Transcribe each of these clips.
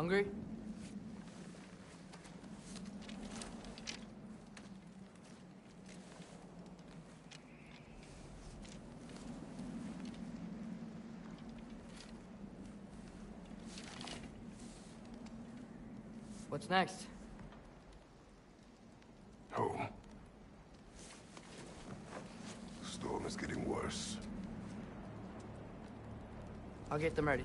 Hungry? What's next? Home. The storm is getting worse. I'll get them ready.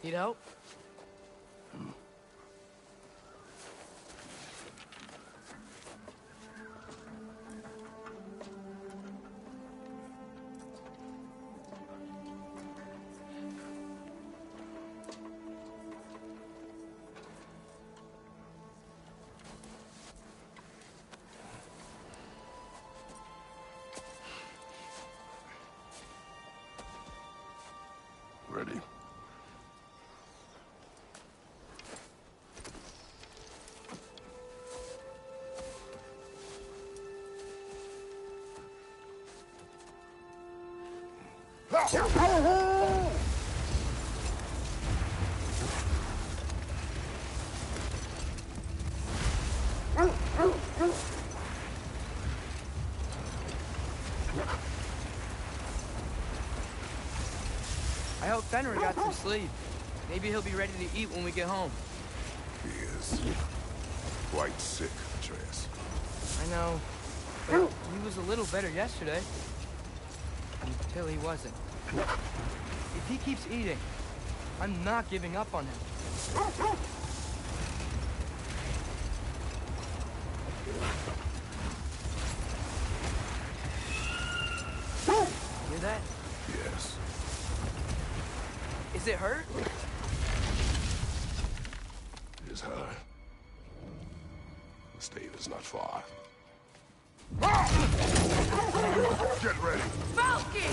Need help? Ready? I hope Fenrir got some sleep. Maybe he'll be ready to eat when we get home. He is quite sick, Atreus. I know, but he was a little better yesterday. Until he wasn't. If he keeps eating, I'm not giving up on him. Hear that? Yes. Is it hurt? It is hard. The stave is not far. Get ready! Falcon!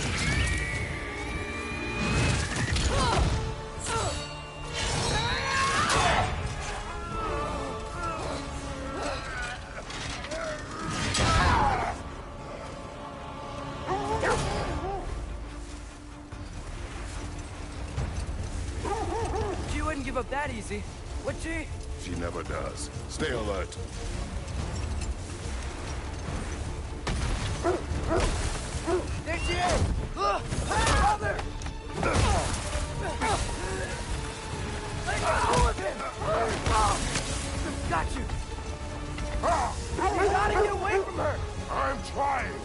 She wouldn't give up that easy, would she? She never does. Stay alert. There she is! Brother! Let go of him! Got you! You gotta get away from her! I'm trying!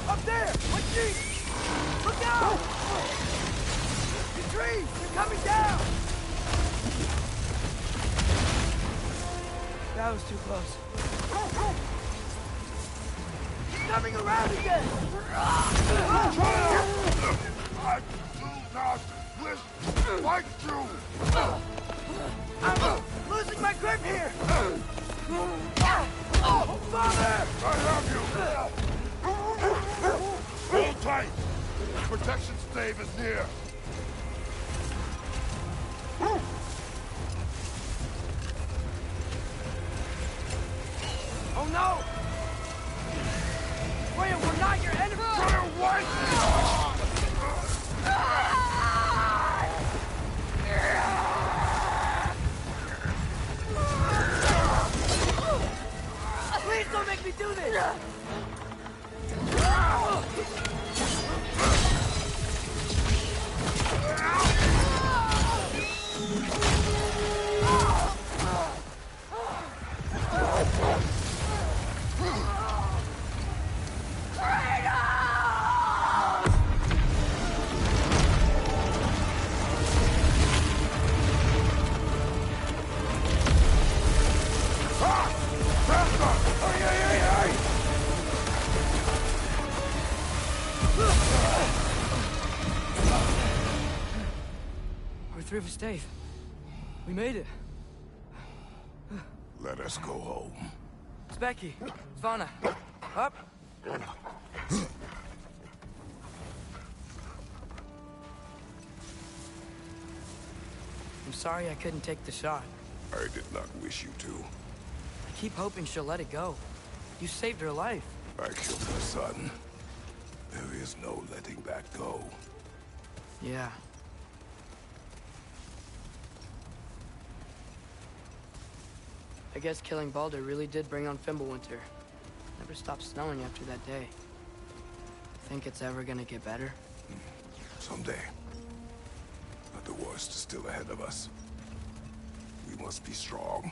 Up there! What's she? Look out! The trees! They're coming down! That was too close. He's coming around again! I do not wish like you! I'm losing my grip here! Oh, Father! I have you! Hold tight! The protection stave is near! Oh no! Freya, we're not your enemy! Freya, what? Please don't make me do this! through the stave. We made it. Let us go home. Specky, Svana, up. I'm sorry I couldn't take the shot. I did not wish you to. I keep hoping she'll let it go. You saved her life. I killed her son. There is no letting that go. Yeah. I guess killing Baldur really did bring on Fimbulwinter. Never stopped snowing after that day. Think it's ever gonna get better? Someday. But the worst is still ahead of us. We must be strong.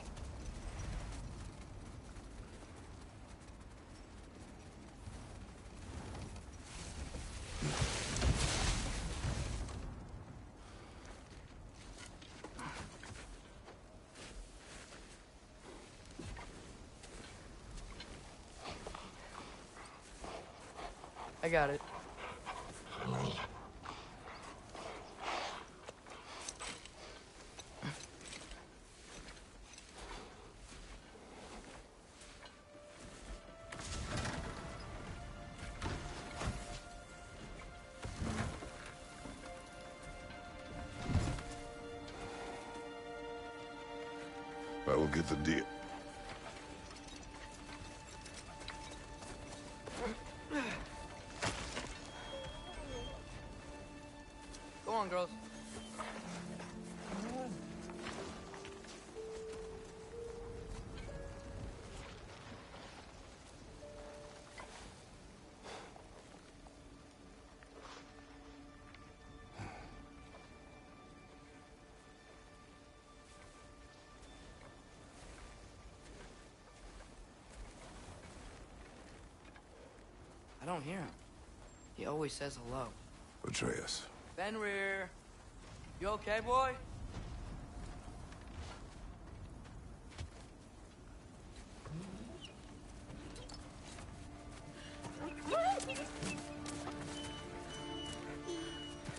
I got it. I will get the deal. Go on, girls. I don't hear him. He always says hello. Atreus. Fenrir, you okay, boy?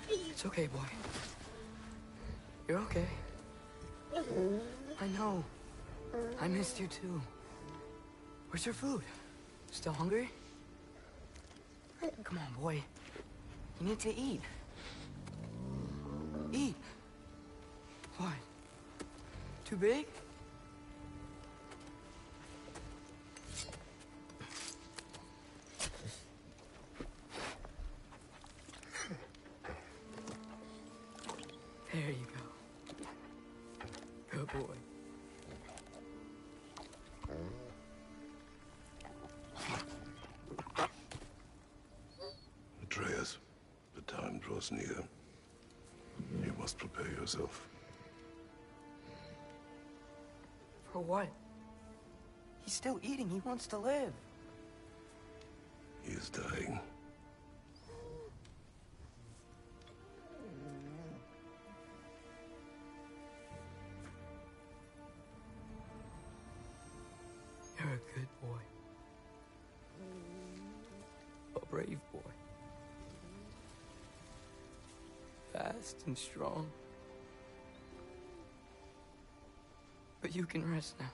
It's okay, boy. You're okay. I know. I missed you too. Where's your food? Still hungry? Come on, boy. You need to eat. Eat. What? Too big? There you go. Good boy. Atreus, the time draws near. You must prepare yourself. For what? He's still eating. He wants to live. He is dying. You're a good boy. A brave boy. Fast and strong. But you can rest now.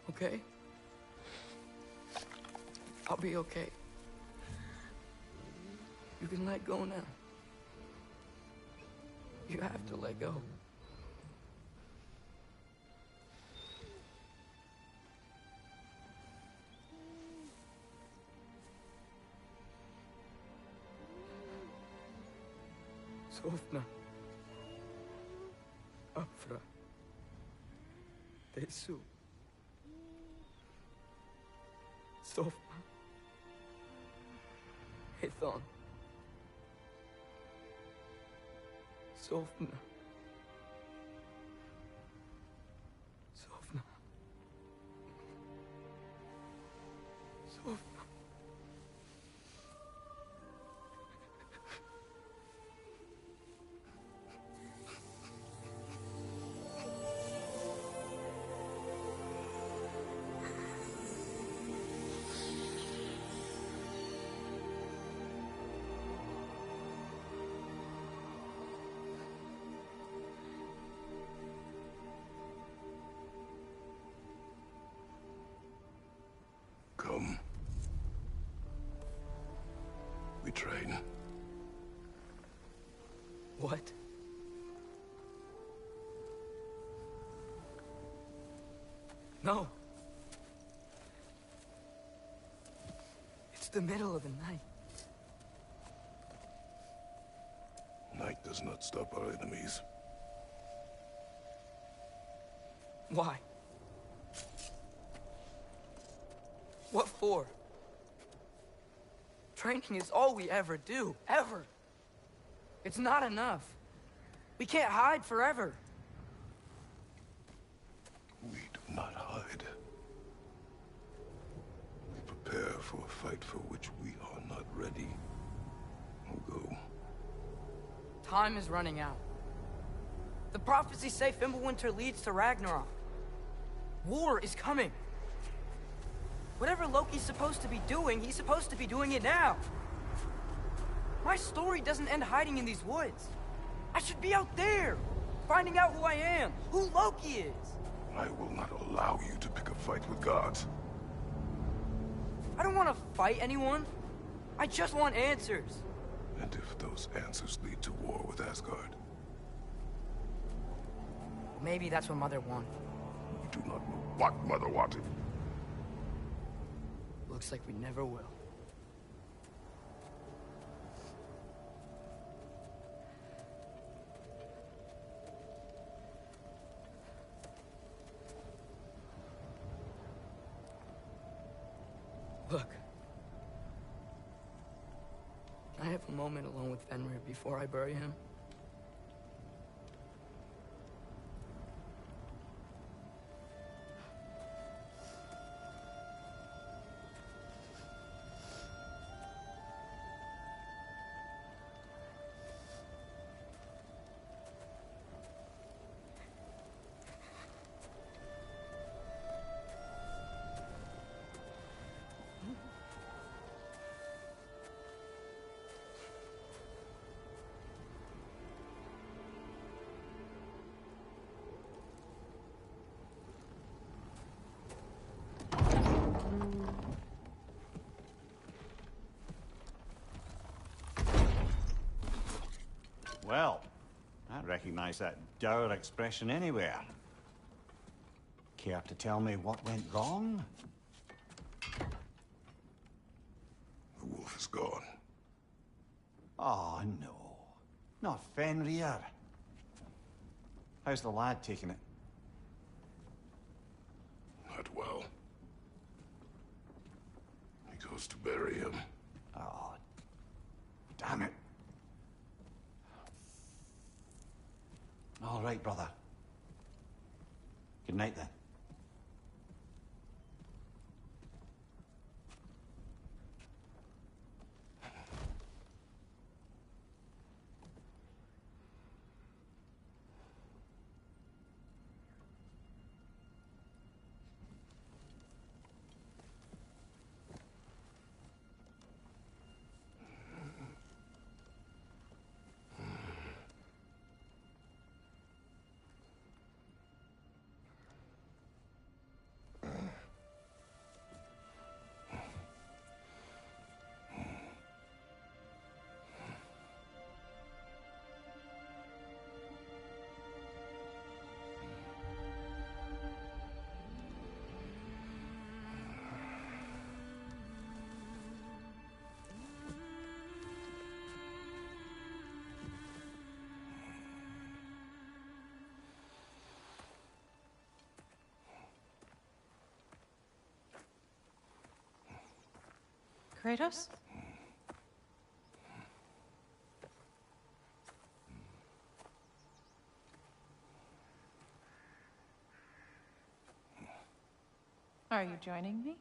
Okay? I'll be okay. You can let go now. You have to let go. Sofna. Afra. Tesu. Sofna. Hethon. Sofna. Sofna. Sofna. train. What? No. It's the middle of the night. Night does not stop our enemies. Why? What for? Training is all we ever do, ever. It's not enough. We can't hide forever. We do not hide. We prepare for a fight for which we are not ready. We'll go. Time is running out. The prophecies say Fimbulwinter leads to Ragnarok. War is coming. Whatever Loki's supposed to be doing, he's supposed to be doing it now. My story doesn't end hiding in these woods. I should be out there, finding out who I am, who Loki is. I will not allow you to pick a fight with gods. I don't want to fight anyone. I just want answers. And if those answers lead to war with Asgard? Maybe that's what Mother wanted. You do not know what Mother wanted. Looks like we never will. Look. Can I have a moment alone with Fenrir before I bury him? Well, I recognize that dour expression anywhere. Care to tell me what went wrong? The wolf is gone. Oh, no. Not Fenrir. How's the lad taking it? Not well. He goes to bury him. Oh, damn it. All right, brother. Good night, then. Kratos? Are you joining me?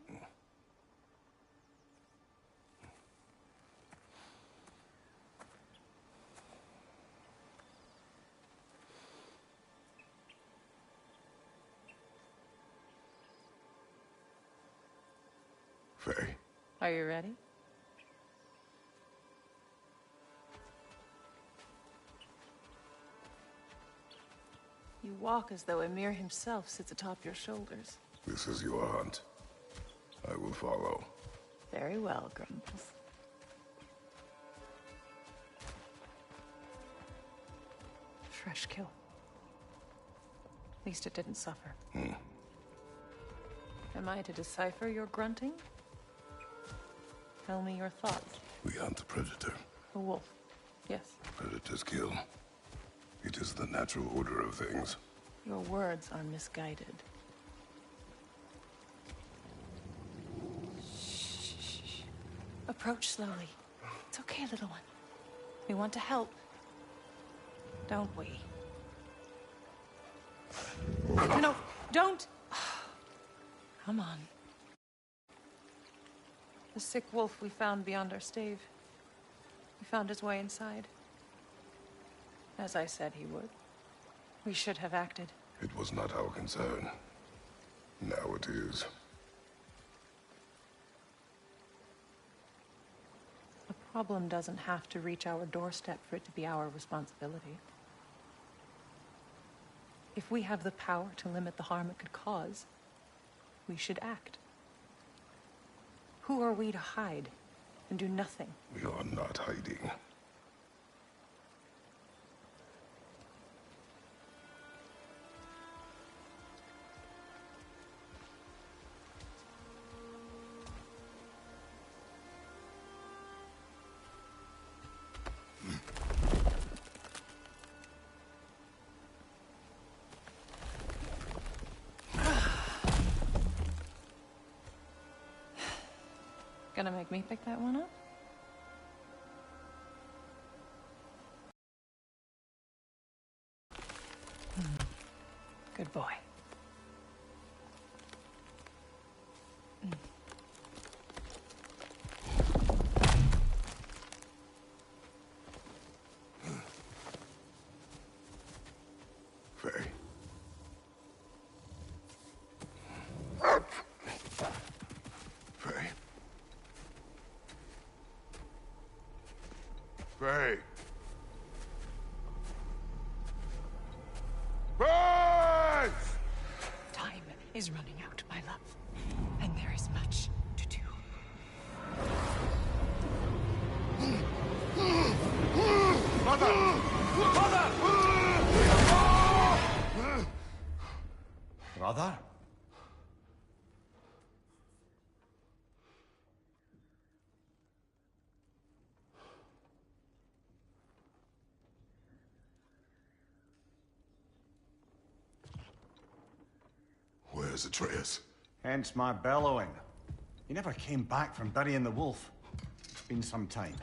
Faye. Are you ready? You walk as though Ymir himself sits atop your shoulders. This is your hunt. I will follow. Very well, Grumpus. fresh kill. At least it didn't suffer. Am I to decipher your grunting? Tell me your thoughts. We hunt a predator. A wolf. Yes. Predators kill. It is the natural order of things. Your words are misguided. Shh. Approach slowly. It's okay, little one. We want to help. Don't we? No, don't! Come on. The sick wolf we found beyond our stave. He found his way inside. As I said he would. We should have acted. It was not our concern. Now it is. The problem doesn't have to reach our doorstep for it to be our responsibility. If we have the power to limit the harm it could cause, we should act. Who are we to hide and do nothing? We are not hiding. Gonna make me pick that one up? Good boy. Faye. Faye. Faye. Faye! Time is running out, my love. And there is much to do. Mother! Mother! Brother? Where's Atreus? Hence my bellowing. He never came back from burying the wolf. It's been some time.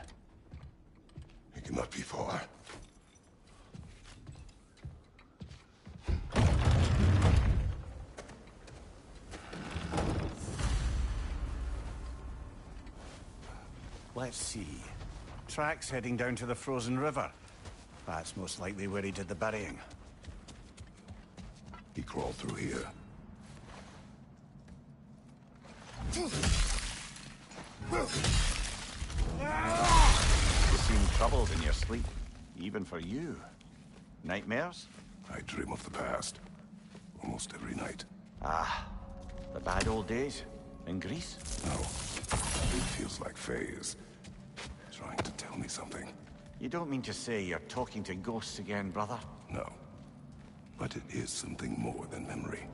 He cannot be far. Let's see. Tracks heading down to the frozen river. That's most likely where he did the burying. He crawled through here. You seem troubled in your sleep, even for you. Nightmares? I dream of the past. Almost every night. Ah, the bad old days? In Greece? No. It feels like Faye is trying to tell me something. You don't mean to say you're talking to ghosts again, brother? No. But it is something more than memory.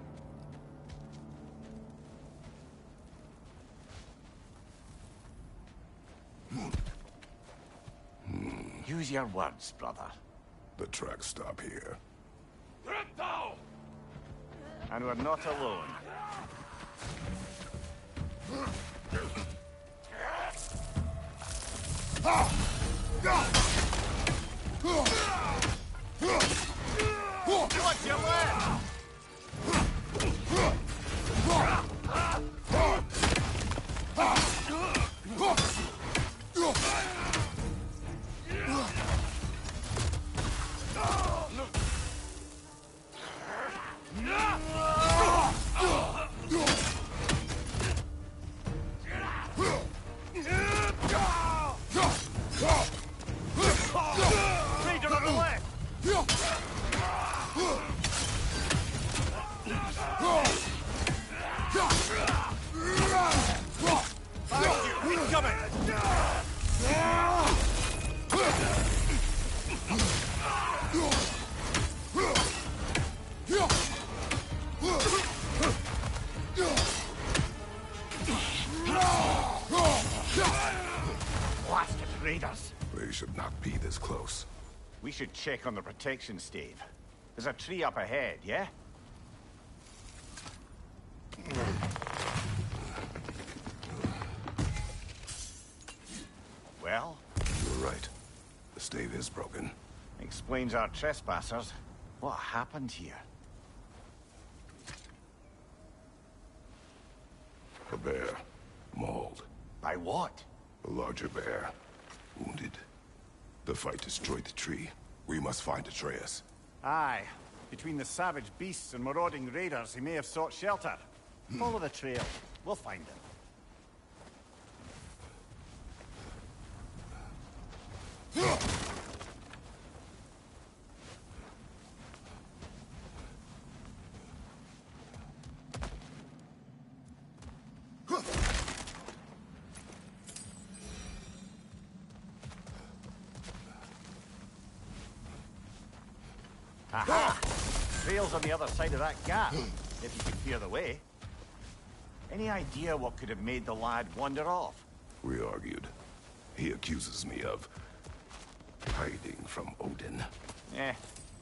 Use your words, brother. The tracks stop here. And we're not alone. What's your left? be this close. We should check on the protection stave. There's a tree up ahead, yeah? Well? You were right. The stave is broken. Explains our trespassers. What happened here? A bear. Mauled. By what? A larger bear. Wounded. The fight destroyed the tree. We must find Atreus. Aye. Between the savage beasts and marauding raiders, he may have sought shelter. Follow the trail. We'll find him. Aha! Trail's on the other side of that gap, if you can clear the way. Any idea what could have made the lad wander off? We argued. He accuses me of hiding from Odin.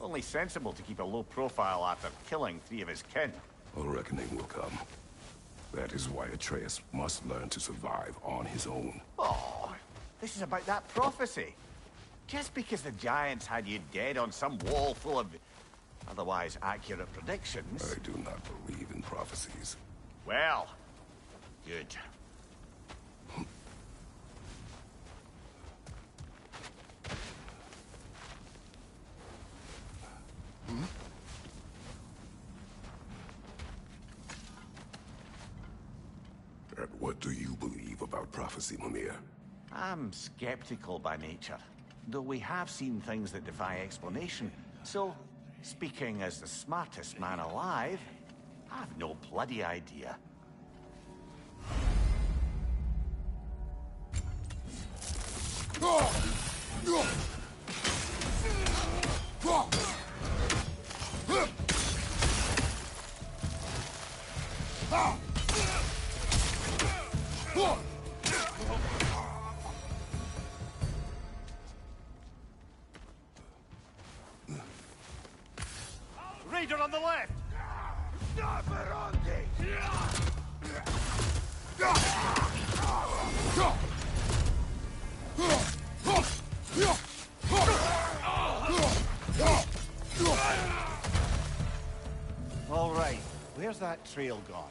Only sensible to keep a low profile after killing 3 of his kin. A reckoning will come. That is why Atreus must learn to survive on his own. Oh, this is about that prophecy. Just because the giants had you dead on some wall full of otherwise accurate predictions... I do not believe in prophecies. Well, good. And what do you believe about prophecy, Mimir? I'm skeptical by nature, though we have seen things that defy explanation. So, speaking as the smartest man alive, I've no bloody idea. Raider on the left! All right, where's that trail gone?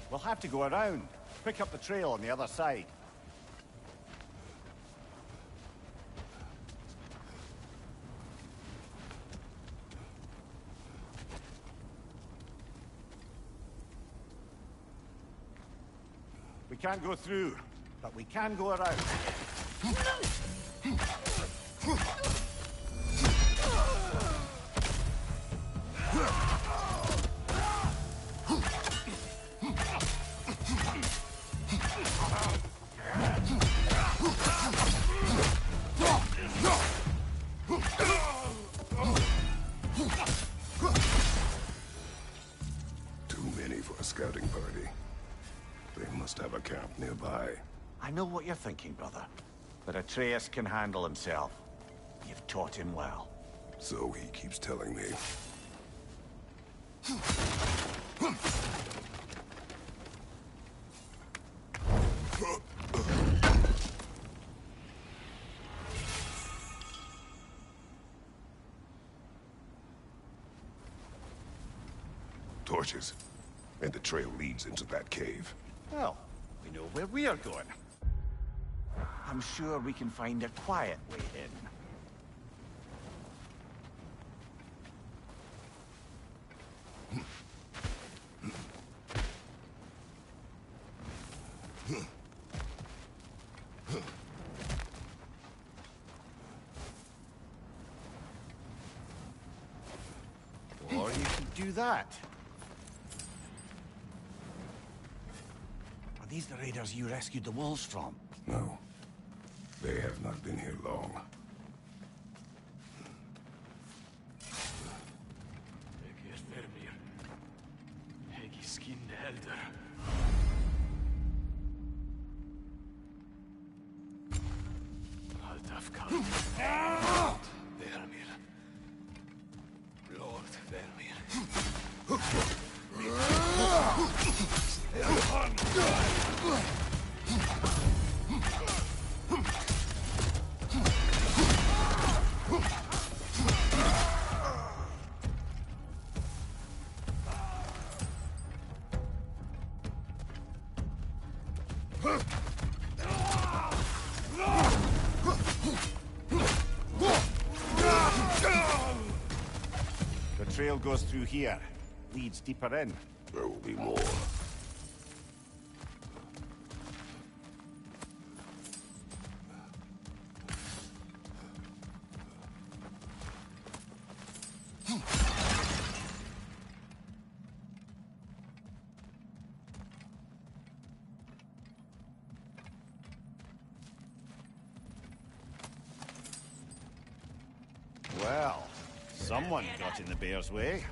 We'll have to go around. Pick up the trail on the other side. We can't go through, but we can go around. Too many for a scouting party. They must have a camp nearby. I know what you're thinking, brother. But Atreus can handle himself. You've taught him well. So he keeps telling me. Torches. And the trail leads into that cave. Well, we know where we are going. I'm sure we can find a quiet way in. do that? Are these the raiders you rescued the wolves from? No. They have not been here long. The trail goes through here. Leads deeper in. There will be more. Well, someone got in the bear's way.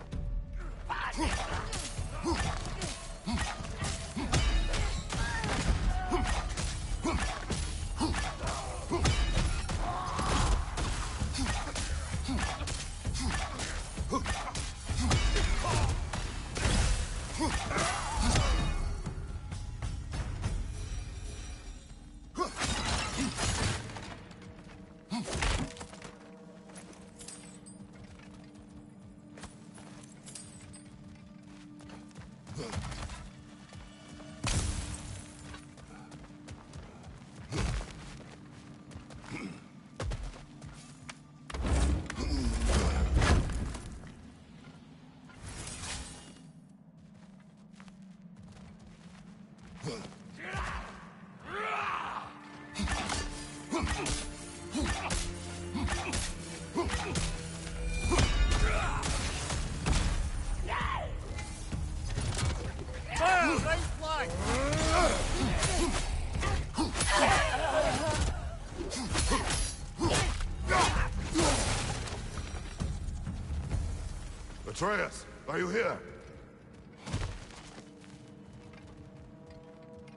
Atreus, are you here?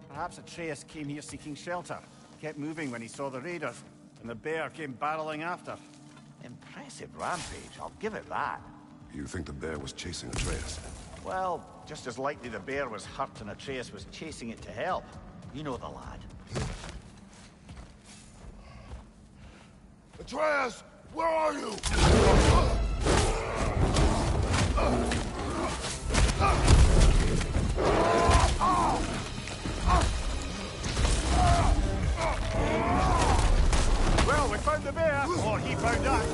Perhaps Atreus came here seeking shelter. Kept moving when he saw the raiders, and the bear came barreling after. Impressive rampage, I'll give it that. You think the bear was chasing Atreus? Well, just as likely the bear was hurt and Atreus was chasing it to help. You know the lad. Atreus, where are you? Well, we found the bear, or he found us.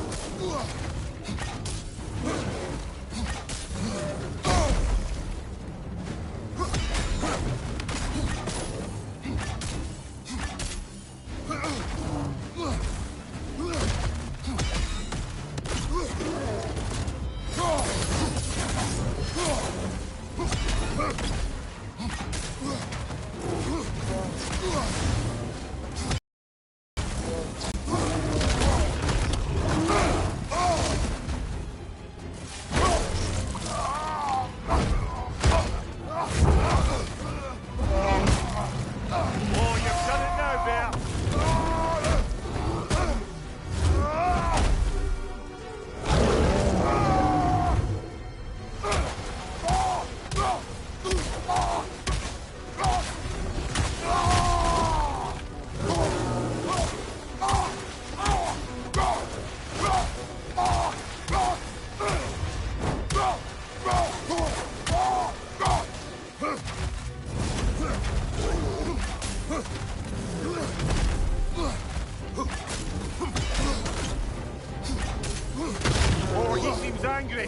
Oh, he seems angry.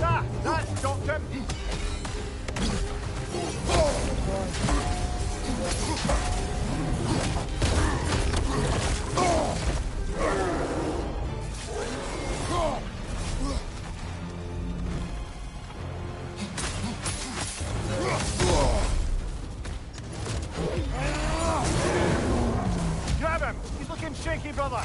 That stopped him. shaky, brother!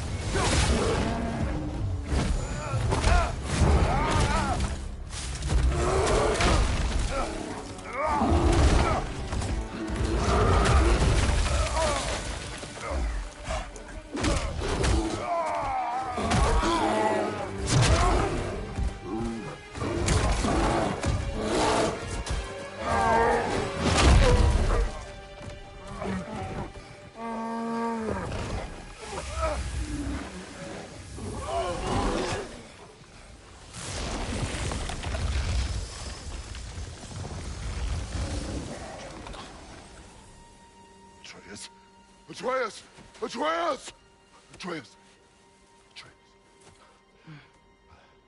Atreus! Atreus! Atreus! Atreus!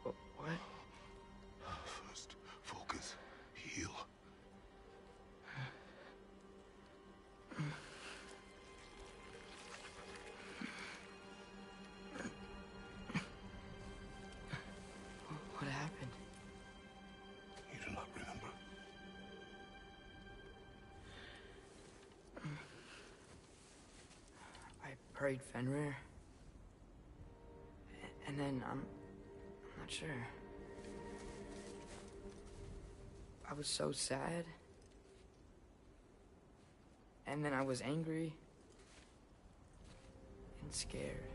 What? First, focus. Heal. What happened? You do not remember. I prayed Fenrir. And then I'm not sure. I was so sad. And then I was angry. And scared.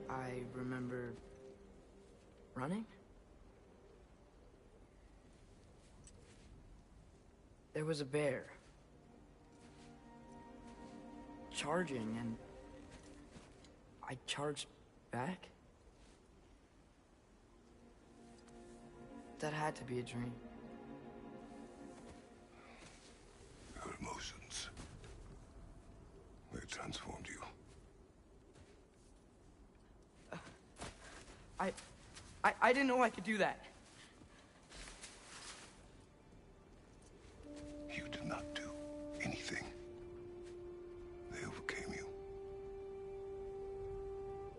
I remember running. There was a bear. Charging, and I charged back? That had to be a dream. Your emotions. They transformed you. I didn't know I could do that. You did not do anything. They overcame you.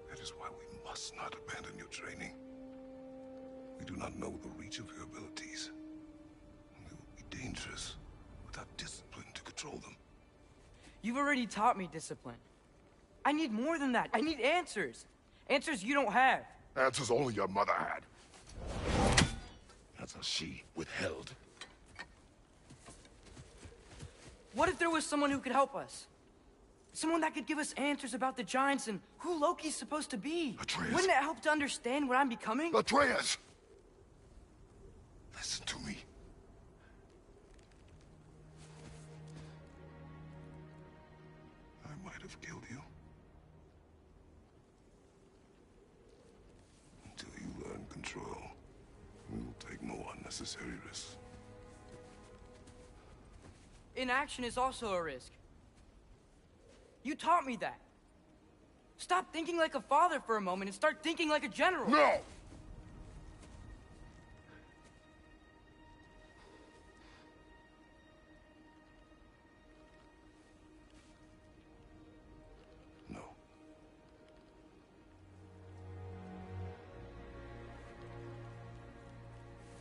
That is why we must not abandon your training. We do not know the reach of your abilities. They will be dangerous without discipline to control them. You've already taught me discipline. I need more than that. I need answers. Answers you don't have. Answers only your mother had. Answers she withheld. What if there was someone who could help us? Someone that could give us answers about the giants and who Loki's supposed to be. Atreus. Wouldn't it help to understand what I'm becoming? Atreus! Listen to me. I might have killed you. Until you learn control, we will take no unnecessary risks. Inaction is also a risk. You taught me that. Stop thinking like a father for a moment and start thinking like a general. No! No.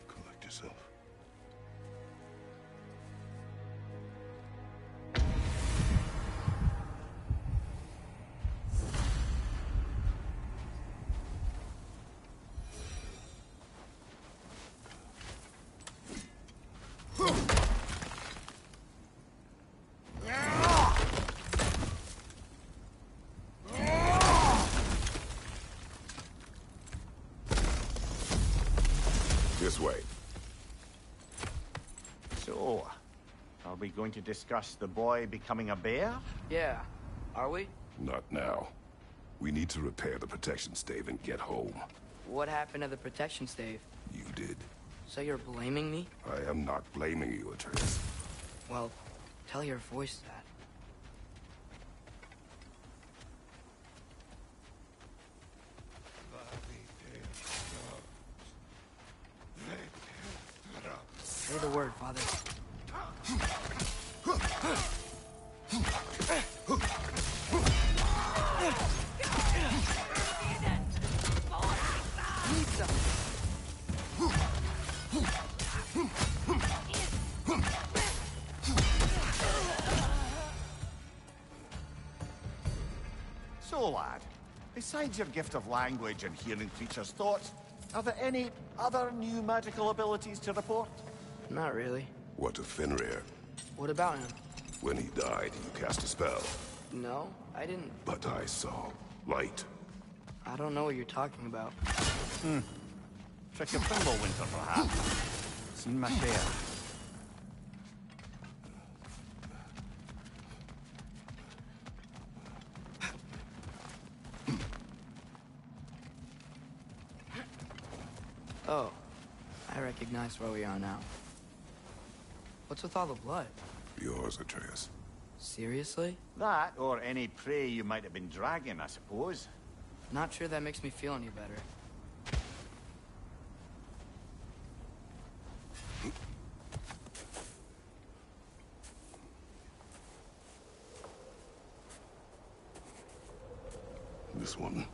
Collect yourself. This way. So, are we going to discuss the boy becoming a bear? Yeah. Are we? Not now. We need to repair the protection stave and get home. What happened to the protection stave? You did. So you're blaming me? I am not blaming you, Atreus. Well, tell your voice that. Say the word, Father. Pizza. So, lad, besides your gift of language and hearing creatures' thoughts, are there any other new magical abilities to report? Not really. What of Fenrir? What about him? When he died, you cast a spell. No, I didn't. But I saw light. I don't know what you're talking about. Trick of Winter, perhaps? Seen my share. Oh, I recognize where we are now. What's with all the blood? Yours, Atreus. Seriously? That, or any prey you might have been dragging, I suppose. Not sure that makes me feel any better. This one.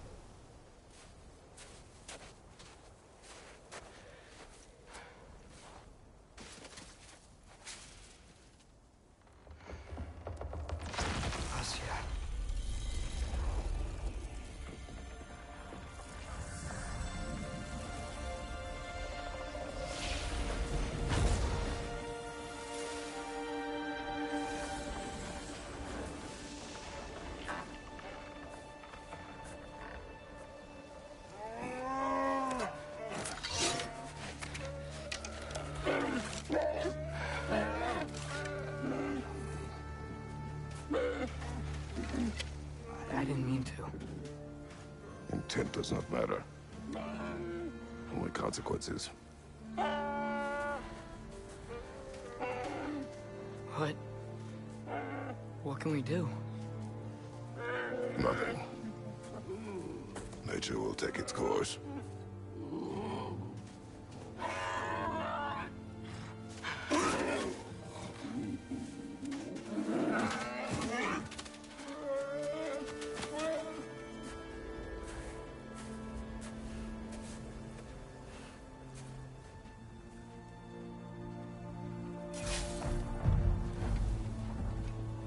I didn't mean to. Intent does not matter. Only consequences. What can we do? Nothing. Nature will take its course.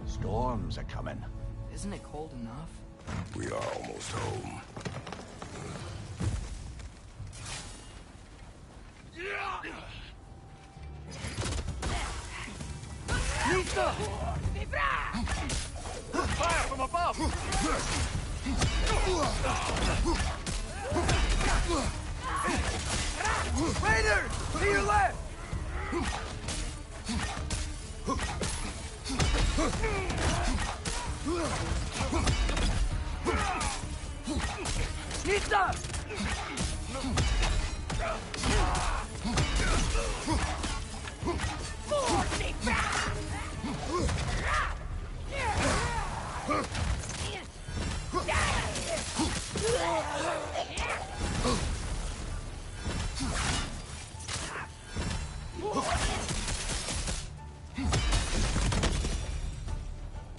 Storms are coming. Isn't it cold enough? We are almost home. Nista! Fire from above! Raiders! To your left! Nista!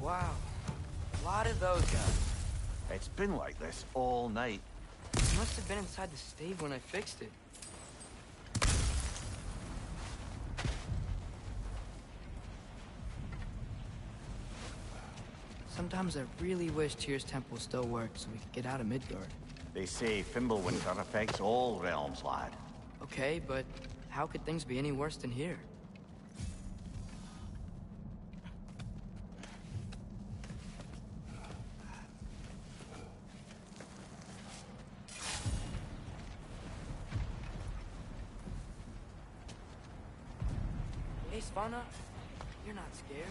Wow. A lot of those guys. It's been like this all night. You must have been inside the stave when I fixed it. Sometimes I really wish Tyr's temple still worked so we could get out of Midgard. They say Fimbulwinter affects all realms, lad. Okay, but how could things be any worse than here? Hey, Svanna, you're not scared.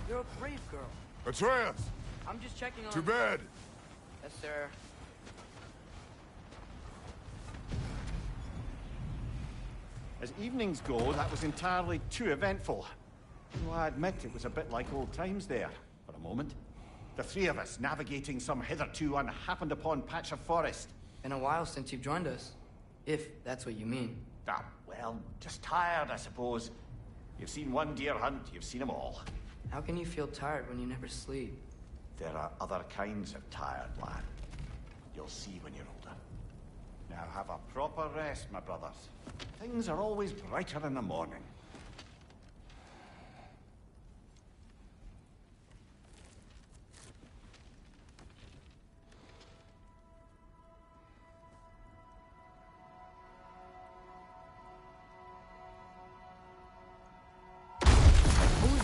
You're a brave girl. Atreus! I'm just checking on... To bed! Yes, sir. As evenings go, that was entirely too eventful. Though I admit it was a bit like old times there, for a moment. The three of us navigating some hitherto unhappened upon patch of forest. Been a while since you've joined us. If that's what you mean. Ah, well, just tired, I suppose. You've seen one deer hunt, you've seen them all. How can you feel tired when you never sleep? There are other kinds of tired, lad. You'll see when you're older. Now have a proper rest, my brothers. Things are always brighter in the morning.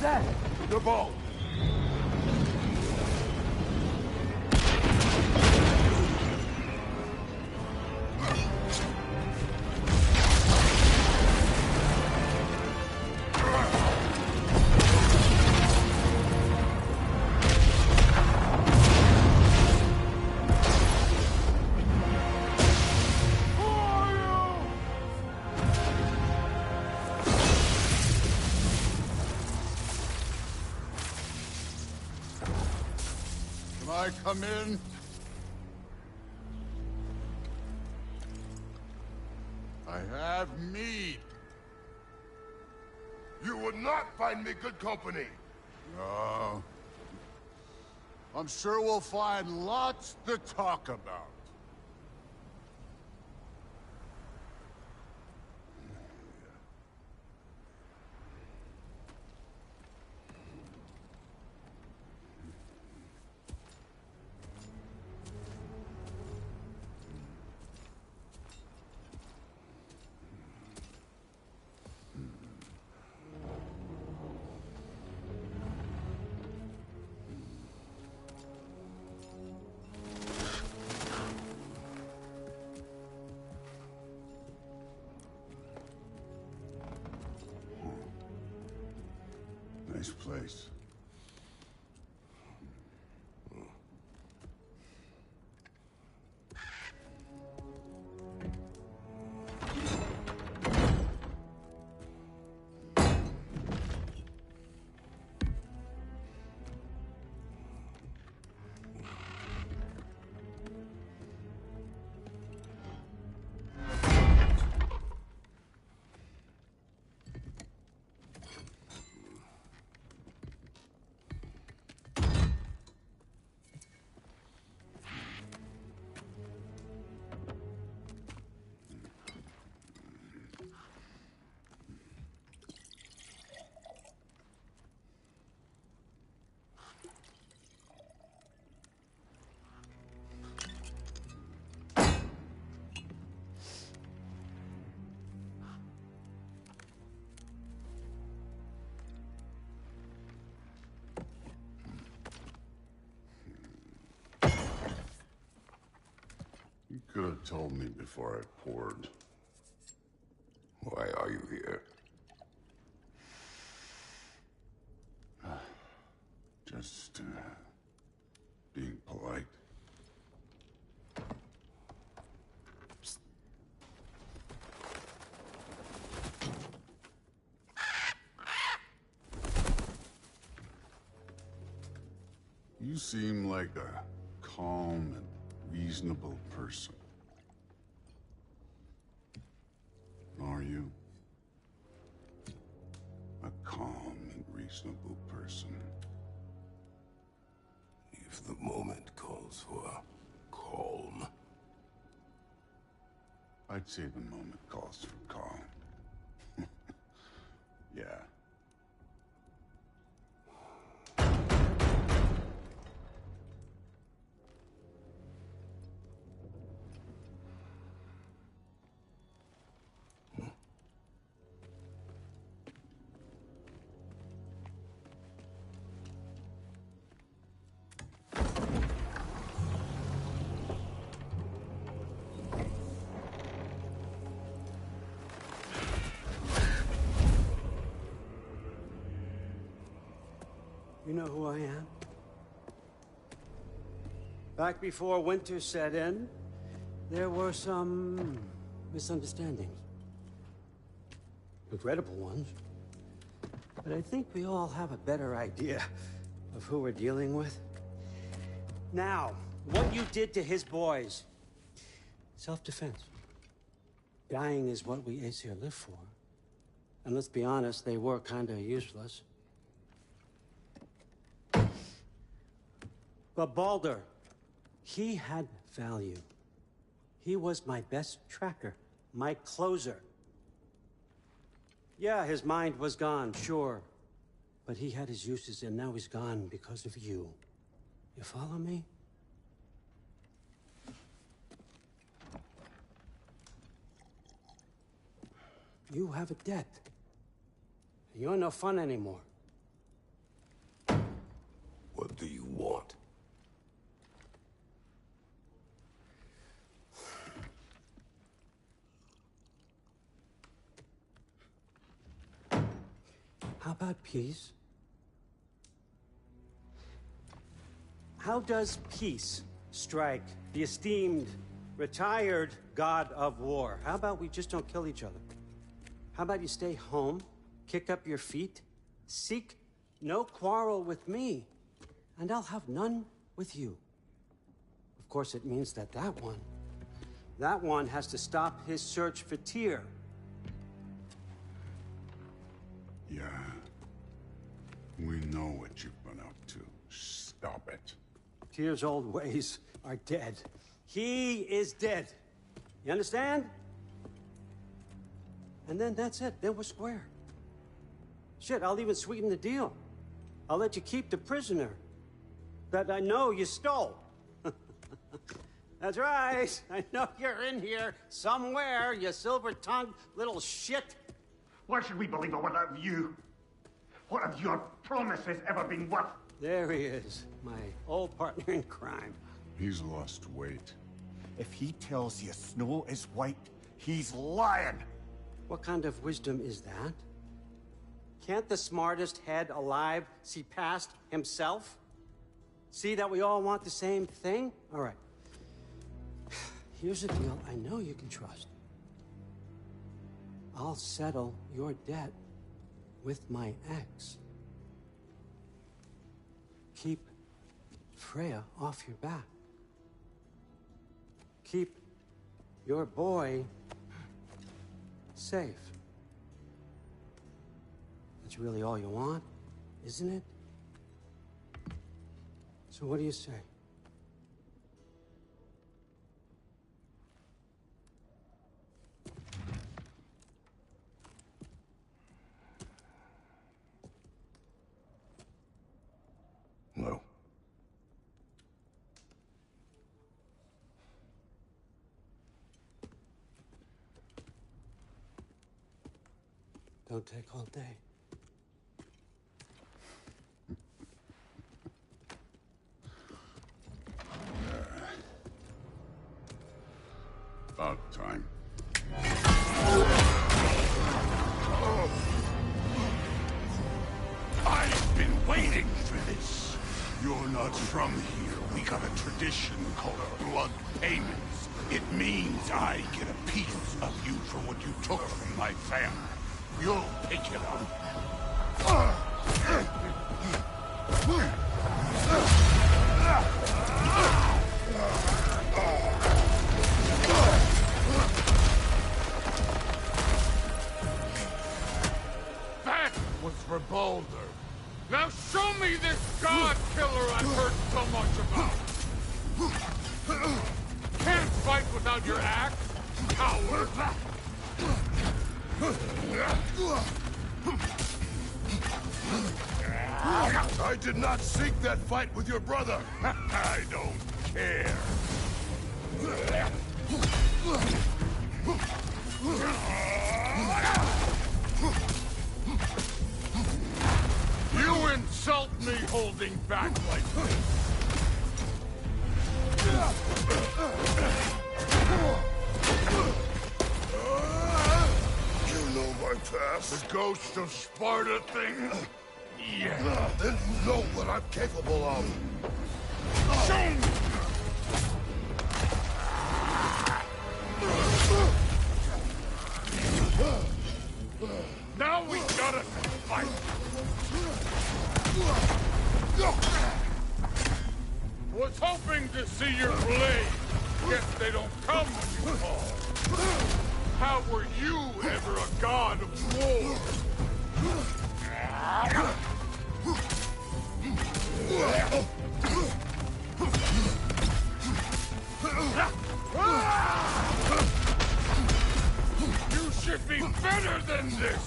that? The ball! Can I come in? I have mead. You would not find me good company! No. I'm sure we'll find lots to talk about. Nice place. You could have told me before I poured. Why are you here? Just, being polite. You seem like a calm and reasonable person. Are you? A calm and reasonable person. If the moment calls for calm. I'd say the moment calls for calm. Yeah. You know who I am? Back before winter set in, there were some misunderstandings. Regrettable ones. But I think we all have a better idea of who we're dealing with. Now, what you did to his boys. Self-defense. Dying is what we Aesir live for. And let's be honest, they were kinda useless. But Baldur, he had value. He was my best tracker, my closer. Yeah, his mind was gone, sure. But he had his uses, and now he's gone because of you. You follow me? You have a debt. You're no fun anymore. What do you want? How about peace? How does peace strike the esteemed, retired god of war? How about we just don't kill each other? How about you stay home, kick up your feet, seek no quarrel with me, and I'll have none with you. Of course, it means that that one has to stop his search for Tyr. Yeah. We know what you've been up to. Stop it. Tyr's old ways are dead. He is dead. You understand? And then that's it. Then we're square. Shit, I'll even sweeten the deal. I'll let you keep the prisoner that I know you stole. That's right. I know you're in here somewhere, you silver-tongued little shit. Why should we believe a word of you? What have your promises ever been worth? There he is, my old partner in crime. He's lost weight. If he tells you snow is white, he's lying. What kind of wisdom is that? Can't the smartest head alive see past himself? See that we all want the same thing? All right. Here's a deal I know you can trust. I'll settle your debt with my ex. Keep Freya off your back. Keep your boy safe. That's really all you want, isn't it? So what do you say? No. Don't take all day. About time. I've been waiting for this. You're not from here. We got a tradition called blood payments. It means I get a piece of you for what you took from my family. You'll pick it up. That was for Baldur. Now show me this god killer I've heard so much about. Can't fight without your axe, coward. I did not seek that fight with your brother. I don't care. You insult me holding back like this. You know my past. The ghost of Sparta thing? Yeah. Then you know what I'm capable of. Show me! Now we gotta fight! Was hoping to see your blade. Guess they don't come when you call. How were you ever a god of war? You should be better than this!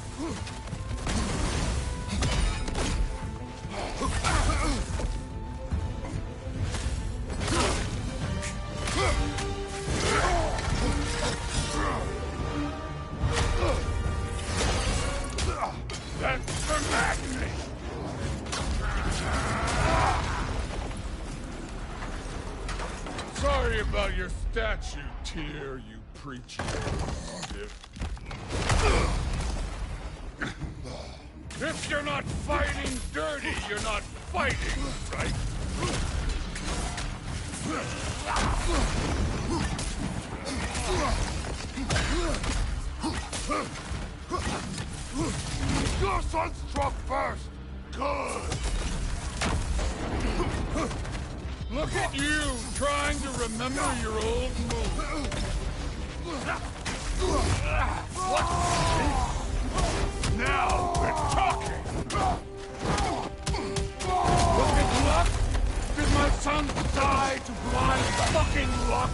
That's for madness! Sorry about your statue, Tyr, you preachy stiff. If you're not fighting dirty, you're not fighting, right? Your son struck first! Good! Look at you, trying to remember your old moves. Now we're talking! Look at luck! Did my son die to blind fucking luck?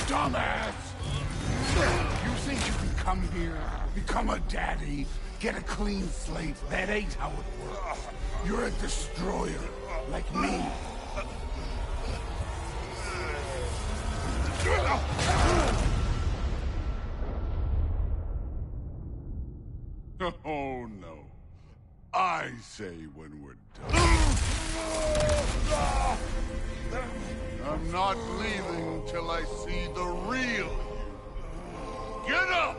Dumbass! You think you can come here, become a daddy, get a clean slate? That ain't how it works. You're a destroyer, like me. Oh, no. I say when we're done. I'm not leaving till I see the real you. Get up!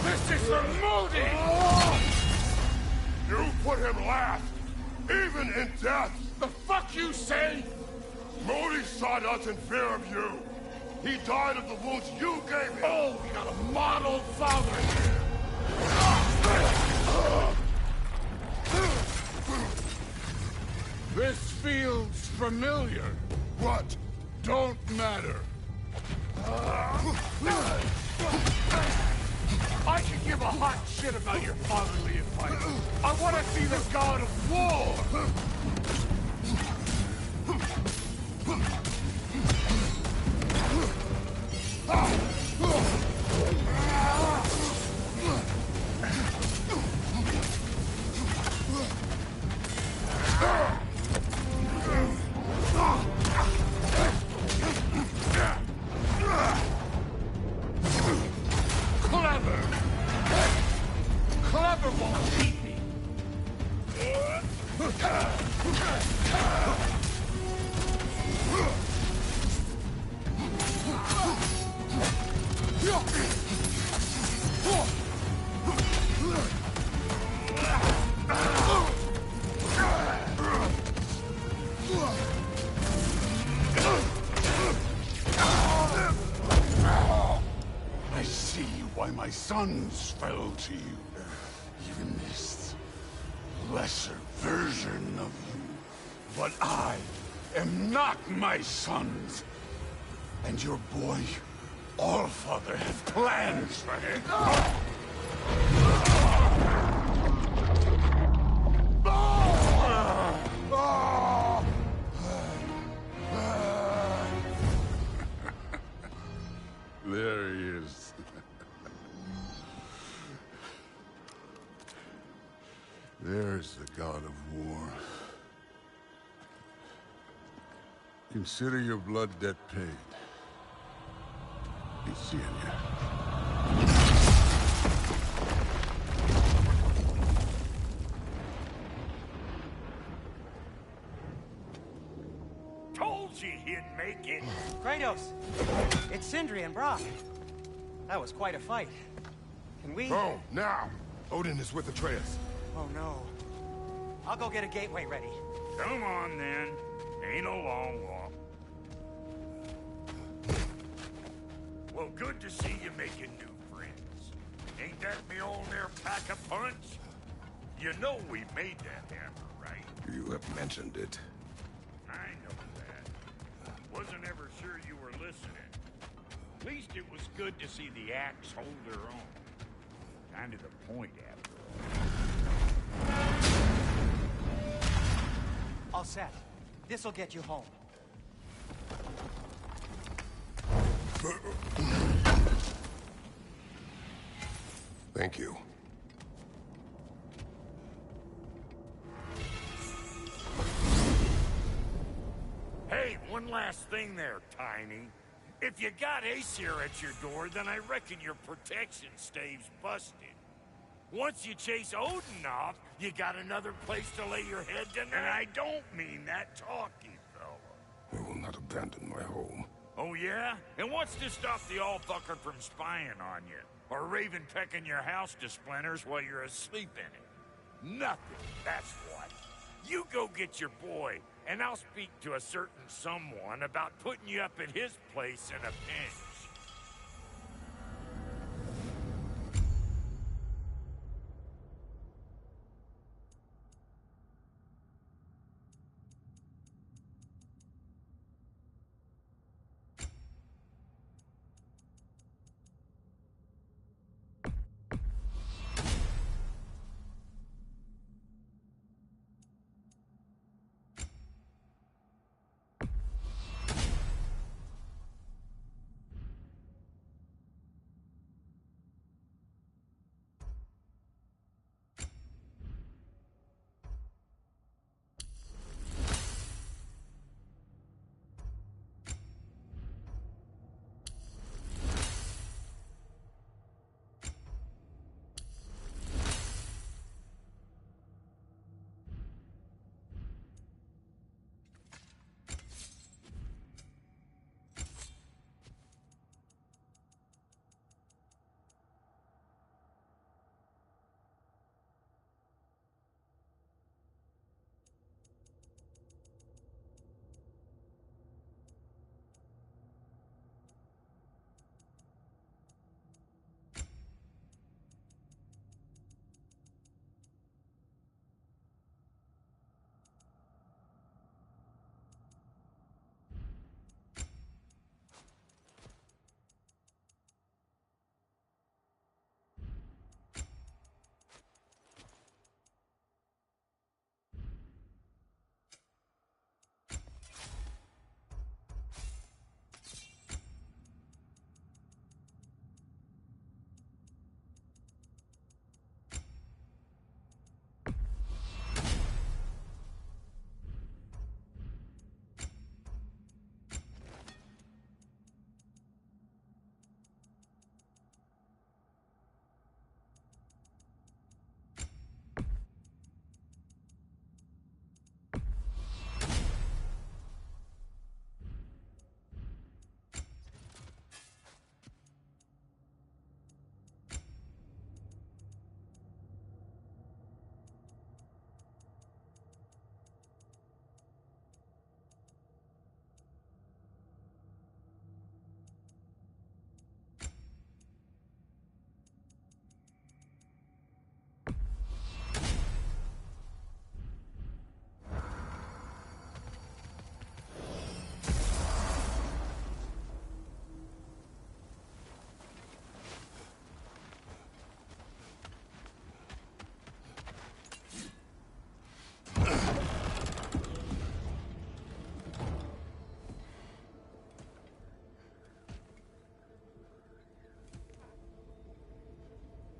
This is for Modi! You put him last, even in death. The fuck you say? Modi sought us in fear of you. He died of the wounds you gave him. Oh, we got a model father here. This feels familiar. What? Don't matter. I could give a hot shit about your fatherly advice. I want to see the god of war. Clever won't beat me. I see why my sons fell to you. Even this lesser version of you. But I am not my sons. And your boy, Allfather, has plans for him. There he is. There's the god of war. Consider your blood debt paid. Be seeing you. Told you he'd make it. Kratos! It's Sindri and Brock. That was quite a fight. Can we... Oh, now! Odin is with Atreus. Oh, no. I'll go get a gateway ready. Come on, then. Ain't a long walk. Well, good to see you making new friends. Ain't that me old there pack a punch? You know we made that hammer, right? You have mentioned it. I know that. Wasn't ever sure you were listening. At least it was good to see the axe hold her own. Kind of the point, after all. All set. This'll get you home. Thank you. Hey, one last thing there, Tiny. If you got Aesir at your door, then I reckon your protection stave's busted. Once you chase Odin off, you got another place to lay your head tonight. And I don't mean that talky fella. I will not abandon my home. Oh yeah? And what's to stop the all-fucker from spying on you? Or Raven pecking your house to splinters while you're asleep in it? Nothing, that's what. You go get your boy, and I'll speak to a certain someone about putting you up at his place in a pinch.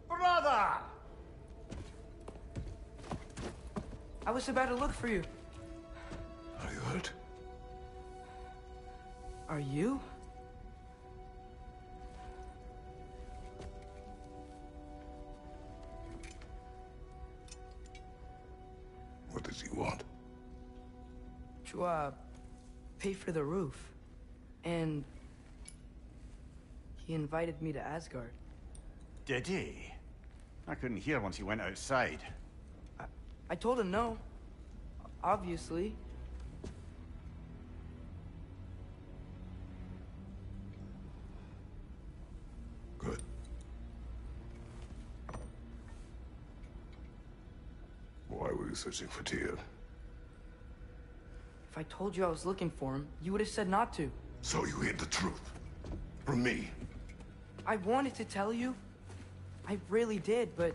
Brother! I was about to look for you. Are you hurt? Are you? What does he want? To, pay for the roof. And he invited me to Asgard. Did he? I couldn't hear once he went outside. I told him no. Obviously. Good. you searching for Tyr? If I told you I was looking for him, you would have said not to. So you hid the truth. From me. I wanted to tell you. I really did, but...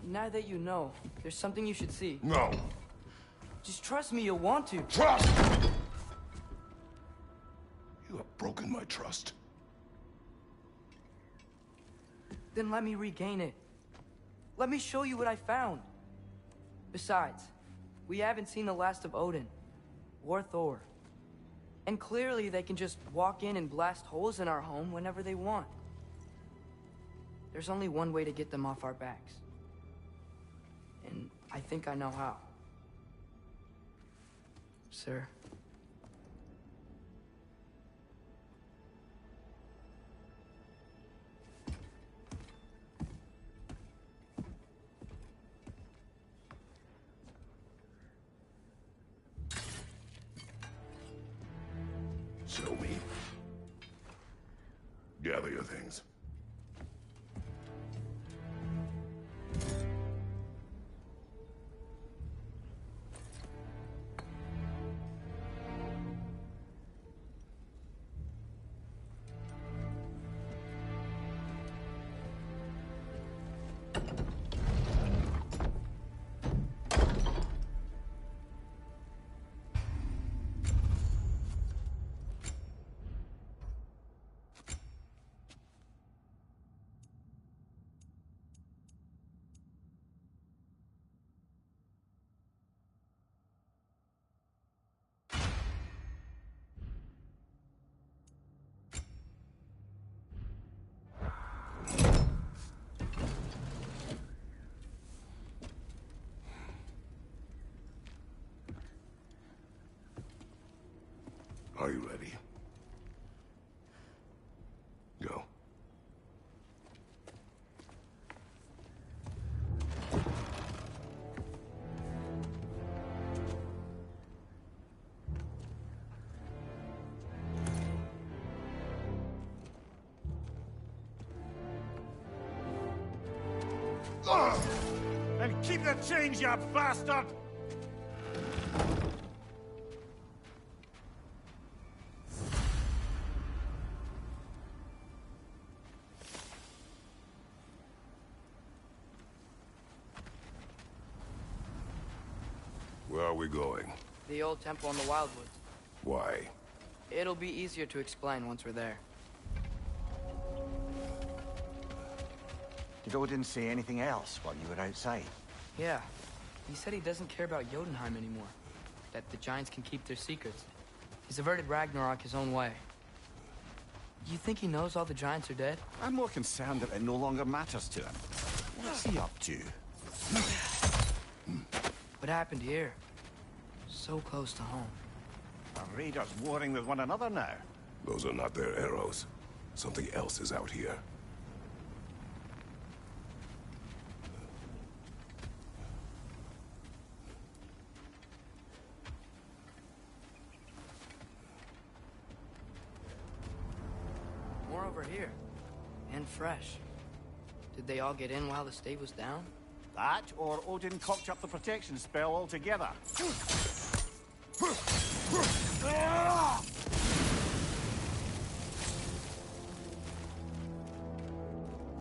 now that you know, there's something you should see. No. Just trust me, you'll want to. Trust! You have broken my trust. Then let me regain it. Let me show you what I found. Besides, we haven't seen the last of Odin. Or Thor. And clearly they can just walk in and blast holes in our home whenever they want. There's only one way to get them off our backs. And I think I know how. Sir. Show me. Gather your things. Are you ready? Go. And keep the change, you bastard! Where are we going? The old temple in the Wildwoods. Why? It'll be easier to explain once we're there. Did Odin say anything else while you were outside? Yeah. He said he doesn't care about Jotunheim anymore. That the giants can keep their secrets. He's averted Ragnarok his own way. Do you think he knows all the giants are dead? I'm more concerned that it no longer matters to him. What's he up to? What happened here? So close to home. Are raiders warring with one another now? Those are not their arrows. Something else is out here. More over here. And fresh. Did they all get in while the stave was down? That, or Odin cocked up the protection spell altogether.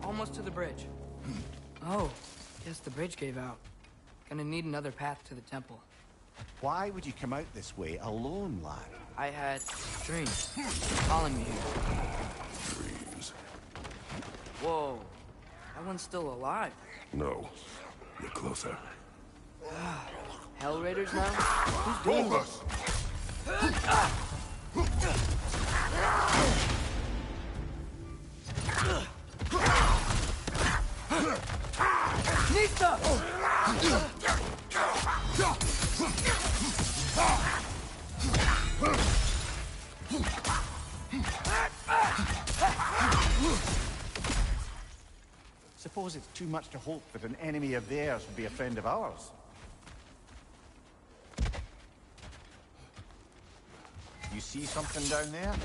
Almost to the bridge. Oh, guess the bridge gave out. Gonna need another path to the temple. Why would you come out this way alone, lad? I had dreams calling me here. Dreams. Whoa, that one's still alive. No. Get closer. Hell Raiders now? Who's doing this? Nista! Suppose it's too much to hope that an enemy of theirs would be a friend of ours. You see something down there?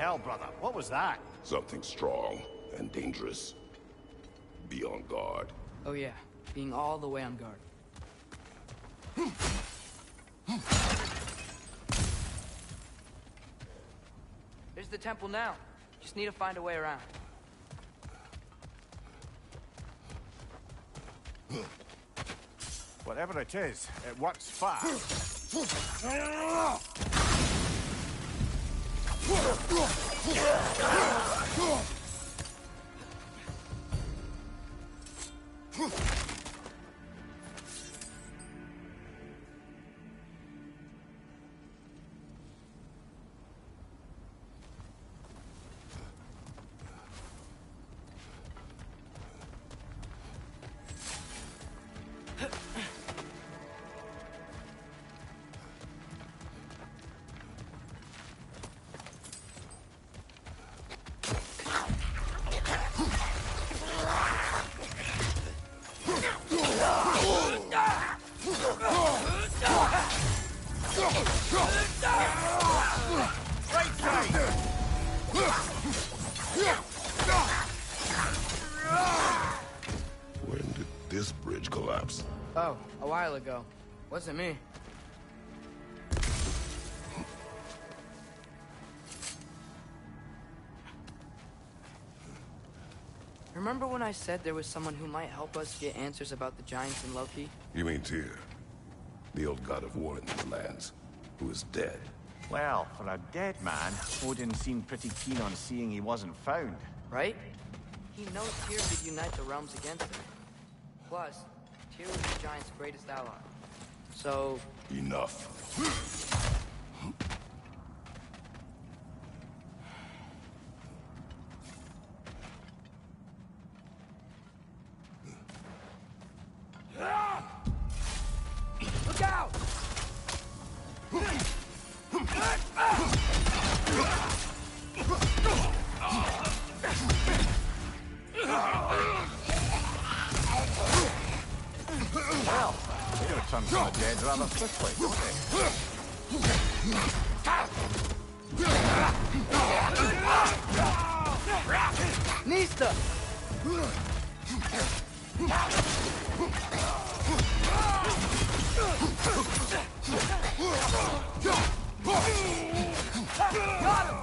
hell, brother? What was that? Something strong and dangerous. Be on guard. Oh yeah, being all the way on guard. There's the temple now. Just need to find a way around. Whatever it is, it works fast. When did this bridge collapse? Oh, a while ago. Wasn't me. Remember when I said there was someone who might help us get answers about the giants and Loki? You mean Tyr, the old god of war in these lands, who is dead. Well, for a dead man, Odin seemed pretty keen on seeing he wasn't found. Right? He knows Tyr could unite the realms against him. Plus, Tyr was the giant's greatest ally. So... Enough. Look out! Well, they return from the dead rather quickly, don't they? Nista! Got him!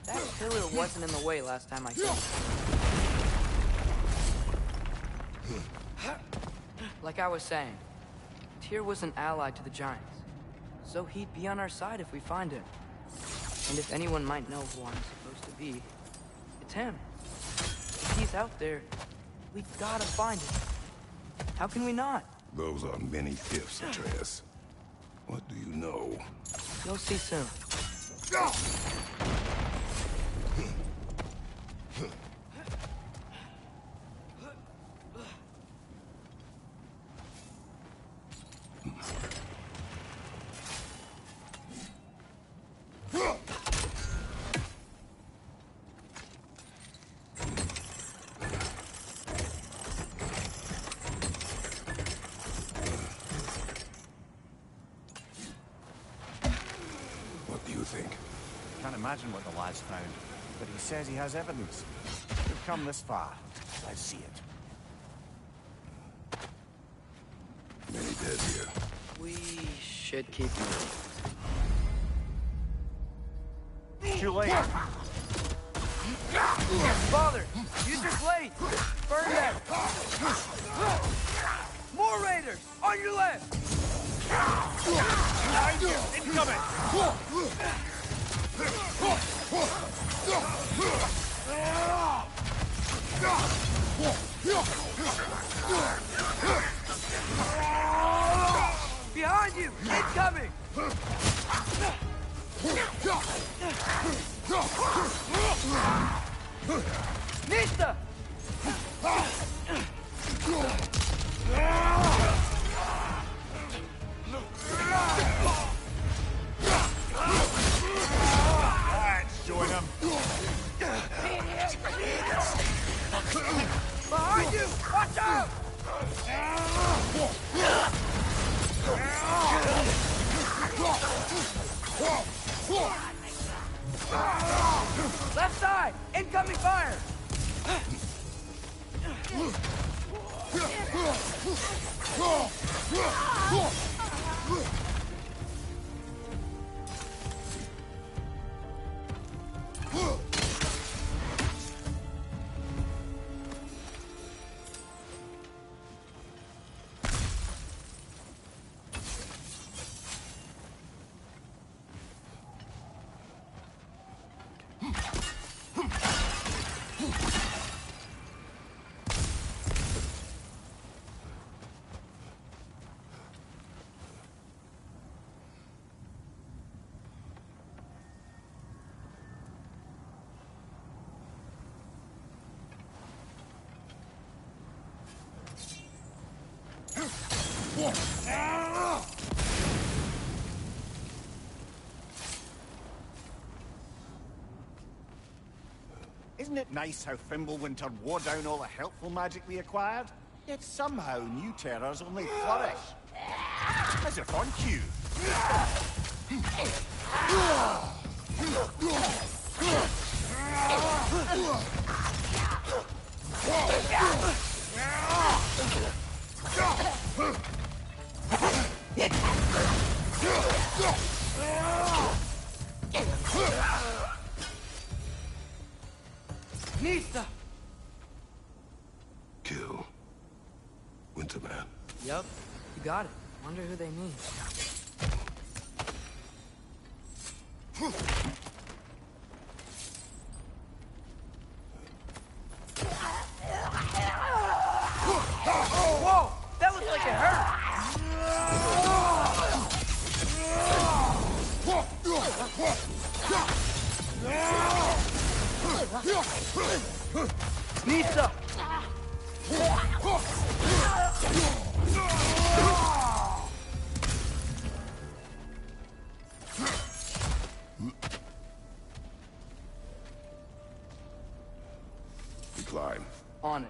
That pillar wasn't in the way last time I came. Like I was saying, Tyr was an ally to the giants, so he'd be on our side if we find him. And if anyone might know who I'm supposed to be, it's him. If he's out there, we gotta find him. How can we not? Those are many ifs, Atreus. What do you know? You'll see soon. What do you think? Can't imagine what the lad's found, but he says he has evidence. We've come this far. Let's see it. Many dead here. We should keep moving. Too late. Father, use your blade! Burn them! More raiders! On your left! Incoming! Behind you! Incoming! Nista! That's showing him. Behind you! Watch out! Left side! Incoming fire! Isn't it nice how Fimbulwinter wore down all the helpful magic we acquired? Yet somehow new terrors only flourish. As if on cue. Nista! Kill Winterman. Yup, you got it. Wonder who they mean. Whoa! That looks like it hurt! Nista! Decline. On it.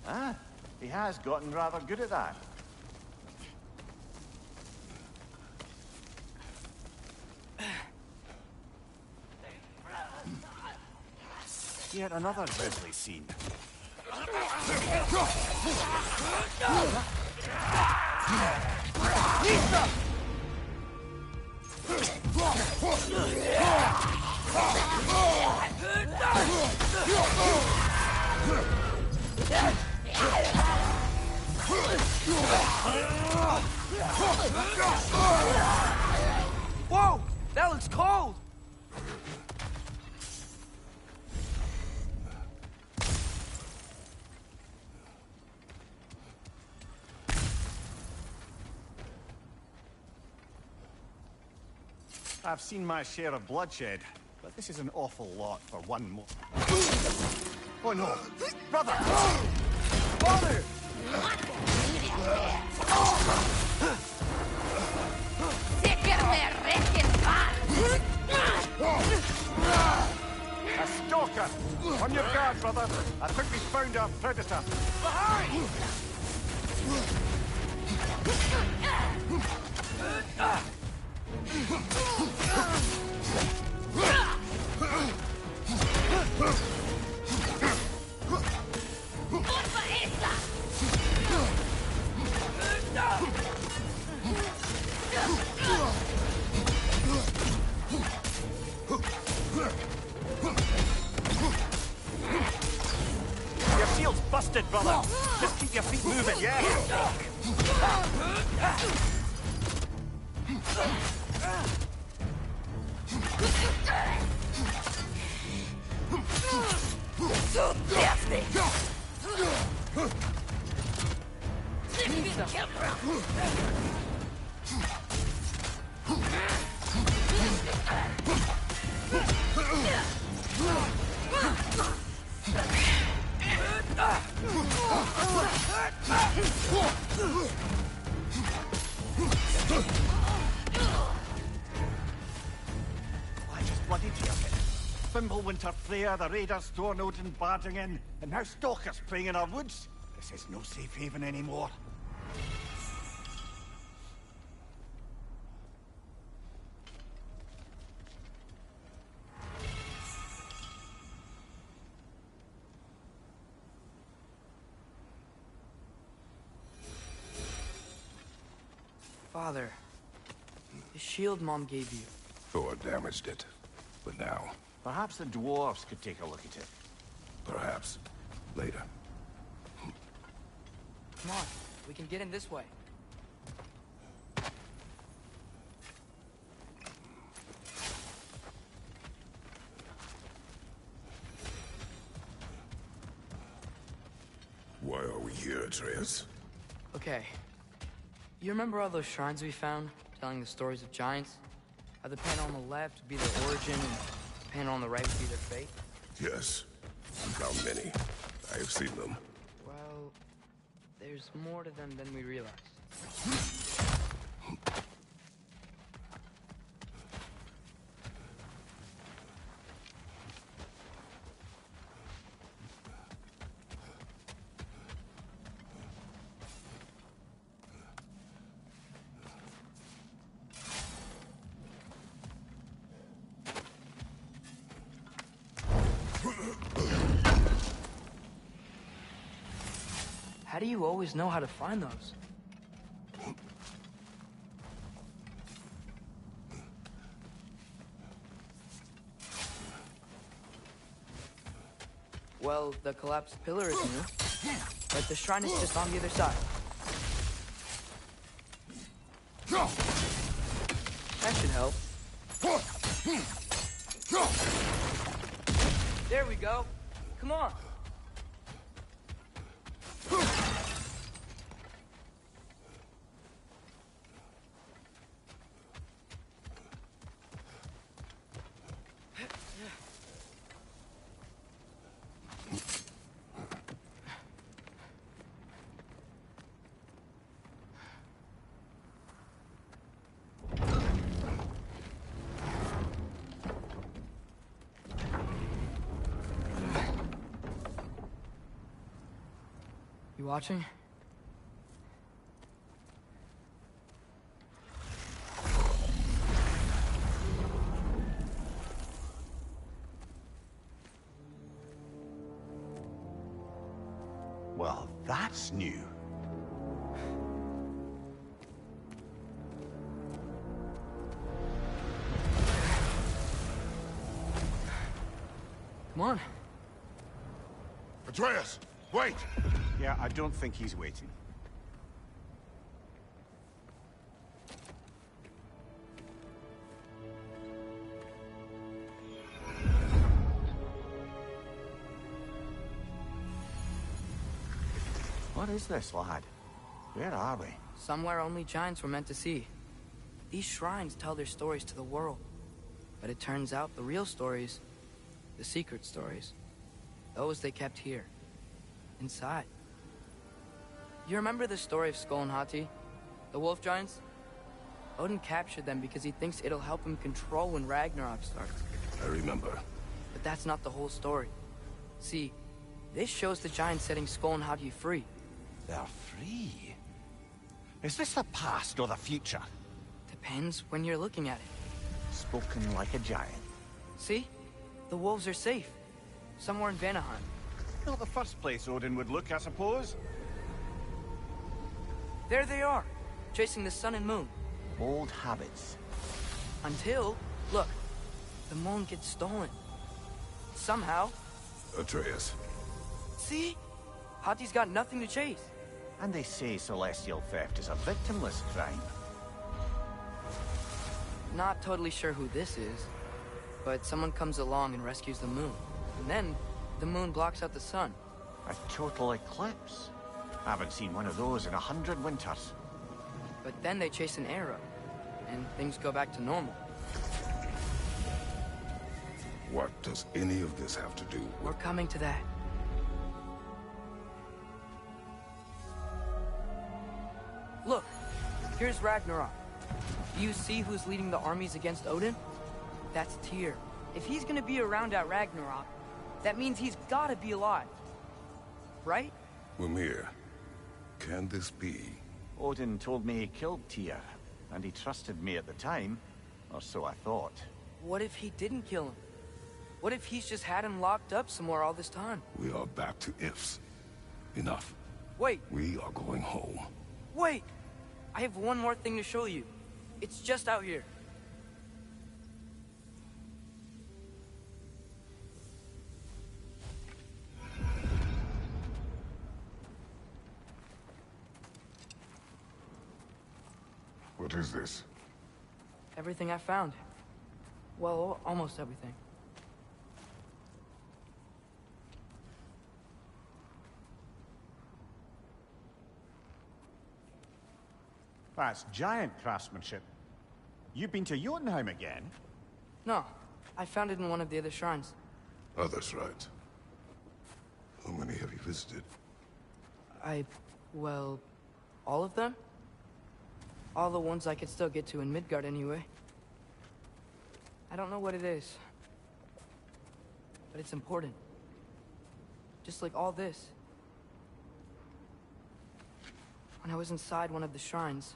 Ah, he has gotten rather good at that. Yet another grisly scene. Nista! Whoa! That looks cold! I've seen my share of bloodshed, but this is an awful lot for one more. Oh no! Brother! Father! A stalker! On your guard, brother! I think we found our predator. Behind! Your shield's busted, brother! Just keep your feet moving, yeah? Bloody dear it. Fimbulwinter Freya, the raiders, Thornode and barging in, and now stalkers preying in our woods. This is no safe haven anymore. Father, the shield Mom gave you. Thor damaged it. But now, Perhaps the dwarves could take a look at it. perhaps, later. Come on, we can get in this way. Why are we here, Atreus? Okay. You remember all those shrines we found, telling the stories of giants? How the panel on the left would be their origin, and the panel on the right would be their fate? Yes. We found many. I have seen them. Well, there's more to them than we realized. How do you always know how to find those? Well, the collapsed pillar is new, but the shrine is just on the other side. That should help. There we go. Come on. You watching? Well, that's new. Come on. Atreus, wait! Yeah, I don't think he's waiting. What is this, lad? Where are we? Somewhere only giants were meant to see. These shrines tell their stories to the world. But it turns out the real stories, the secret stories, those they kept here, inside. You remember the story of Skull and Hati, the wolf giants? Odin captured them because he thinks it'll help him control when Ragnarok starts. I remember. But that's not the whole story. See, this shows the giants setting Skull and Hati free. They're free? Is this the past or the future? Depends when you're looking at it. Spoken like a giant. See? The wolves are safe. Somewhere in Vanaheim. Not the first place Odin would look, I suppose. There they are, chasing the sun and moon. Old habits. Until, look, the moon gets stolen. Somehow. Atreus. See? Hati's got nothing to chase. And they say celestial theft is a victimless crime. Not totally sure who this is, but someone comes along and rescues the moon. And then, the moon blocks out the sun. A total eclipse. Haven't seen one of those in 100 winters. But then they chase an arrow, and things go back to normal. What does any of this have to do with... We're coming to that. Look, here's Ragnarok. Do you see who's leading the armies against Odin? That's Tyr. If he's gonna be around at Ragnarok, that means he's gotta be alive. Right? Mimir, can this be? Odin told me he killed Tyr, and he trusted me at the time, or so I thought. What if he didn't kill him? What if he's just had him locked up somewhere all this time? We are back to ifs. Enough. Wait. We are going home. Wait! I have one more thing to show you. It's just out here. What is this? Everything I found. Well, almost everything. That's giant craftsmanship. You've been to Jotunheim again? No, I found it in one of the other shrines. Others, right? How many have you visited? Well, all of them? All the ones I could still get to in Midgard anyway. I don't know what it is. But it's important. Just like all this. When I was inside one of the shrines,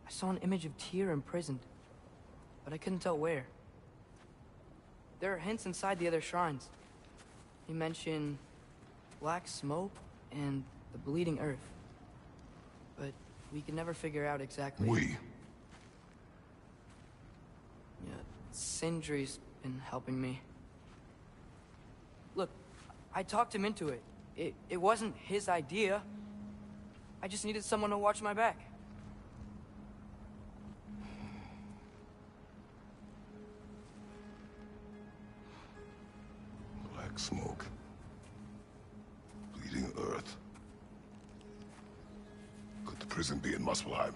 I saw an image of Tyr imprisoned. But I couldn't tell where. There are hints inside the other shrines. They mention black smoke and the bleeding earth. But we could never figure out exactly. We? Yeah, Sindri's been helping me. Look, I talked him into it. It wasn't his idea. I just needed someone to watch my back. Black smoke. Bleeding earth. Could the prison be in Muspelheim?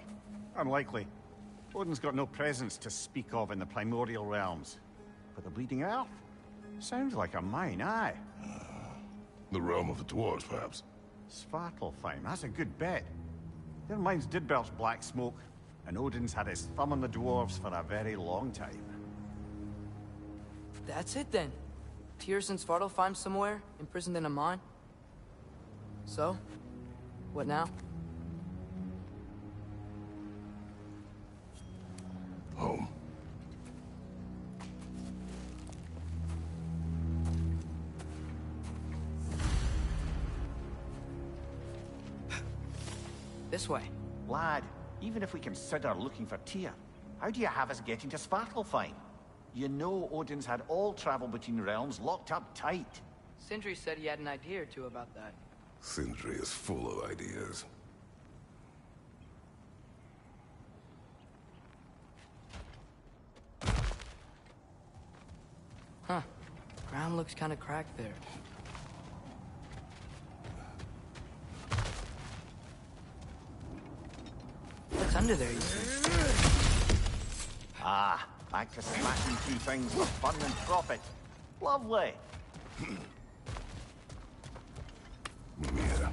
Unlikely. Odin's got no presence to speak of in the primordial realms. But the bleeding earth? Sounds like a mine, aye. The realm of the dwarves, perhaps? Svartalfheim, that's a good bet. Their mines did belch black smoke, and Odin's had his thumb on the dwarves for a very long time. That's it then. Tyr's in Svartalfheim somewhere, imprisoned in a mine. So, what now? Home. This way. Lad, even if we consider looking for Tyr, how do you have us getting to Svartalfheim? You know Odin's had all travel between realms locked up tight. Sindri said he had an idea or two about that. Sindri is full of ideas. Huh. Ground looks kind of cracked there. What's under there, you think? Ah, back to smashing through things for fun and profit. Lovely. Mimir,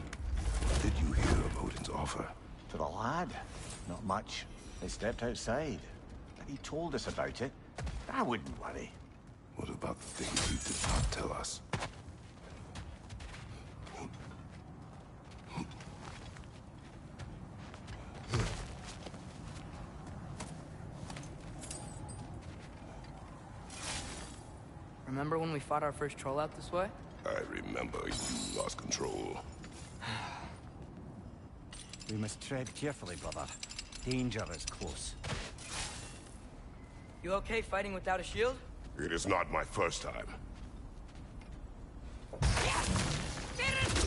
what did you hear of Odin's offer? To the lad? Not much. They stepped outside. But he told us about it. I wouldn't worry. What about the things he did not tell us? Remember when we fought our first troll out this way? I remember you lost control. We must tread carefully, brother. Danger is close. You okay fighting without a shield? It is not my first time.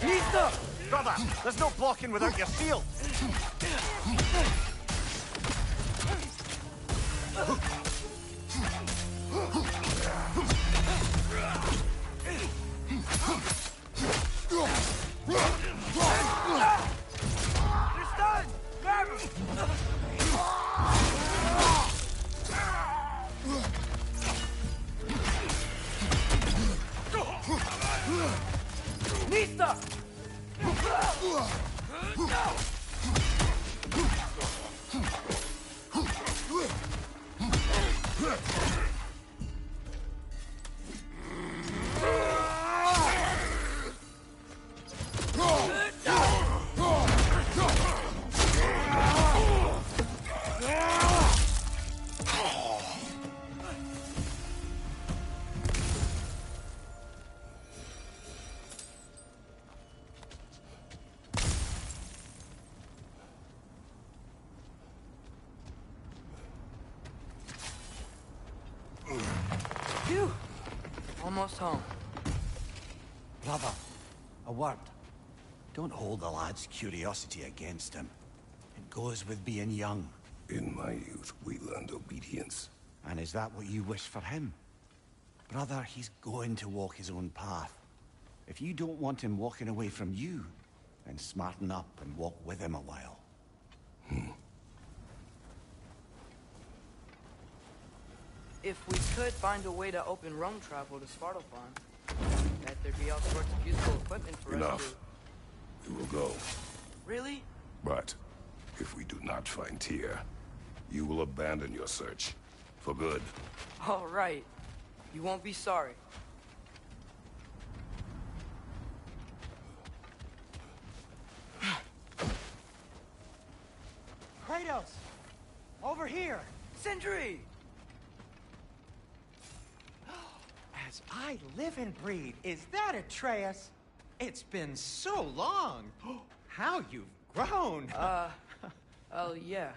Nista! Brother, there's no blocking without your shield! You're stunned! Grab him! Phew! Almost home. Brother, a word. Don't hold the lad's curiosity against him. It goes with being young. In my youth, we learned obedience. And is that what you wish for him? Brother, he's going to walk his own path. If you don't want him walking away from you, then smarten up and walk with him a while. If we could find a way to open Rome travel to Svartalfheim, bet there'd be all sorts of useful equipment for us Enough. We will go. Really? But if we do not find Tyr, you will abandon your search. For good. All right. You won't be sorry. Kratos! Over here! Sindri! As I live and breathe, is that Atreus? It's been so long! How you've grown! Oh, yeah.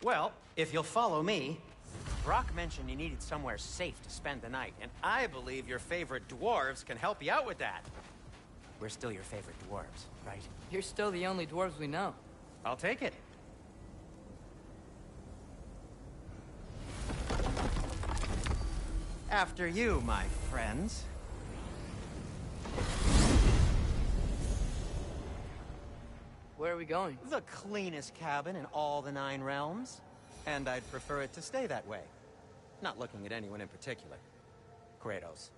Well, if you'll follow me, Brock mentioned you needed somewhere safe to spend the night, and I believe your favorite dwarves can help you out with that. We're still your favorite dwarves, right? You're still the only dwarves we know. I'll take it. After you, my friends. Where are we going? The cleanest cabin in all the 9 realms. And I'd prefer it to stay that way. Not looking at anyone in particular. Kratos.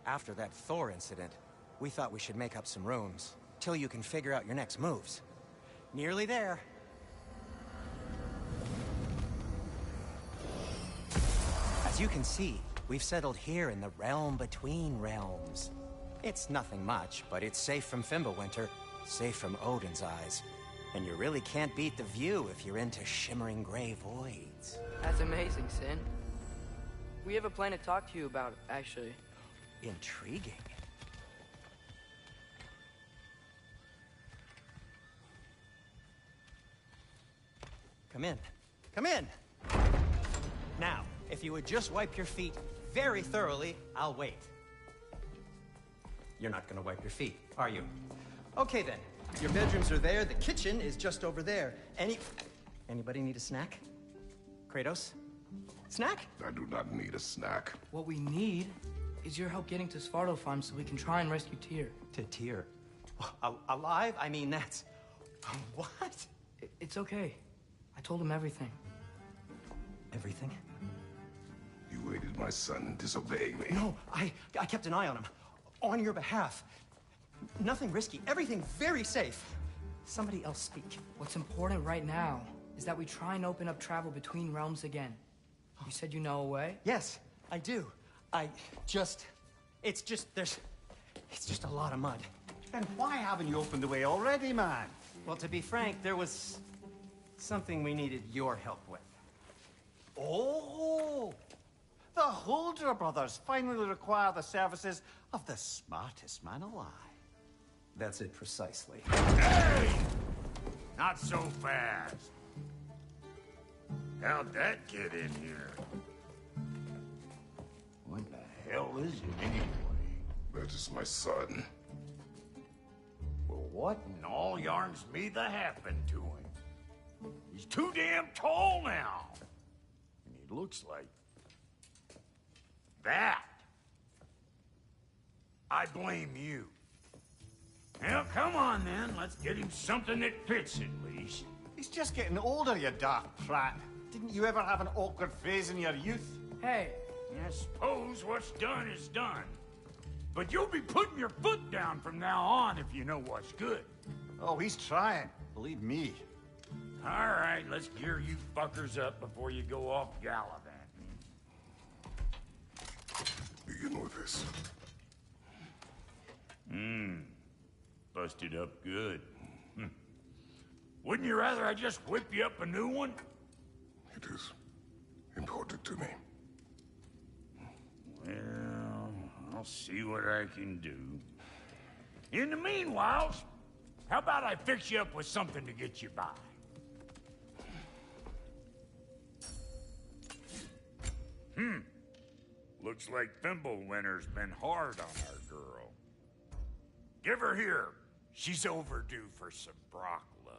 After that Thor incident, we thought we should make up some rooms, till you can figure out your next moves. Nearly there. As you can see, we've settled here in the realm between realms. It's nothing much, but it's safe from Fimbulwinter, safe from Odin's eyes. And you really can't beat the view if you're into shimmering gray voids. That's amazing, Sin. We have a plan to talk to you about, actually. Intriguing. Come in. Come in! Now, if you would just wipe your feet very thoroughly, I'll wait. You're not gonna wipe your feet, are you? Okay then. Your bedrooms are there, the kitchen is just over there. Anybody need a snack? Kratos? Snack? I do not need a snack. What we need is your help getting to Svartalfheim so we can try and rescue Tyr. To Tyr? Alive? I mean, that's... What? It's okay. I told him everything. Everything? You aided my son in disobeying me. No, I kept an eye on him. On your behalf. Nothing risky. Everything very safe. Somebody else speak. What's important right now is that we try and open up travel between realms again. You said you know a way? Yes, I do. It's just a lot of mud. Then why haven't you opened the way already, man? Well, to be frank, there was something we needed your help with. Oh! The Holder brothers finally require the services of the smartest man alive. That's it precisely. Hey! Not so fast. How'd that get in here? What the hell is it anyway? That is my son. Well, what in all yarns me that happened to him? He's too damn tall now. And he looks like... that. I blame you. Well, come on then. Let's get him something that fits at least. He's just getting older, you dark prat. Didn't you ever have an awkward phase in your youth? Hey. I suppose what's done is done. But you'll be putting your foot down from now on if you know what's good. Oh, he's trying. Believe me. All right, let's gear you fuckers up before you go off gallivanting. Begin with this. Busted up good. Wouldn't you rather I just whip you up a new one? It is important to me. Well, I'll see what I can do. In the meanwhile, how about I fix you up with something to get you by? Looks like Fimbulwinter's been hard on our girl. Give her here. She's overdue for some Brock love.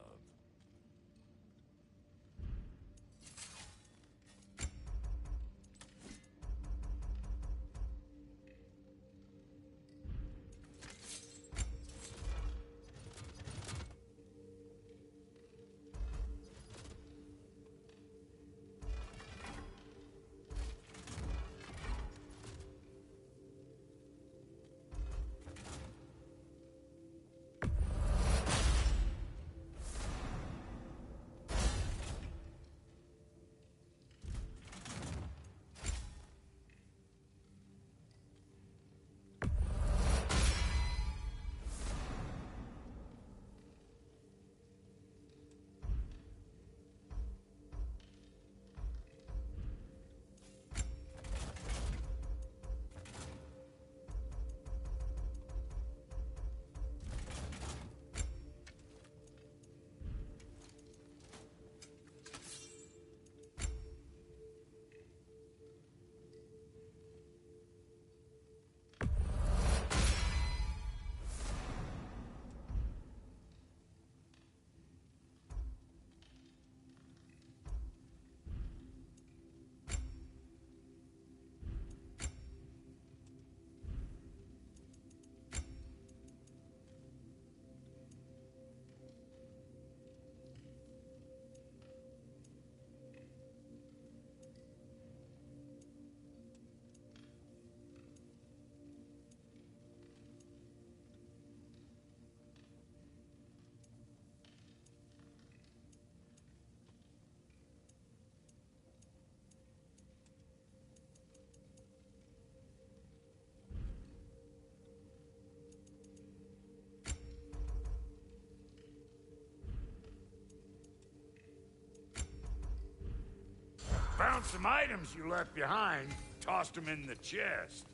Found some items you left behind, tossed them in the chest.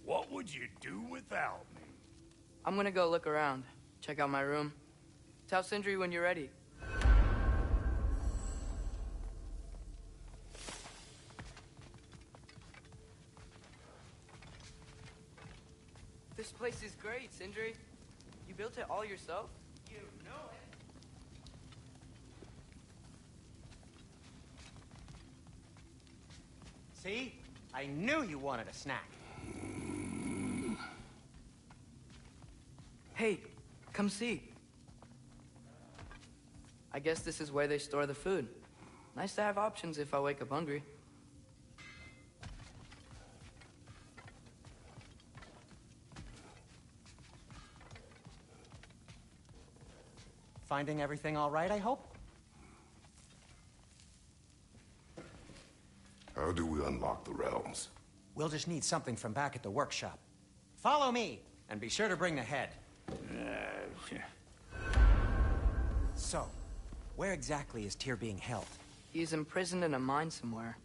What would you do without me? I'm gonna go look around, check out my room. Tell Sindri when you're ready. This place is great, Sindri. You built it all yourself? You know it. See? I knew you wanted a snack. Hey, come see. I guess this is where they store the food. Nice to have options if I wake up hungry. Finding everything all right, I hope? How do we unlock the realms? We'll just need something from back at the workshop. Follow me, and be sure to bring the head. So, where exactly is Tyr being held? He's imprisoned in a mine somewhere.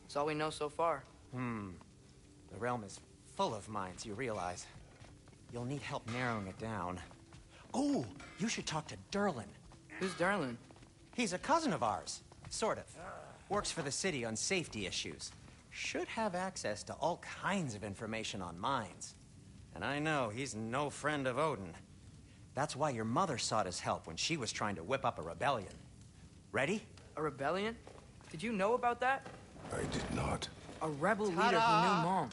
That's all we know so far. The realm is full of mines, you realize. You'll need help narrowing it down. Oh, you should talk to Durlin. Who's Durlin? He's a cousin of ours. Sort of. Works for the city on safety issues. Should have access to all kinds of information on mines. And I know he's no friend of Odin. That's why your mother sought his help when she was trying to whip up a rebellion. Ready? A rebellion? Did you know about that? I did not. A rebel leader who knew Mom.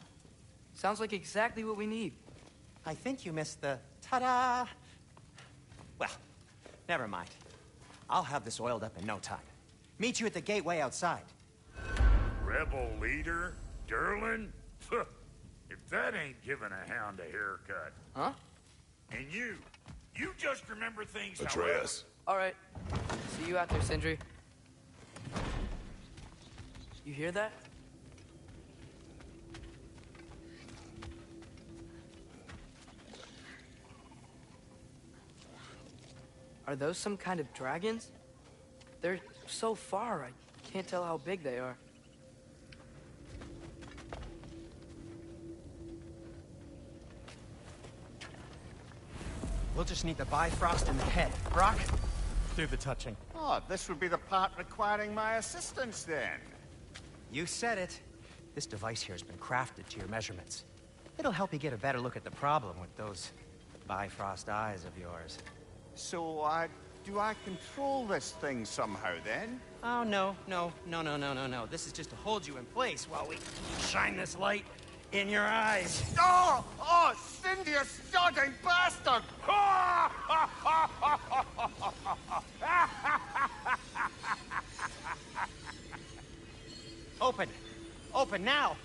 Sounds like exactly what we need. I think you missed the ta-da. Well, never mind. I'll have this oiled up in no time. Meet you at the gateway outside. Rebel leader? Durlin? If that ain't giving a hound a haircut. Huh? And you just remember things Atreus. All right. See you out there, Sindri. You hear that? Are those some kind of dragons? They're so far, I can't tell how big they are. We'll just need the Bifrost in the head. Brock, do the touching. Oh, this would be the part requiring my assistance then. You said it. This device here has been crafted to your measurements. It'll help you get a better look at the problem with those Bifrost eyes of yours. So, do I control this thing somehow, then? Oh, no. This is just to hold you in place while we shine this light in your eyes. Oh! Oh, Cindy, you sodding bastard! Open! Open now!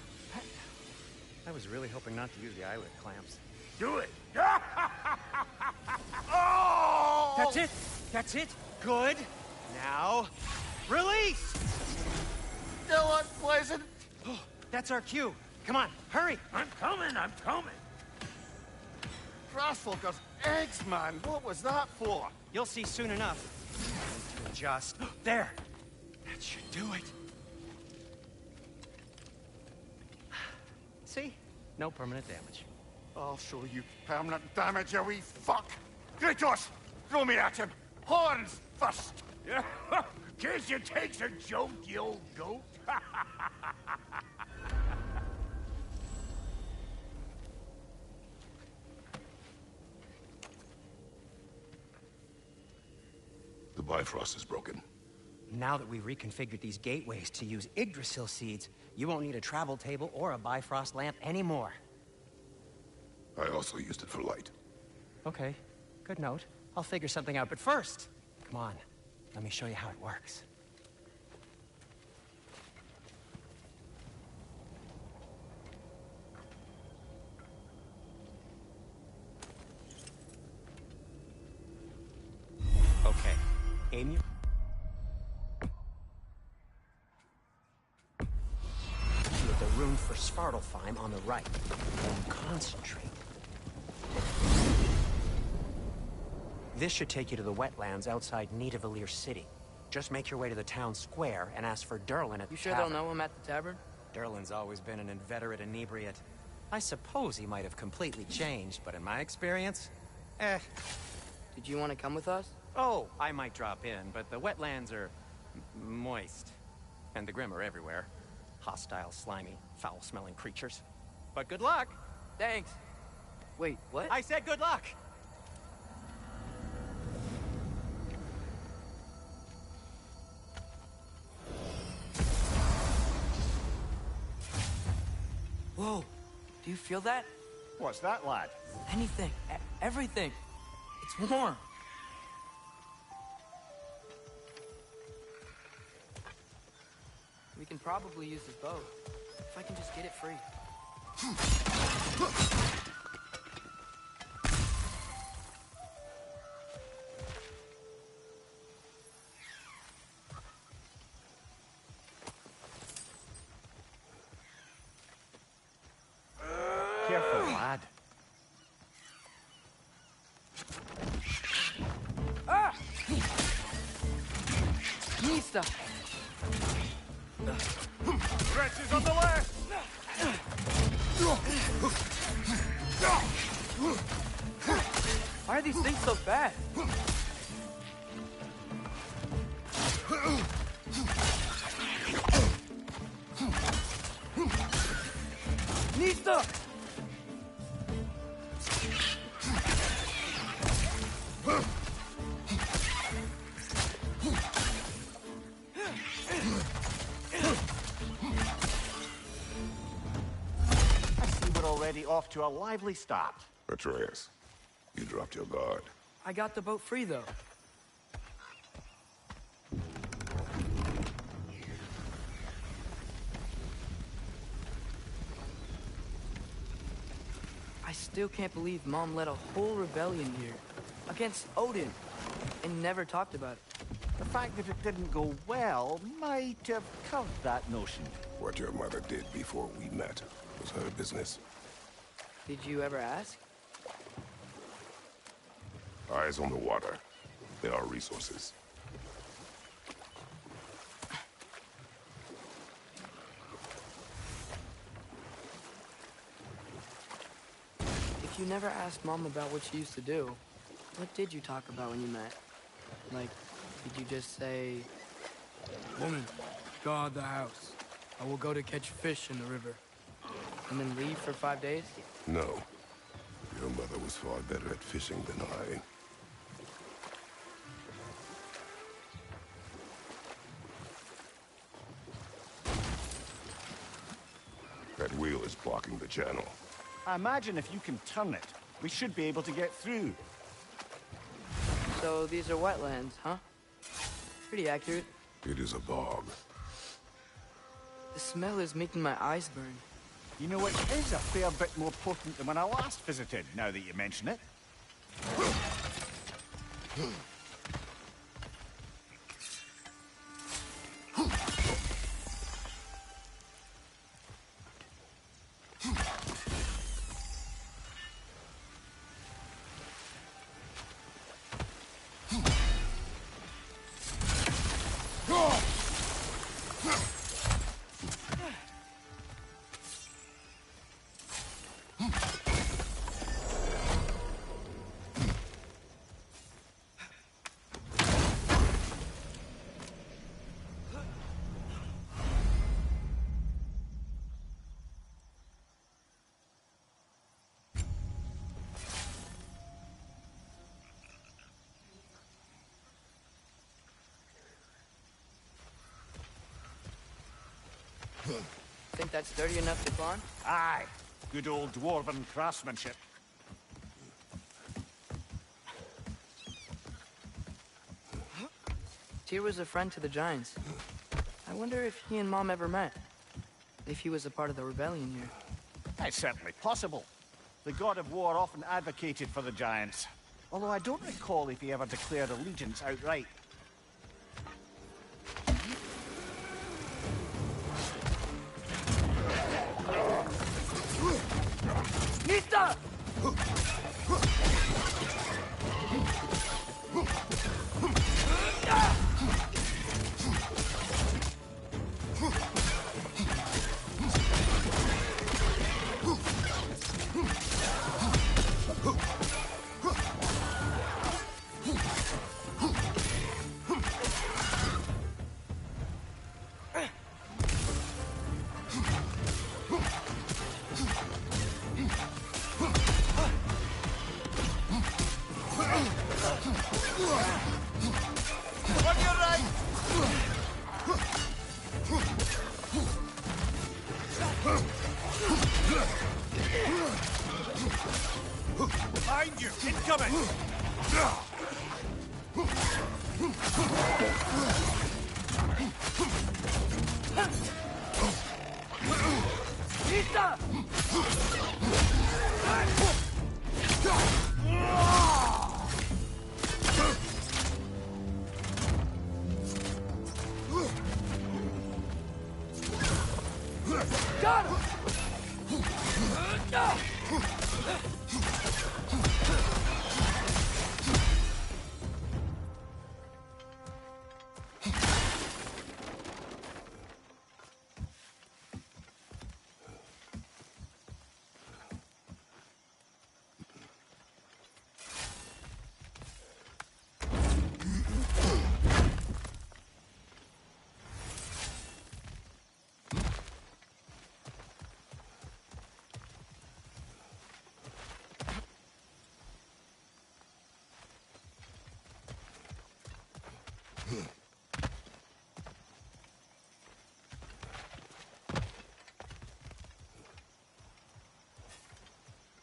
I was really hoping not to use the eyelid clamps. Do it! Oh! That's it! That's it! Good! Now, release! Still unpleasant. Oh, that's our cue. Come on, hurry! I'm coming! Grassfolker's eggs, man. What was that for? You'll see soon enough. To adjust. There! That should do it. See? No permanent damage. I'll show you permanent damage, you wee fuck! Kratos! Throw me at him! Horns first! Yeah. Guess you takes a joke, you old goat. The Bifrost is broken. Now that we've reconfigured these gateways to use Yggdrasil seeds, you won't need a travel table or a Bifrost lamp anymore. I also used it for light. Okay, good note. I'll figure something out, but first, come on, let me show you how it works. Okay, aim your... With the rune for Svartalfheim on the right, and concentrate. This should take you to the wetlands outside Nidavellir City. Just make your way to the town square and ask for Durlin at the You sure tavern. they'll know him at the tavern? Durlin's always been an inveterate inebriate. I suppose he might have completely changed, but in my experience, Did you want to come with us? Oh, I might drop in, but the wetlands are moist. And the Grim are everywhere. Hostile, slimy, foul-smelling creatures. But good luck! Thanks. Wait, what? I said good luck! Whoa, do you feel that? What's that, lad? Anything, everything. It's warm. We can probably use this boat, if I can just get it free. Careful, lad. Ah! Nista! Stretches on the left! Why are these things so fast? Nista! I see we're already off to a lively start. Atreus, you dropped your guard. I got the boat free, though. I still can't believe Mom led a whole rebellion here against Odin and never talked about it. The fact that it didn't go well might have covered that notion. What your mother did before we met was her business. Did you ever ask? Eyes on the water. There are resources. If you never asked Mom about what she used to do, what did you talk about when you met? Like, did you just say, "Woman, guard the house"? I will go to catch fish in the river. And then leave for 5 days? No. Your mother was far better at fishing than I. That wheel is blocking the channel. I imagine if you can turn it, we should be able to get through. So these are wetlands, huh? Pretty accurate. It is a bog. The smell is making my eyes burn. You know, it is a fair bit more potent than when I last visited, now that you mention it. Think that's sturdy enough to climb? Aye. Good old dwarven craftsmanship. Tyr was a friend to the Giants. I wonder if he and Mom ever met. If he was a part of the rebellion here. It's certainly possible. The god of war often advocated for the Giants. Although I don't recall if he ever declared allegiance outright. Nista! Behind you! Incoming! Nista! Got him!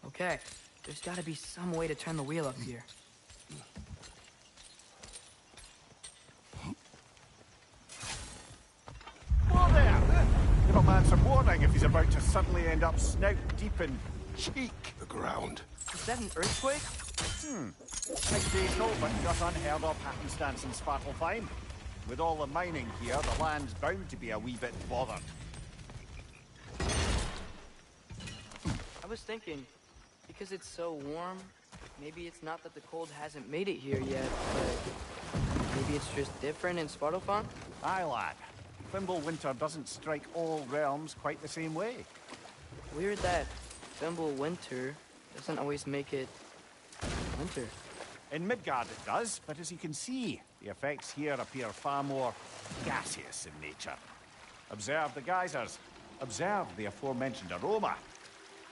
Okay, there's gotta be some way to turn the wheel up here. Whoa there! Give a man some warning if he's about to suddenly end up snout deep in cheek. The ground. Is that an earthquake? I'd say so, but not unheard of happenstance in Svartalfheim. With all the mining here, the land's bound to be a wee bit bothered. I was thinking, because it's so warm, maybe it's not that the cold hasn't made it here yet, but maybe it's just different in Svartalfheim? Aye, lad. Winter doesn't strike all realms quite the same way. Weird that Winter doesn't always make it winter. In Midgard it does, but as you can see, the effects here appear far more gaseous in nature. Observe the geysers. Observe the aforementioned aroma.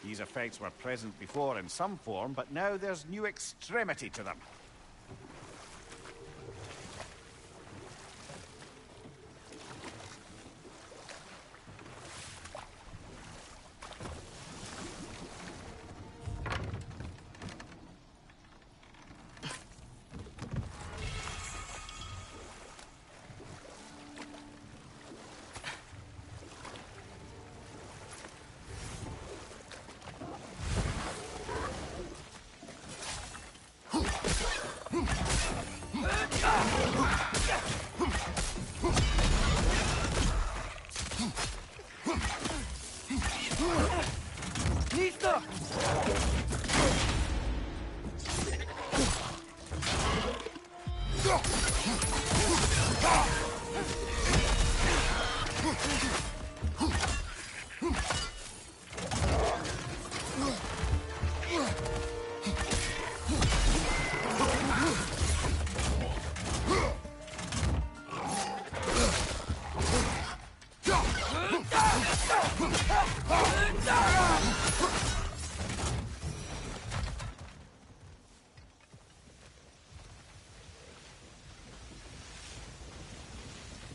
These effects were present before in some form, but now there's new extremity to them.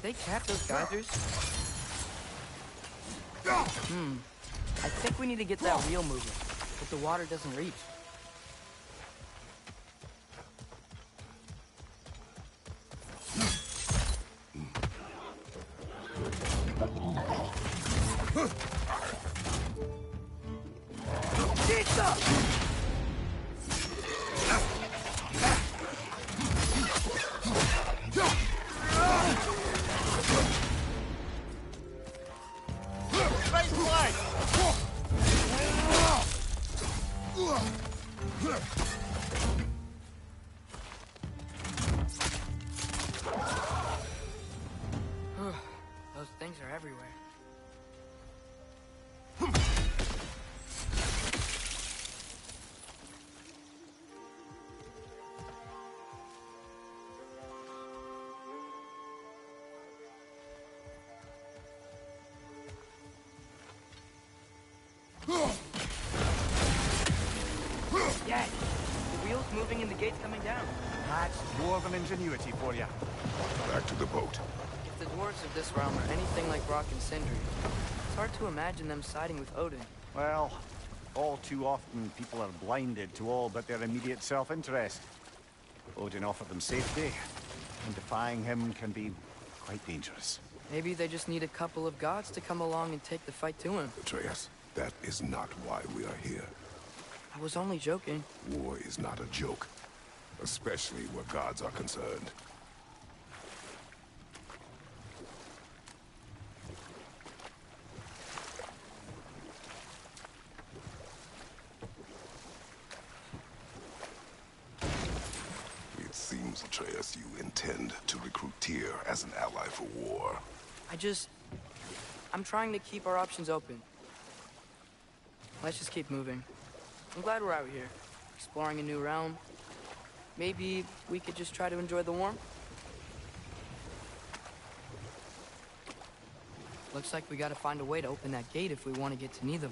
They cap those geysers? I think we need to get that wheel moving, but the water doesn't reach. Those things are everywhere. Yeah, the wheel's moving and the gate's coming down. That's dwarven ingenuity for you. Back to the boat. If the dwarves of this realm are anything like Rock and Sindri, it's hard to imagine them siding with Odin. Well, all too often people are blinded to all but their immediate self-interest. Odin offered them safety, and defying him can be quite dangerous. Maybe they just need a couple of gods to come along and take the fight to him. Atreus, that is not why we are here. I was only joking. War is not a joke, especially where gods are concerned. It seems, Atreus, you intend to recruit Tyr as an ally for war. I'm trying to keep our options open. Let's just keep moving. I'm glad we're out here, exploring a new realm. Maybe we could just try to enjoy the warmth? Looks like we gotta find a way to open that gate if we want to get to Nidavellir.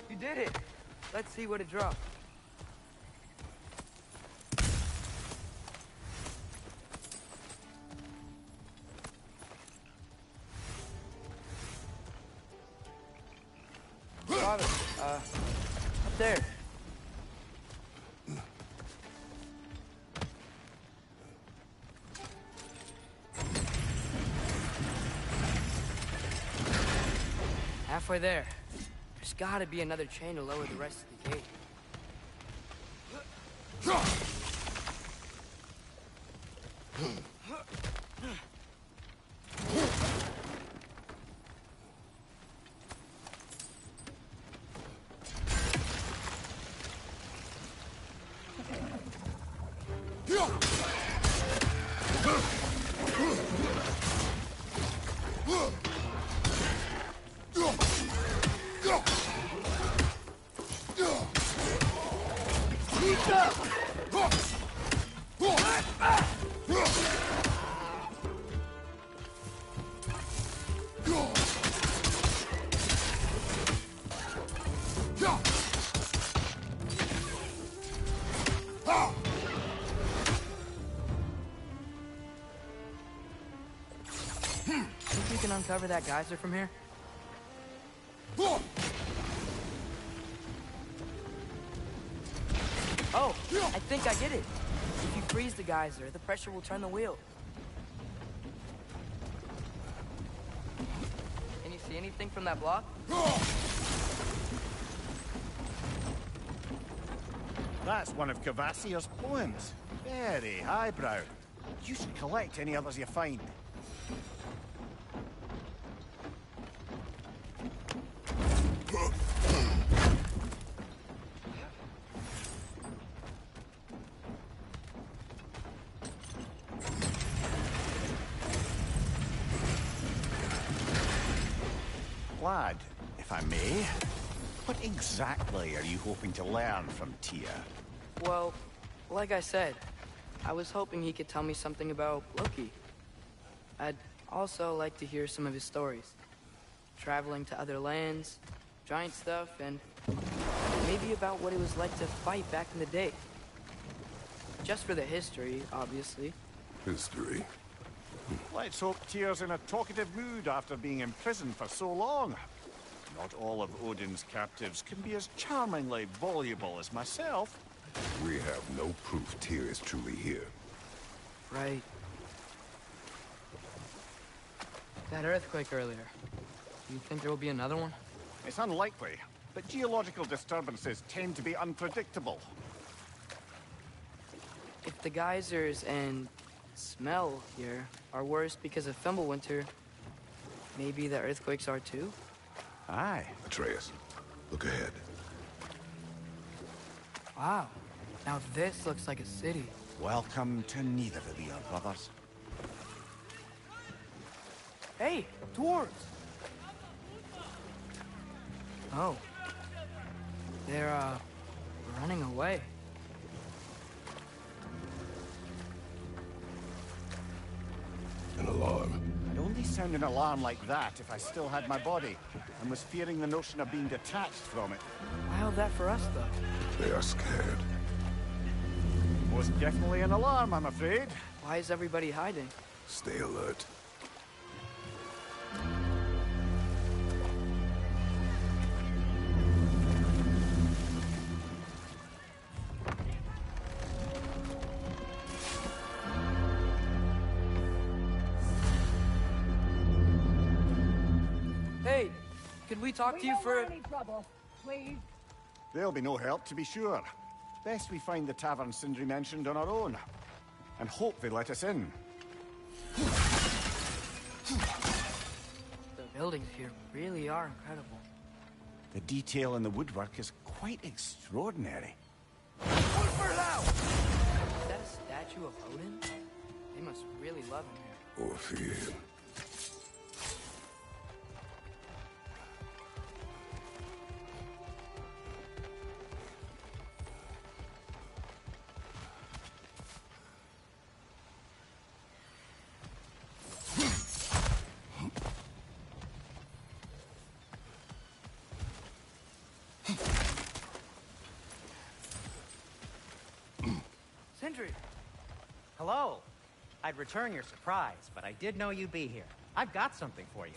You did it! Let's see what it dropped. Got it. Up there. Halfway there. There's gotta be another chain to lower the rest of the gate. Think we can uncover that geyser from here? Oh, I think I get it. If you freeze the geyser, the pressure will turn the wheel. Can you see anything from that block? That's one of Cavassier's poems. Very highbrow. You should collect any others you find. Lad, if I may, what exactly are you hoping to learn from Tyr? Well, like I said, I was hoping he could tell me something about Loki. I'd also like to hear some of his stories. Traveling to other lands, giant stuff, and maybe about what it was like to fight back in the day. Just for the history, obviously. History? Let's hope Tyr's in a talkative mood after being imprisoned for so long. Not all of Odin's captives can be as charmingly voluble as myself. We have no proof Tyr is truly here. Right. That earthquake earlier. Do you think there will be another one? It's unlikely, but geological disturbances tend to be unpredictable. If the geysers and smell here are worse because of Fimbulwinter, maybe the earthquakes are too? Aye. Atreus, look ahead. Wow. Now this looks like a city. Welcome to Nidavellir, brothers. Hey, dwarves! Oh. They're, running away. An alarm. I'd only sound an alarm like that if I still had my body, and was fearing the notion of being detached from it. Wild that for us, though. They are scared. Most definitely an alarm, I'm afraid. Why is everybody hiding? Stay alert. Hey, could we talk to you for... Any trouble, please. There'll be no help, to be sure. Best we find the tavern Sindri mentioned on our own. And hope they let us in. The buildings here really are incredible. The detail in the woodwork is quite extraordinary. Is that a statue of Odin? They must really love him here. Or fear him. Sindri! Hello. I'd return your surprise, but I did know you'd be here. I've got something for you.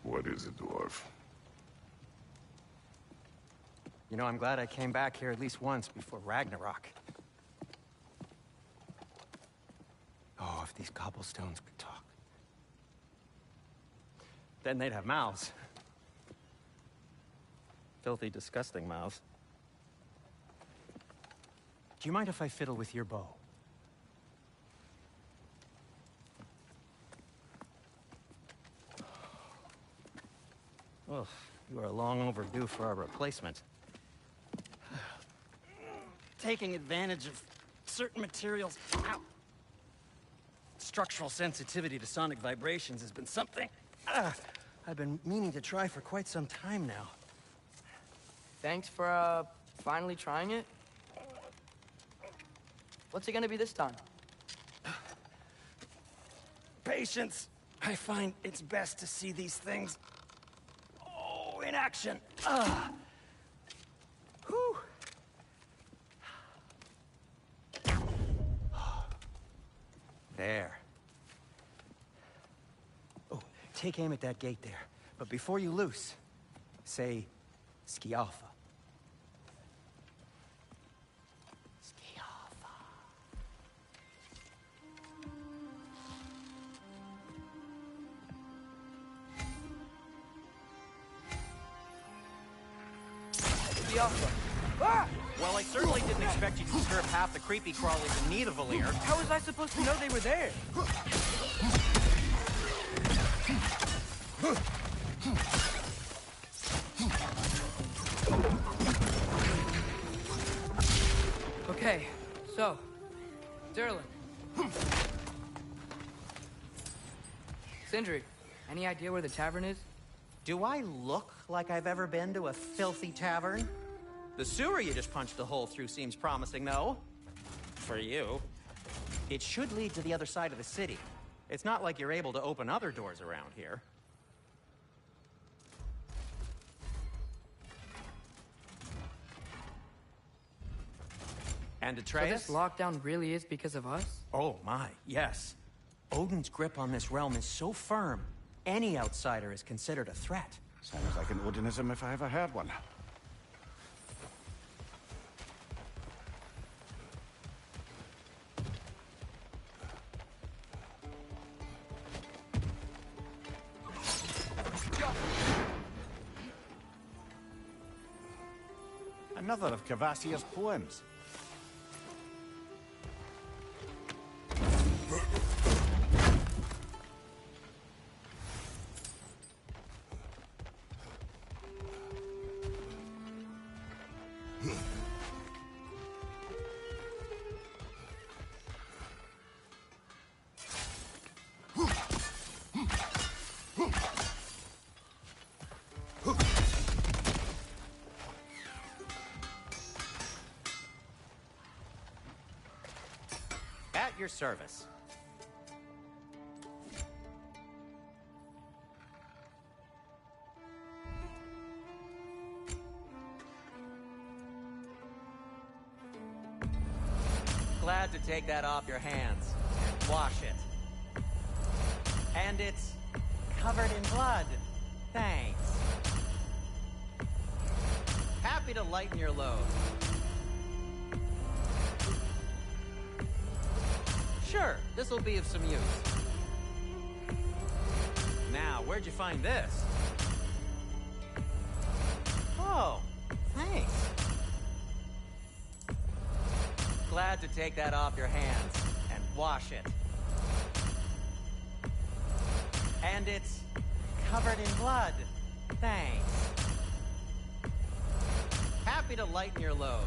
What is it, dwarf? You know, I'm glad I came back here at least once before Ragnarok. Oh, if these cobblestones could talk. Then they'd have mouths. Filthy, disgusting mouths. Do you mind if I fiddle with your bow? Oh, you are long overdue for a replacement. Taking advantage of certain materials. Ow. Structural sensitivity to sonic vibrations has been something I've been meaning to try for quite some time now. Thanks for, finally trying it. What's it gonna be this time? Patience. I find it's best to see these things, in action. Whew. There. Take aim at that gate there. But before you loose, say, Skialfa. Skialfa. Skialfa. Ah! Well, I certainly didn't expect you to disturb half the creepy crawlies in Nidavellir. How was I supposed to know they were there? Okay, so, Durlin. Sindri, any idea where the tavern is? Do I look like I've ever been to a filthy tavern? The sewer you just punched a hole through seems promising, though. For you. It should lead to the other side of the city. It's not like you're able to open other doors around here. And Atreus? So this lockdown really is because of us? Oh my, yes. Odin's grip on this realm is so firm, any outsider is considered a threat. Sounds like an Odinism if I ever heard one. Another of Kvasir's poems. At your service. Glad to take that off your hands and wash it. And it's covered in blood. Thanks. Happy to lighten your load. Sure, this'll be of some use. Now, where'd you find this? Oh, thanks. Glad to take that off your hands and wash it. And it's covered in blood. Thanks. Happy to lighten your load.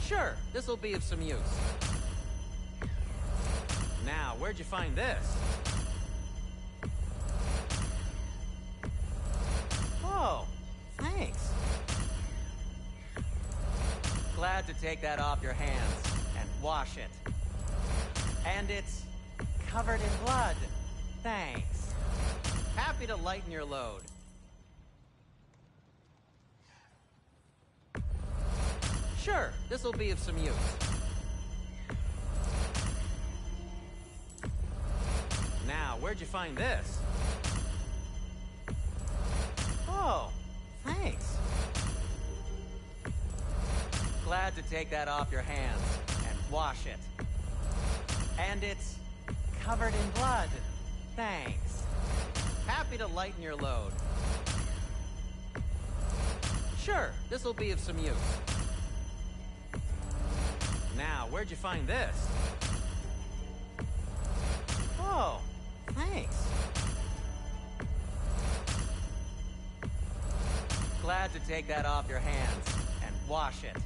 Sure, this'll be of some use. Now, where'd you find this? Oh, thanks. Glad to take that off your hands and wash it. And it's covered in blood. Thanks. Happy to lighten your load. Sure, this'll be of some use. Now, where'd you find this? Oh, thanks. Glad to take that off your hands and wash it. And it's covered in blood. Thanks. Happy to lighten your load. Sure, this'll be of some use. Now, where'd you find this? Oh, thanks. Glad to take that off your hands and wash it.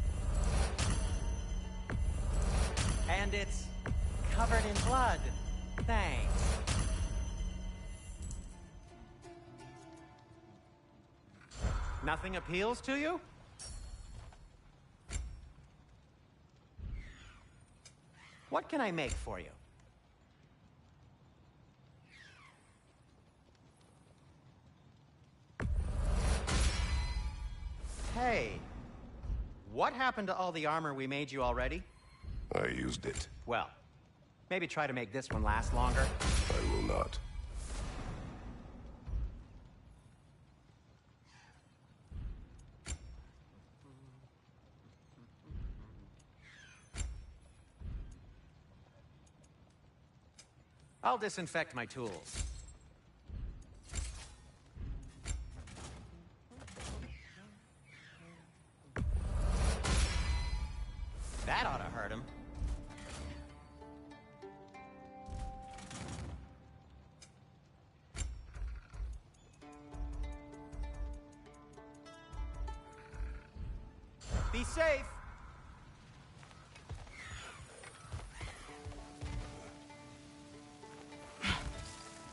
And it's covered in blood. Thanks. Nothing appeals to you? What can I make for you? Hey, what happened to all the armor we made you already? I used it. Well, Maybe try to make this one last longer. I will not. I'll disinfect my tools. That ought to hurt him. Be safe.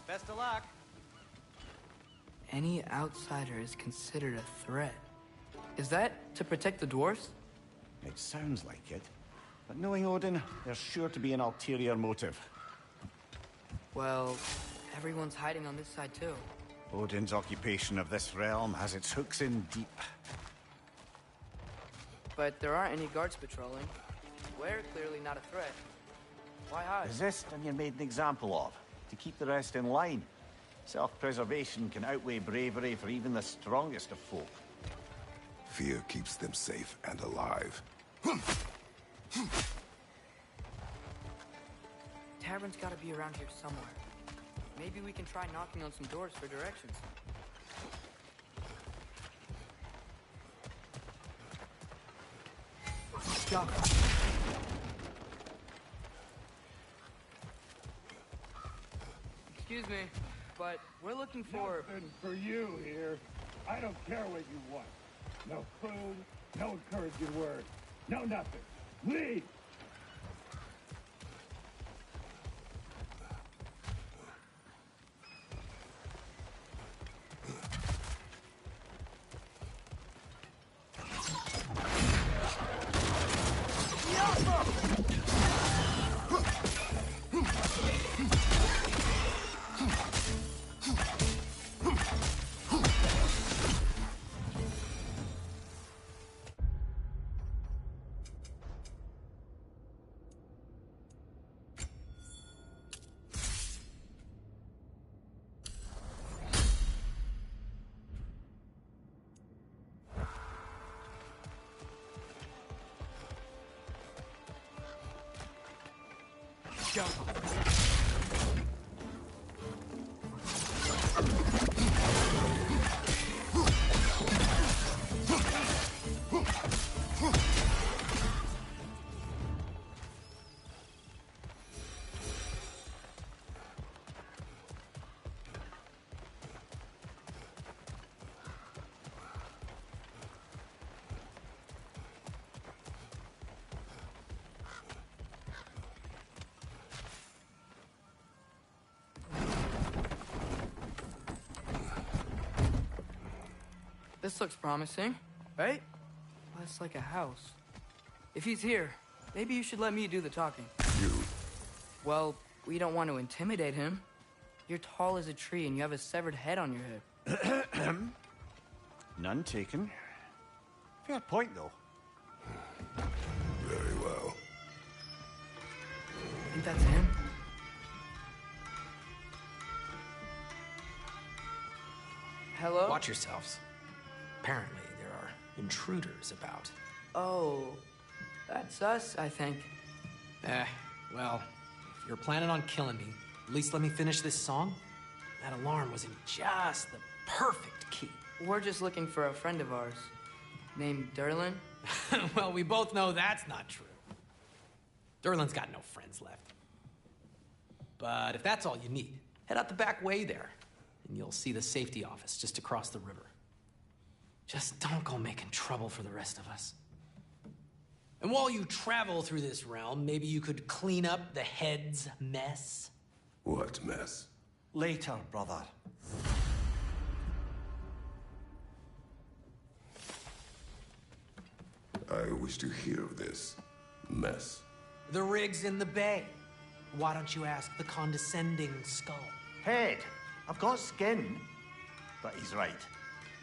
Best of luck. Any outsider is considered a threat. Is that to protect the dwarfs? It sounds like it. But knowing Odin, there's sure to be an ulterior motive. Well, everyone's hiding on this side too. Odin's occupation of this realm has its hooks in deep. But there aren't any guards patrolling. We're clearly not a threat. Why hide? Resist and you're made an example of, to keep the rest in line. Self-preservation can outweigh bravery for even the strongest of folk. Fear keeps them safe and alive. Tavern's gotta be around here somewhere. Maybe we can try knocking on some doors for directions. Go. Excuse me, but we're looking for... Nothing for you here. I don't care what you want. No food, no encouraging words, no nothing. Leave! Go. This looks promising, right? Less like a house. If he's here, maybe you should let me do the talking. You? Well, we don't want to intimidate him. You're tall as a tree and you have a severed head on your head. None taken. Fair point, though. Very well. Think that's him? Hello? Watch yourselves. Apparently, there are intruders about. Oh, that's us, I think. Well, if you're planning on killing me, at least let me finish this song. That alarm was in just the perfect key. We're just looking for a friend of ours, named Derlin. Well, we both know that's not true. Derlin's got no friends left. But if that's all you need, head out the back way there, and you'll see the safety office just across the river. Just don't go making trouble for the rest of us. And while you travel through this realm, maybe you could clean up the head's mess? What mess? Later, brother. I wish to hear of this mess. The rig's in the bay. Why don't you ask the condescending skull? Head, I've got skin. But he's right.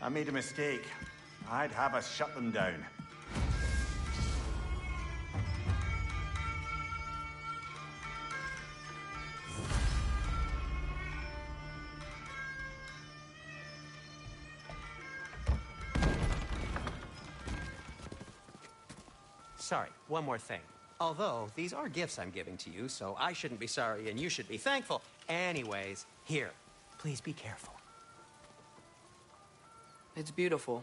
I made a mistake. I'd have us shut them down. sorry, one more thing. Although, these are gifts I'm giving to you, so I shouldn't be sorry and you should be thankful. Anyways, here, please be careful. It's beautiful.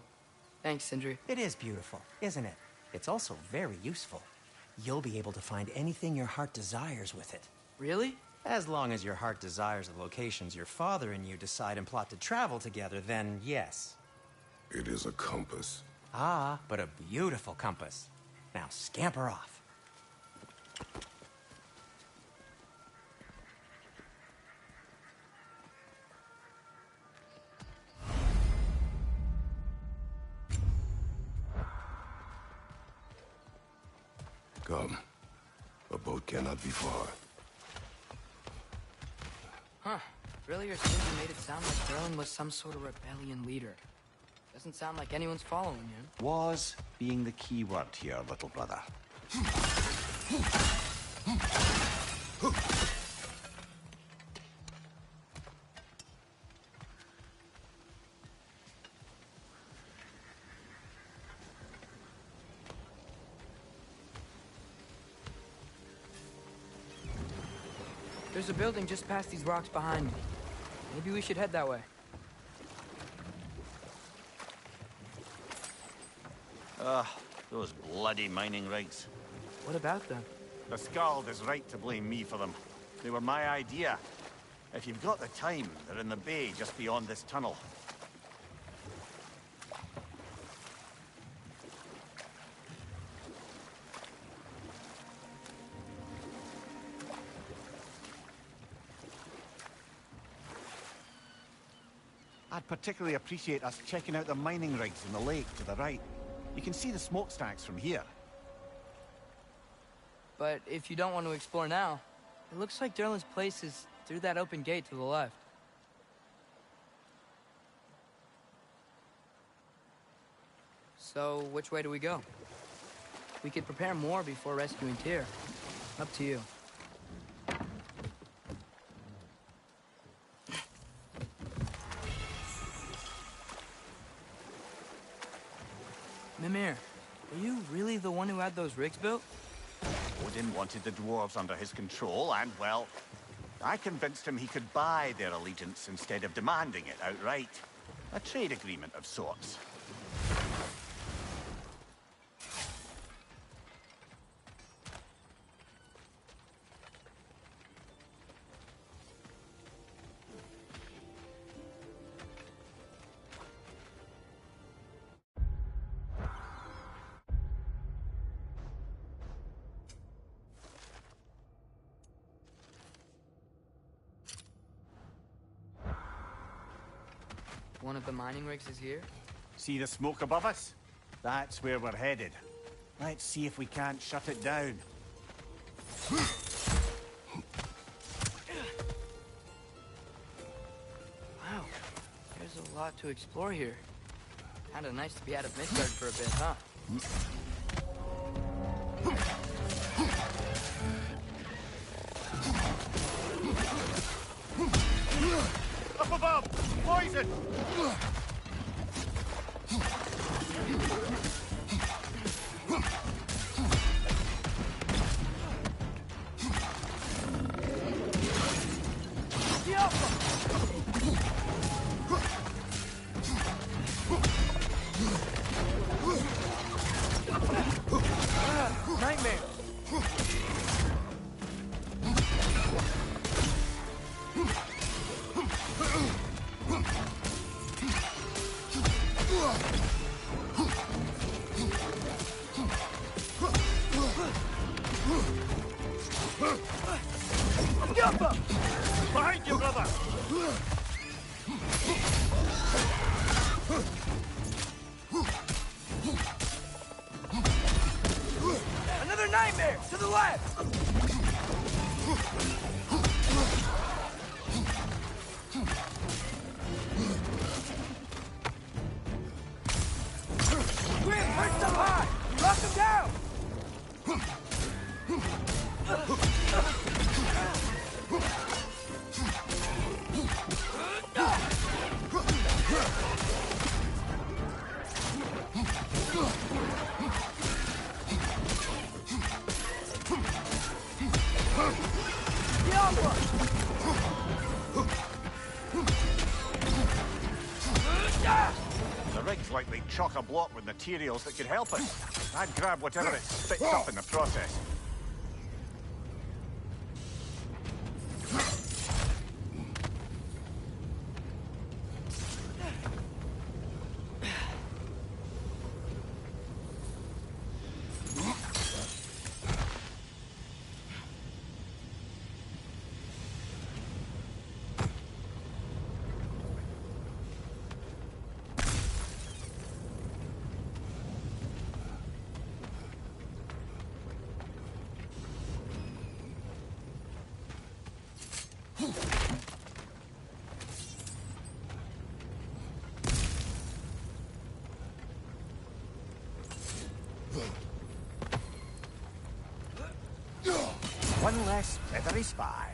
Thanks, Sindri. It is beautiful, isn't it? It's also very useful. You'll be able to find anything your heart desires with it. Really? As long as your heart desires the locations your father and you decide and plot to travel together, then yes. It is a compass. Ah, but a beautiful compass. Now scamper off. Come. A boat cannot be far. Huh. Earlier, Sindri made it sound like Durlin was some sort of rebellion leader. Doesn't sound like anyone's following him. Was being the key word here, little brother. There's a building just past these rocks behind me. Maybe we should head that way. Those bloody mining rigs. What about them? The Skald is right to blame me for them. They were my idea. If you've got the time, they're in the bay just beyond this tunnel. I'd particularly appreciate us checking out the mining rigs in the lake to the right. You can see the smokestacks from here. But if you don't want to explore now, it looks like Durlin's place is through that open gate to the left. So, which way do we go? We could prepare more before rescuing Tyr. Up to you. Mimir, are you really the one who had those rigs built? Odin wanted the dwarves under his control, and, well, I convinced him he could buy their allegiance instead of demanding it outright. A trade agreement of sorts. One of the mining rigs is here? See the smoke above us? That's where we're headed. Let's see if we can't shut it down. Wow, there's a lot to explore here. Kinda nice to be out of Midgard for a bit, huh? Up above! Poison! Nightmare! Behind you, brother! Another nightmare! To the left! Grim, perched up high! Lock him down! The rig's likely chock-a-block with materials that could help us. I'd grab whatever it spits up in the process. One less feathery spy.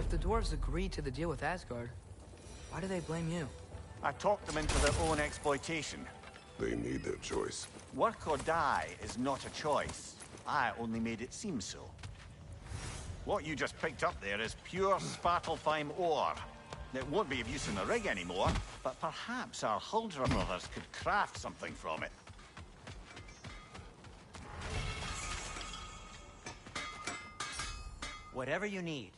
The dwarves agreed to the deal with Asgard. Why do they blame you? I talked them into their own exploitation. They made their choice. Work or die is not a choice. I only made it seem so. What you just picked up there is pure Svartalfheim ore. It won't be of use in the rig anymore, but perhaps our Huldra brothers could craft something from it. Whatever you need.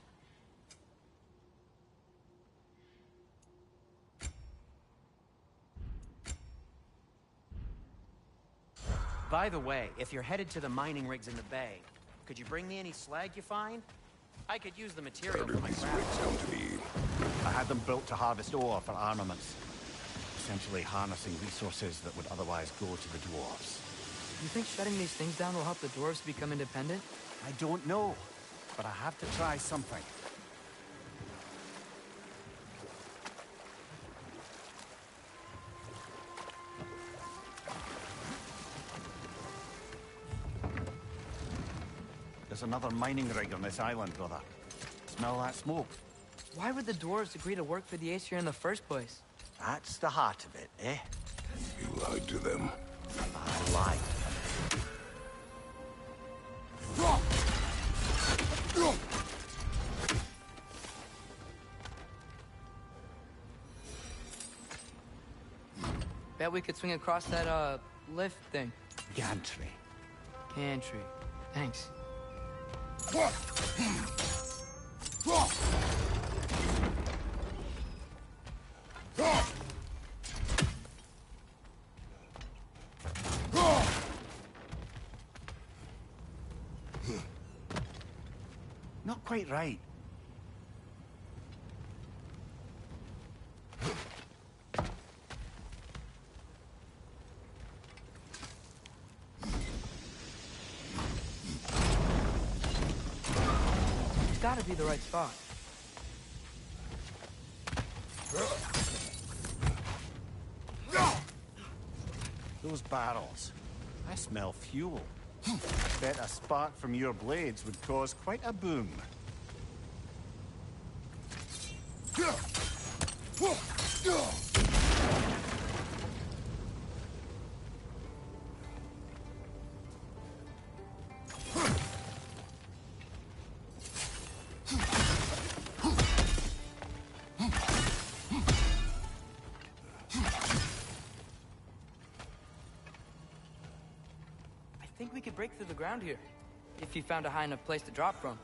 By the way, if you're headed to the mining rigs in the bay, could you bring me any slag you find? I could use the material for my craft. Come to me. I had them built to harvest ore for armaments. Essentially harnessing resources that would otherwise go to the dwarves. You think shutting these things down will help the dwarves become independent? I don't know, but I have to try something. There's another mining rig on this island, brother. Smell that smoke? Why would the dwarves agree to work for the Aesir in the first place? That's the heart of it, eh? You lied to them. I lied. Bet we could swing across that, lift thing. Gantry. Gantry. Thanks. Not quite right. It's gotta be the right spot. Those barrels. I smell fuel. Bet a spark from your blades would cause quite a boom. I think we could break through the ground here, if you found a high enough place to drop from.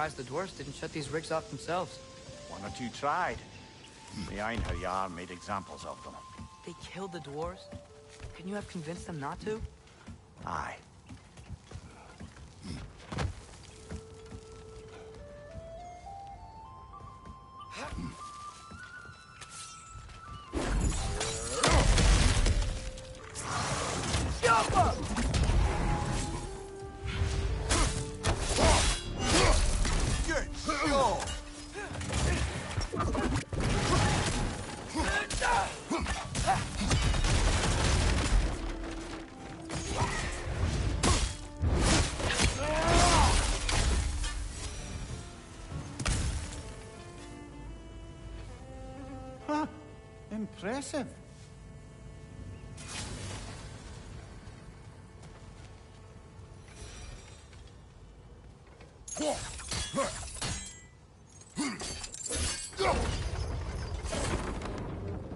surprised the dwarves didn't shut these rigs off themselves. One or two tried. The Einherjar made examples of them. They killed the dwarves? Couldn't you have convinced them not to? Aye. Huh. Impressive.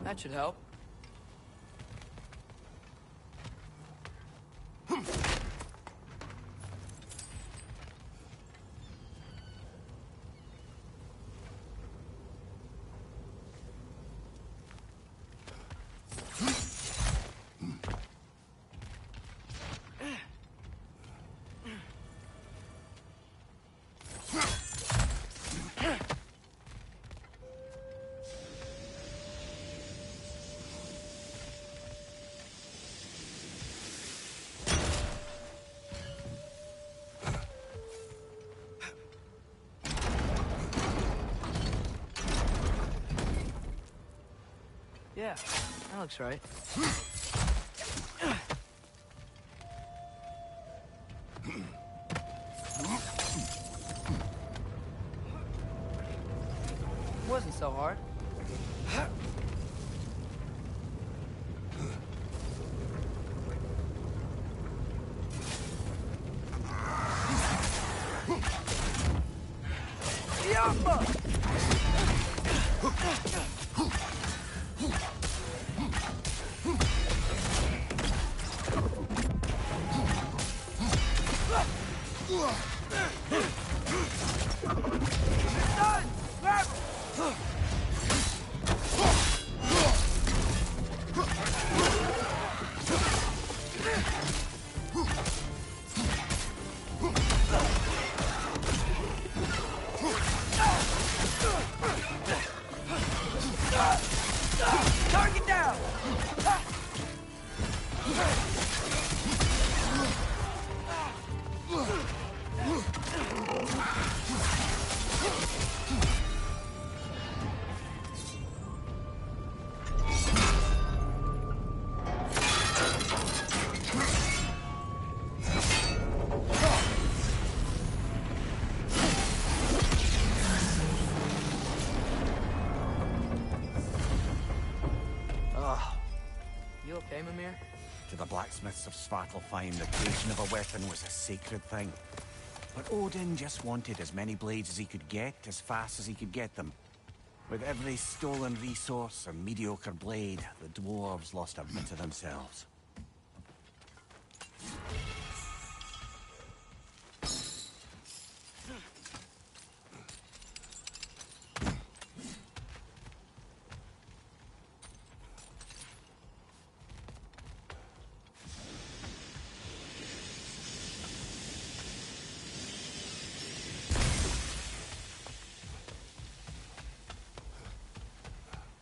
That should help. Yeah, that looks right. Wasn't so hard. Target down! You okay, Mimir? To the blacksmiths of Svartalfheim, the creation of a weapon was a sacred thing. But Odin just wanted as many blades as he could get, as fast as he could get them. With every stolen resource and mediocre blade, the dwarves lost a bit of themselves.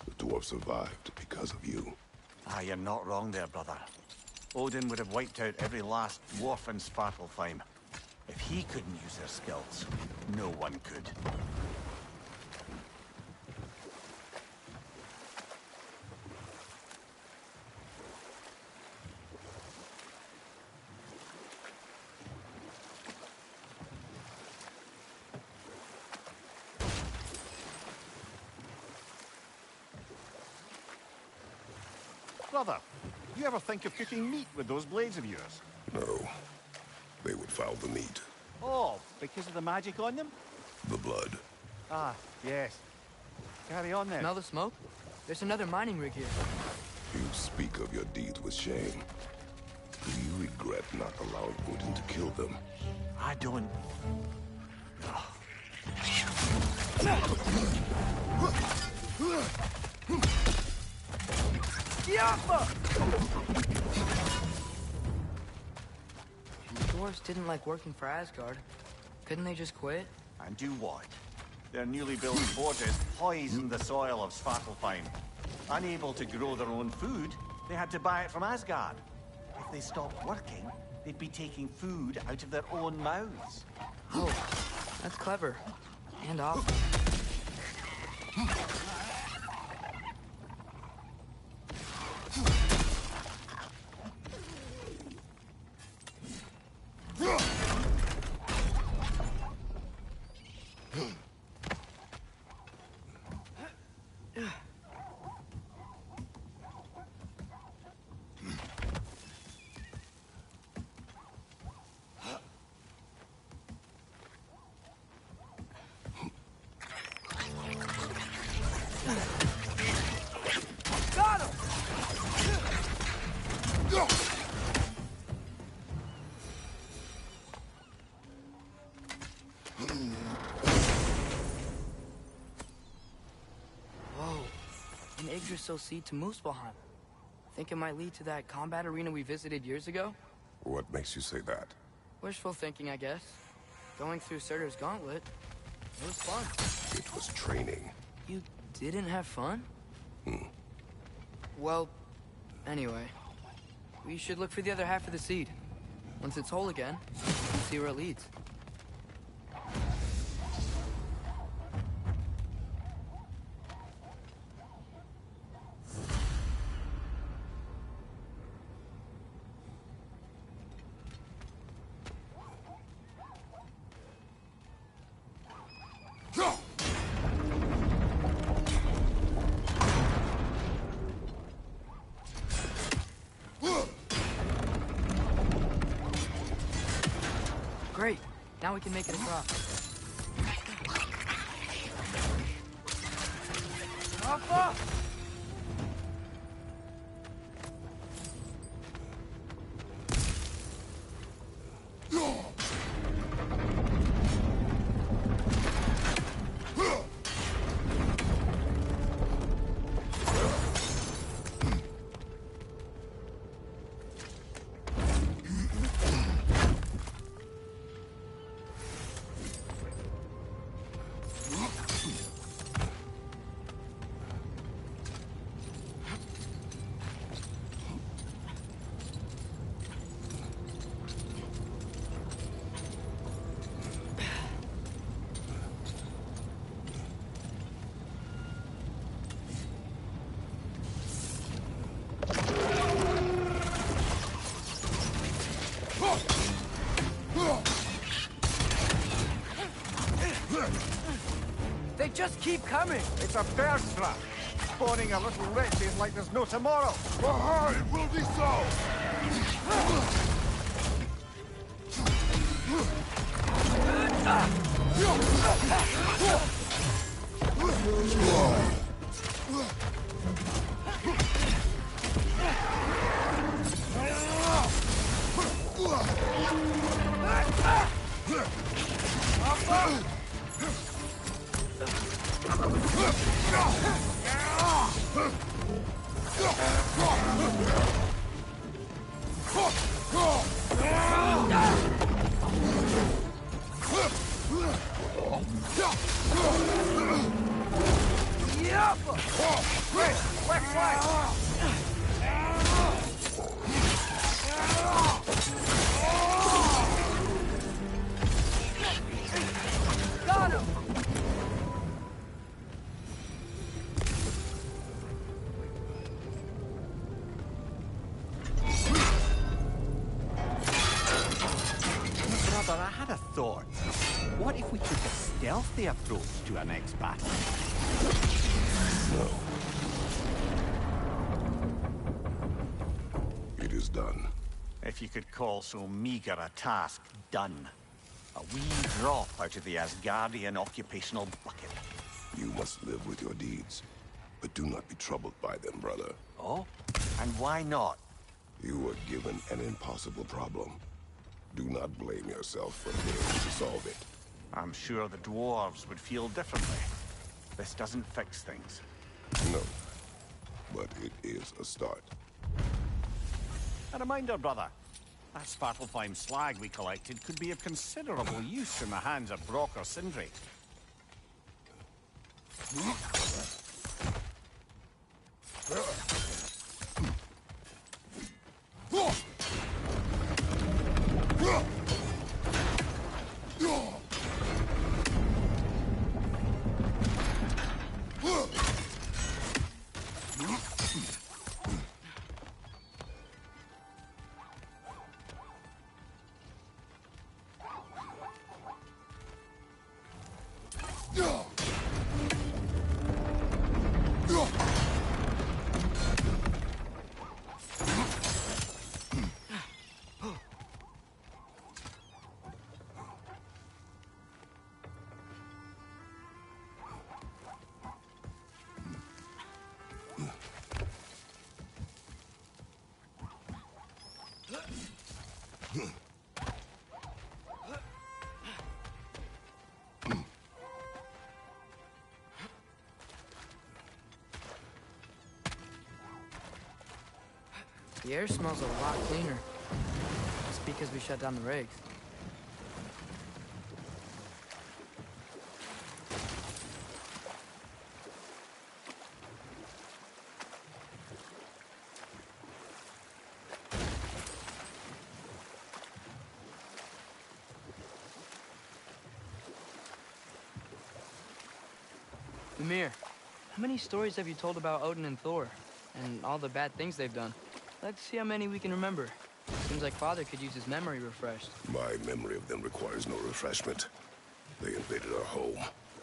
The dwarf survived because of you. Ah, you're not wrong there, brother. Odin would have wiped out every last dwarf in Svartalfheim. If he couldn't use their skills, no one could. Brother, you ever think of cooking meat with those blades of yours? No. They would foul the meat. Oh, because of the magic on them? The blood. Ah, yes. Carry on then. Smell the smoke? There's another mining rig here. You speak of your deeds with shame. Do you regret not allowing Odin to kill them? I don't... Oh, The dwarves didn't like working for Asgard. Couldn't they just quit? And do what? Their newly built fortress poisoned the soil of Svartalfheim. Unable to grow their own food, they had to buy it from Asgard. If they stopped working, they'd be taking food out of their own mouths. Oh, that's clever. And awful. Got him! Whoa. An Yggdrasil seed to Muspelheim. Think it might lead to that combat arena we visited years ago? What makes you say that? Wishful thinking, I guess. Going through Surtur's gauntlet, it was fun. It was training. You didn't have fun? Well, anyway. We should look for the other half of the seed. Once it's whole again, we'll see where it leads. Great. Now we can make it across. Alpha! They just keep coming! It's a bird trap, spawning a little wretches like there's no tomorrow. Behind will be so! Got him! Brother, I had a thought. What if we took a stealthy approach to our next battle? No. It is done. If you could call so meager a task done. A wee drop out of the Asgardian occupational bucket. You must live with your deeds, but do not be troubled by them, brother. Oh? And why not? You were given an impossible problem. Do not blame yourself for failing to solve it. I'm sure the dwarves would feel differently. This doesn't fix things. No, but it is a start. A reminder, brother. That Svartalfheim slag we collected could be of considerable use in the hands of Brock or Sindri. The air smells a lot cleaner. It's because we shut down the rigs. Ymir, how many stories have you told about Odin and Thor? And all the bad things they've done? Let's see how many we can remember. Seems like Father could use his memory refreshed. My memory of them requires no refreshment. They invaded our home.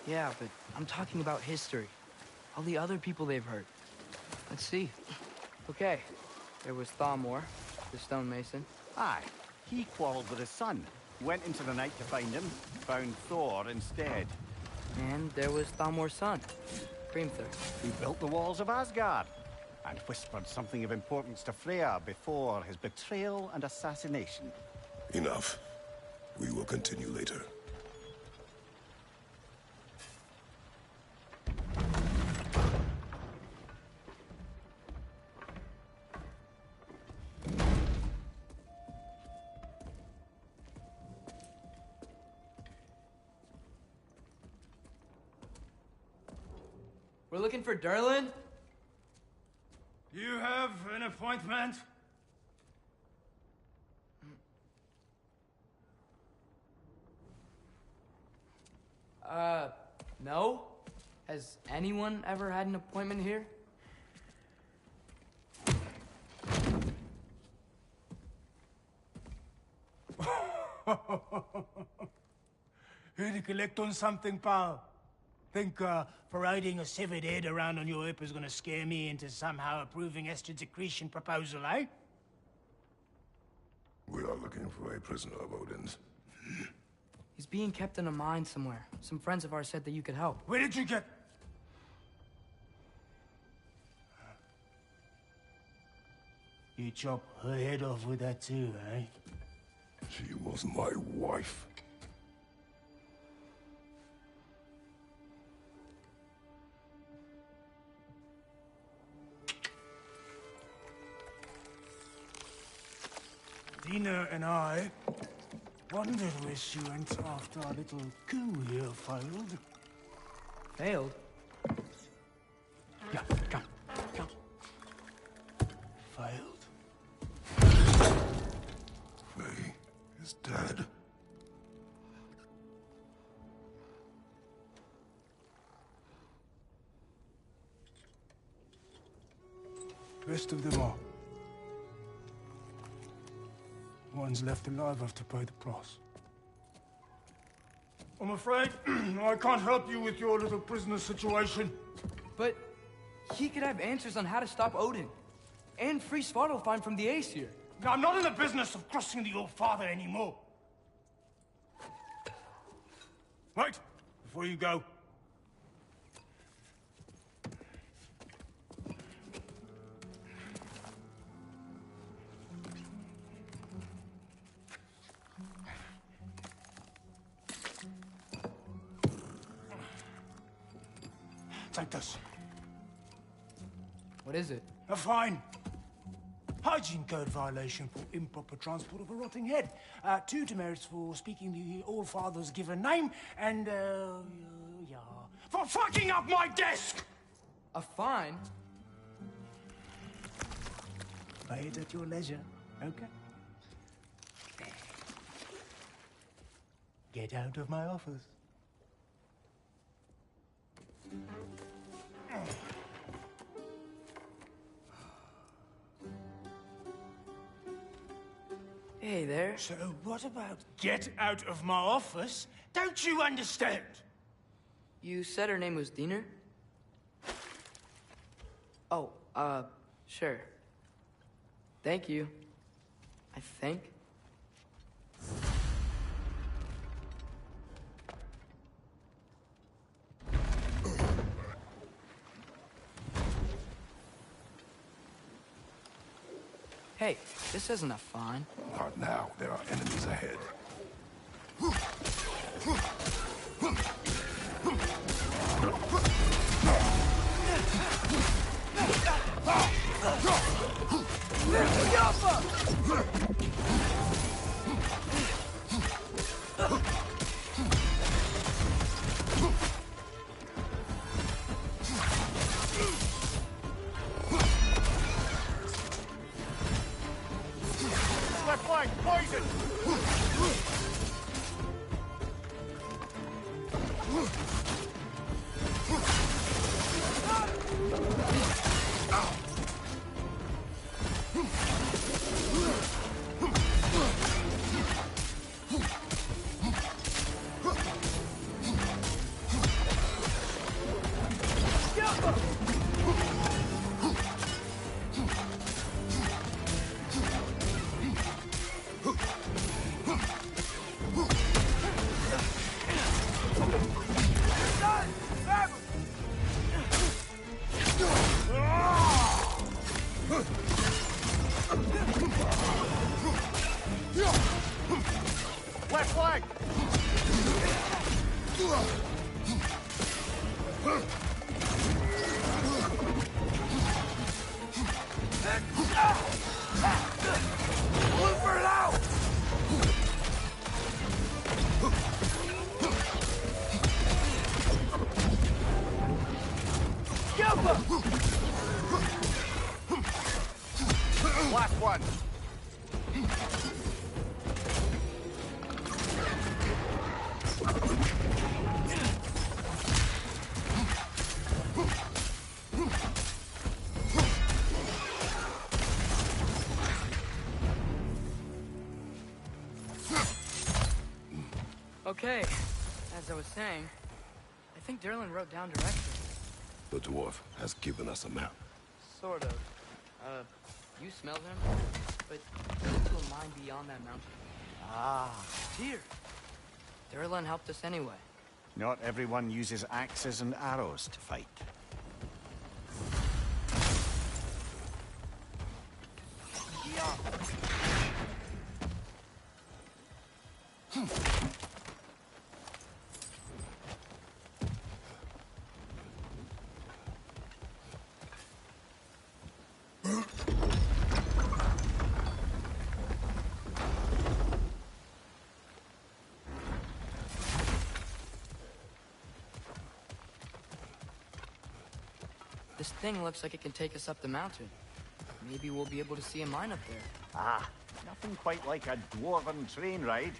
Yeah, but I'm talking about history. All the other people they've hurt. Let's see. Okay, there was Thamor, the stonemason. Aye, he quarreled with his son. Went into the night to find him, found Thor instead. And there was Thamor's son, Hrimthur. Who built the walls of Asgard and whispered something of importance to Freya before his betrayal and assassination. Enough. We will continue later. We're looking for Durlin? You have an appointment? No? Has anyone ever had an appointment here? Here to collect on something, pal? Think, parading a severed head around on your hip is gonna scare me into somehow approving Estrid's accretion proposal, eh? We are looking for a prisoner of Odin's. He's being kept in a mine somewhere. Some friends of ours said that you could help. Where did you get... You chop her head off with that too, eh? She was my wife. Dina and I wondered where she went after our little coup here failed. Failed? Yeah, come. Failed. Faye is dead. Best of them all. One's left alive have to pay the price. I'm afraid I can't help you with your little prisoner situation. But he could have answers on how to stop Odin. And free Svartalfheim from the Aesir. Now, I'm not in the business of crossing the old father anymore. Wait, before you go. Take this. What is it? A fine. Hygiene code violation for improper transport of a rotting head. 2 demerits for speaking the All-Father's given name, and, yeah, for fucking up my desk! A fine? Pay it at your leisure, okay? Get out of my office. Hey there. So what about get out of my office? Don't you understand? You said her name was Diener? Oh, sure. Thank you. I think. Hey, this isn't a fine. Not now. There are enemies ahead. Left flank, poison! Left flank! Look for it out! Last one! Okay, as I was saying, I think Derlin wrote down directions. The dwarf has given us a map. Sort of. You smell them? But get to a mine beyond that mountain. Ah. Dear. Derlin helped us anyway. Not everyone uses axes and arrows to fight. This thing looks like it can take us up the mountain. Maybe we'll be able to see a mine up there. Ah, nothing quite like a dwarven train ride.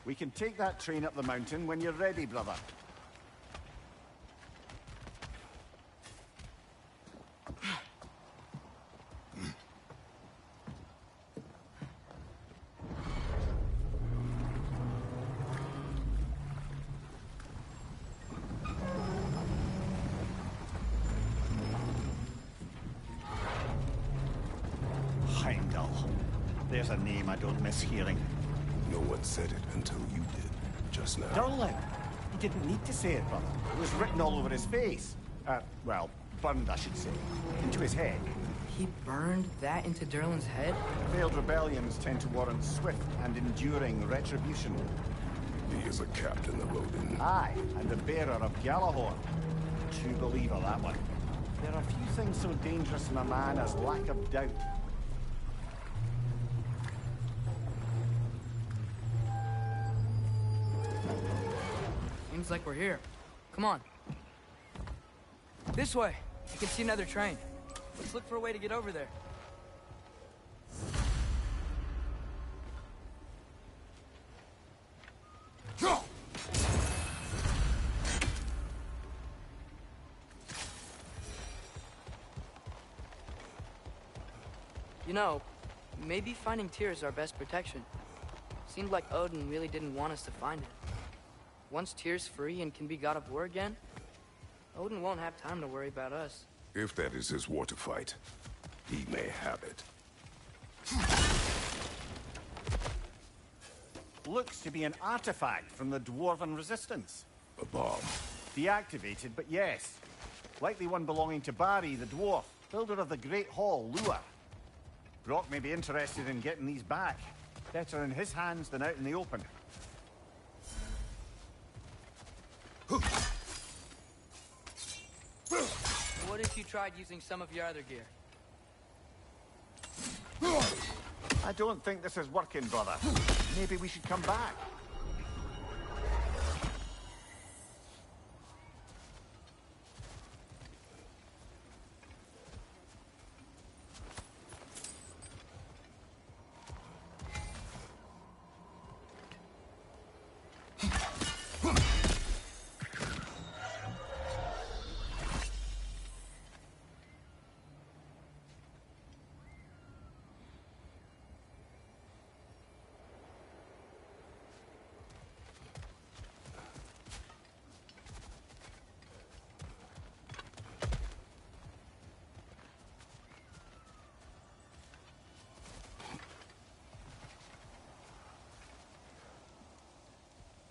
We can take that train up the mountain when you're ready, brother. Heimdall. There's a name I don't miss hearing. No one said it until you did, just now. Derlin! He didn't need to say it, brother. It was written all over his face. Well, burned, I should say. Into his head. He burned that into Durlin's head? Failed rebellions tend to warrant swift and enduring retribution. He is a captain of Odin. Aye, and the bearer of Galahorn. True believer, that one. There are few things so dangerous in a man as lack of doubt. Seems like we're here. Come on. This way. I can see another train. Let's look for a way to get over there. You know, maybe finding Tyr is our best protection. Seemed like Odin really didn't want us to find it. Once Tyr's free and can be god of war again, Odin won't have time to worry about us. If that is his war to fight, he may have it. Looks to be an artifact from the Dwarven Resistance. A bomb. Deactivated, but yes. Likely one belonging to Barry, the dwarf, builder of the Great Hall, Lua. Brock may be interested in getting these back. Better in his hands than out in the open. What if you tried using some of your other gear? I don't think this is working, brother. Maybe we should come back.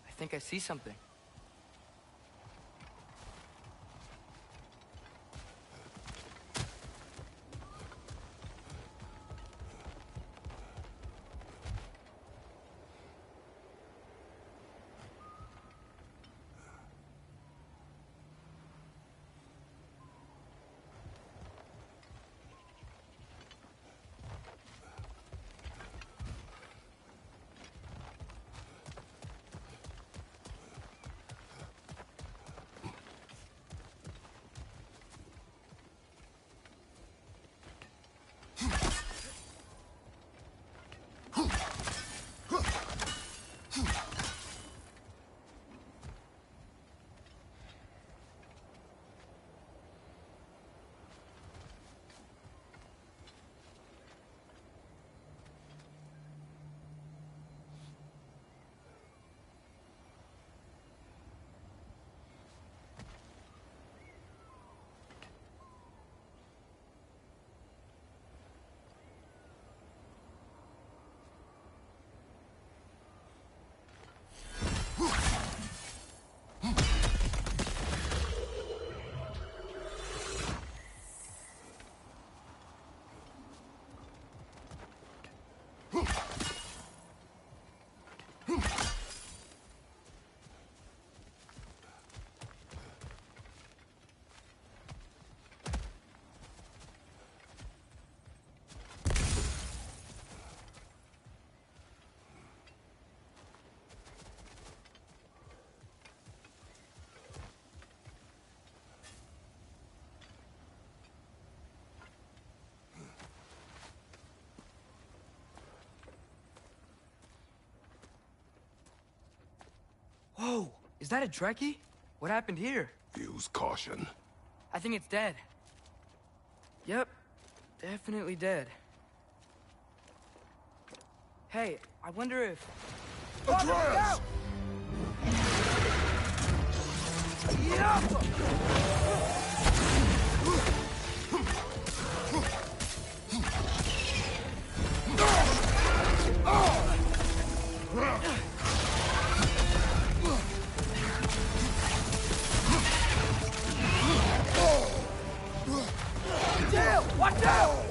I think I see something. Whoa! Is that a Trekkie? What happened here? Use caution. I think it's dead. Yep. Definitely dead. Hey, I wonder if... Atreus! Watch out!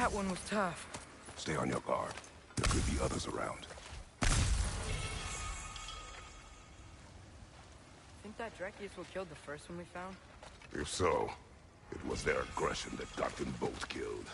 That one was tough. Stay on your guard. There could be others around. Think that Dreki is what killed the first one we found? If so, it was their aggression that got them both killed.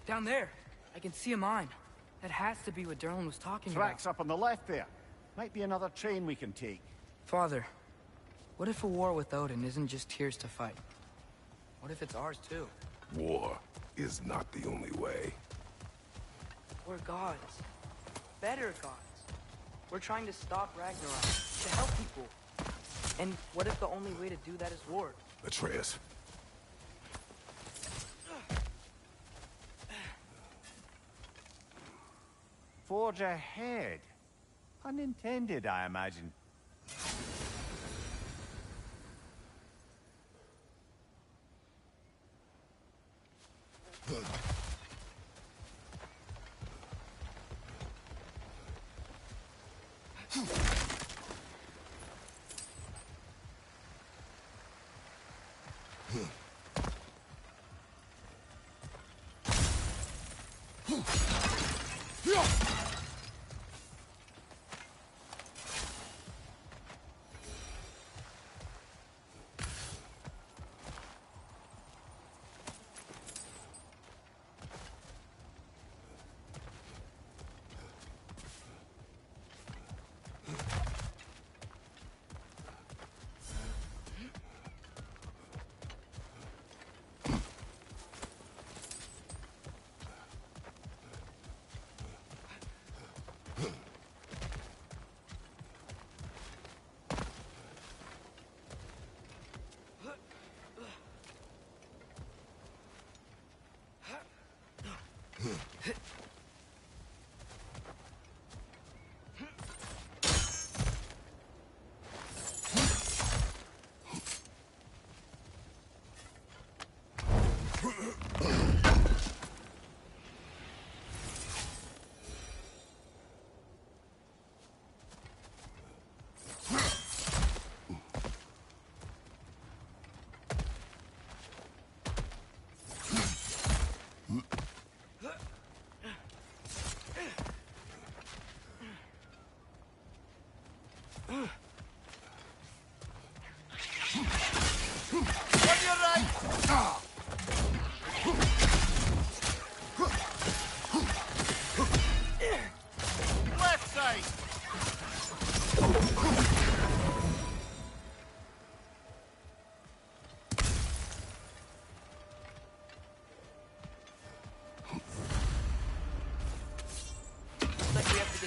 Down there, I can see a mine. That has to be what Durlin was talking Tracks about. up on the left there. Might be another train we can take. Father, what if a war with Odin isn't just Tyr's to fight? What if it's ours too? War is not the only way. We're gods. Better gods. We're trying to stop Ragnarok, to help people. And what if the only way to do that is war? Atreus. Forge ahead. Unintended, I imagine.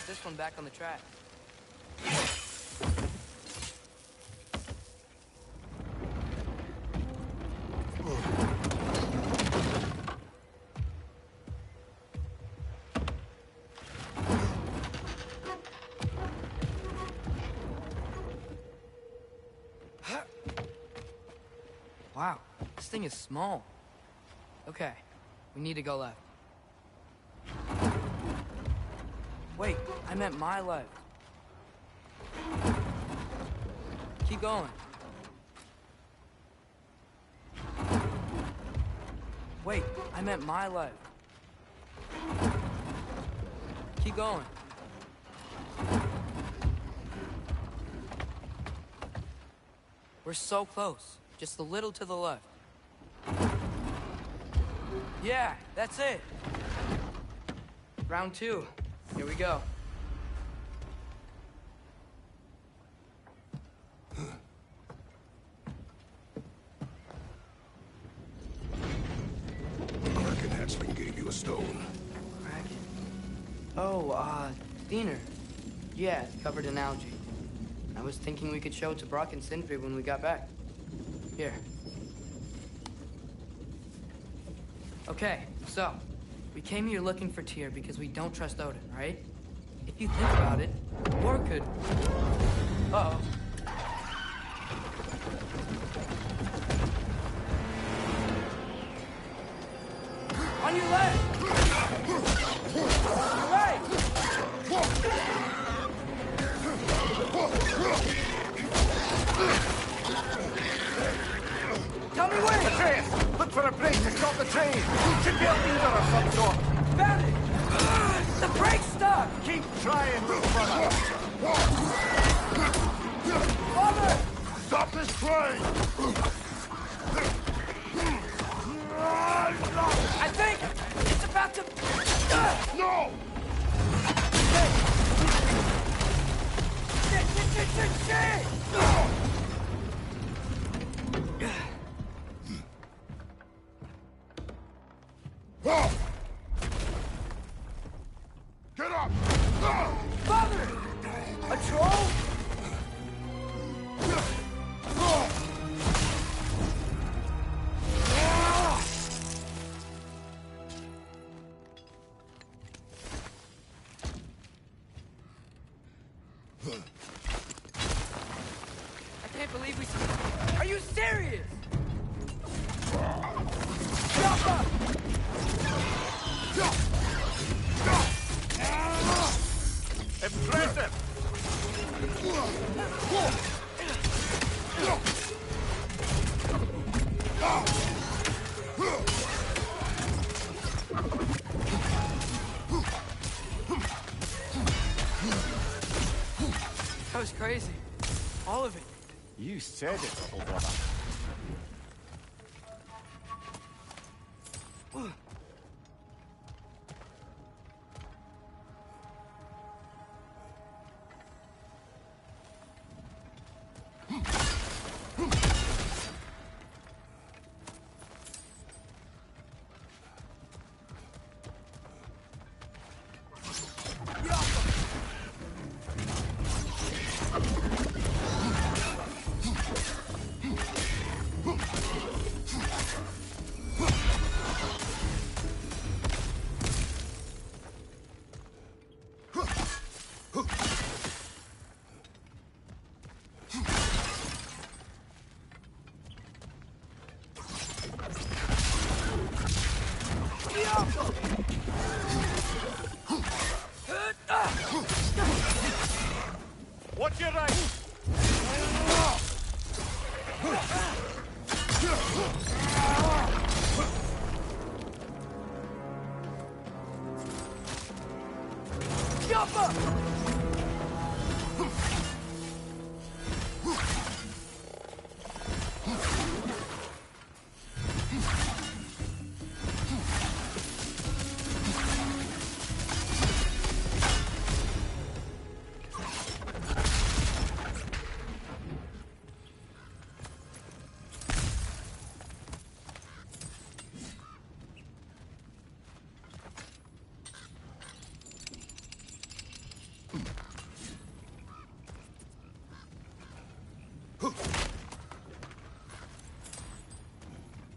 This one back on the track. Wow, this thing is small. Okay, we need to go left. Wait, I meant my left. Keep going. Wait, I meant my left. Keep going. We're so close. Just a little to the left. Yeah, that's it. Round 2. Here we go. Kraken hatchling gave you a stone. Kraken. Oh, Diener. Yeah, it's covered in algae. I was thinking we could show it to Brock and Sindri when we got back. Here. Okay, so, we came here looking for Tyr because we don't trust Odin, right? If you think about it, war could... Uh-oh. On your left! On your right! Tell me where! Atreus! Look for a brake to stop the train! Should be a lever of some sort! Found it! The brake's stuck! Keep trying, little brother! Father! Stop this train! I think it's about to... No! Shit! Get up! Father! A troll? I can't believe we... Are you serious? Jump! Impressive! That was crazy. All of it. You said it, little brother. What's your right? Jump up!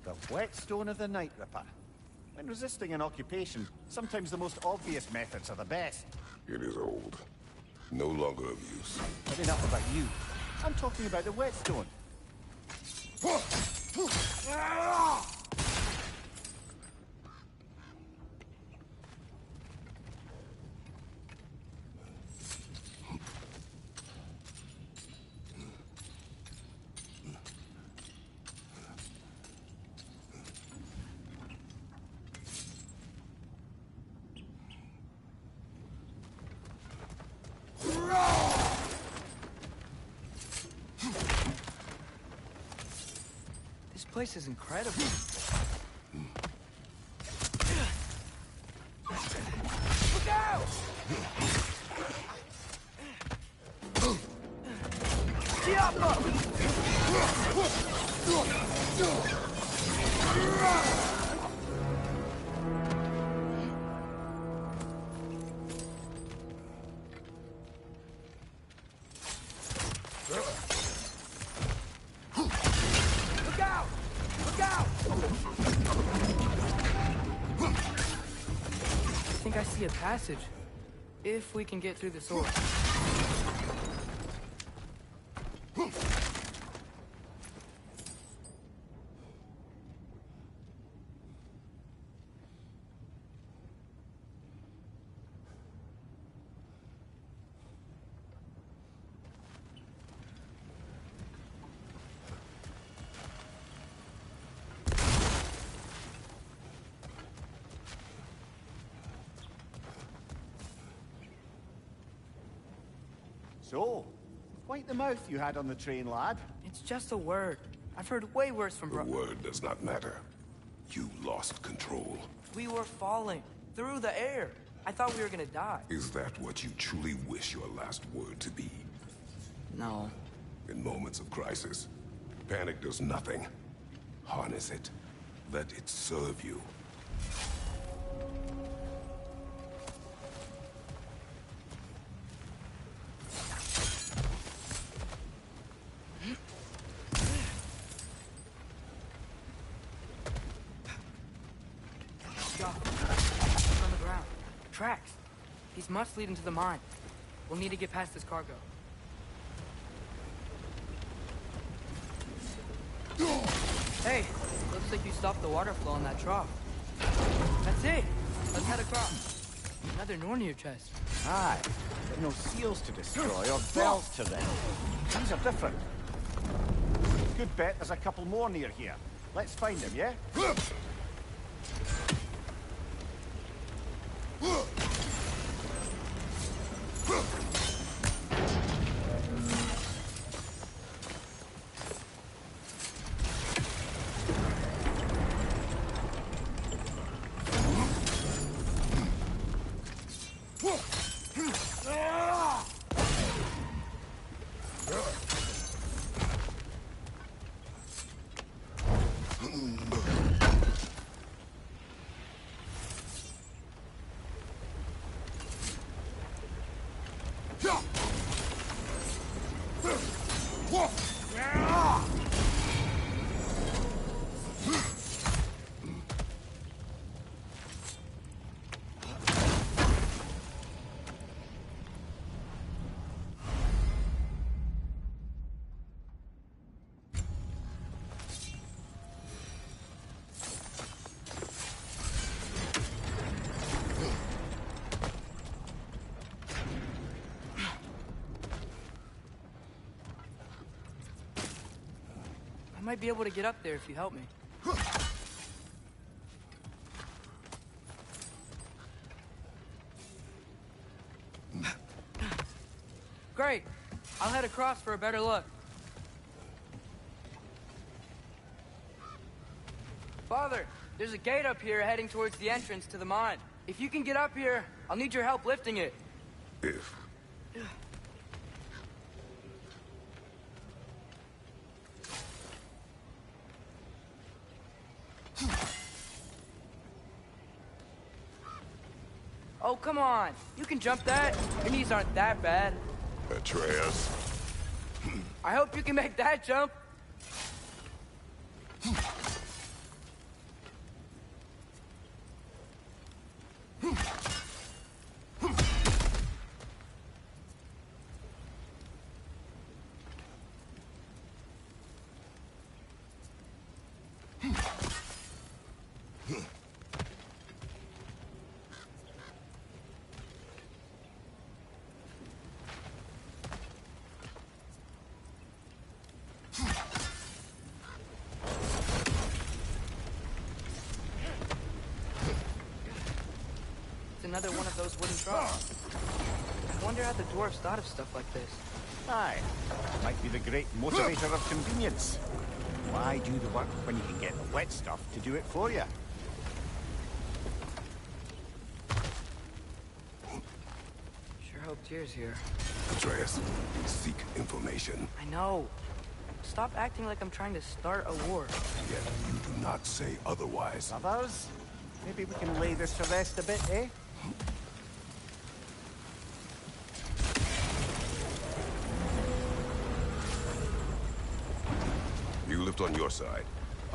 The whetstone of the Night Ripper. When resisting an occupation, sometimes the most obvious methods are the best. It is old. No longer of use. But enough about you. I'm talking about the whetstone. This place is incredible. Look out! Look out! Look out! I think I see a passage. If we can get through the source. So, quite the mouth you had on the train, lad. It's just a word. I've heard way worse from The word does not matter. You lost control. We were falling through the air. I thought we were gonna die. Is that what you truly wish your last word to be? No. In moments of crisis, panic does nothing. Harness it. Let it serve you. On the ground. Tracks. These must lead into the mine. We'll need to get past this cargo. Hey, looks like you stopped the water flow in that trough. That's it. Let's head across. Another Nornir chest. Aye. But no seals to destroy or bells to rend. These are different. Good bet there's a couple more near here. Let's find them, yeah? I might be able to get up there if you help me. Great. I'll head across for a better look. Father, there's a gate up here heading towards the entrance to the mine. If you can get up here, I'll need your help lifting it. If. Oh, come on. You can jump that. Your knees aren't that bad. Atreus. I hope you can make that jump. Another one of those wooden troughs. I wonder how the dwarves thought of stuff like this. Aye. Might be the great motivator of convenience. Why do the work when you can get the wet stuff to do it for you? Sure hope Tyr's here. Atreus, we seek information. I know. Stop acting like I'm trying to start a war. Yet you do not say otherwise. Others? Maybe we can lay this to rest a bit, eh? You lift on your side.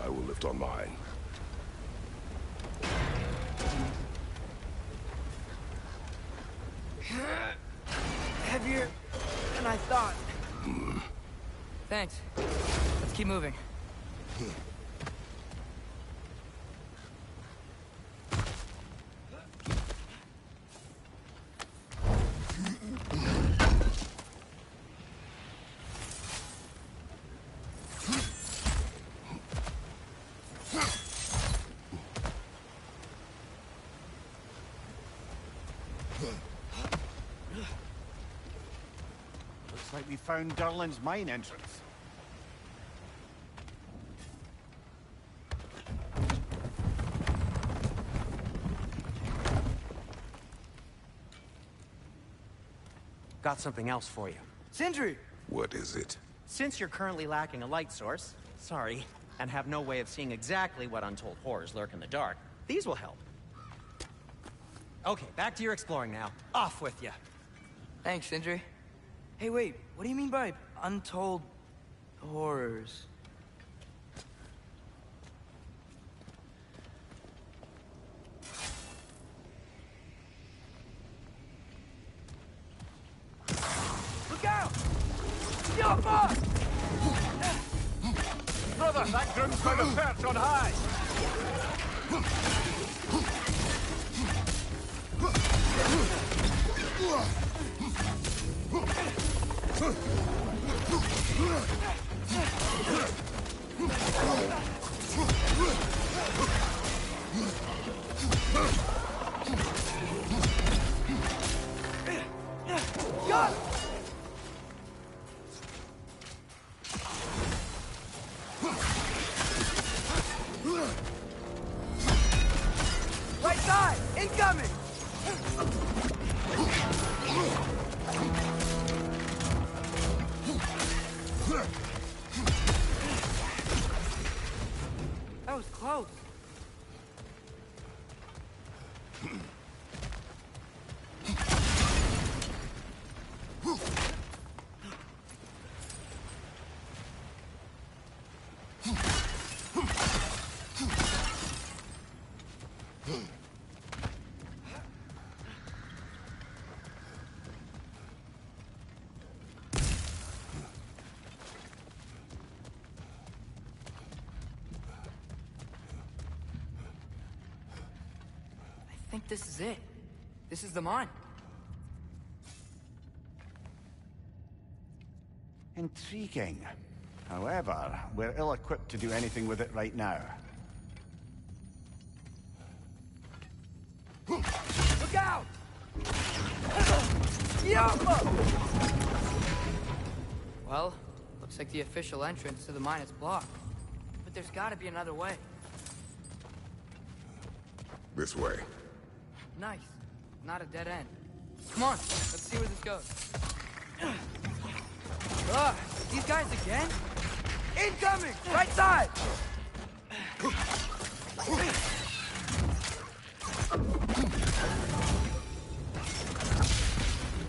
I will lift on mine. Heavier than I thought. Thanks. Let's keep moving. Looks like we found Durlin's mine entrance. Got something else for you. Sindri! What is it? Since you're currently lacking a light source, sorry, and have no way of seeing exactly what untold horrors lurk in the dark, these will help. Okay, back to your exploring now. Off with you. Thanks, Sindri. Hey, wait, what do you mean by untold horrors? Look out! Yappa! Brother, that groom's got a perch on high! Got it! Right side! Incoming! That was close. I think this is it. This is the mine. Intriguing. However, we're ill-equipped to do anything with it right now. Look out! Yappa! Well, looks like the official entrance to the mine is blocked. But there's gotta be another way. This way. Nice. Not a dead end. Come on, let's see where this goes. Ugh, these guys again? Incoming! Right side!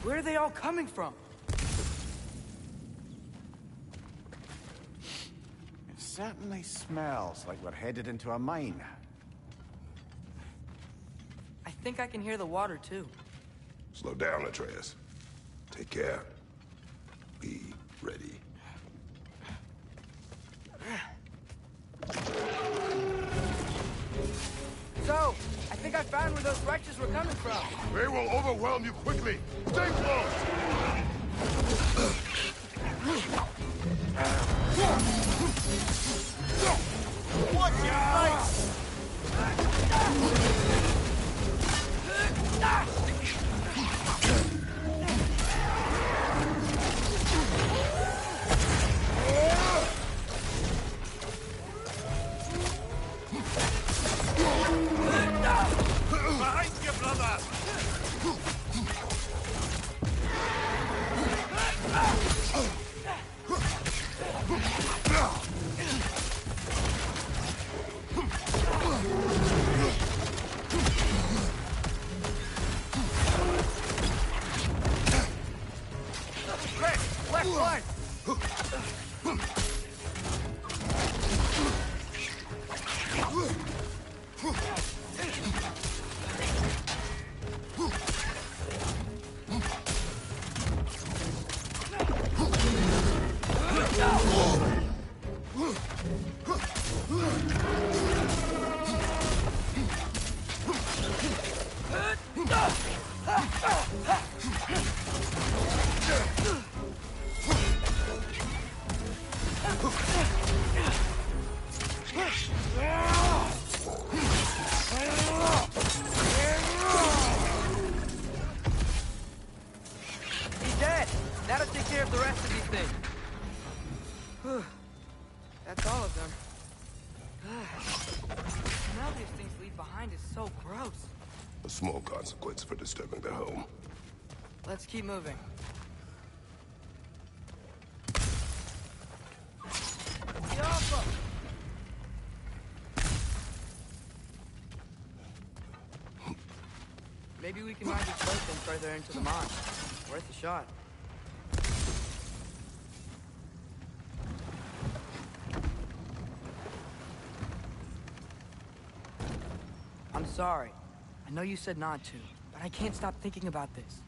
Where are they all coming from? It certainly smells like we're headed into a mine. I think I can hear the water, too. Slow down, Atreus. Take care. Be ready. So, I think I found where those wretches were coming from. They will overwhelm you quickly. Stay close! Watch your face! all of them. Now these things leave behind is so gross. A small consequence for disturbing their home. Let's keep moving. Yoppa! Maybe we can find a person further into the mine. Worth a shot. I'm sorry. I know you said not to, but I can't stop thinking about this.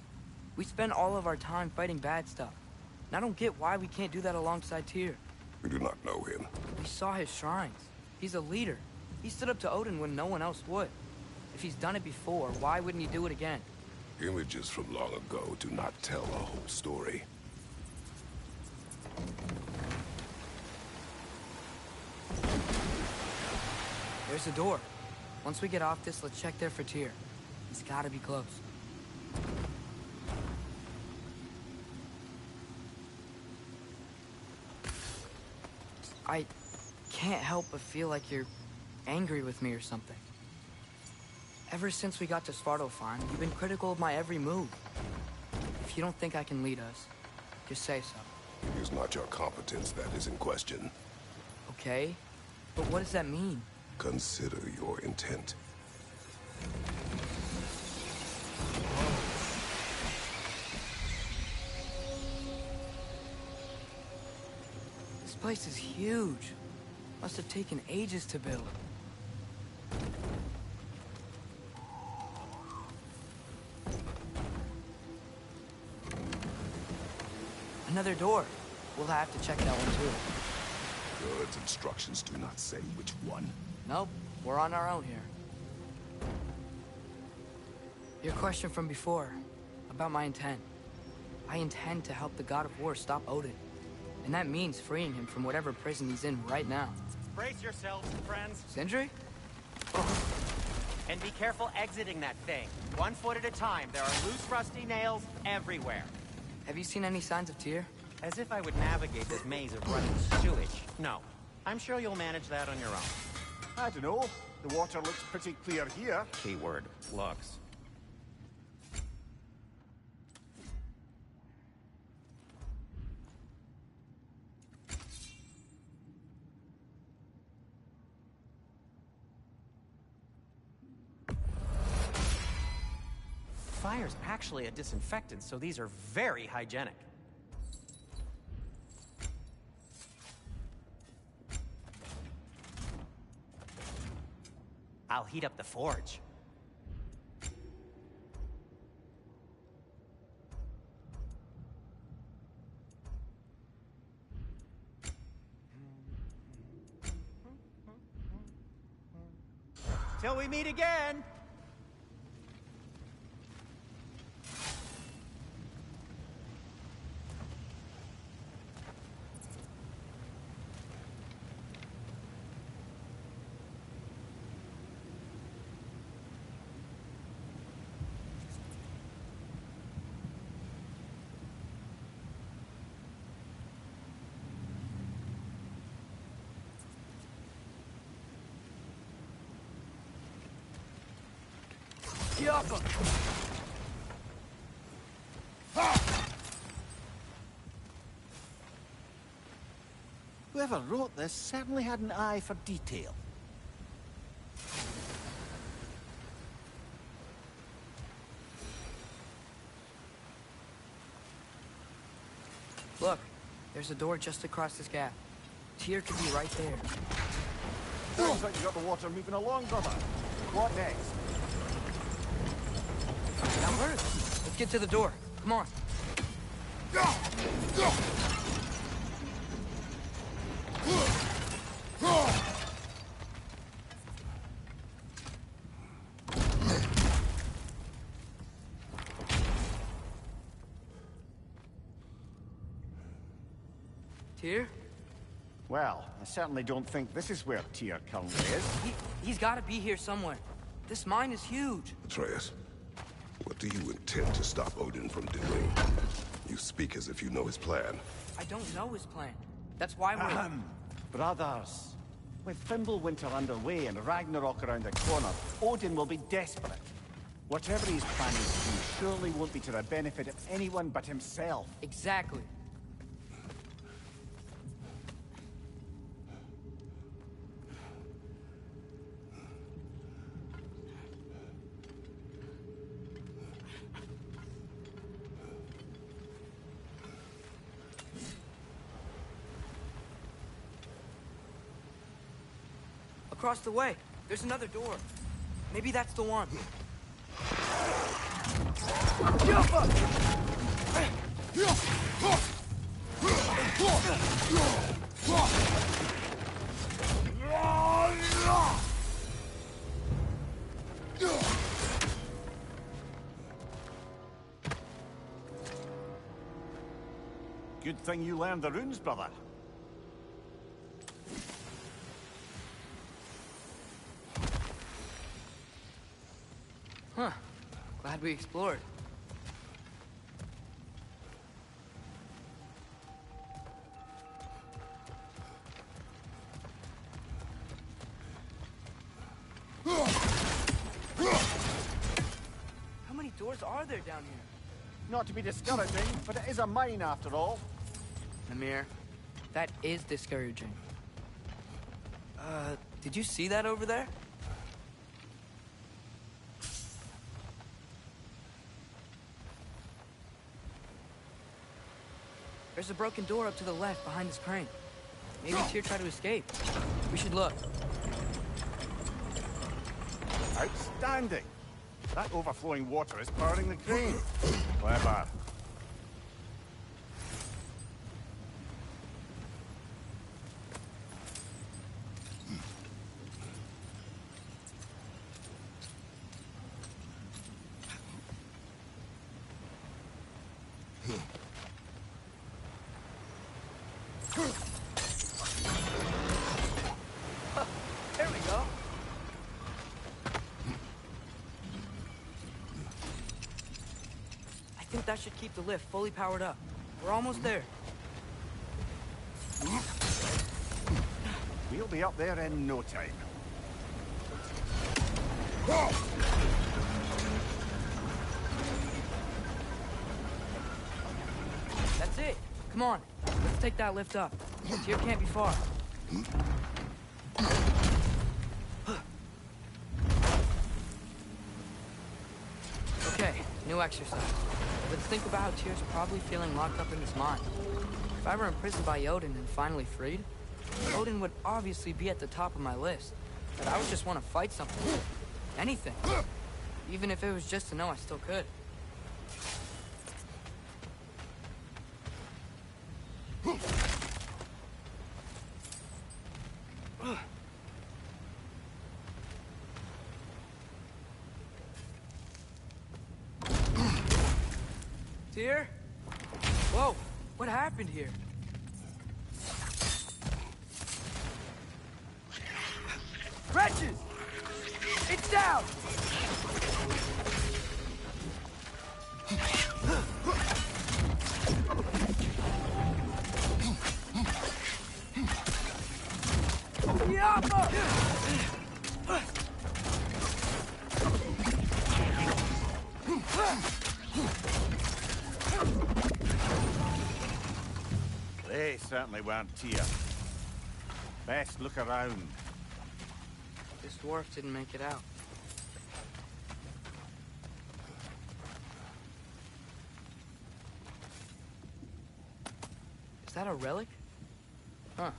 We spend all of our time fighting bad stuff. And I don't get why we can't do that alongside Tyr. We do not know him. We saw his shrines. He's a leader. He stood up to Odin when no one else would. If he's done it before, why wouldn't he do it again? Images from long ago do not tell a whole story. There's a door. Once we get off this, let's check there for Tyr. He's gotta be close. I can't help but feel like you're angry with me or something. Ever since we got to Svartalfheim, you've been critical of my every move. If you don't think I can lead us, just say so. It is not your competence that is in question. Okay, but what does that mean? Consider your intent. This place is huge. Must have taken ages to build. Another door. We'll have to check that one too. God's instructions do not say which one. Nope, we're on our own here. Your question from before, about my intent. I intend to help the God of War stop Odin. And that means freeing him from whatever prison he's in right now. Brace yourselves, friends. Sindri? And be careful exiting that thing. 1 foot at a time. There are loose, rusty nails everywhere. Have you seen any signs of Tyr? As if I would navigate this maze of running sewage. No. I'm sure you'll manage that on your own. I don't know. The water looks pretty clear here. Keyword, looks. Fire's actually a disinfectant, so these are very hygienic. I'll heat up the forge. Till we meet again! Yoppa! Whoever wrote this certainly had an eye for detail. Look, there's a door just across this gap. Tyr could be right there. Sounds like you got the water moving along, brother. What next? Now where is it? Let's get to the door. Come on. Tyr? Well, I certainly don't think this is where Tyr currently is. He's got to be here somewhere. This mine is huge. Atreus, what do you intend to stop Odin from doing? You speak as if you know his plan. I don't know his plan. That's why we're... Brothers, with Fimbulwinter underway and Ragnarok around the corner, Odin will be desperate. Whatever he's planning to do surely won't be to the benefit of anyone but himself. Exactly. Across the way, there's another door. Maybe that's the one. Good thing you learned the runes, brother. Huh. Glad we explored. How many doors are there down here? Not to be discouraging, but it is a mine after all. Namir, that is discouraging. Did you see that over there? There's a broken door up to the left behind this crane. Maybe Tyr tried to escape. We should look. Outstanding! That overflowing water is powering the crane. Clever. There we go. I think that should keep the lift fully powered up. We're almost there. We'll be up there in no time. That's it. Come on. Let's take that lift up. Tyr can't be far. Okay, new exercise. Let's think about how Tyr's probably feeling locked up in this mine. If I were imprisoned by Odin and finally freed, Odin would obviously be at the top of my list. But I would just want to fight something. Anything. Even if it was just to know I still could. Tyr? Whoa, what happened here? Wretches! It's down! They certainly weren't Tyr. Best look around. This dwarf didn't make it out. Is that a relic? Huh.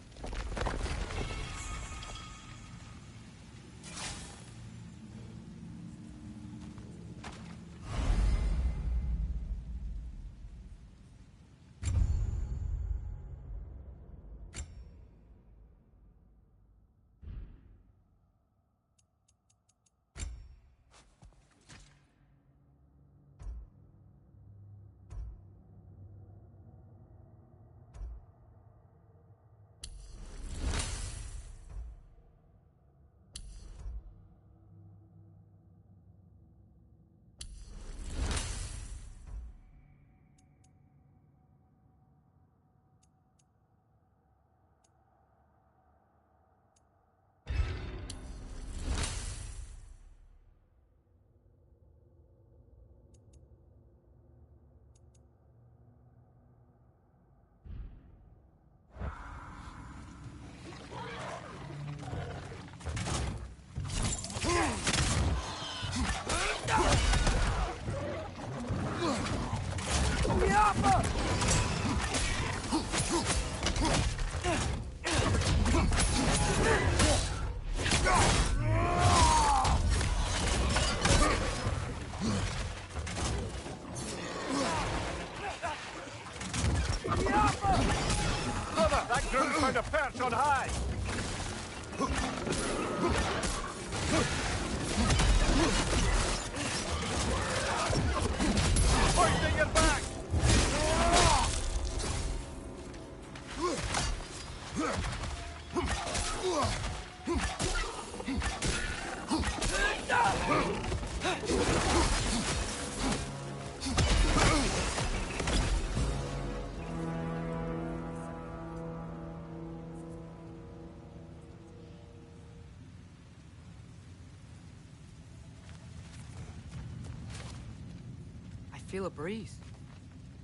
feel a breeze.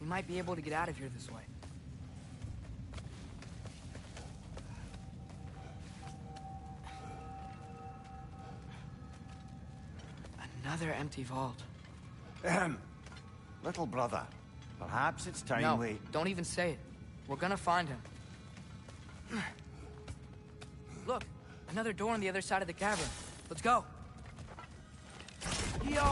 We might be able to get out of here this way. Another empty vault. Little brother, perhaps it's time No, we... don't even say it. We're gonna find him. Look, another door on the other side of the cavern. Let's go. Yo!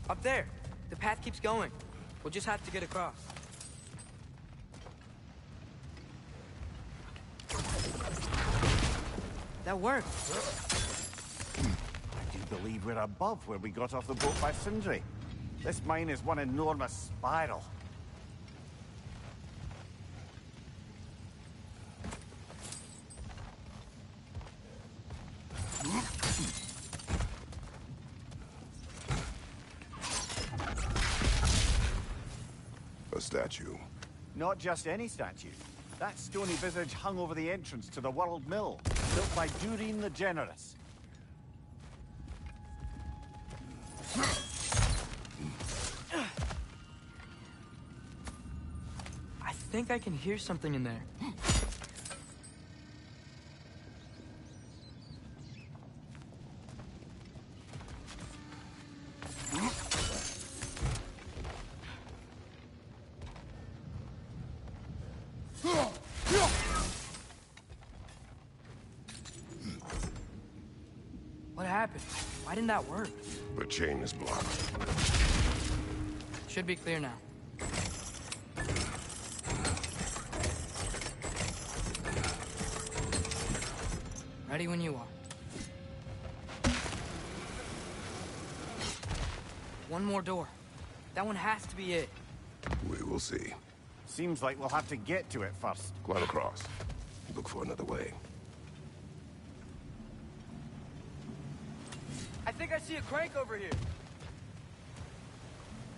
Up there. The path keeps going. We'll just have to get across. That worked. I do believe we're above where we got off the boat by Sindri. This mine is one enormous spiral. A statue. Not just any statue. That stony visage hung over the entrance to the World Mill, built by Durin the Generous. I think I can hear something in there. What happened? Why didn't that work? The chain is blocked. Should be clear now. Ready when you are. One more door. That one has to be it. We will see. Seems like we'll have to get to it first. Climb across. Look for another way. I think I see a crank over here.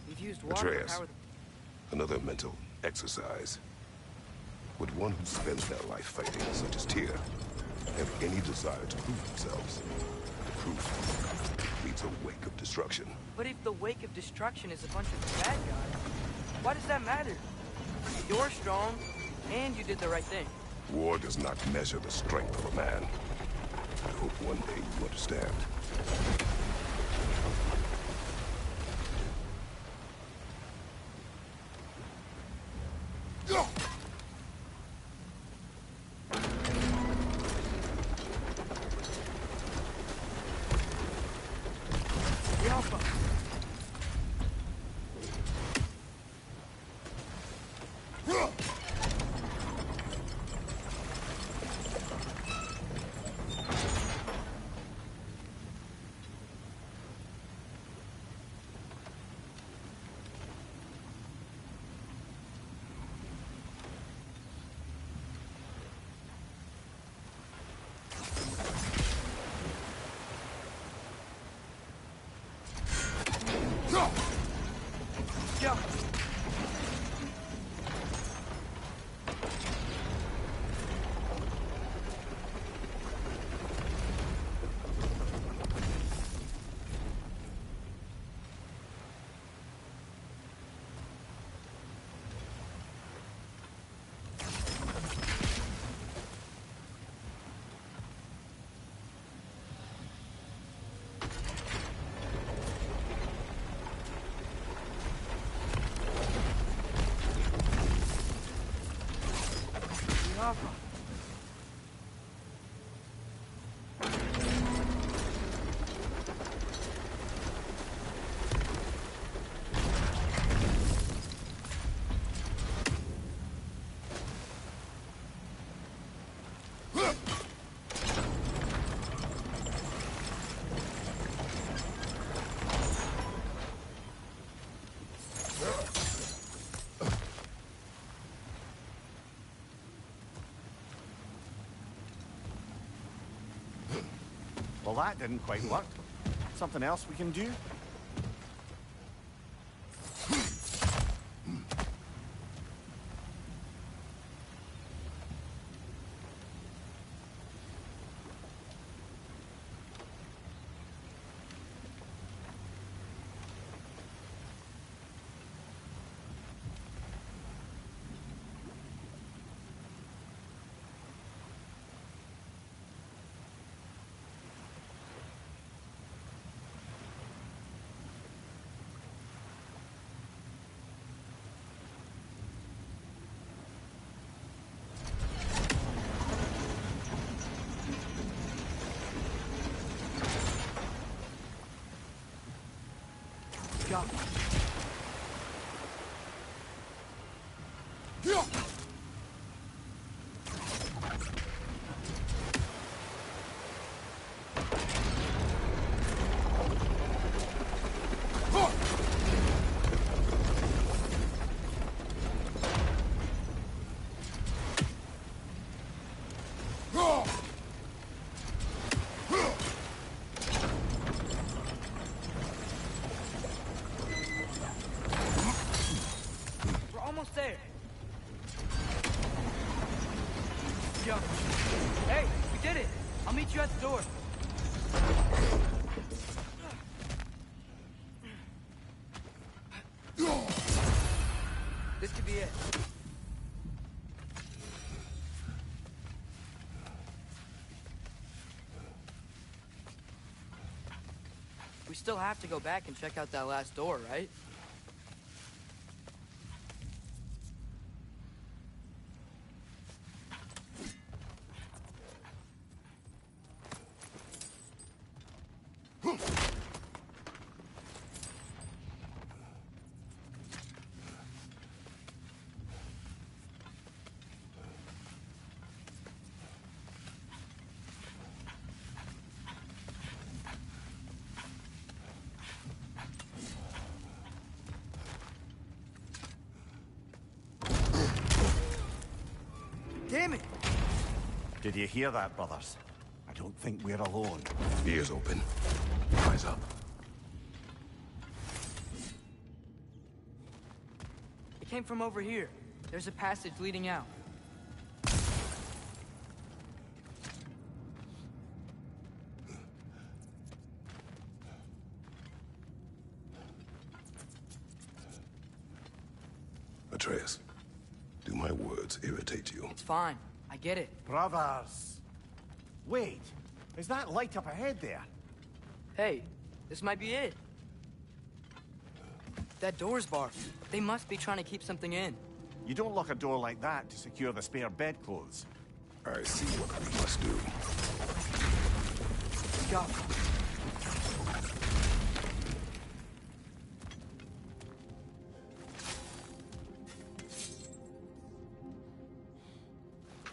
We've used water to Atreus, power the... another mental exercise. Would one who spends their life fighting, such as Tyr, have any desire to prove themselves? The proof leads a wake of destruction. But if the wake of destruction is a bunch of bad guys, why does that matter? You're strong, and you did the right thing. War does not measure the strength of a man. I hope one day you understand. Well, that didn't quite work. Something else we can do? Go. We're almost there. Yo. Hey, we did it. I'll meet you at the door. This could be it. We still have to go back and check out that last door, right? Damn it! Did you hear that, brothers? I don't think we're alone. Ears open. Eyes up. It came from over here. There's a passage leading out. Atreus, do my words irritate you? It's fine. I get it. Brothers! Wait, is that light up ahead there? Hey, this might be it. That door's barred. They must be trying to keep something in. You don't lock a door like that to secure the spare bedclothes. I see what we must do. Go.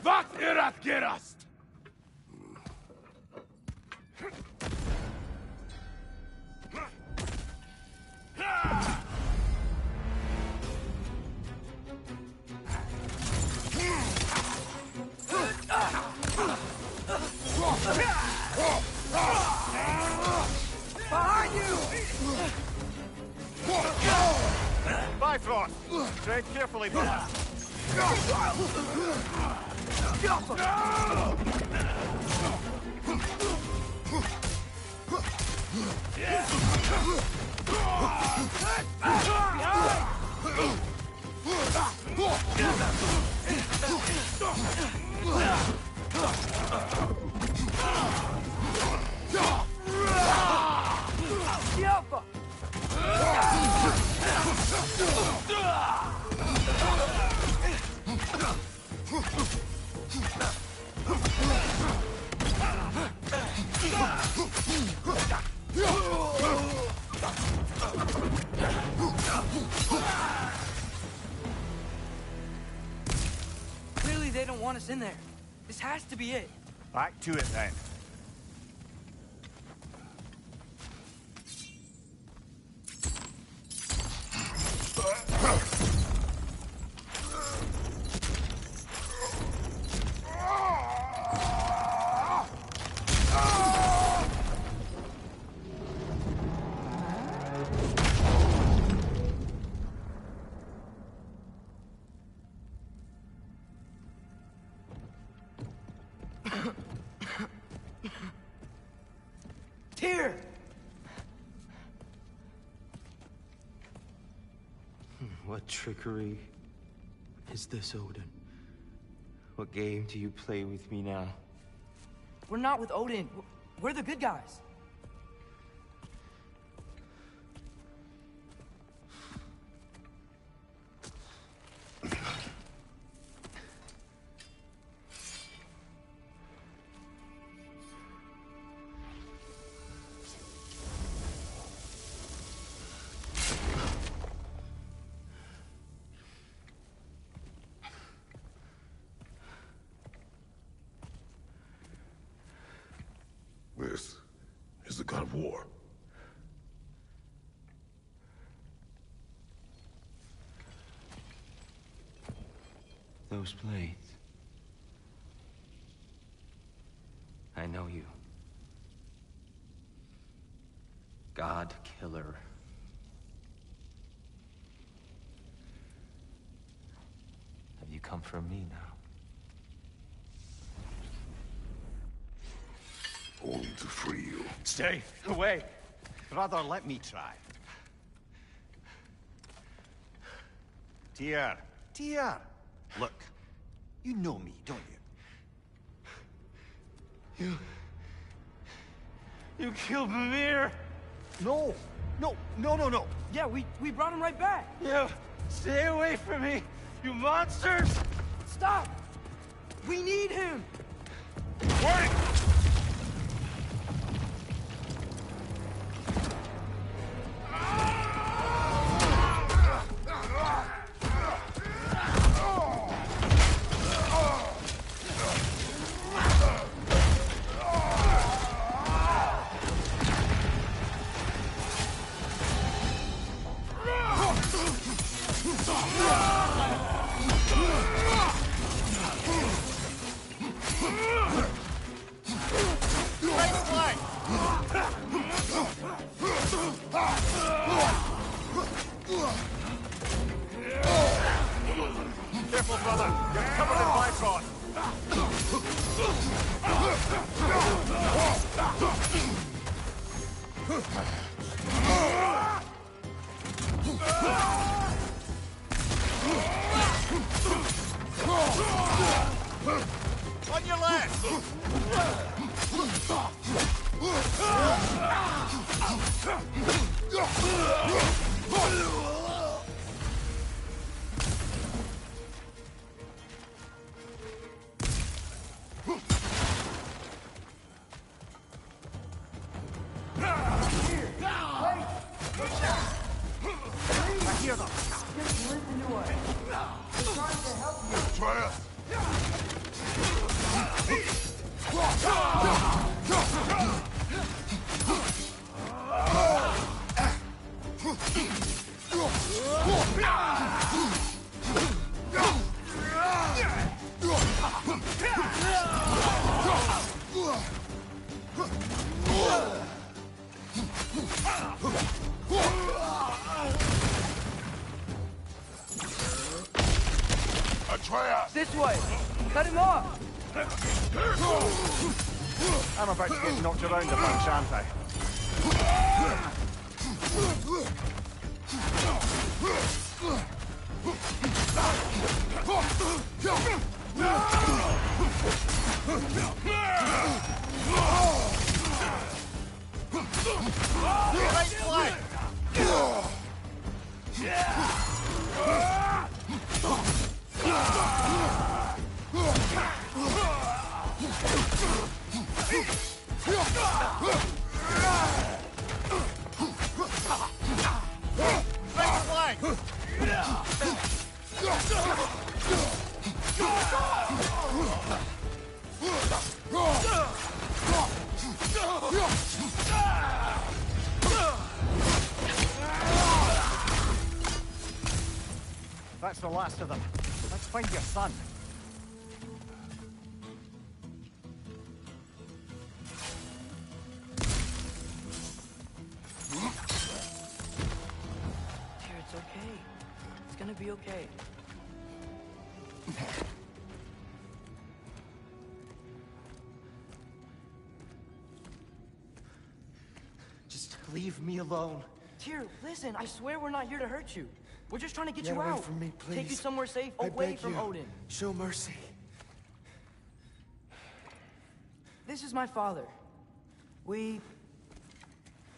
Was ihr das gerast? Behind you! Bifrost! Tread carefully, brother. Clearly they don't want us in there. This has to be it. Back to it then. Here! What trickery is this, Odin? What game do you play with me now? We're not with Odin. We're the good guys. war. Those blades. I know you. God Killer. Have you come for me now? Only to free you. Stay away. Brother, let me try. Dear. Look, you know me, don't you? You killed Mimir! No. Yeah, we brought him right back. You stay away from me, you monsters! Stop! We need him! Wait! Careful, brother. You're covered in bifrost. On your left! I hear them. Just listen to us. We're trying to help you. Try us. Atreus! This way! Cut him off! I'm about to get knocked around a bunch, aren't I? Right flank! Right flank! That's the last of them. Let's find your son. Dear, it's okay. It's gonna be okay. Just leave me alone. Tyr, listen, I swear we're not here to hurt you. We're just trying to get Get you away out. from me, Take you please. somewhere safe, I away beg from you. Odin. Show mercy. This is my father. We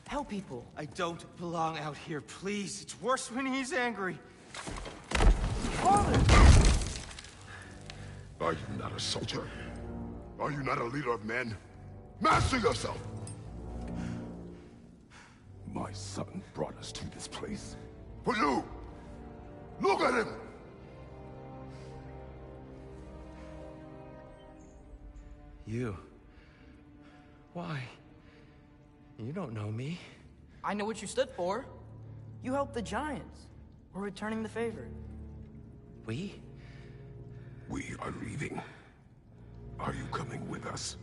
help people. I don't belong out here, please. It's worse when he's angry. Father! Are you not a soldier? Are you not a leader of men? Master yourself! My son brought us to this place. For you! Look at him! You. Why? You don't know me. I know what you stood for. You helped the Giants. We're returning the favor. We? We are leaving. Are you coming with us?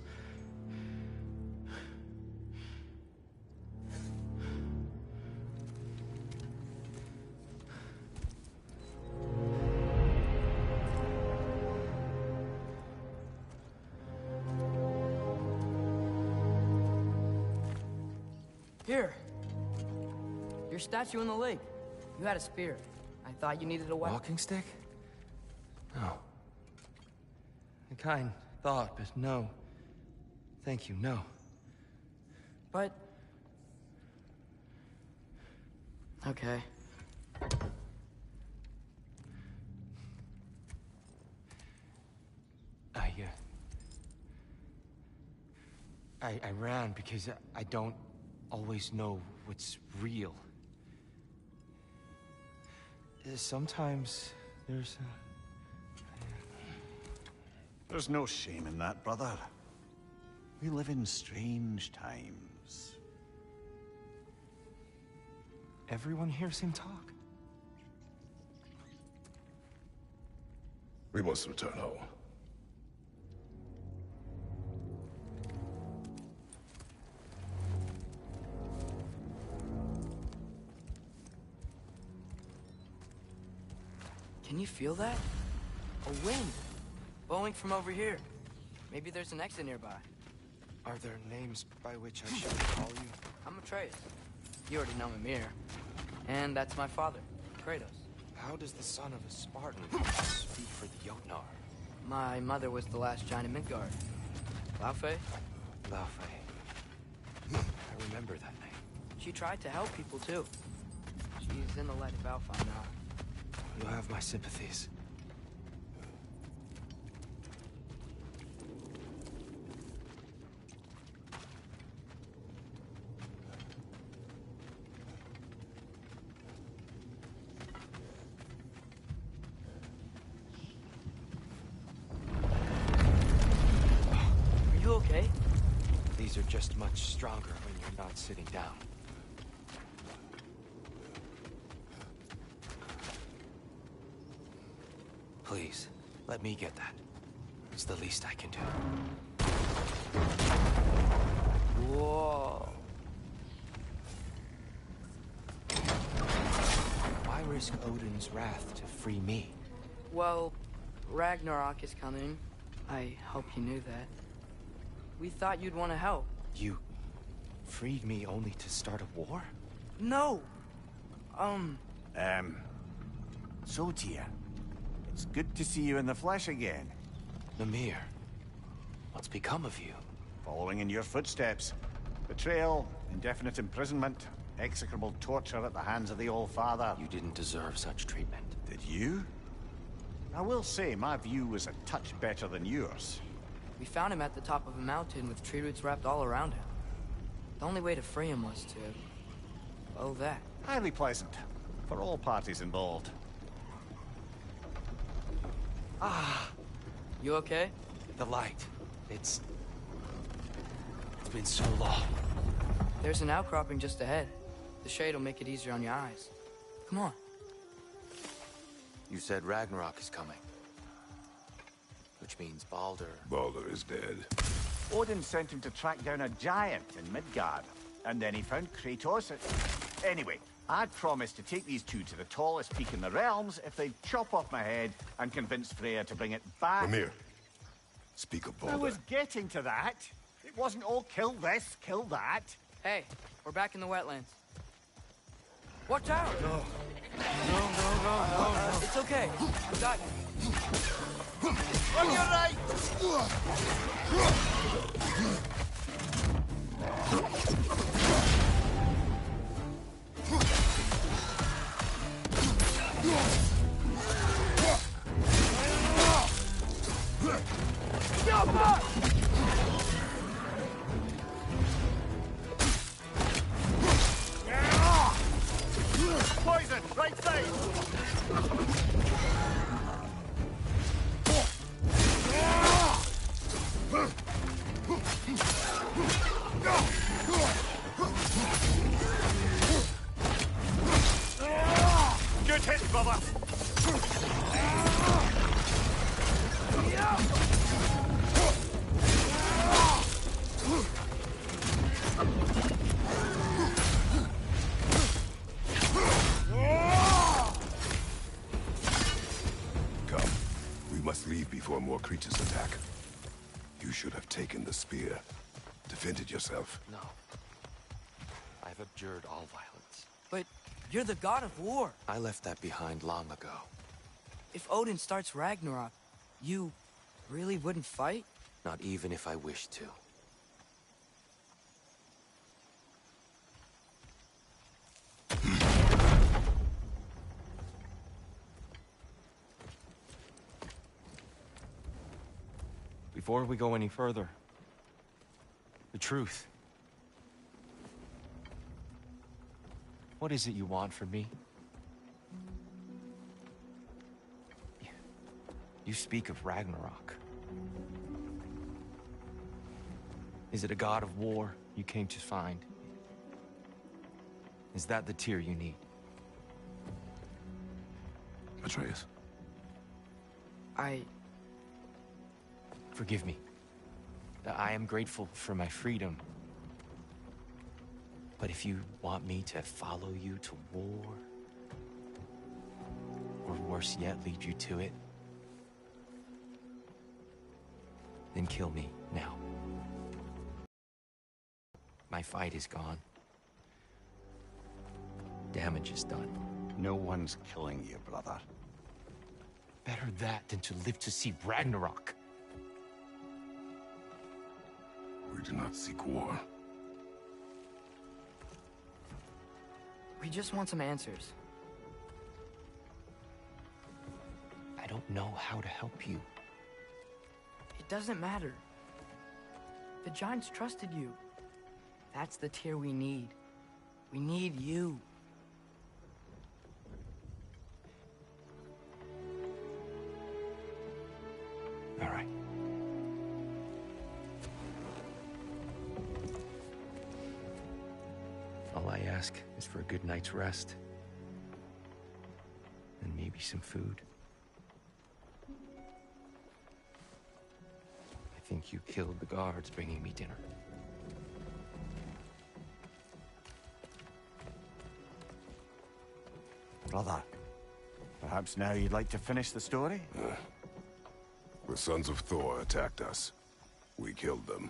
Here. Your statue in the lake. You had a spear. I thought you needed a weapon. Walking stick? No. A kind thought, but no. Thank you, no. But... Okay. I ran because I don't always know what's real. Sometimes there's There's no shame in that, brother. We live in strange times. Everyone hears him talk. We must return home. Can you feel that? A wind. Blowing from over here. Maybe there's an exit nearby. Are there names by which I should call you? I'm Atreus. You already know Mimir. And that's my father, Kratos. How does the son of a Spartan speak for the Jotnar? My mother was the last giant in Midgard. Laufey? Laufey. I remember that name. She tried to help people too. She's in the light of Alpha now. You have my sympathies. Are you okay? These are just much stronger when you're not sitting down. Please, let me get that. It's the least I can do. Whoa. Why risk Odin's wrath to free me? Well, Ragnarok is coming. I hope you knew that. We thought you'd want to help. You freed me only to start a war? No. So, Tia, it's good to see you in the flesh again. Mimir, what's become of you? Following in your footsteps. Betrayal, indefinite imprisonment, execrable torture at the hands of the Old Father. You didn't deserve such treatment. Did you? I will say, my view was a touch better than yours. We found him at the top of a mountain with tree roots wrapped all around him. The only way to free him was to... oh, that. Highly pleasant. For all parties involved. Ah. You okay? The light. It's been so long. There's an outcropping just ahead. The shade will make it easier on your eyes. Come on. You said Ragnarok is coming. Which means Baldur... Baldur is dead. Odin sent him to track down a giant in Midgard. And then he found Kratos at... Anyway, I'd promised to take these two to the tallest peak in the realms if they'd chop off my head and convince Freya to bring it back. Mimir, speak of Baldur. I was getting to that. It wasn't all kill this, kill that. Hey, we're back in the wetlands. Watch out! No. It's okay. I got you. On your right! Poison, right side! must leave before more creatures attack. You should have taken the spear. Defended yourself. No. I've abjured all violence. But you're the god of war. I left that behind long ago. If Odin starts Ragnarok, you really wouldn't fight? Not even if I wished to. Before we go any further, the truth. What is it you want from me? You speak of Ragnarok. Is it a god of war you came to find? Is that the tear you need? Atreus. Forgive me. I am grateful for my freedom. But if you want me to follow you to war, or worse yet, lead you to it, then kill me now. My fight is gone. Damage is done. No one's killing you, brother. Better that than to live to see Ragnarok. We do not seek war. We just want some answers. I don't know how to help you. It doesn't matter. The Giants trusted you. That's the Tyr we need. We need you. All right. All I ask is for a good night's rest. And maybe some food. I think you killed the guards bringing me dinner. Brother, perhaps now you'd like to finish the story? The sons of Thor attacked us. We killed them.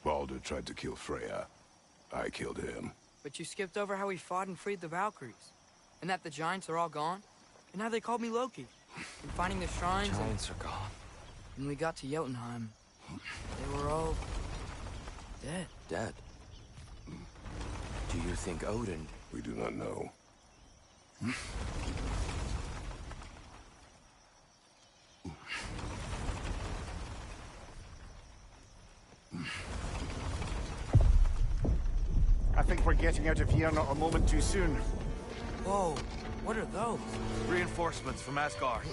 Baldur tried to kill Freya. I killed him. But you skipped over how we fought and freed the Valkyries. And that the Giants are all gone. And how they called me Loki. And finding the shrines. Giants are gone. When we got to Jotunheim, they were all dead. Dead? Do you think Odin... We do not know. I think we're getting out of here not a moment too soon. Whoa, what are those? Reinforcements from Asgard.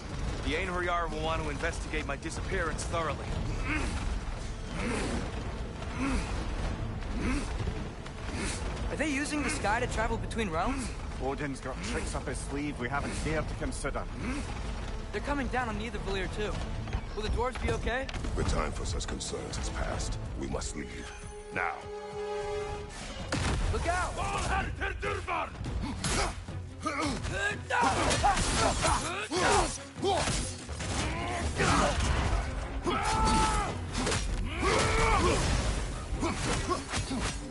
The Einherjar will want to investigate my disappearance thoroughly. Are they using the sky to travel between realms? Odin's got tricks up his sleeve we haven't dared to consider. They're coming down on Nidavellir too. Will the dwarves be okay? The time for such concerns has passed. We must leave. Now. Look out!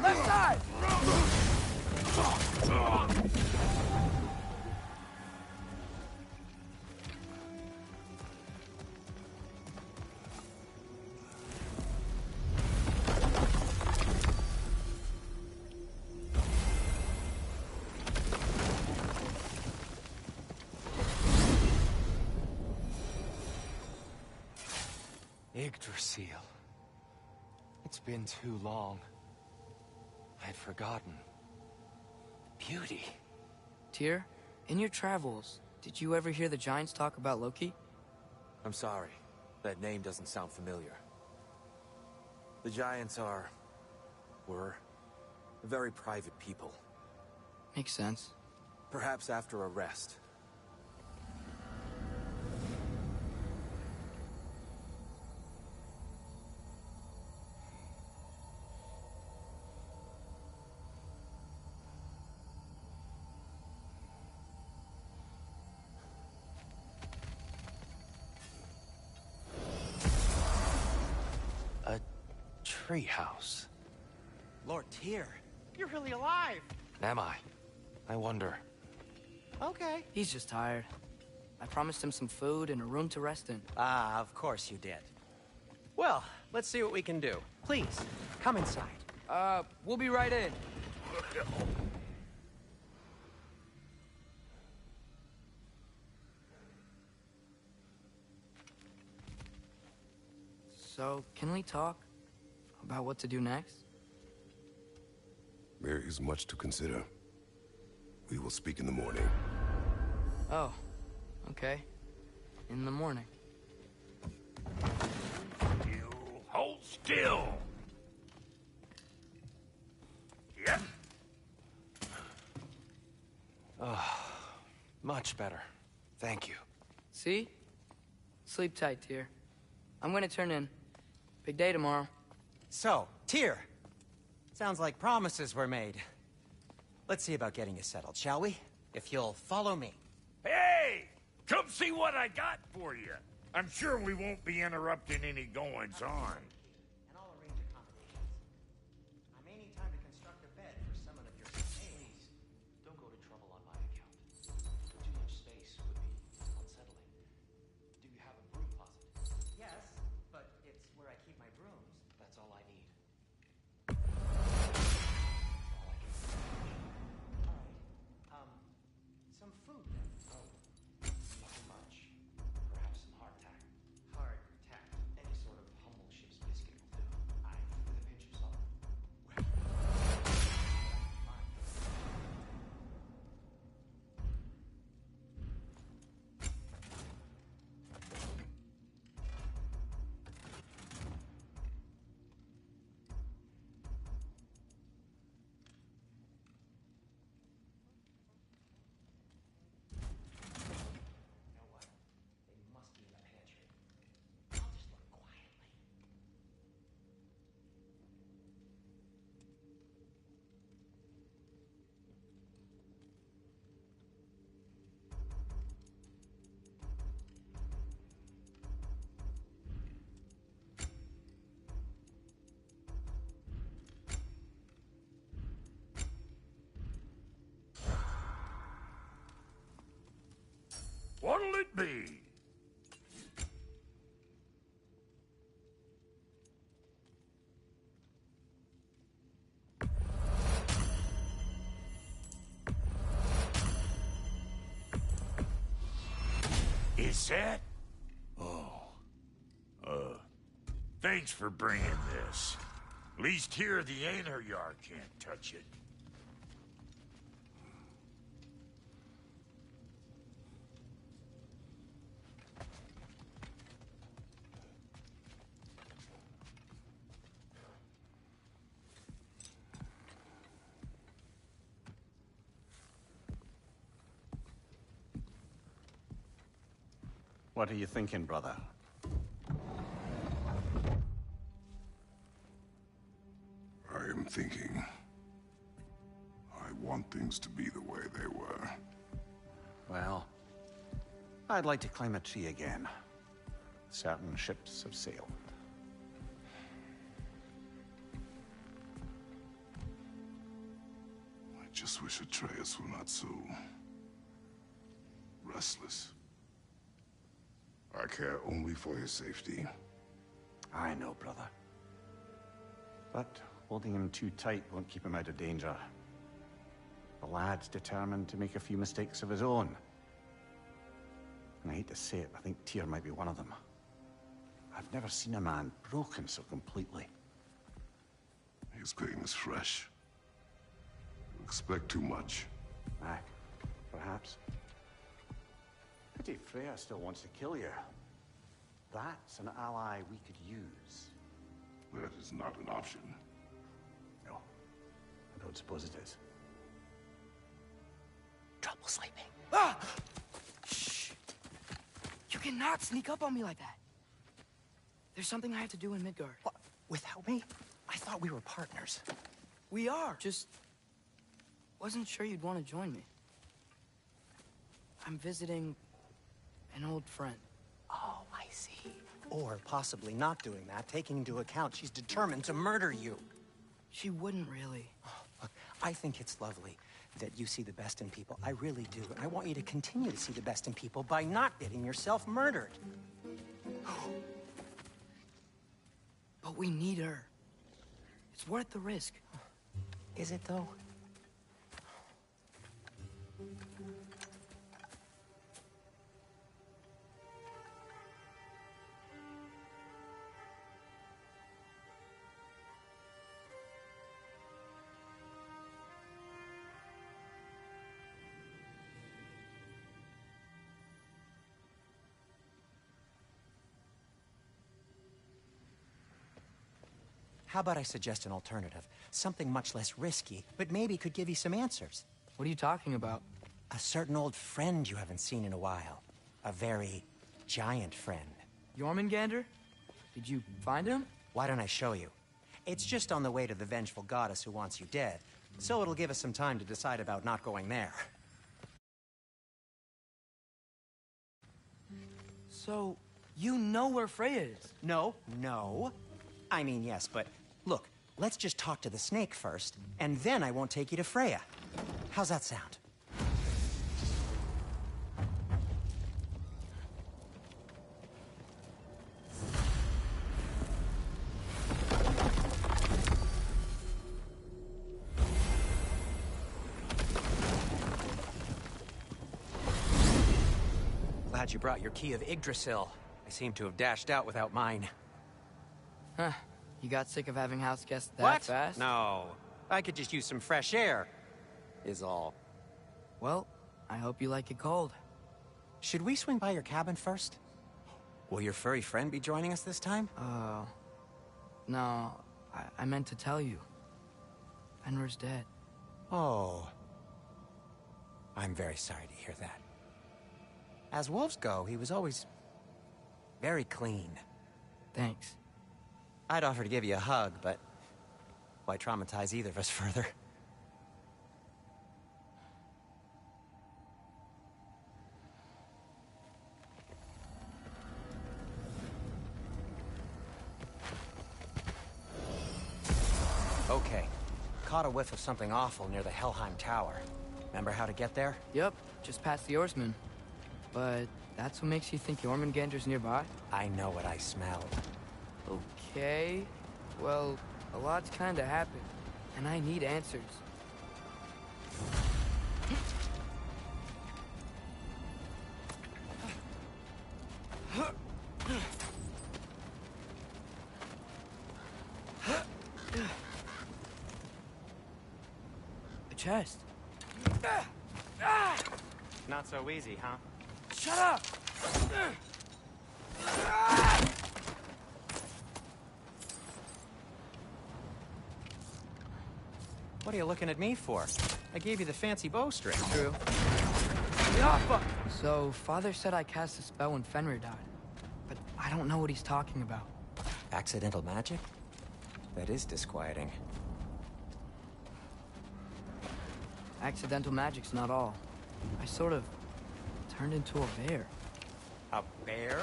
Left side! Yggdrasil. It's been too long. I'd forgotten. Beauty. Tyr, in your travels, did you ever hear the Giants talk about Loki? I'm sorry. That name doesn't sound familiar. The Giants were very private people. Makes sense. Perhaps after a rest. treehouse. Lord Tyr, you're really alive. Am I? I wonder. Okay. He's just tired. I promised him some food and a room to rest in. Ah, of course you did. Well, let's see what we can do. Please, come inside. We'll be right in. So, can we talk about what to do next? There is much to consider. We will speak in the morning. Oh, okay. In the morning. You hold still. Yep. Oh, much better. Thank you. See? Sleep tight, Tyr. I'm gonna turn in. Big day tomorrow. So, Tyr. Sounds like promises were made. Let's see about getting you settled, shall we? If you'll follow me. Hey! Come see what I got for you. I'm sure we won't be interrupting any goings-on. And I'll arrange accommodations. I may need time to construct a bed for someone of your age. Don't go to trouble on my account. Too much space would be unsettling. Do you have a broom closet? Yes, but it's where I keep my brooms. That's all I need. Some food then. Oh, nothing much. Perhaps some hardtack. Hardtack. Any sort of humble ship's biscuit will do. Aye, with a pinch of salt. You know what? They must be in the pantry. I'll just look quietly. What'll it be? Is that? Oh. Thanks for bringing this. Least here the Einherjar can't touch it. What are you thinking, brother? I am thinking. I want things to be the way they were. Well, I'd like to climb a tree again. Certain ships have sailed. I just wish Atreus were not so restless. I care only for his safety. I know, brother. But holding him too tight won't keep him out of danger. The lad's determined to make a few mistakes of his own. And I hate to say it, I think Tyr might be one of them. I've never seen a man broken so completely. His pain is fresh. You expect too much. Aye, perhaps. Pity Freya still wants to kill you. That's an ally we could use. That is not an option. No, I don't suppose it is. Trouble sleeping. Ah! Shh! You cannot sneak up on me like that. There's something I have to do in Midgard. What? Without me? I thought we were partners. We are. Just wasn't sure you'd want to join me. I'm visiting an old friend. Oh, I see. Or possibly not doing that, taking into account she's determined to murder you. She wouldn't really. Look, I think it's lovely that you see the best in people. I really do. And I want you to continue to see the best in people by not getting yourself murdered. But we need her. It's worth the risk. Is it, though? How about I suggest an alternative? Something much less risky, but maybe could give you some answers. What are you talking about? A certain old friend you haven't seen in a while. A very giant friend. Jormungandr? Did you find him? Why don't I show you? It's just on the way to the vengeful goddess who wants you dead, so it'll give us some time to decide about not going there. So, you know where Freya is? No. I mean, yes, but look, let's just talk to the snake first, and then I won't take you to Freya. How's that sound? Glad you brought your key of Yggdrasil. I seem to have dashed out without mine. Huh. You got sick of having house guests that What? fast? No. I could just use some fresh air, is all. Well, I hope you like it cold. Should we swing by your cabin first? Will your furry friend be joining us this time? No. I meant to tell you. Fenrir's dead. Oh. I'm very sorry to hear that. As wolves go, he was always very clean. Thanks. I'd offer to give you a hug, but why traumatize either of us further? Okay. Caught a whiff of something awful near the Helheim Tower. Remember how to get there? Yep, just past the oarsman. But that's what makes you think Jormungandr's nearby? I know what I smelled. Okay. Well, a lot's kinda happened, and I need answers. A chest. Not so easy, huh? Shut up! What are you looking at me for? I gave you the fancy bowstring. True. So, Father said I cast a spell when Fenrir died. But I don't know what he's talking about. Accidental magic? That is disquieting. Accidental magic's not all. I sort of turned into a bear. A bear?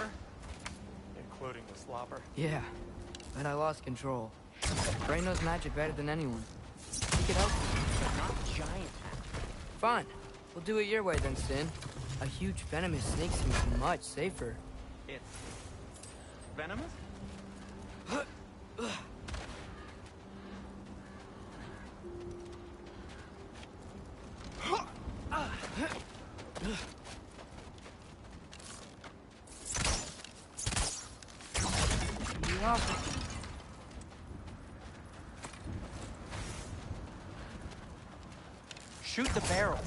Including the slobber? Yeah, but I lost control. Bray knows magic better than anyone. He could help me. But not giant magic. Fine. We'll do it your way then, Sin. A huge venomous snake seems much safer. It's venomous? Shoot the barrel.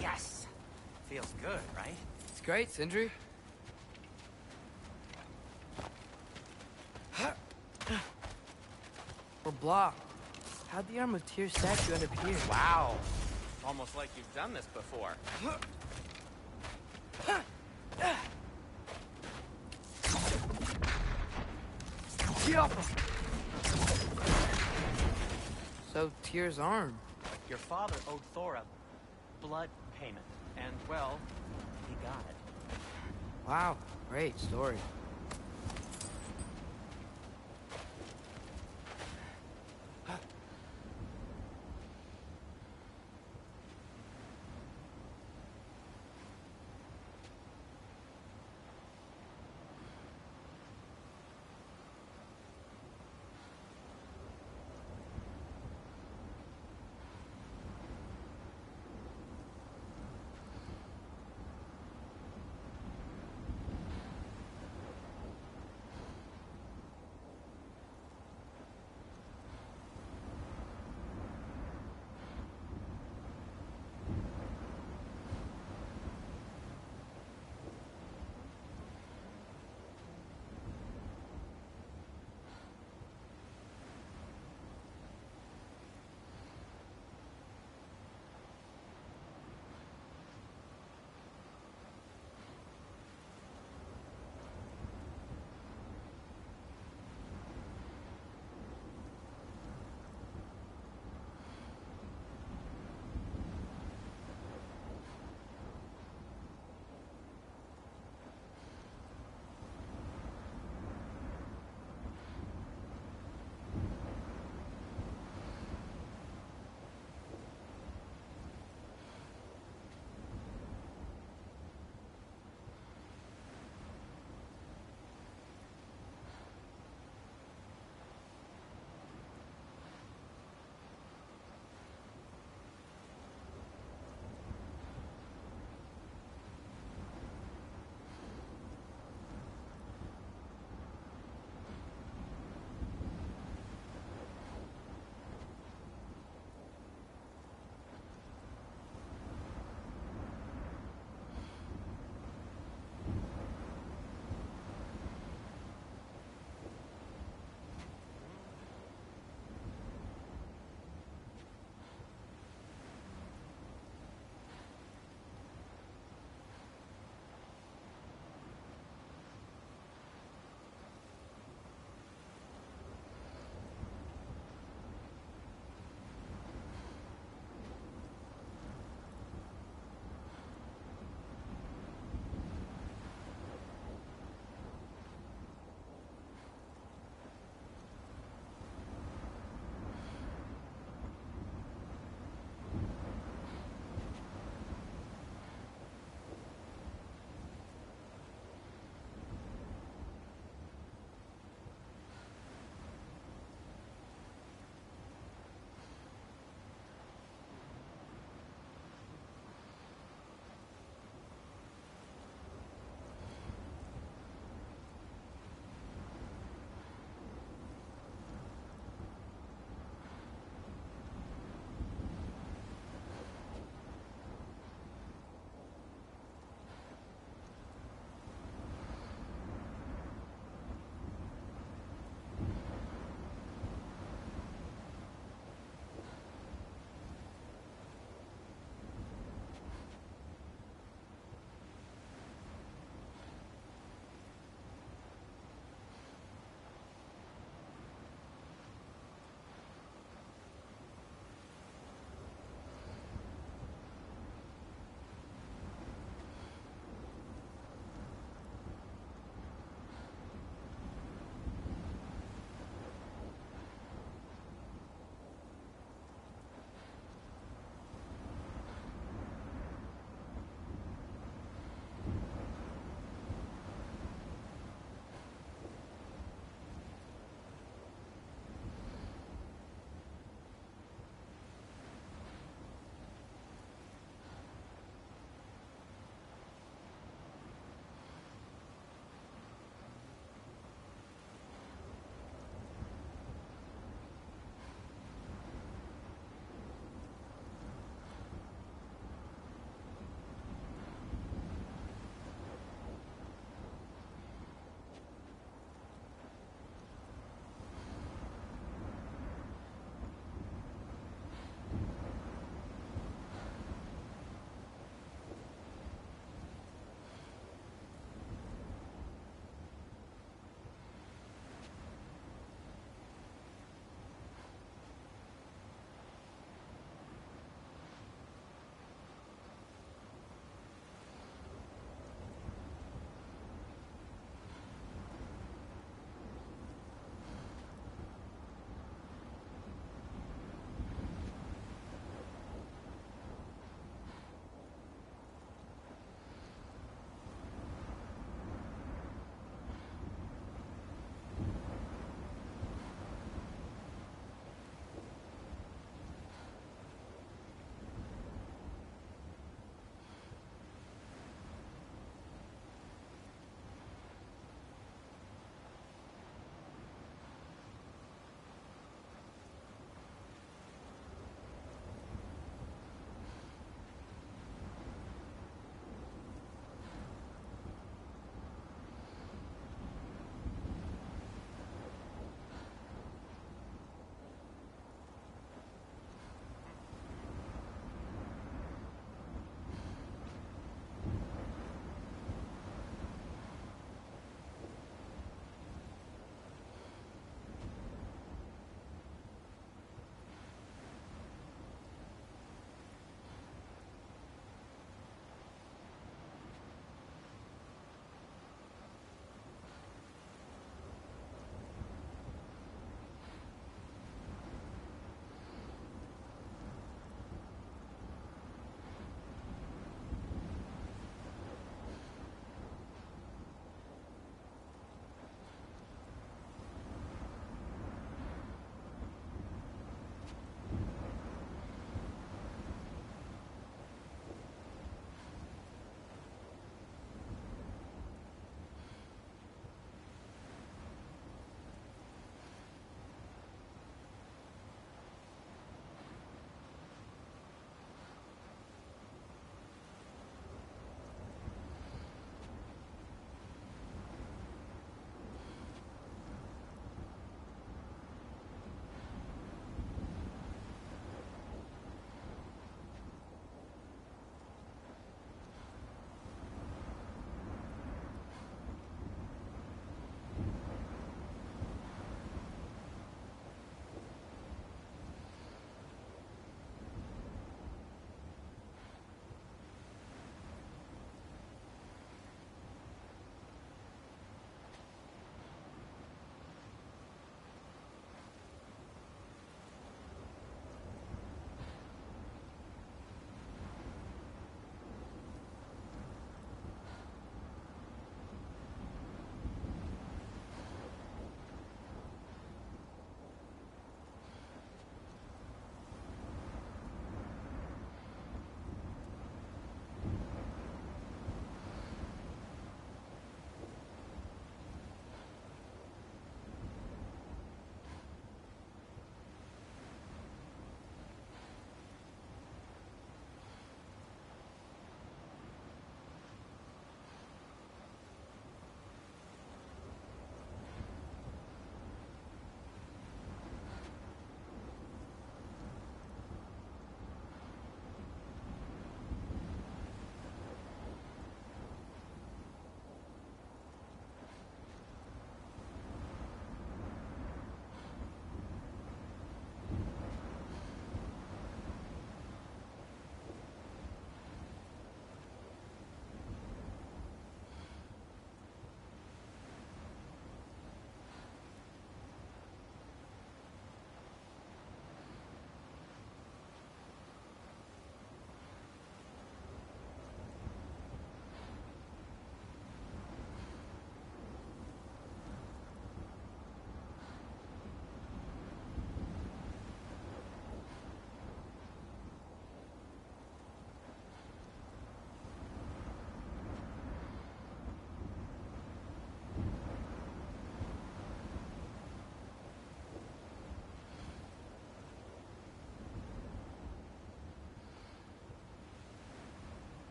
Yes. Feels good, right? It's great, Sindri. We're blocked. How'd the Arm of Tyr statue end up here? Wow. Almost like you've done this before. So, Tyr's arm. Your father owed Thor a blood payment, and, well, he got it. Wow, great story.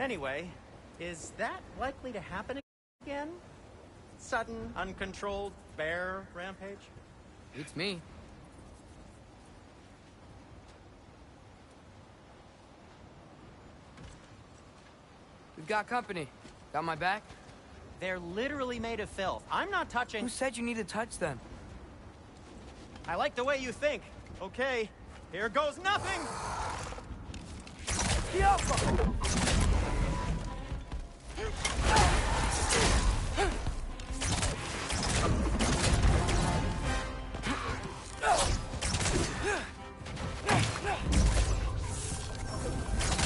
Anyway, is that likely to happen again? Sudden, uncontrolled bear rampage? Beats me. We've got company. Got my back? They're literally made of filth. I'm not touching... Who said you need to touch them? I like the way you think. Okay, here goes nothing!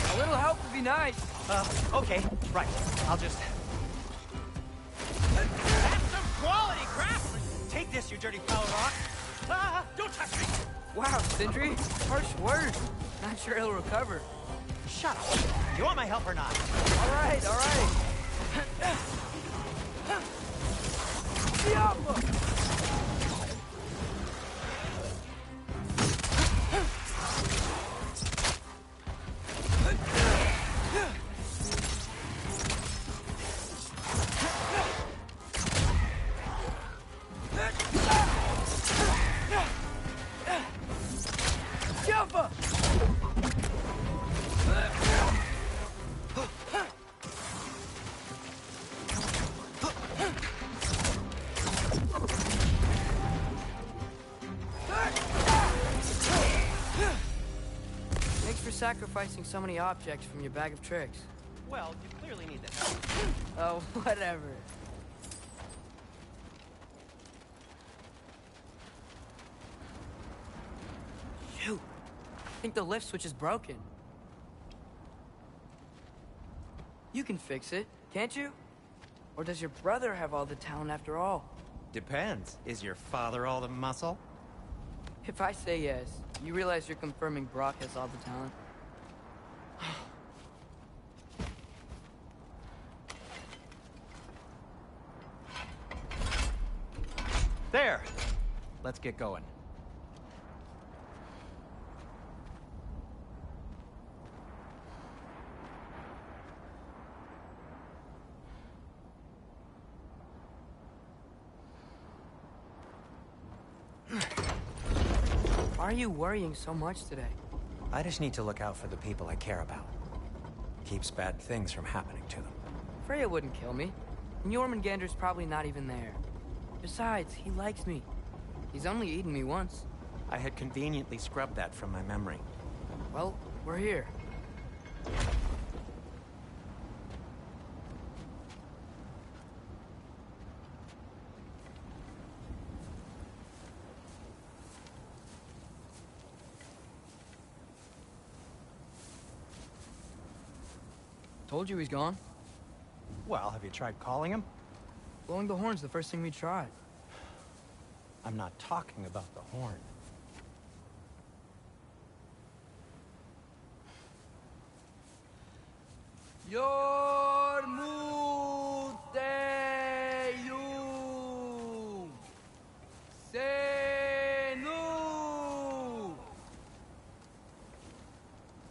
A little help would be nice. Okay, right. I'll just... That's some quality craftsmanship! Take this, you dirty foul rock! Ah, don't touch me! Wow, Sindri, harsh words. Not sure he'll recover. Shut up. Do you want my help or not? All right, all right. Sacrificing so many objects from your bag of tricks. Well, you clearly need the help. Oh, whatever. Shoot! I think the lift switch is broken. You can fix it, can't you? Or does your brother have all the talent after all? Depends. Is your father all the muscle? If I say yes, you realize you're confirming Brock has all the talent? There! Let's get going. Why are you worrying so much today? I just need to look out for the people I care about. Keeps bad things from happening to them. Freya wouldn't kill me. And Jormungandr's probably not even there. Besides, he likes me. He's only eaten me once. I had conveniently scrubbed that from my memory. Well, we're here. Told you he's gone. Well, have you tried calling him? Blowing the horn's the first thing we tried. I'm not talking about the horn. Yormuteyum Senu.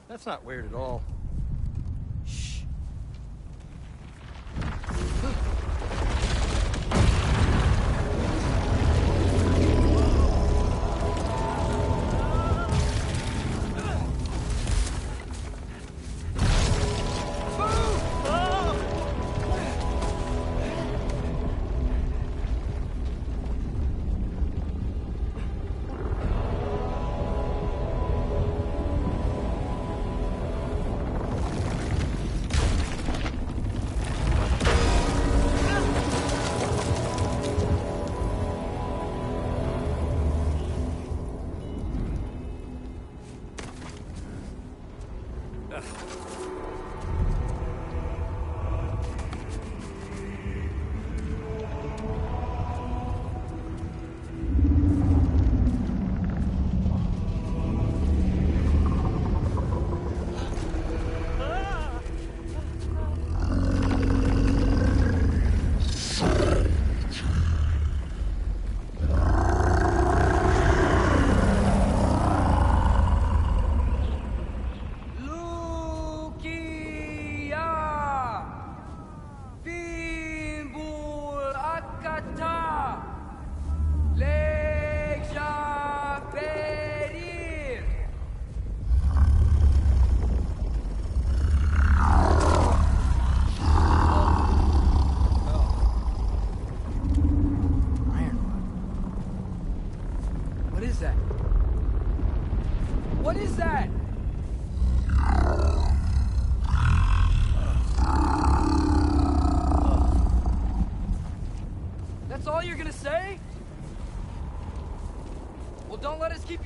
That's not weird at all.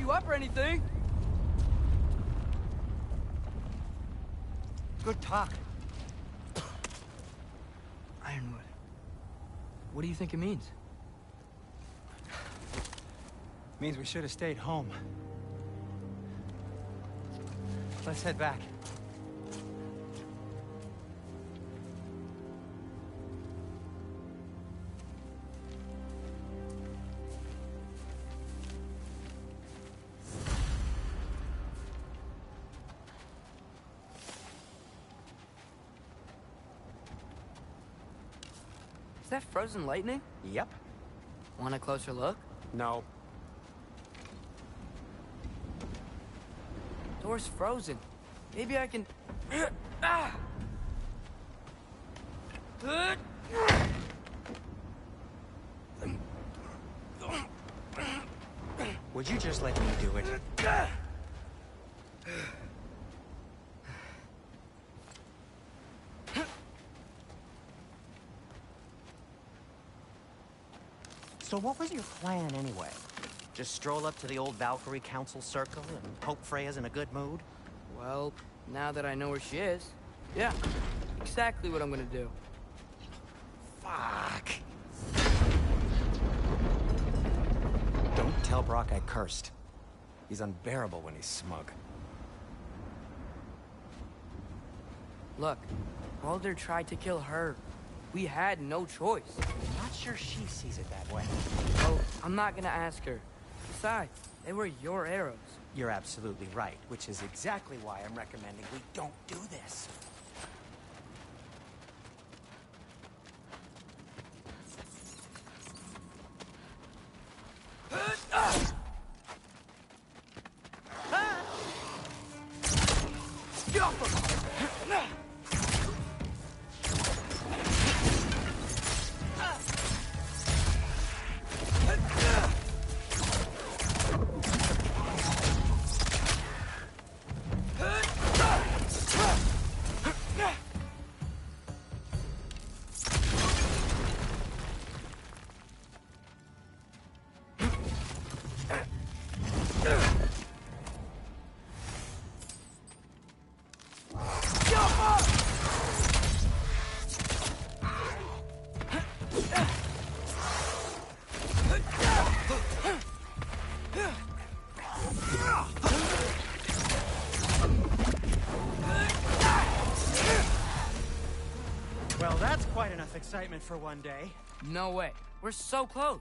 you up or anything. Good talk. Ironwood. What do you think it means? Means we should have stayed home. Let's head back. Is that frozen lightning? Yep. Want a closer look? No. Door's frozen. Maybe I can... Ah! Would you just let me do it? So what was your plan anyway? Just stroll up to the old Valkyrie Council circle and hope Freya's in a good mood? Well, now that I know where she is, yeah, exactly what I'm gonna do. Fuck. Don't tell Brock I cursed. He's unbearable when he's smug. Look, Baldur tried to kill her. We had no choice. I'm not sure she sees it that way. Oh, I'm not gonna ask her. Besides, they were your arrows. You're absolutely right, which is exactly why I'm recommending we don't do this. Well, that's quite enough excitement for one day. No way. We're so close.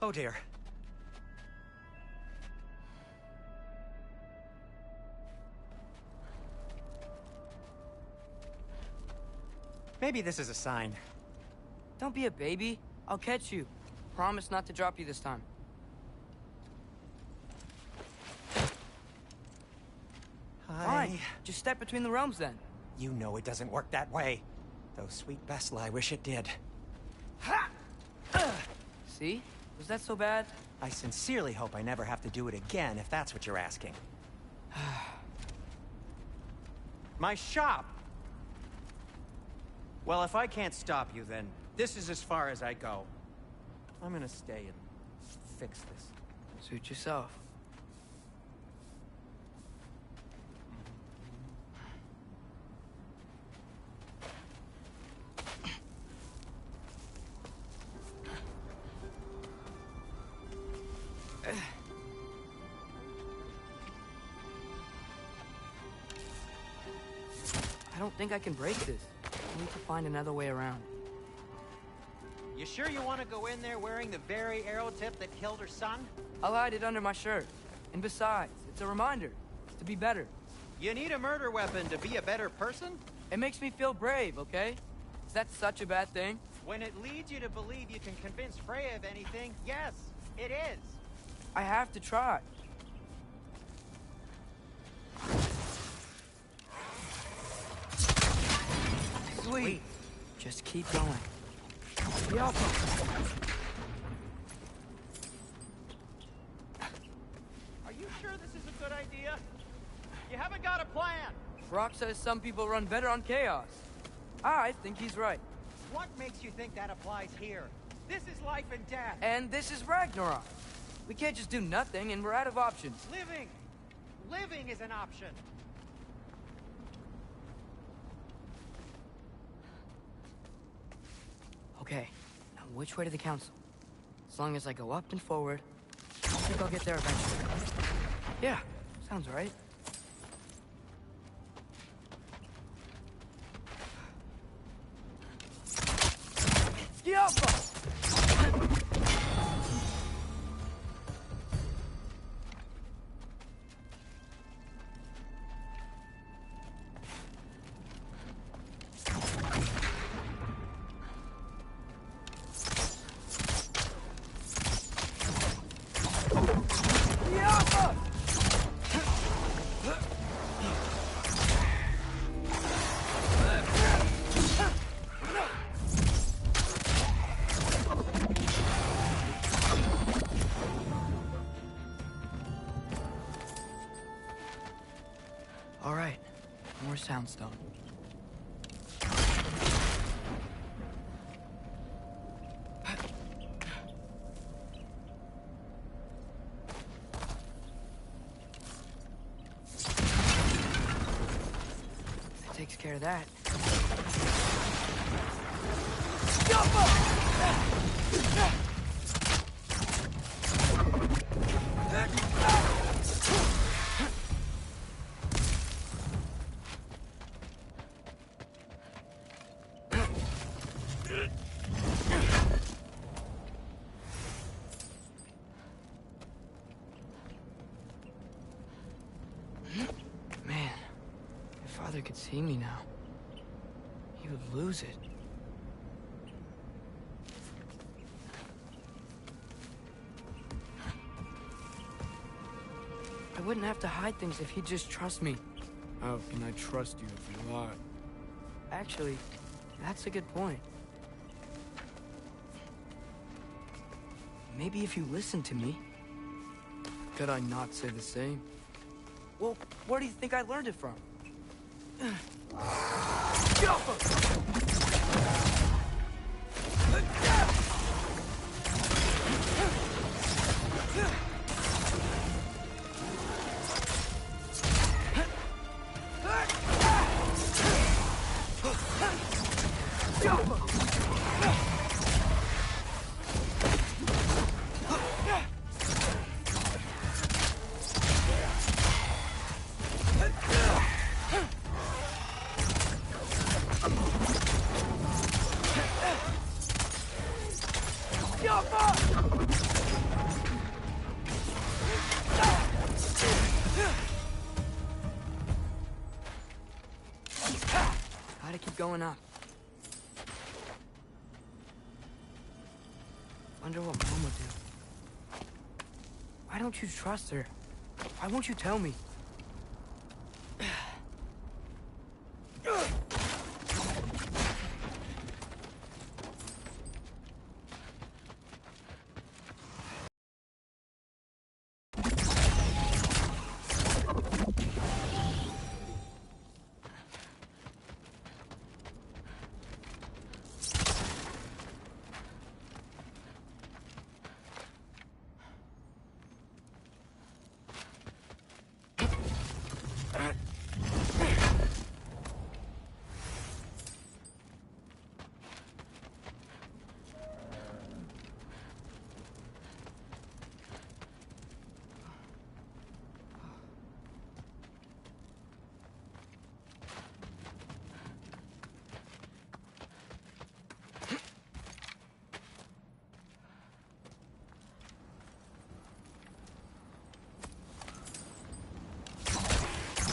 Oh dear. Maybe this is a sign. Don't be a baby. I'll catch you. Promise not to drop you this time. Hi. Fine. Just step between the realms then. You know it doesn't work that way. Though sweet Bessla, I wish it did. See? Was that so bad? I sincerely hope I never have to do it again, if that's what you're asking. My shop! Well, if I can't stop you, then this is as far as I go. I'm gonna stay and fix this. Suit yourself. I don't think I can break this. I need to find another way around. You sure you want to go in there wearing the very arrow tip that killed her son? I'll hide it under my shirt. And besides, it's a reminder to be better. You need a murder weapon to be a better person? It makes me feel brave, okay? Is that such a bad thing? When it leads you to believe you can convince Freya of anything, yes, it is. I have to try. Sweet. Just keep going. Are you sure this is a good idea? You haven't got a plan. Brock says some people run better on chaos. I think he's right. What makes you think that applies here? This is life and death. And this is Ragnarok. We can't just do nothing, and we're out of options. Living is an option. Okay, now which way to the council? As long as I go up and forward, I think I'll get there eventually. Yeah, sounds right. Yappa! All right, more soundstone. That takes care of that. Man, if Father could see me now, he would lose it. I wouldn't have to hide things if he'd just trust me. How can I trust you if you lie? Actually, that's a good point. Maybe if you listened to me. Could I not say the same? Well, where do you think I learned it from? Gotta keep going up. Wonder what Mom would do. Why don't you trust her? Why won't you tell me?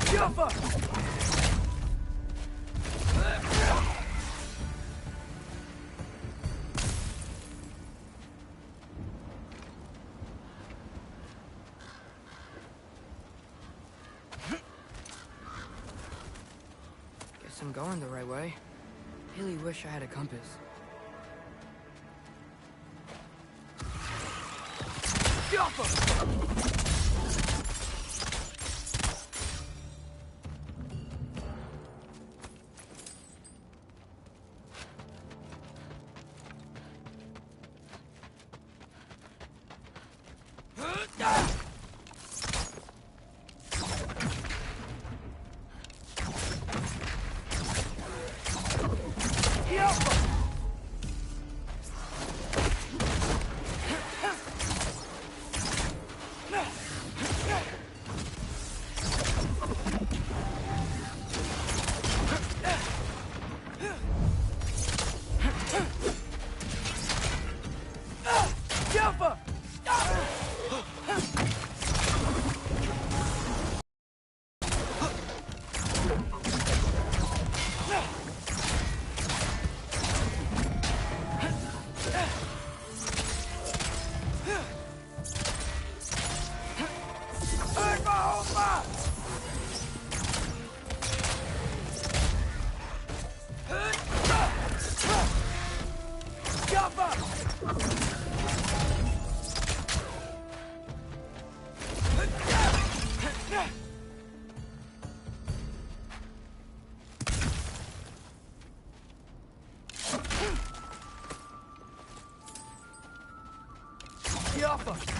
Jumper! Guess I'm going the right way. Really wish I had a compass. Jumper! fuck?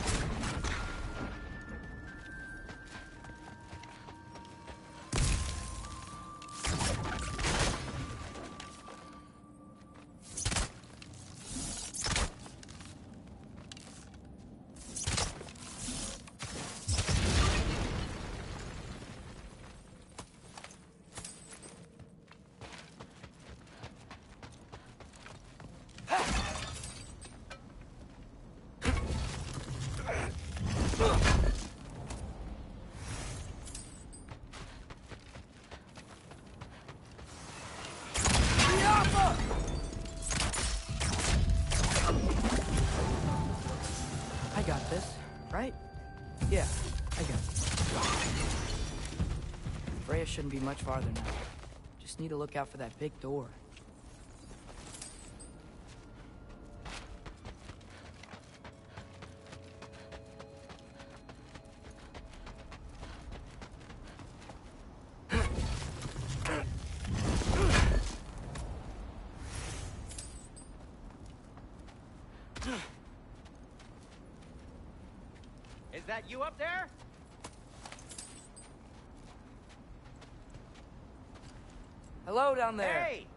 I got this, right? Yeah, I got it. Freya shouldn't be much farther now. Just need to look out for that big door. Is that you up there? Hello down there. Hey!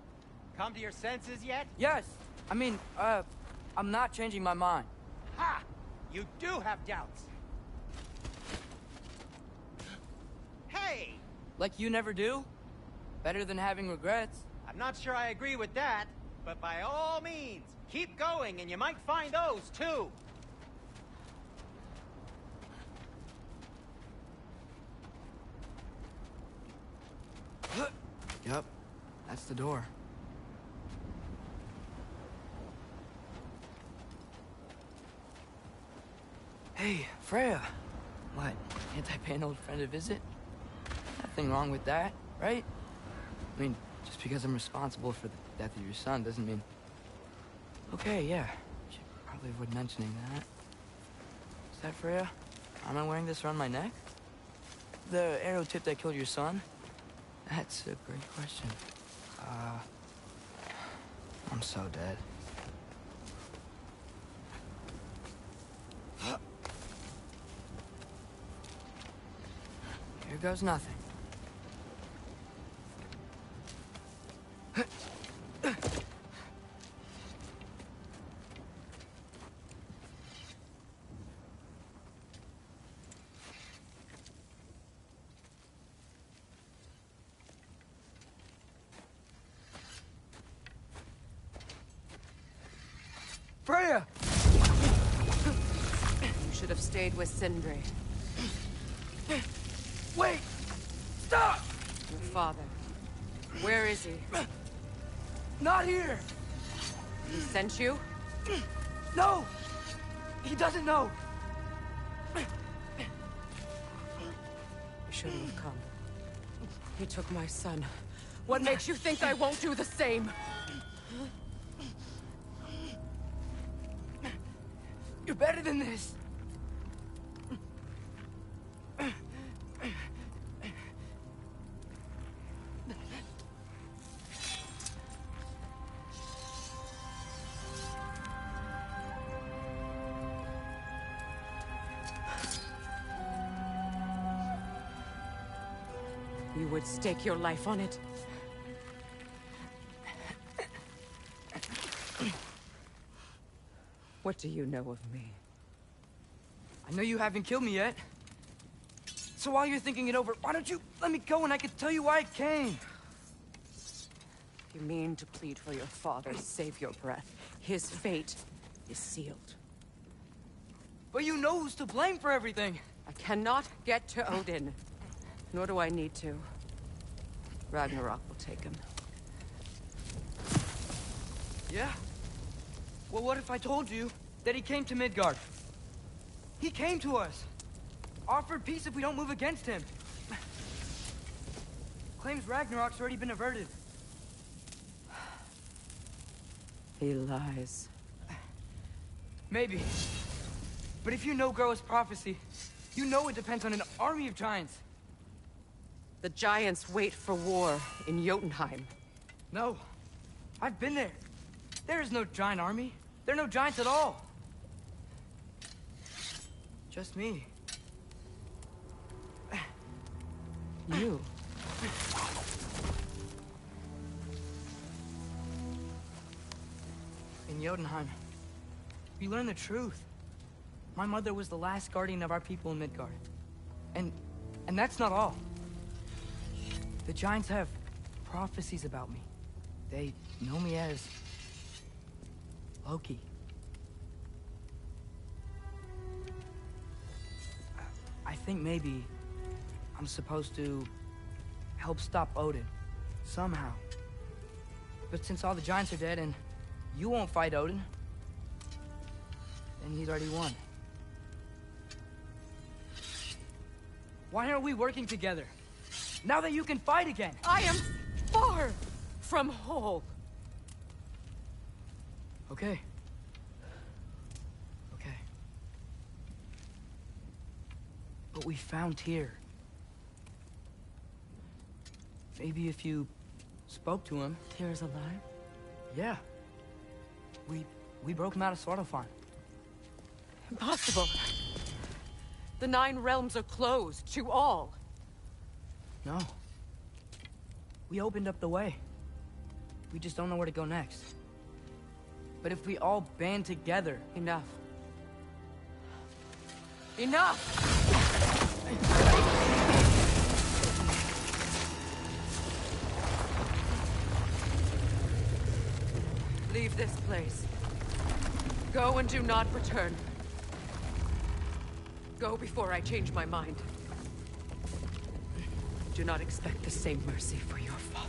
Come to your senses yet? Yes. I mean, I'm not changing my mind. Ha! You do have doubts. Hey! Like you never do? Better than having regrets. I'm not sure I agree with that, but by all means, keep going and you might find those too. Yep, that's the door. Hey, Freya. What, can't I pay an old friend a visit? Nothing wrong with that, right? I mean, just because I'm responsible for the death of your son doesn't mean... Okay, yeah. Should probably avoid mentioning that. Is that Freya? Am I wearing this around my neck? The arrow tip that killed your son? That's a great question. I'm so dead. Here goes nothing. Freya! You should have stayed with Sindri. Wait! Stop! Your father. Where is he? Not here! He sent you? No! He doesn't know! You shouldn't have come. He took my son. What makes you think I won't do the same? You're better than this! You would stake your life on it? What do you know of me? I know you haven't killed me yet. So while you're thinking it over, why don't you let me go and I can tell you why I came? You mean to plead for your father, save your breath. His fate is sealed. But you know who's to blame for everything. I cannot get to Odin. Nor do I need to. Ragnarok will take him. Yeah? Well, what if I told you that he came to Midgard? He came to us. Offered peace if we don't move against him. Claims Ragnarok's already been averted. He lies. Maybe. But if you know Groa's prophecy, you know it depends on an army of giants. The giants wait for war in Jotunheim. No. I've been there. There is no giant army. There are no giants at all. Just me. You. In Jotunheim, we learned the truth. My mother was the last guardian of our people in Midgard. And that's not all. The Giants have prophecies about me. They know me as Loki. I think maybe I'm supposed to help stop Odin, somehow. But since all the Giants are dead and you won't fight Odin, then he's already won. Why aren't we working together? Now that you can fight again! I am far from whole. Okay. Okay. But we found Tyr. Maybe if you spoke to him... Tyr's alive? Yeah. We broke him out of Svartalfheim. Impossible. The 9 realms are closed to all. No. We opened up the way. We just don't know where to go next. But if we all band together... Enough. Enough! Leave this place. Go and do not return. Go before I change my mind. Do not expect the same mercy for your father.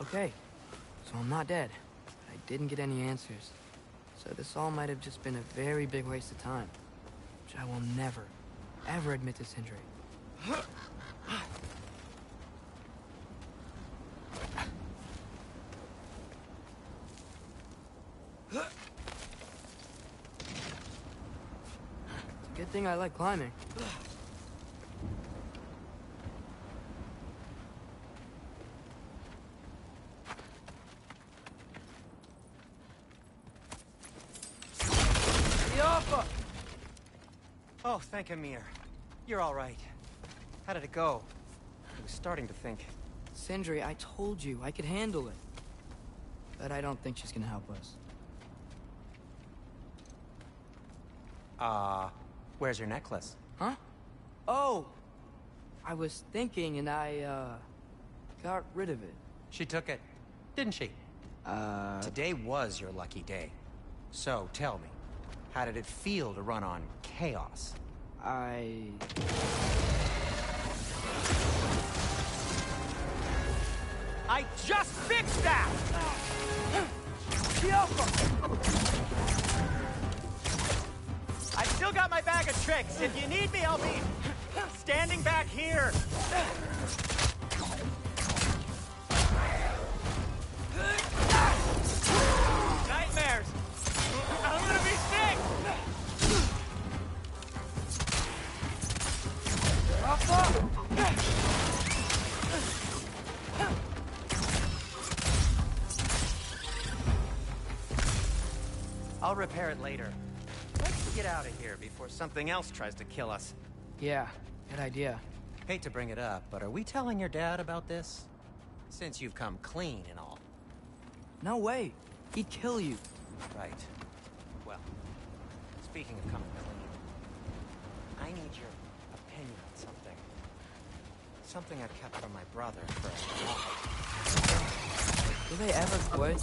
Okay, so I'm not dead. I didn't get any answers. So this all might have just been a very big waste of time. Which I will never, ever admit to Sindri. It's a good thing I like climbing. Oh, thank Amir. You're all right. How did it go? I was starting to think. Sindri, I told you I could handle it. But I don't think she's gonna help us. Where's your necklace? Huh? Oh! I was thinking and I, got rid of it. She took it, didn't she? Today was your lucky day. So, tell me, how did it feel to run on chaos? I just fixed that! I still got my bag of tricks. If you need me, I'll be standing back here. Nightmares! I'm gonna be sick! I'll repair it later. Let's get out of here before something else tries to kill us. Yeah, good idea. Hate to bring it up, but are we telling your dad about this? Since you've come clean and all. No way. He'd kill you. Right. Well, speaking of coming clean, I need your opinion on something. Something I've kept from my brother for a while. Do they ever quit?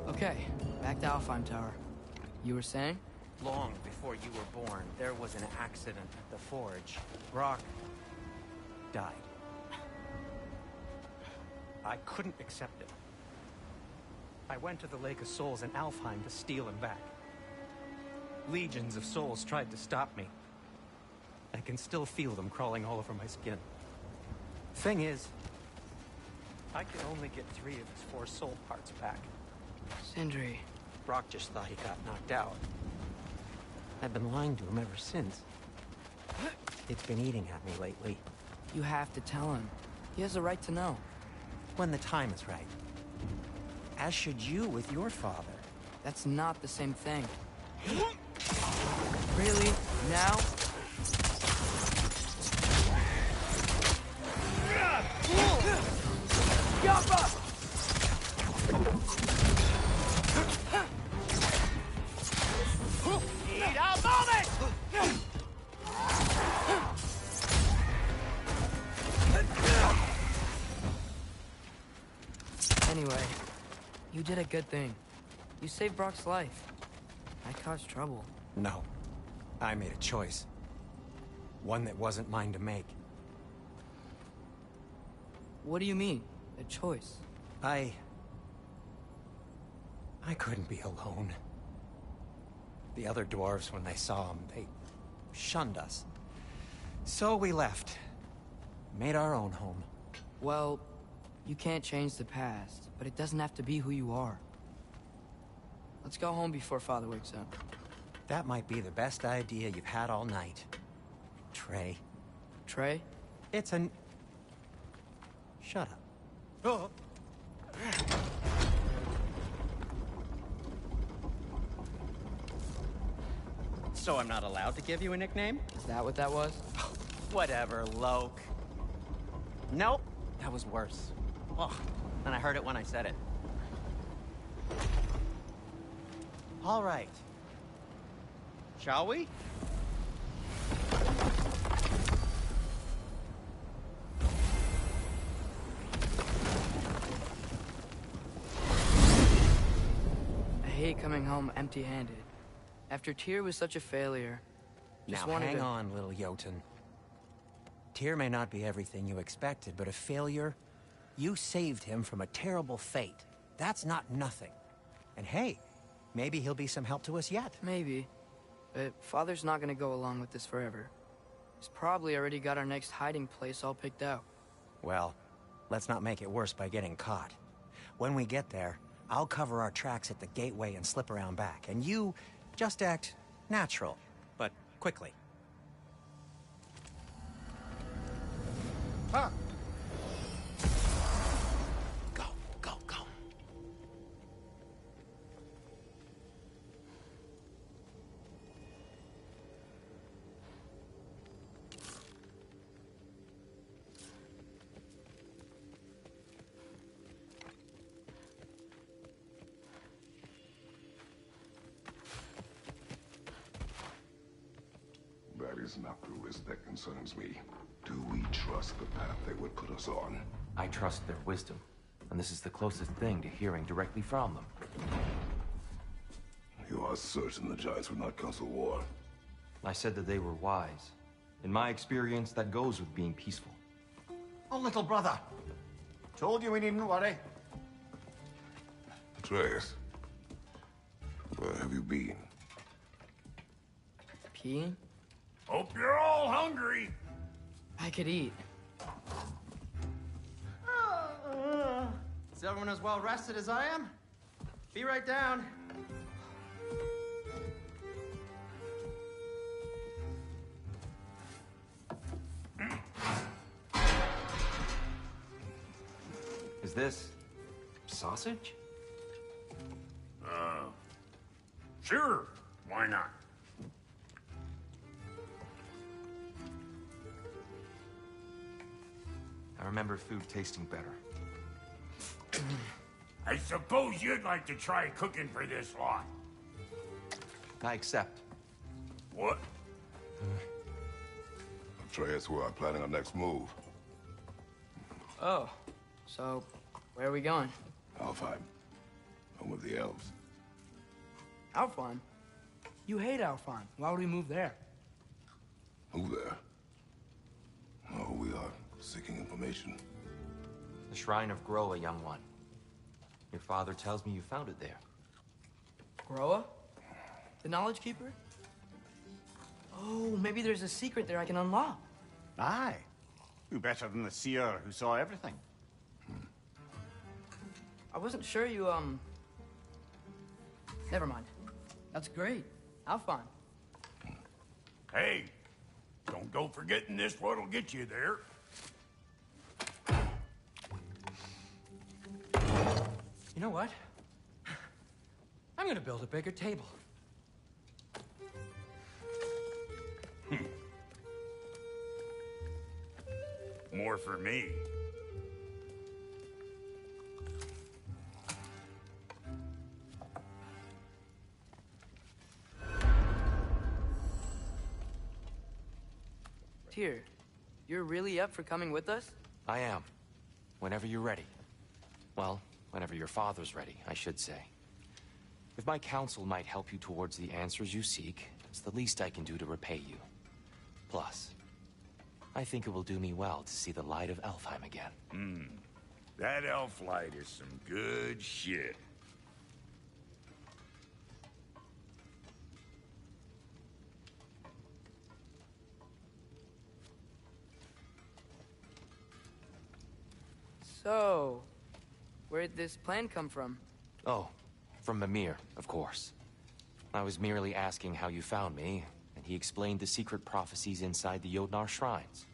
Okay, back to Alfheim Tower. You were saying? Long before you were born, there was an accident at the forge. Brock died. I couldn't accept it. I went to the Lake of Souls in Alfheim to steal him back. Legions of souls tried to stop me. I can still feel them crawling all over my skin. Thing is, I can only get 3 of his 4 soul parts back. Sindri. Brock just thought he got knocked out. I've been lying to him ever since. It's been eating at me lately. You have to tell him. He has a right to know. When the time is right. As should you with your father. That's not the same thing. Really? Now? Need a moment! Anyway, you did a good thing. You saved Brock's life. I caused trouble. No. I made a choice. One that wasn't mine to make. What do you mean? A choice? I couldn't be alone. The other dwarves, when they saw him, they shunned us. So we left. Made our own home. Well, you can't change the past, but it doesn't have to be who you are. Let's go home before Father wakes up. That might be the best idea you've had all night. Trey. Trey? It's an... Shut up. Oh. So I'm not allowed to give you a nickname? Is that what that was? Whatever, Loke. Nope, that was worse. Ugh, and I heard it when I said it. All right. Shall we? I hate coming home empty-handed. After Tyr was such a failure, just Now wanted hang to... on, little Jotun. Tyr may not be everything you expected, but a failure? You saved him from a terrible fate. That's not nothing. And hey, maybe he'll be some help to us yet. Maybe. But Father's not gonna go along with this forever. He's probably already got our next hiding place all picked out. Well, let's not make it worse by getting caught. When we get there, I'll cover our tracks at the gateway and slip around back. And you just act natural, but quickly. Huh? Go, go, go. That is not the risk that concerns me. Do we trust the path they would put us on? I trust their wisdom, and this is the closest thing to hearing directly from them. You are certain the Giants would not counsel war? I said that they were wise. In my experience, that goes with being peaceful. Oh, little brother. Told you we needn't worry. Atreus, where have you been? Peeing? Hope you're all hungry. I could eat. Is everyone as well rested as I am? Be right down. Is this sausage? Sure. Why not? I remember food tasting better. I suppose you'd like to try cooking for this lot. I accept. What? Atreus, we are planning our next move. Oh, so where are we going? Alfheim. Home of the elves. Alfheim? You hate Alfheim. Why would we move there? Who there? Oh, we are seeking information. The Shrine of Groa, young one. Your father tells me you found it there. Groa? The Knowledge Keeper? Oh, maybe there's a secret there I can unlock. Aye. Who better than the seer who saw everything? I wasn't sure you, Never mind. That's great. Alfheim. Hey, don't go forgetting this what'll get you there. You know what? I'm gonna build a bigger table. More for me. Tyr, you're really up for coming with us? I am. Whenever you're ready. Well, whenever your father's ready, I should say. If my counsel might help you towards the answers you seek, it's the least I can do to repay you. Plus, I think it will do me well to see the light of Alfheim again. That elf light is some good shit. So, where'd this plan come from? Oh, from Mimir, of course. I was merely asking how you found me, and he explained the secret prophecies inside the Jotnar shrines.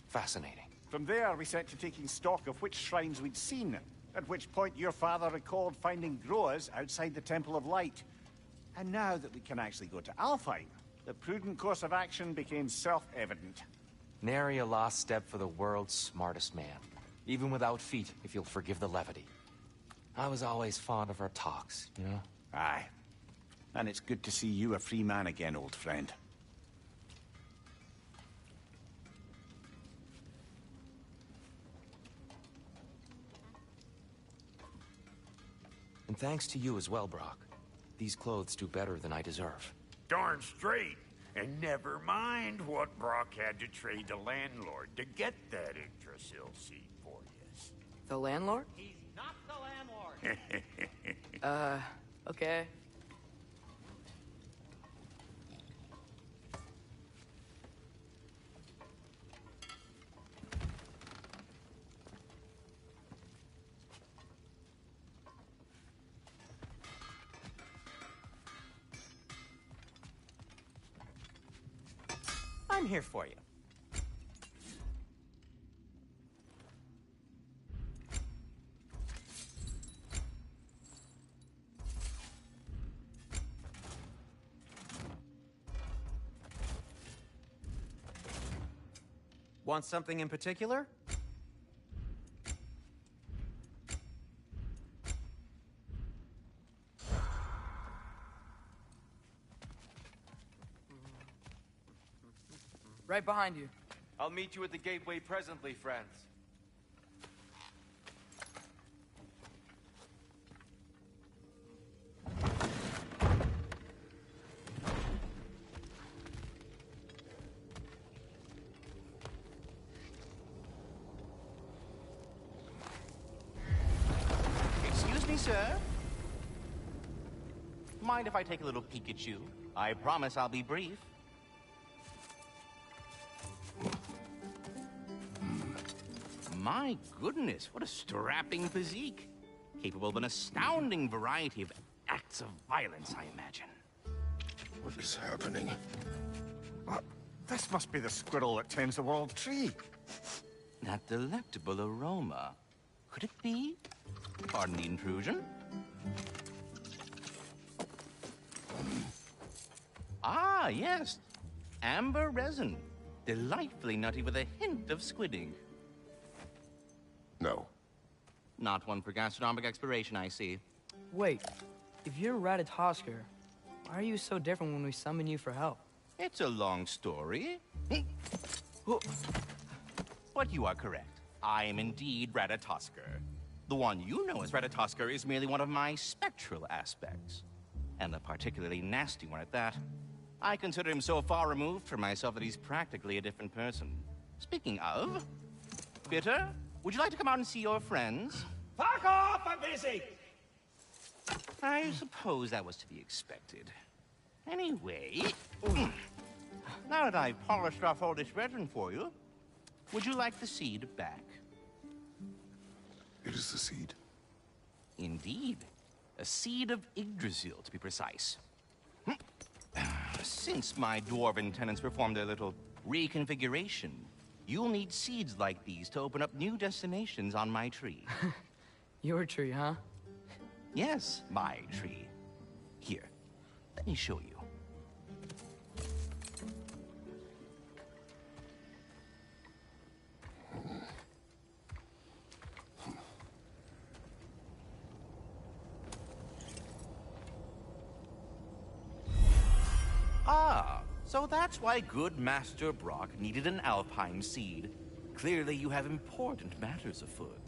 Fascinating. From there, we set to taking stock of which shrines we'd seen, at which point your father recalled finding Groas outside the Temple of Light. And now that we can actually go to Alfheim, the prudent course of action became self-evident. Nary a lost step for the world's smartest man. Even without feet, if you'll forgive the levity. I was always fond of our talks, you know? Aye. And it's good to see you a free man again, old friend. And thanks to you as well, Brock. These clothes do better than I deserve. Darn straight. And never mind what Brock had to trade the landlord to get that Yggdrasil seat for you. The landlord? He's not the landlord. Okay. I'm here for you. Want something in particular? Right behind you. I'll meet you at the gateway presently, friends. Excuse me, sir. Mind if I take a little peek at you? I promise I'll be brief. My goodness, what a strapping physique. Capable of an astounding variety of acts of violence, I imagine. What is happening? This must be the squirrel that tends the world tree. That delectable aroma. Could it be? Pardon the intrusion. Ah, yes. Amber resin. Delightfully nutty with a hint of squid ink. No. Not one for gastronomic exploration, I see. Wait, if you're Ratatosker, why are you so different when we summon you for help? It's a long story. But you are correct. I am indeed Ratatosker. The one you know as Ratatosker is merely one of my spectral aspects. And a particularly nasty one at that. I consider him so far removed from myself that he's practically a different person. Speaking of... Bitter, would you like to come out and see your friends? Fuck off! I'm busy! I suppose that was to be expected. Anyway... now that I've polished off all this resin for you, would you like the seed back? It is the seed. Indeed. A seed of Yggdrasil, to be precise. Since my dwarven tenants performed a little reconfiguration, you'll need seeds like these to open up new destinations on my tree. Your tree, huh? Yes, my tree. Here, let me show you. Ah, so that's why good Master Brock needed an Alpine seed. Clearly you have important matters afoot.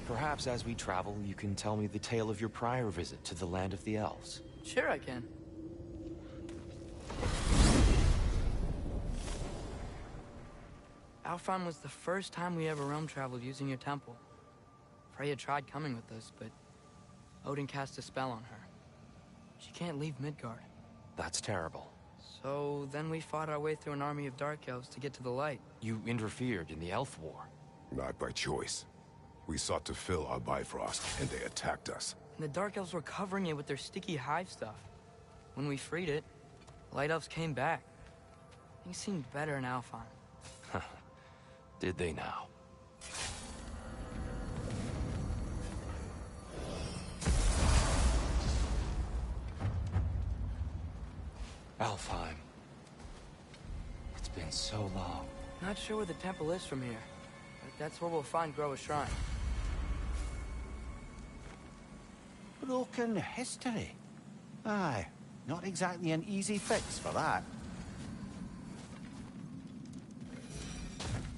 Perhaps as we travel, you can tell me the tale of your prior visit to the land of the elves. Sure I can. Alfheim was the first time we ever realm traveled using your temple. Freya tried coming with us, but Odin cast a spell on her. She can't leave Midgard. That's terrible. So then we fought our way through an army of dark elves to get to the light. You interfered in the elf war. Not by choice. We sought to fill our Bifrost, and they attacked us. And the dark elves were covering it with their sticky hive stuff. When we freed it, light elves came back. Things seemed better in Alfheim. Did they now? Alfheim. It's been so long. Not sure where the temple is from here, but that's where we'll find Groa's shrine. Broken history. Aye, not exactly an easy fix for that.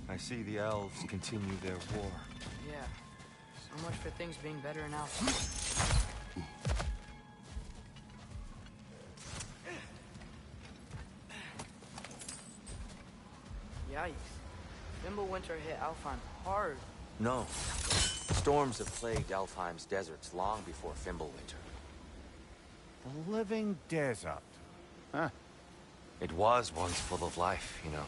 I see the elves continue their war. Yeah, so much for things being better in Alpha. Yikes. Fimbulwinter hit Alfheim hard. No. Storms have plagued Alfheim's deserts long before Fimbulwinter. The living desert. Huh? It was once full of life, you know.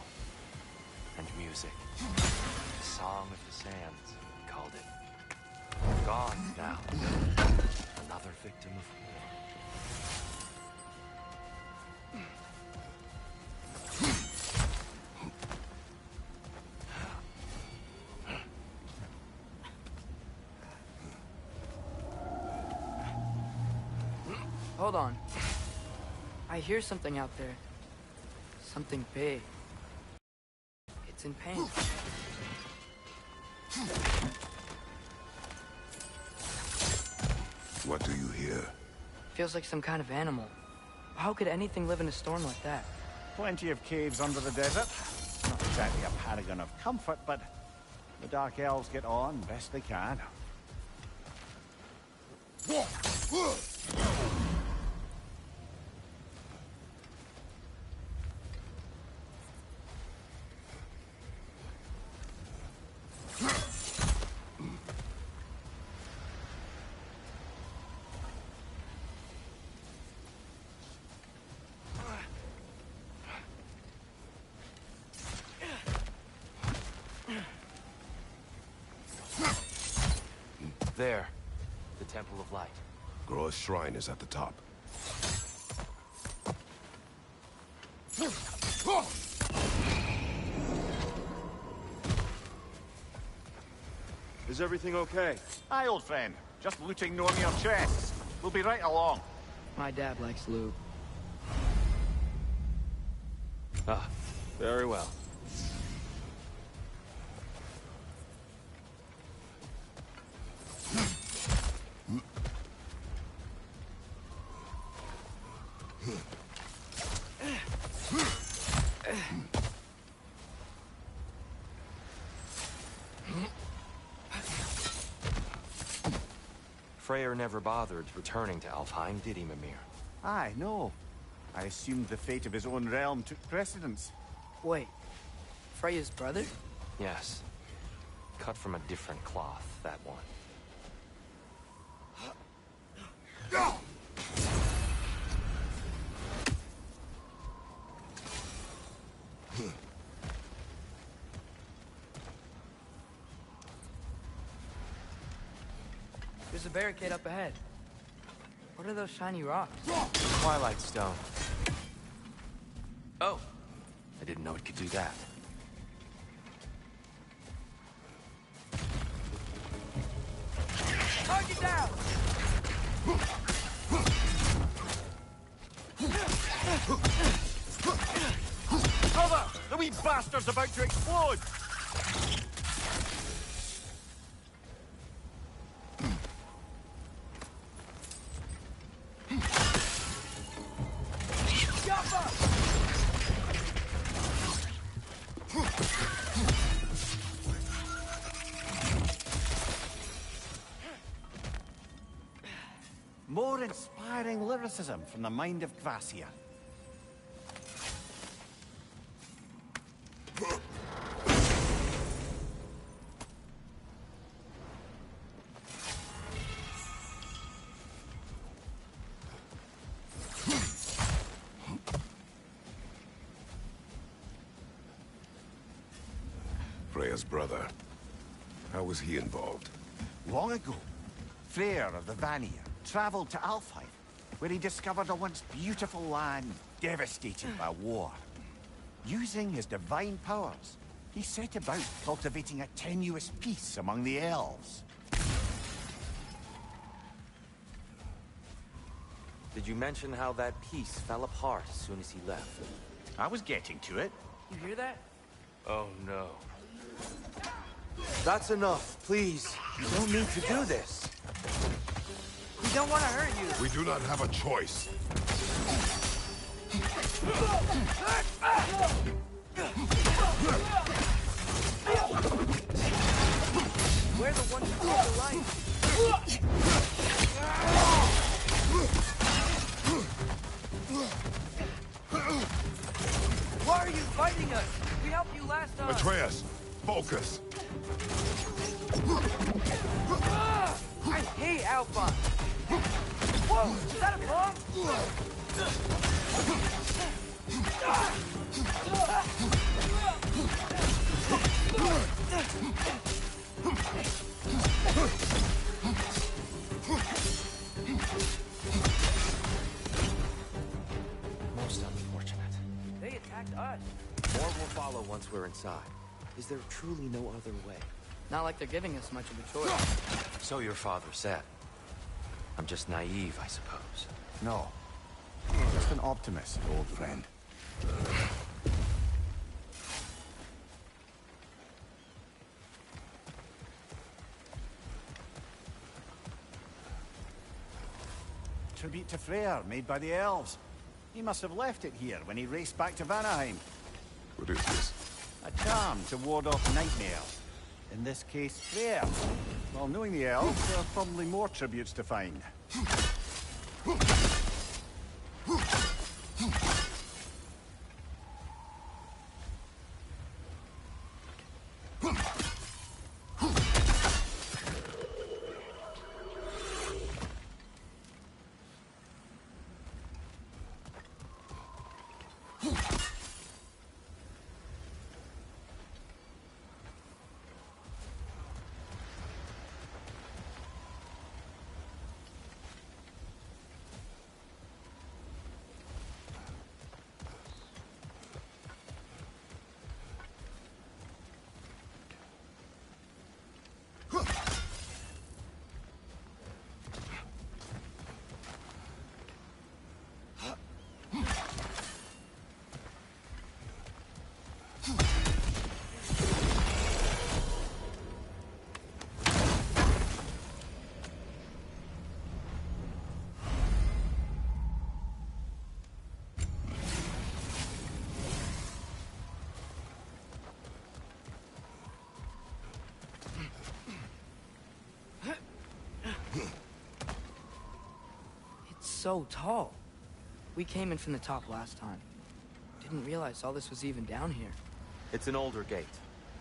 And music. The Song of the Sands, we called it. Gone now. Another victim of war. Hold on. I hear something out there. Something big. It's in pain. What do you hear? Feels like some kind of animal. How could anything live in a storm like that? Plenty of caves under the desert. Not exactly a paragon of comfort, but the Dark Elves get on best they can. There. The Temple of Light. Groa's shrine is at the top. Is everything okay? Aye, old friend. Just looting Nornir chests. We'll be right along. My dad likes loot. Ah, very well. Freyr never bothered returning to Alfheim, did he, Mimir? Aye, no. I assumed the fate of his own realm took precedence. Wait, Freya's brother? Yes. Cut from a different cloth, that one. There's a barricade up ahead. What are those shiny rocks? Twilight Stone. Oh! I didn't know it could do that. Target down! Cover! The wee bastard's about to explode! More inspiring lyricism from the mind of Kvasir. Freya's brother. How was he involved? Long ago, Freyr of the Vanir traveled to Alfheim, where he discovered a once beautiful land devastated by war. Using his divine powers, he set about cultivating a tenuous peace among the elves. Did you mention how that piece fell apart as soon as he left? I was getting to it. You hear that? Oh no. That's enough, please. You don't need to do this. We don't want to hurt you. We do not have a choice. We're the ones who hold the light. Why are you fighting us? We helped you last time. Atreus, focus. I hate Alpha. Whoa, is that a bomb? Most unfortunate. They attacked us. More will follow once we're inside. Is there truly no other way? Not like they're giving us much of a choice. So your father said. I'm just naive, I suppose. No. Just an optimist, old friend. Tribute to Freyr, made by the elves. He must have left it here when he raced back to Vanaheim. What is this? A charm to ward off nightmares. In this case, Freyr. Well, knowing the elves, there are probably more tributes to find. so tall. We came in from the top last time. Didn't realize all this was even down here. It's an older gate,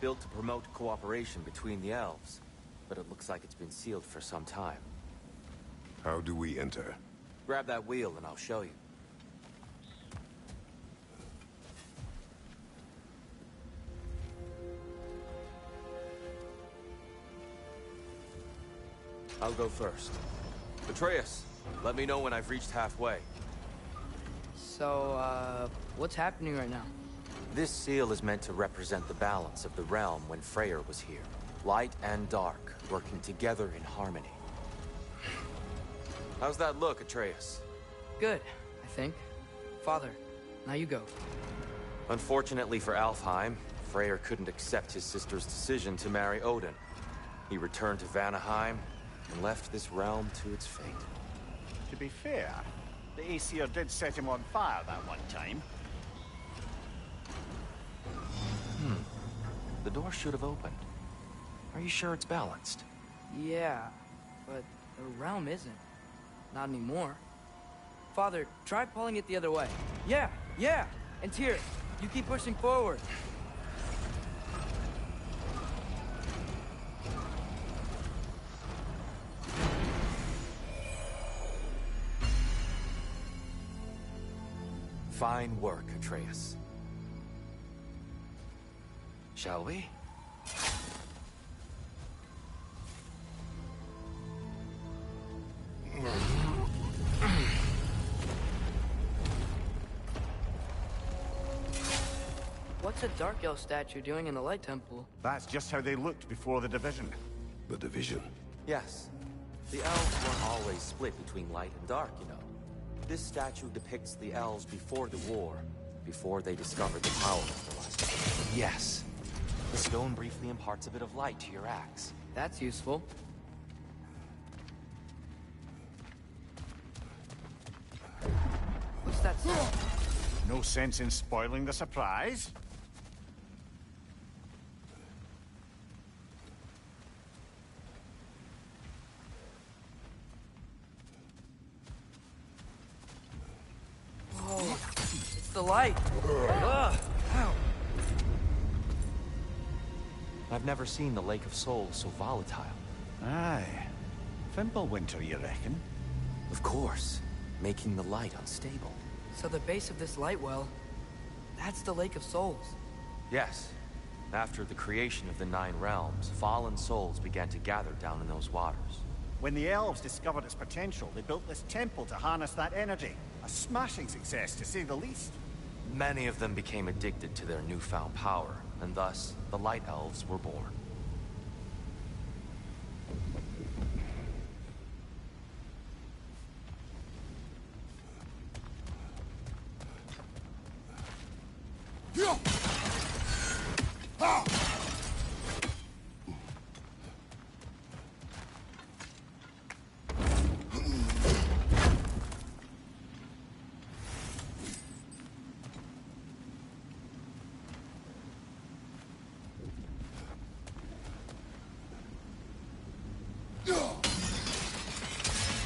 built to promote cooperation between the elves. But it looks like it's been sealed for some time. How do we enter? Grab that wheel and I'll show you. I'll go first. Atreus, let me know when I've reached halfway. So, what's happening right now? This seal is meant to represent the balance of the realm when Freyr was here. Light and dark, working together in harmony. How's that look, Atreus? Good, I think. Father, now you go. Unfortunately for Alfheim, Freyr couldn't accept his sister's decision to marry Odin. He returned to Vanaheim and left this realm to its fate. To be fair, the Aesir did set him on fire that one time. The door should have opened. Are you sure it's balanced? Yeah, but the realm isn't. Not anymore. Father, try pulling it the other way. Yeah! And Tyr, you keep pushing forward. Fine work, Atreus. Shall we? What's a Dark Elf statue doing in the Light Temple? That's just how they looked before the division. The division? Yes. The elves weren't always split between light and dark, you know. This statue depicts the elves before the war, before they discovered the power of the light. Yes. The stone briefly imparts a bit of light to your axe. That's useful. What's that sound? No sense in spoiling the surprise. Whoa, it's the light. Ugh. Ow. I've never seen the Lake of Souls so volatile. Aye. Fimbulwinter, you reckon? Of course. Making the light unstable. So the base of this light well, that's the Lake of Souls. Yes. After the creation of the Nine Realms, fallen souls began to gather down in those waters. When the elves discovered its potential, they built this temple to harness that energy. A smashing success, to say the least. Many of them became addicted to their newfound power, and thus, the Light Elves were born.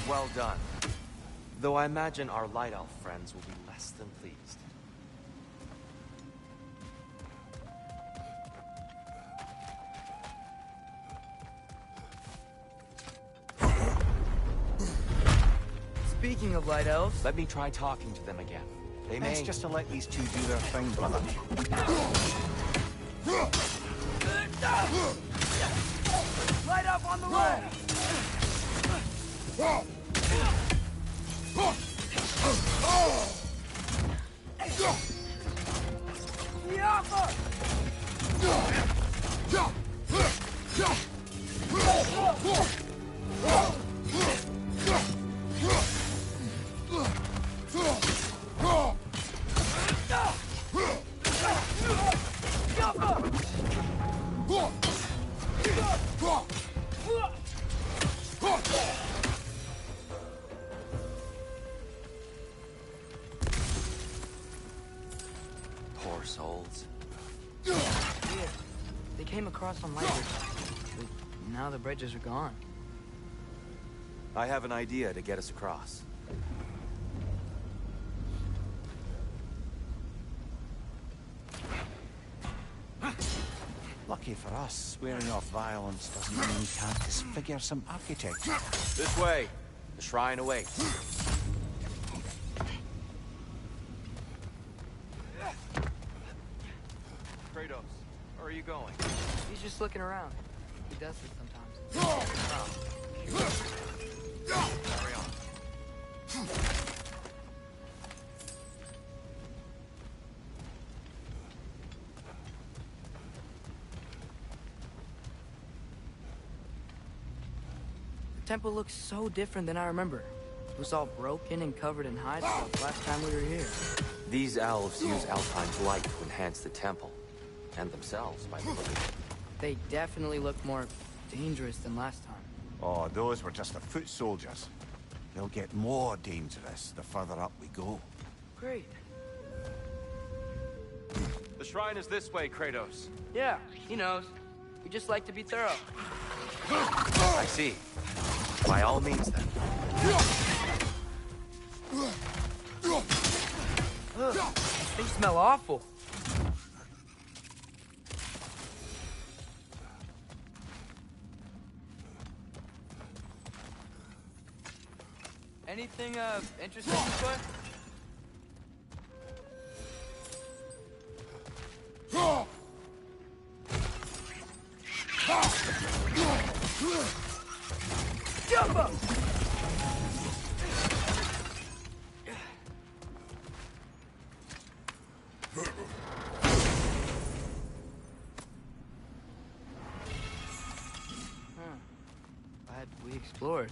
Well done. Though I imagine our Light Elf friends will be less than pleased. Speaking of Light Elves... Let me try talking to them again. They may... Best just to let these two do their thing, brother. Light up on the way! Poor souls. Yeah, they came across on light bridges, but now the bridges are gone. I have an idea to get us across. Lucky for us, swearing off violence doesn't mean we can't disfigure some architecture. This way. The shrine awaits. Kratos, where are you going? He's just looking around. He does this sometimes. Carry on. The temple looks so different than I remember. It was all broken and covered in hide stuff last time we were here. These elves use Alpine's light to enhance the temple. And themselves, by the look of it. They definitely look more dangerous than last time. Oh, those were just the foot soldiers. They'll get more dangerous the further up we go. Great. The shrine is this way, Kratos. Yeah, he knows. We just like to be thorough. I see. By all means, then. Ugh, they smell awful. Anything, interesting this way? Jump up! Glad we explored.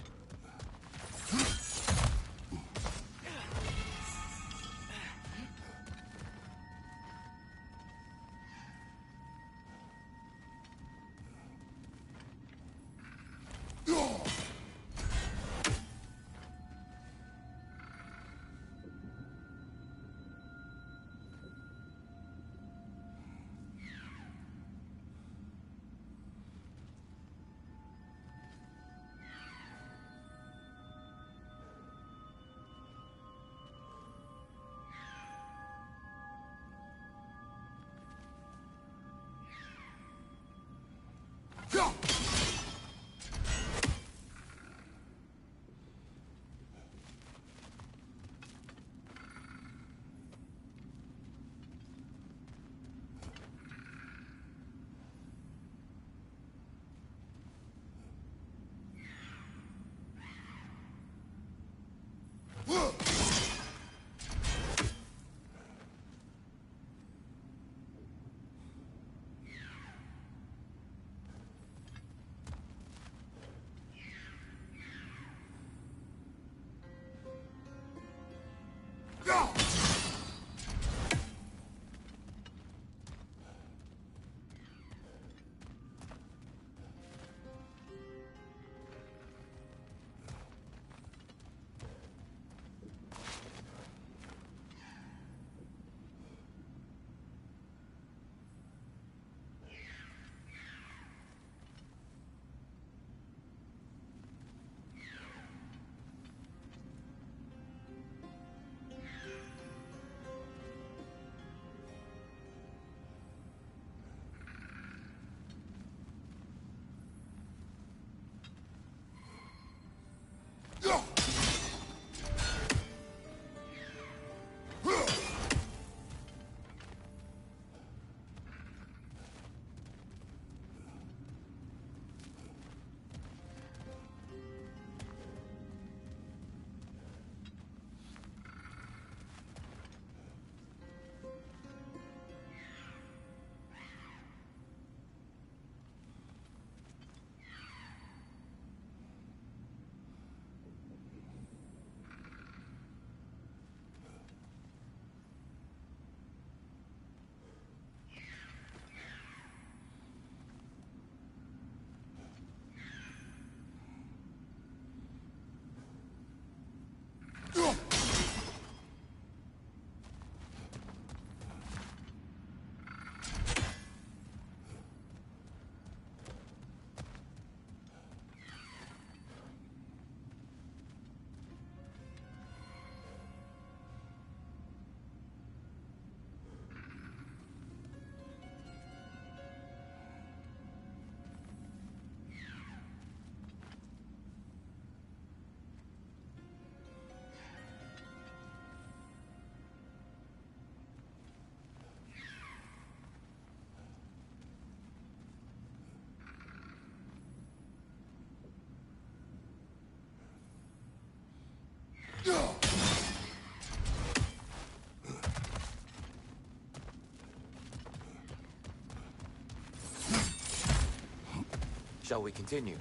Shall we continue?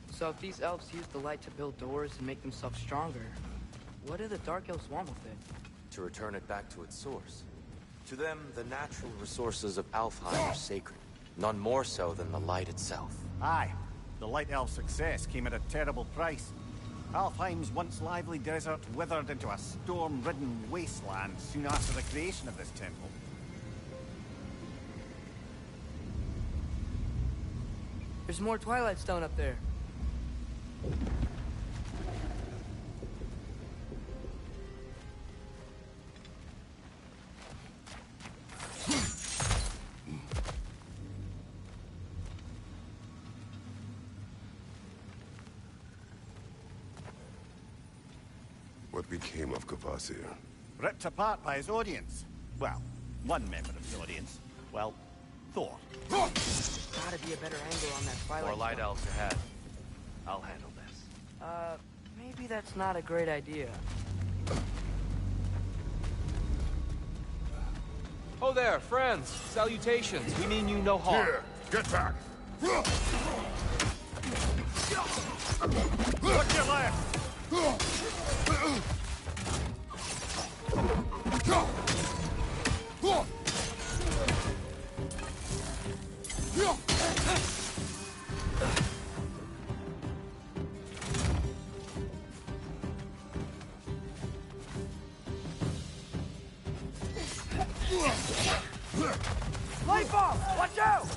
So if these elves use the light to build doors and make themselves stronger, what do the Dark Elves want with it? To return it back to its source. To them, the natural resources of Alfheim are sacred. None more so than the light itself. Aye. The Light Elf success came at a terrible price. Alfheim's once lively desert withered into a storm-ridden wasteland soon after the creation of this temple. There's more Twilight Stone up there. What became of Kvasir? Ripped apart by his audience. Well, one member of his audience. Well, Thor. Gotta be a better angle on that Twilight More light Stone. elves ahead. I'll handle this. Maybe that's not a great idea. Oh there, friends. Salutations. We mean you no harm. Here, get back. Watch your left! Light bulb! Watch out!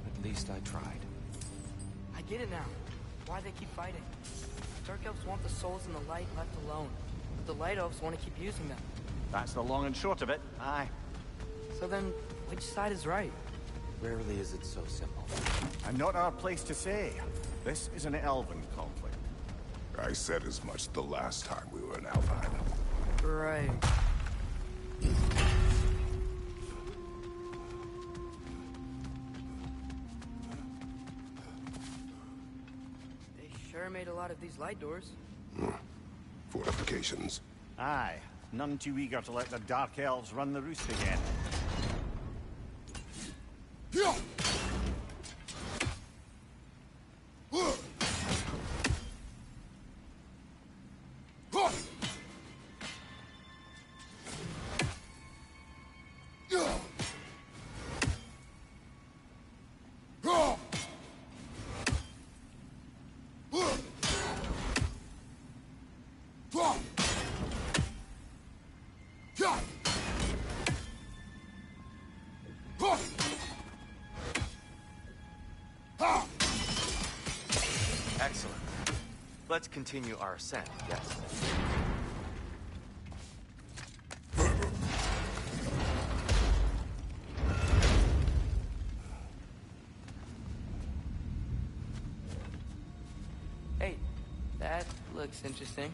At least I tried. I get it now. Why they keep fighting. Dark Elves want the souls in the light left alone. But the Light Elves want to keep using them. That's the long and short of it. Aye. So then, which side is right? Rarely is it so simple. And not our place to say. This is an elven conflict. I said as much the last time we were in Alfheim. Right. They sure made a lot of these light doors. Fortifications. Aye. None too eager to let the Dark Elves run the roost again. Excellent. Let's continue our ascent, yes? Hey, that looks interesting.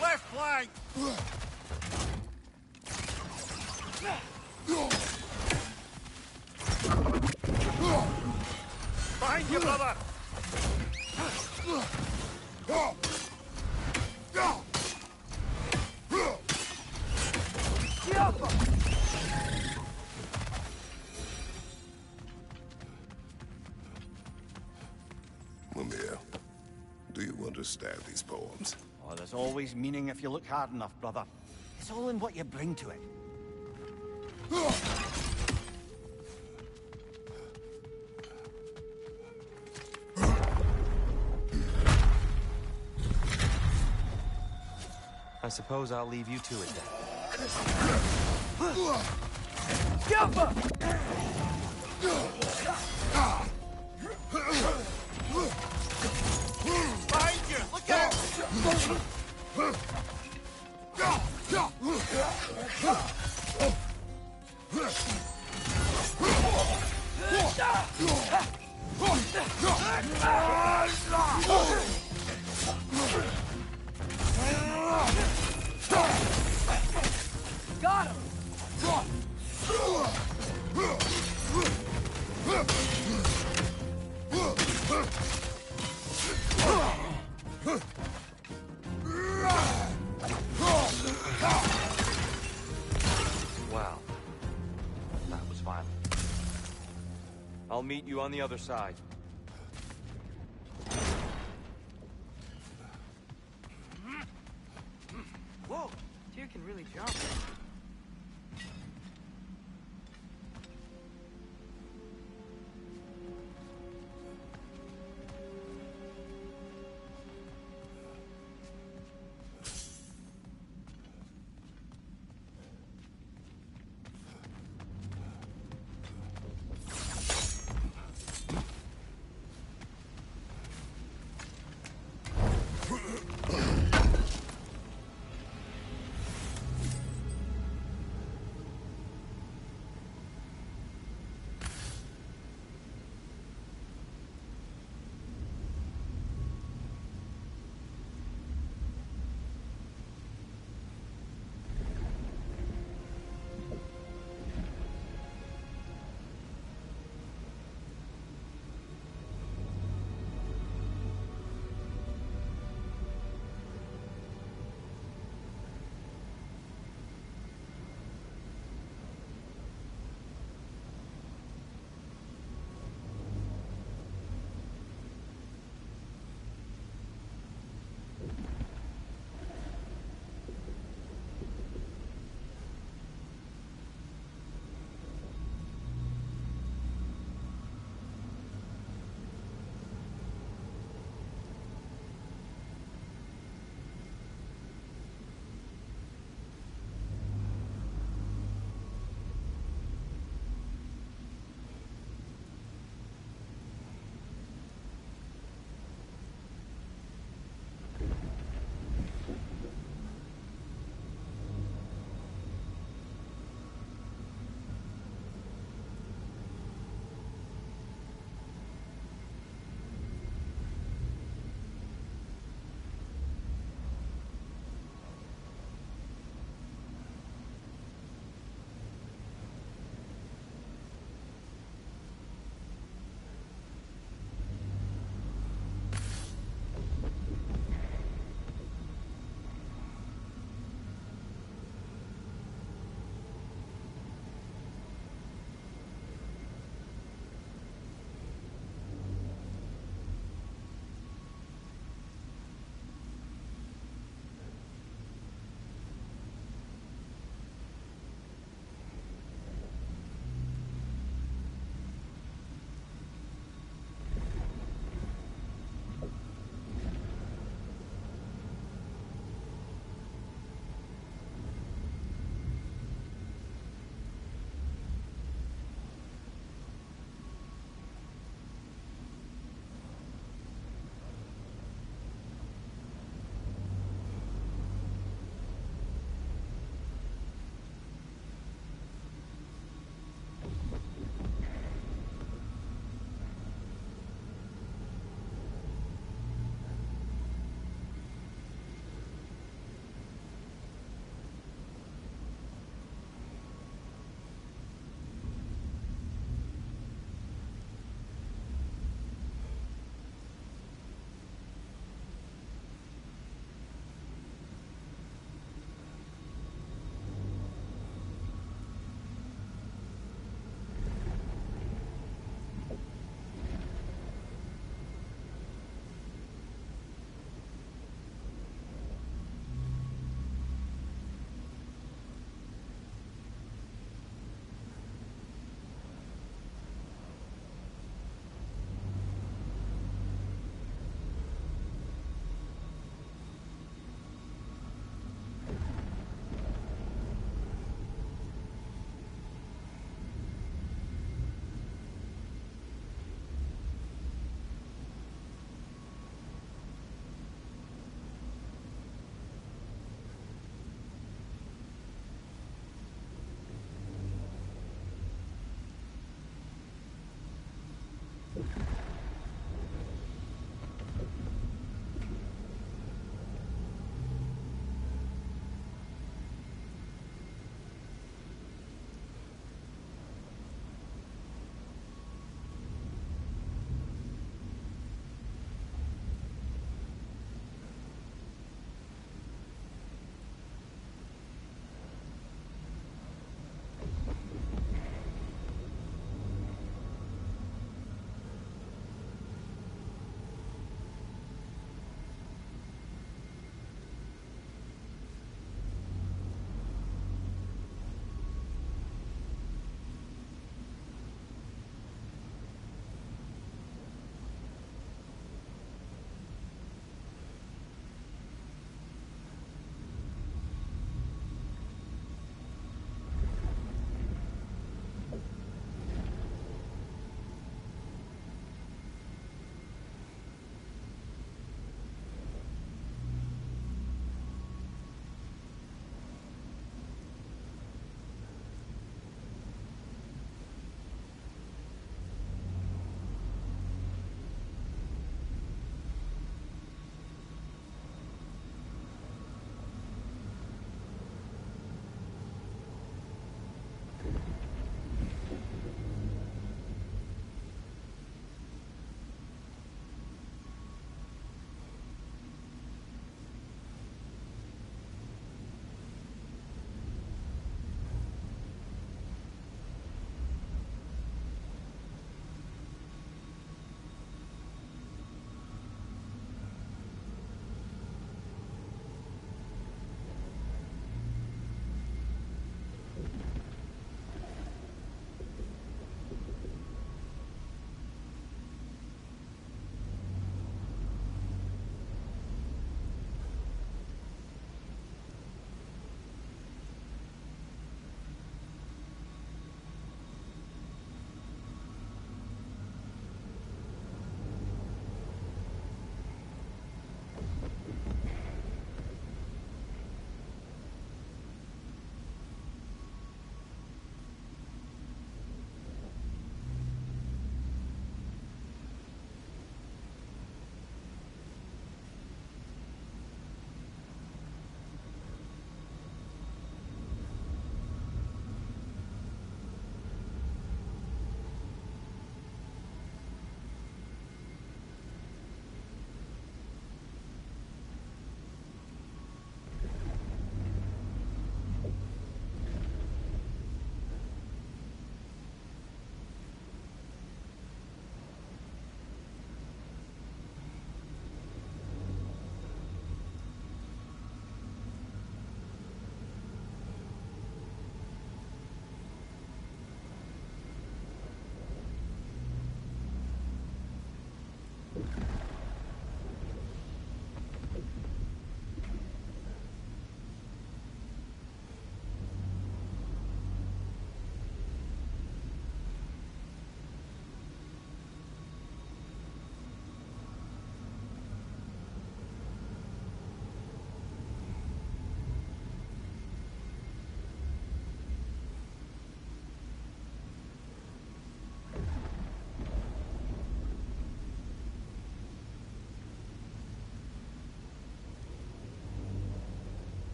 Left flank! Behind you, brother! Mimir, do you understand these poems? Oh, there's always meaning if you look hard enough, brother. It's all in what you bring to it. I suppose I'll leave you to it then. Behind you! Look out! Got him! Wow. That was violent. I'll meet you on the other side. Whoa, Tyr can really jump.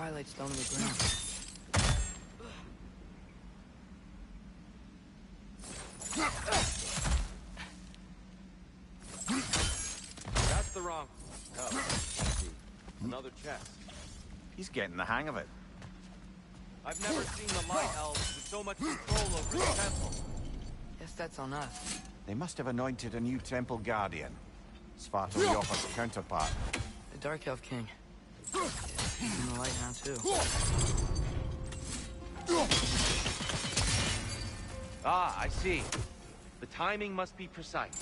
Twilight Stone on the ground. That's the wrong... Oh, I see. Another chest. He's getting the hang of it. I've never seen the Light Elves with so much control over the temple. Guess that's on us. They must have anointed a new temple guardian. Svartalf's counterpart. The Dark Elf King. He's in the light now, too. Ah, I see. The timing must be precise.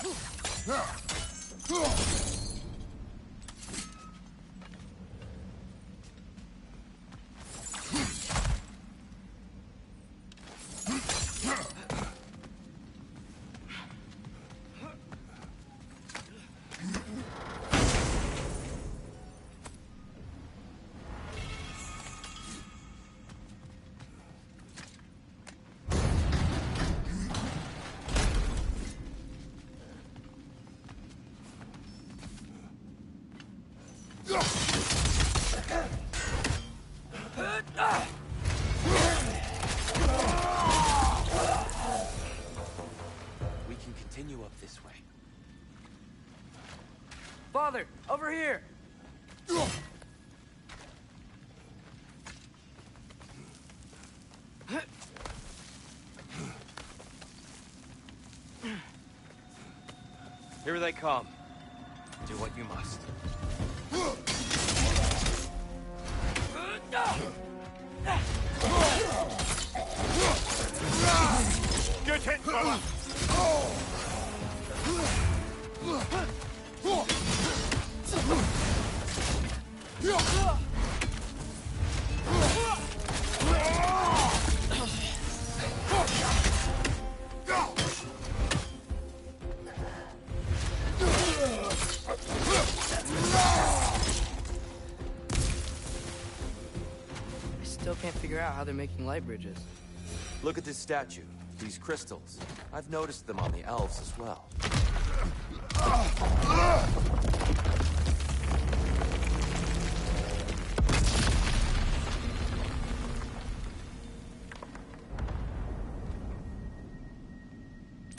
We can continue up this way. Father, over here! Here they come. Do what you must. Good hit, fella! I still can't figure out how they're making light bridges. Look at this statue. These crystals. I've noticed them on the elves as well.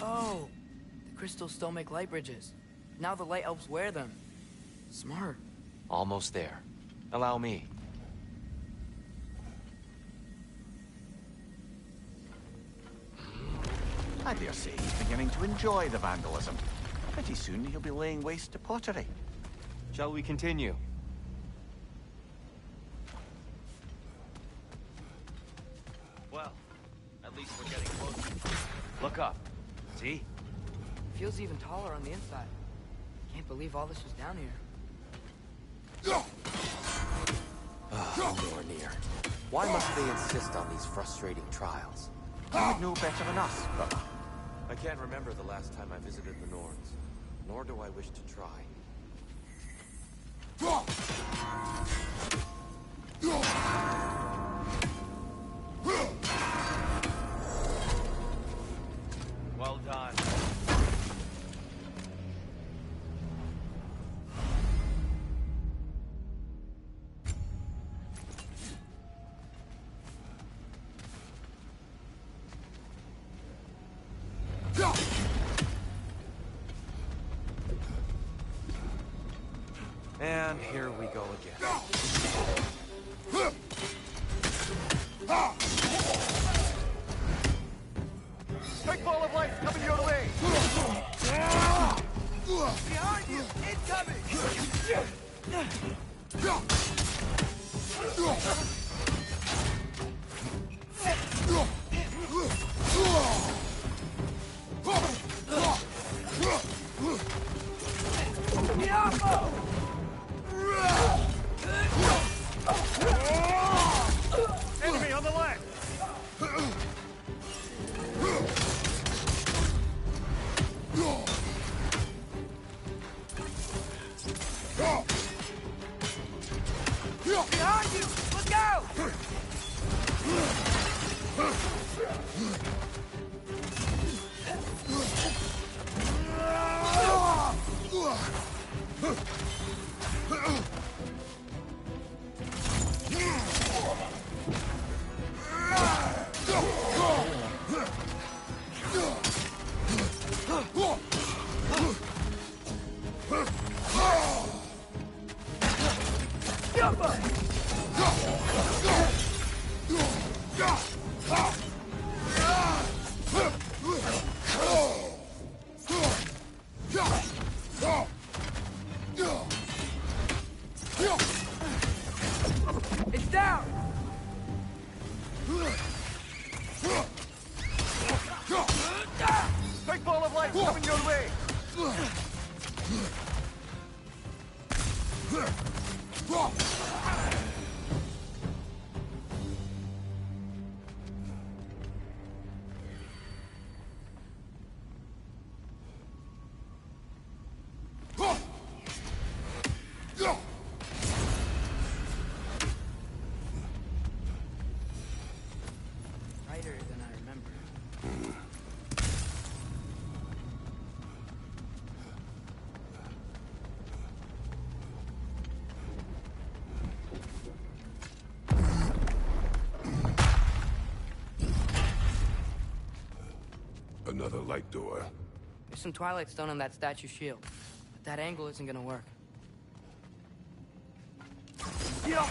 Oh! The crystals still make light bridges. Now the light elves wear them. Smart. Almost there. Allow me. I dare say he's beginning to enjoy the vandalism. Pretty soon he'll be laying waste to pottery. Shall we continue? Well, at least we're getting closer. Look up. See? Feels even taller on the inside. Can't believe all this was down here. Nor near. Why must they insist on these frustrating trials? You would know better than us, but... I can't remember the last time I visited the Norns, nor do I wish to try. Well done. And here we go again. Big ball of light coming your way! Behind you! Incoming! Enemy on the left! Behind you! Look out! Another light door. There's some Twilight Stone on that statue shield, but that angle isn't gonna work. Yeah.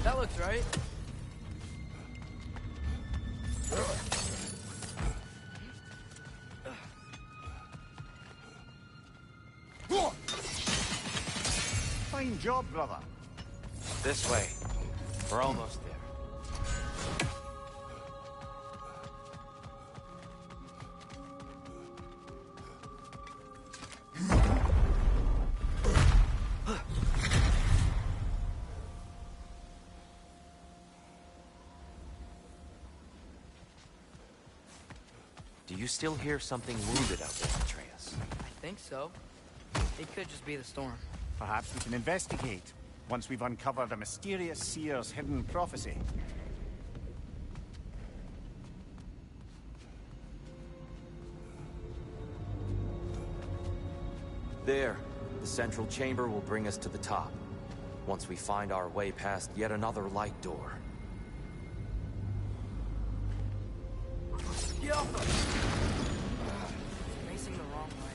That looks right. Fine job, brother. This way. We're almost there. Do you still hear something wounded out there, Atreus? I think so. It could just be the storm. Perhaps we can investigate, once we've uncovered a mysterious seer's hidden prophecy. There. The central chamber will bring us to the top. Once we find our way past yet another light door. Yeah. Facing the wrong way.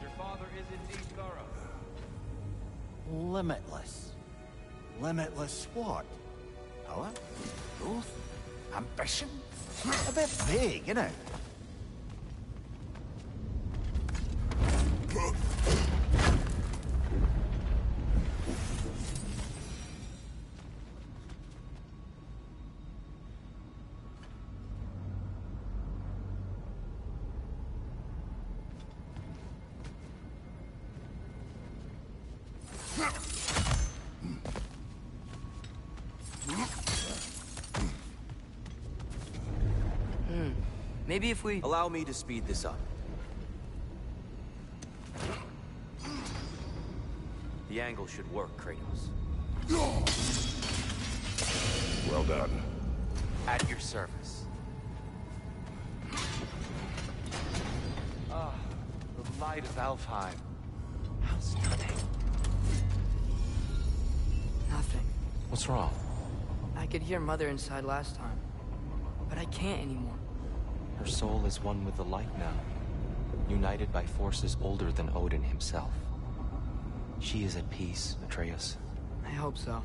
Your father is indeed thorough. Limitless. Limitless what? Power? Growth? Ambition? A bit vague, isn't it? Maybe if we... Allow me to speed this up. The angle should work, Kratos. Well done. At your service. Ah, the light of Alfheim. How stunning. Nothing. What's wrong? I could hear Mother inside last time, but I can't anymore. Her soul is one with the light now, united by forces older than Odin himself. She is at peace, Atreus. I hope so.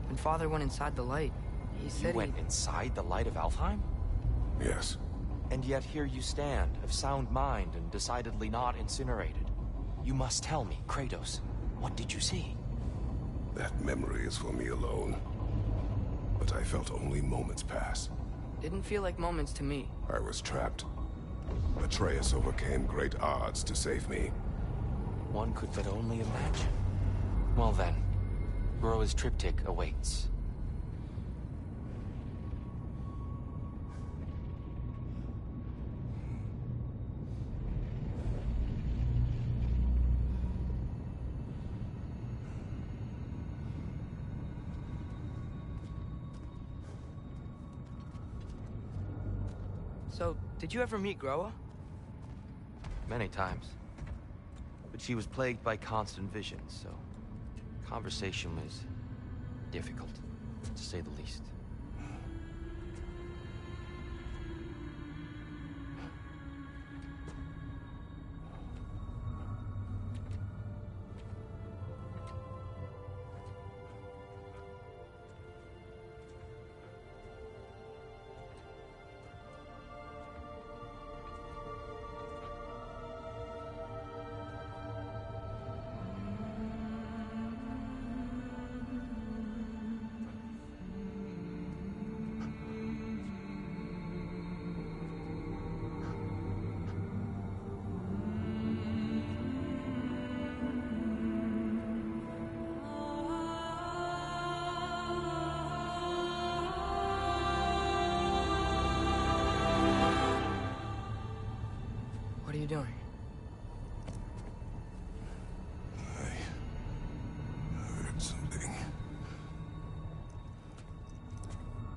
When Father went inside the light, he said You went inside the light of Alfheim? Yes. And yet here you stand, of sound mind and decidedly not incinerated. You must tell me, Kratos, what did you see? That memory is for me alone. But I felt only moments pass. Didn't feel like moments to me. I was trapped. Atreus overcame great odds to save me. One could but only imagine. Well then, Groa's triptych awaits. So, did you ever meet Groa? Many times. But she was plagued by constant visions, so conversation was difficult, to say the least.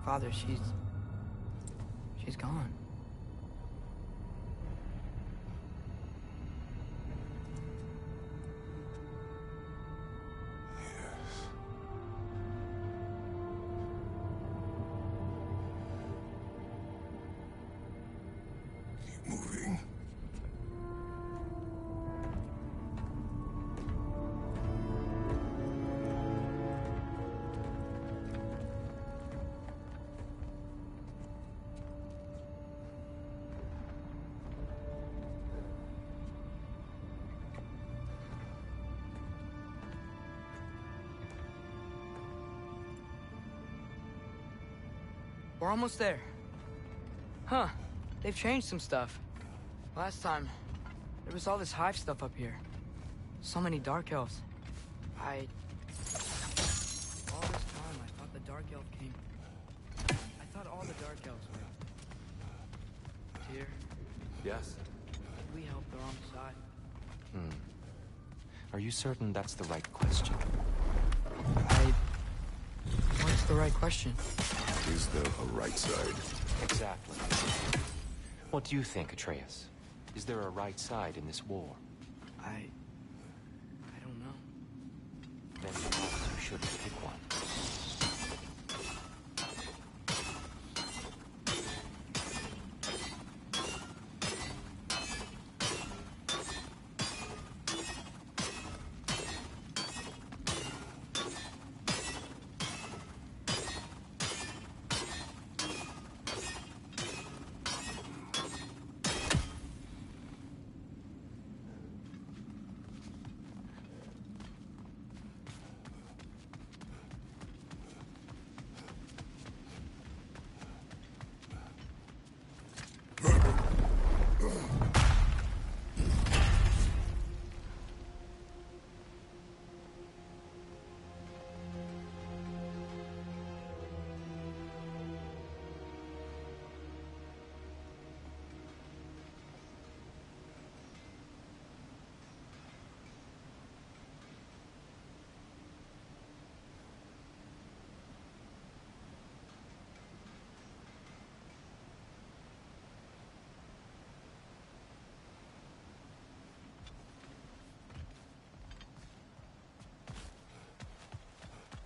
Father, she's gone. Moving. We're almost there. Huh. They've changed some stuff. Last time, there was all this hive stuff up here. So many Dark Elves. All this time, I thought the Dark Elf came... I thought all the Dark Elves were... Here. Yes? We helped the wrong side. Are you certain that's the right question? What's the right question? Is there a right side? Exactly. What do you think, Atreus? Is there a right side in this war? I don't know. Then perhaps you should pick one.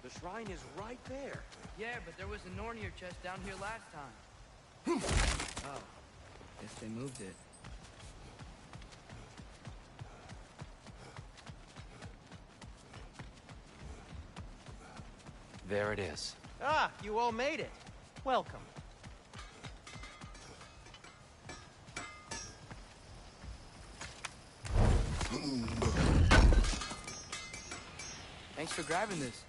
The shrine is right there. Yeah, but there was a Nornir chest down here last time. Oh. Guess they moved it. There it is. Ah, you all made it. Welcome. Thanks for grabbing this.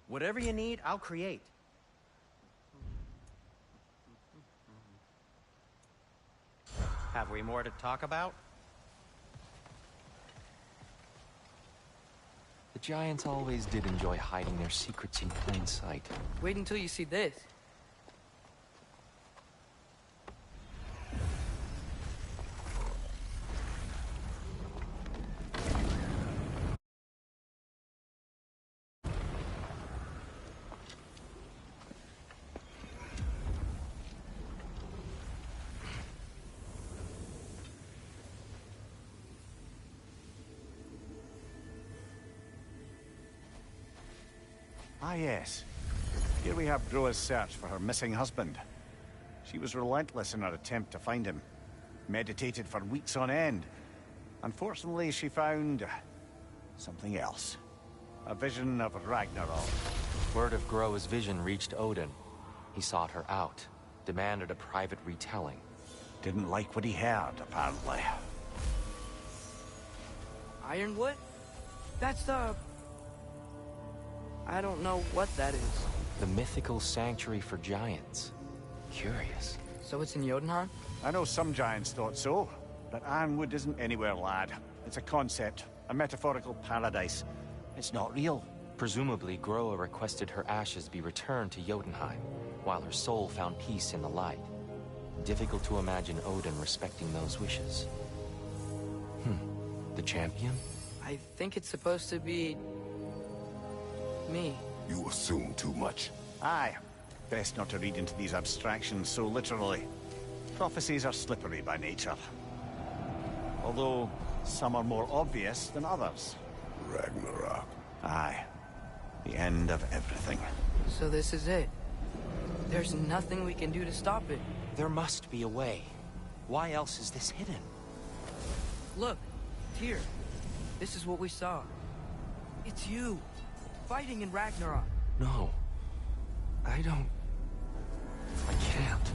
Whatever you need, I'll create. Have we more to talk about? The giants always did enjoy hiding their secrets in plain sight. Wait until you see this. Ah, yes. Here we have Groa's search for her missing husband. She was relentless in her attempt to find him. Meditated for weeks on end. Unfortunately, she found... something else. A vision of Ragnarok. Word of Groa's vision reached Odin. He sought her out, demanded a private retelling. Didn't like what he heard, apparently. Ironwood? That's the... I don't know what that is. The mythical sanctuary for giants. Curious. So it's in Jotunheim? I know some giants thought so, but Ironwood isn't anywhere, lad. It's a concept, a metaphorical paradise. It's not real. Presumably, Groa requested her ashes be returned to Jotunheim, while her soul found peace in the light. Difficult to imagine Odin respecting those wishes. The champion? I think it's supposed to be... me. You assume too much. Aye. Best not to read into these abstractions so literally. Prophecies are slippery by nature. Although, some are more obvious than others. Ragnarok. Aye. The end of everything. So this is it. There's nothing we can do to stop it. There must be a way. Why else is this hidden? Look, Tyr. This is what we saw. It's you, fighting in Ragnarok. No. I can't.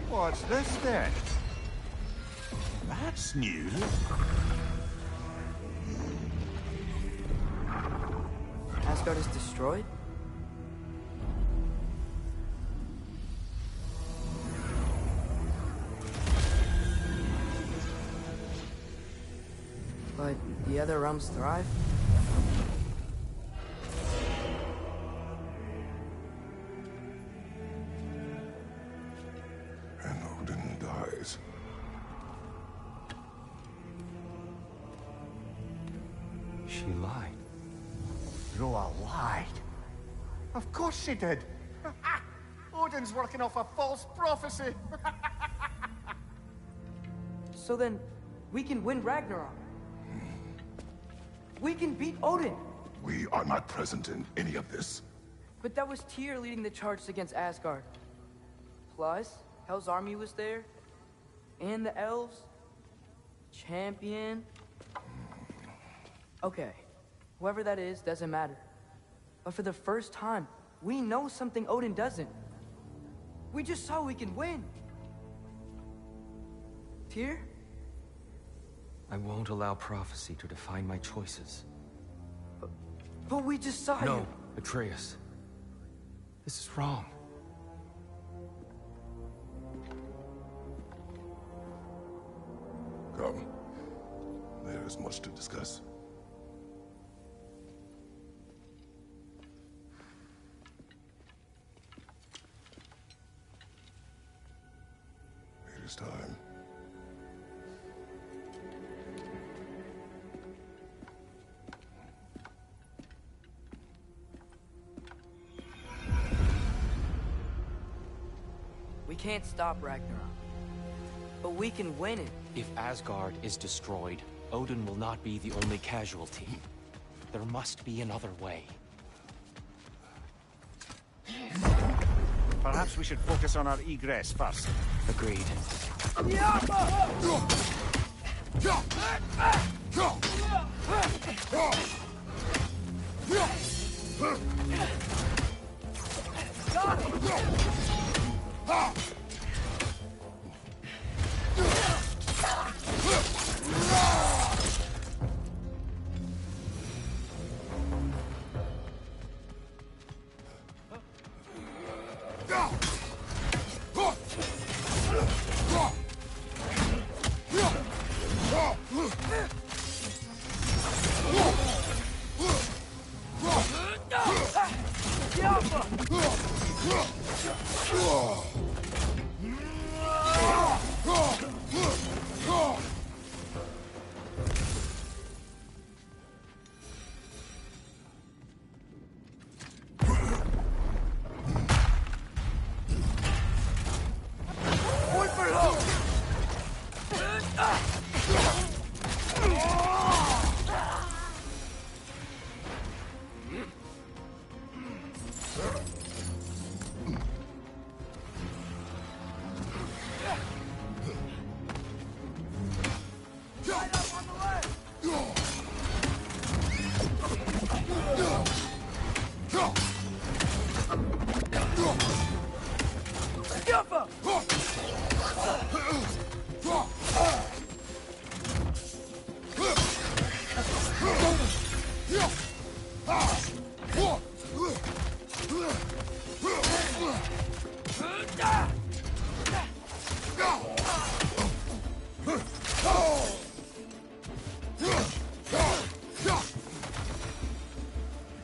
What's this then? That's new. Asgard is destroyed? But the other realms thrive? And Odin dies. She lied. Groa lied. Of course she did. Odin's working off a false prophecy. So then, we can win Ragnarok. We can beat Odin. We are not present in any of this. But that was Tyr leading the charge against Asgard. Plus, Hell's army was there. And the elves. Champion. Okay. Whoever that is, doesn't matter. But for the first time, we know something Odin doesn't. We just saw we can win. Tyr? I won't allow prophecy to define my choices. But we just saw you. No, Atreus. This is wrong. Come. There is much to discuss. It is time. We can't stop Ragnarok. But we can win it. If Asgard is destroyed, Odin will not be the only casualty. There must be another way. Perhaps we should focus on our egress first. Agreed.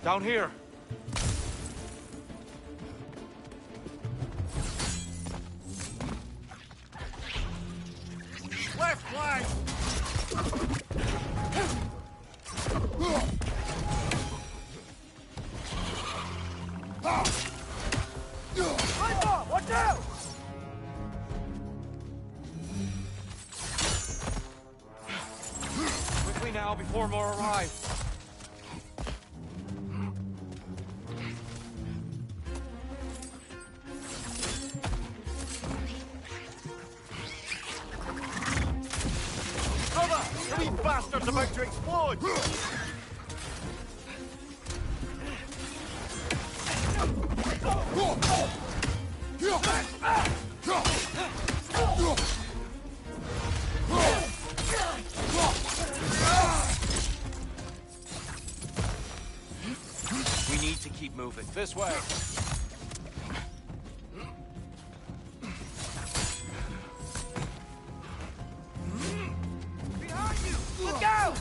Down here. Left flank! Watch out! Quickly now, before more arrive. Cover! These bastards about to explode! We need to keep moving. This way. Behind you! Look out!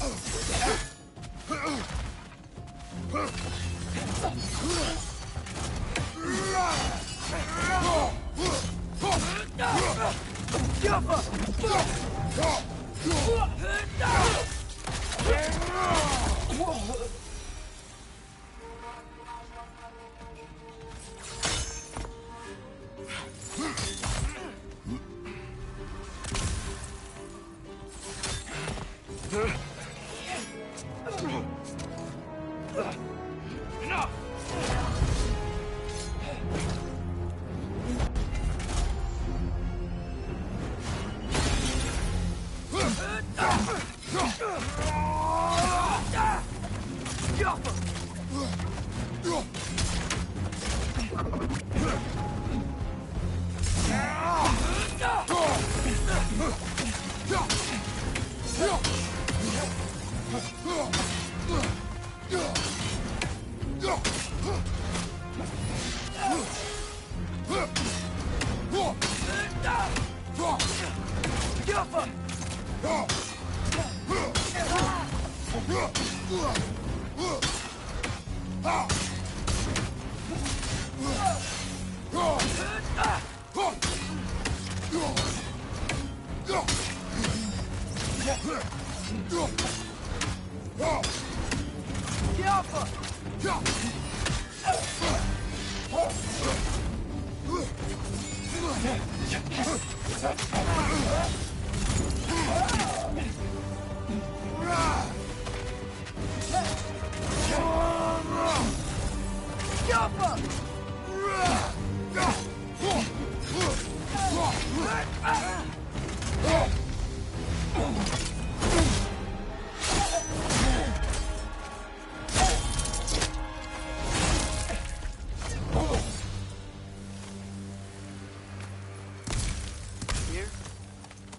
Here?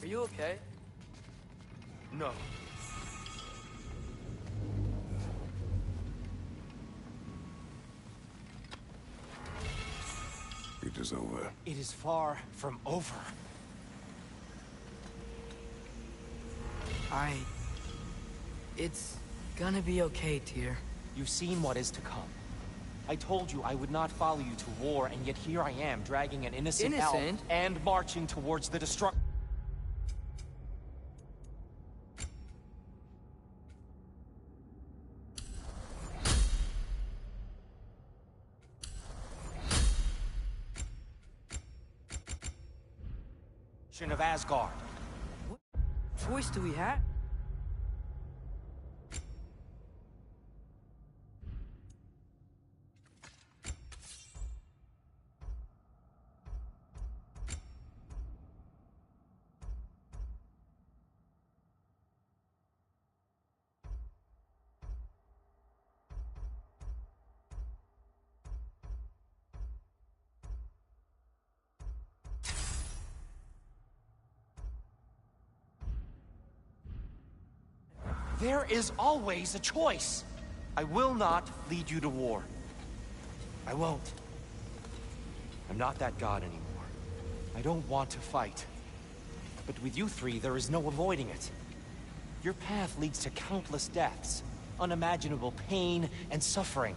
Are you okay? No. It is over. It is far from over. It's gonna be okay, Tyr. You've seen what is to come. I told you I would not follow you to war, and yet here I am, dragging an innocent elf and marching towards the destruction of Asgard. What choice do we have? There is always a choice. I will not lead you to war. I won't. I'm not that god anymore. I don't want to fight. But with you three, there is no avoiding it. Your path leads to countless deaths, unimaginable pain and suffering.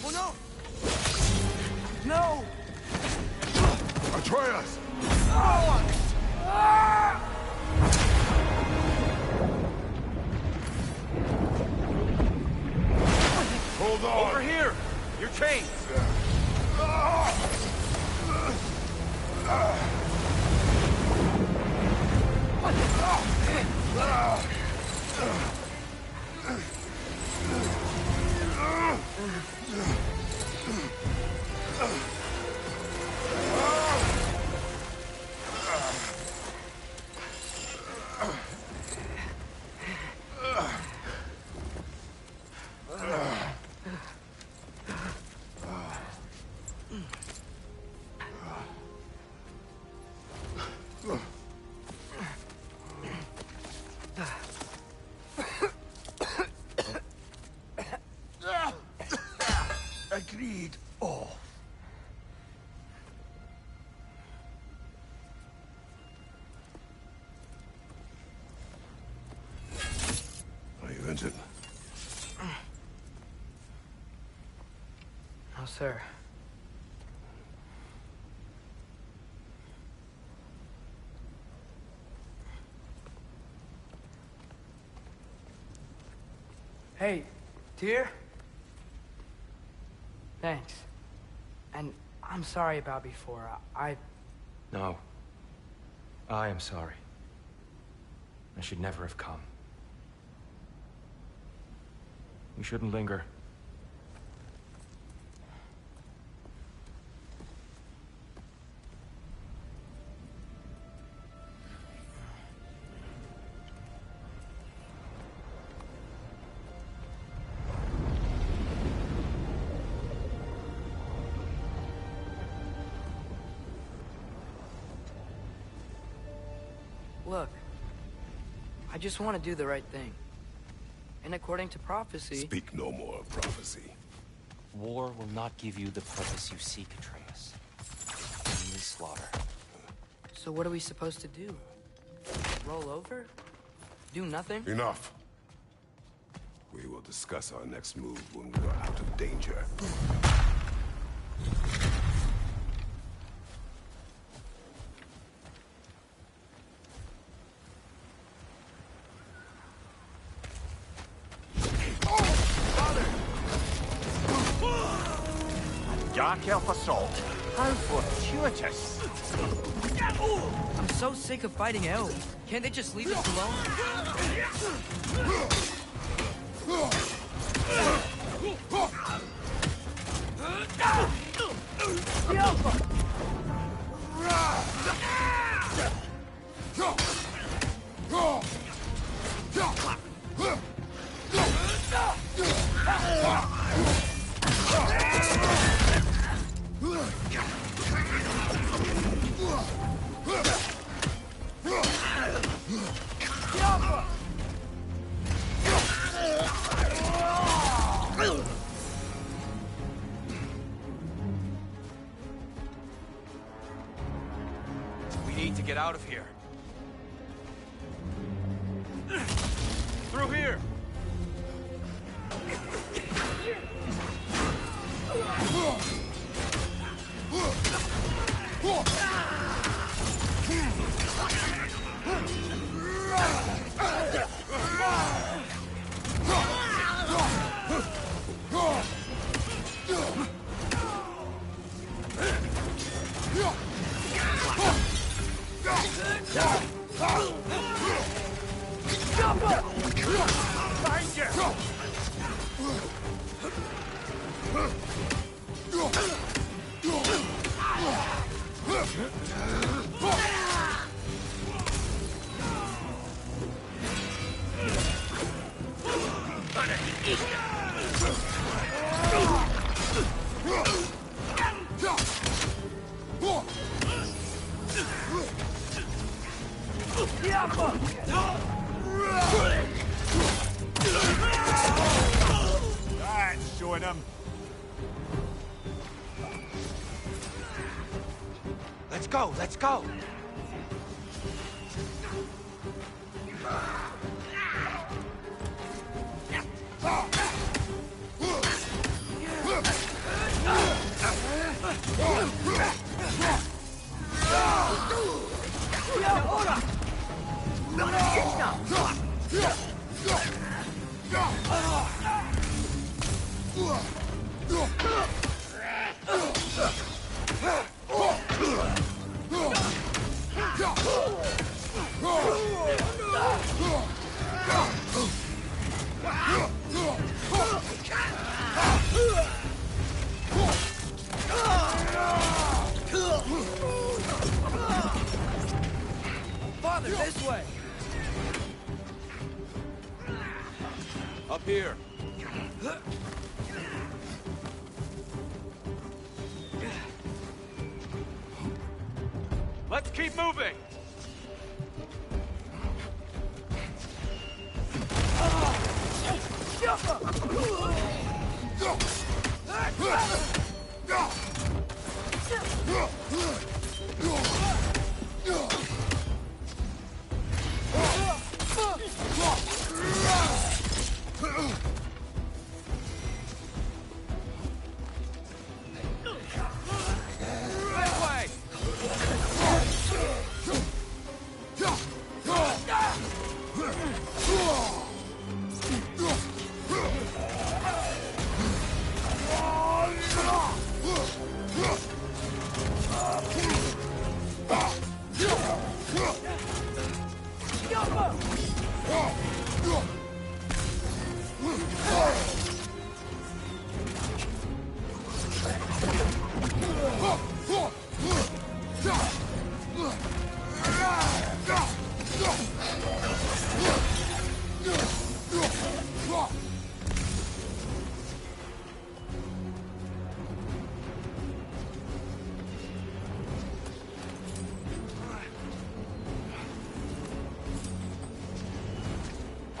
Oh no! No! Atreus! Hold on! Over here! Your chains! Agreed. Oh. Are you injured? No, sir. Hey, dear? Thanks. And I'm sorry about before. No. I am sorry. I should never have come. We shouldn't linger. Look, I just want to do the right thing. And according to prophecy... Speak no more of prophecy. War will not give you the purpose you seek, Atreus. Only slaughter. So what are we supposed to do? Roll over? Do nothing? Enough. We will discuss our next move when we are out of danger. Dark elf assault. How fortuitous. I'm so sick of fighting elves. Can't they just leave us alone? We need to get out of here. Through here! That's showing him! Let's go, let's go! Father, this way! Up here. Let's keep moving!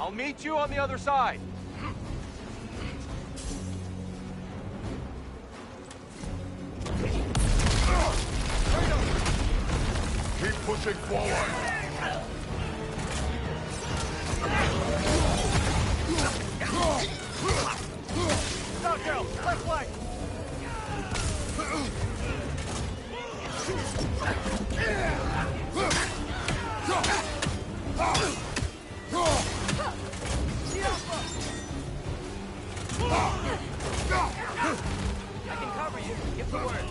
I'll meet you on the other side. Keep pushing forward. Stop, girl! Left flank! I can cover you. Give the word.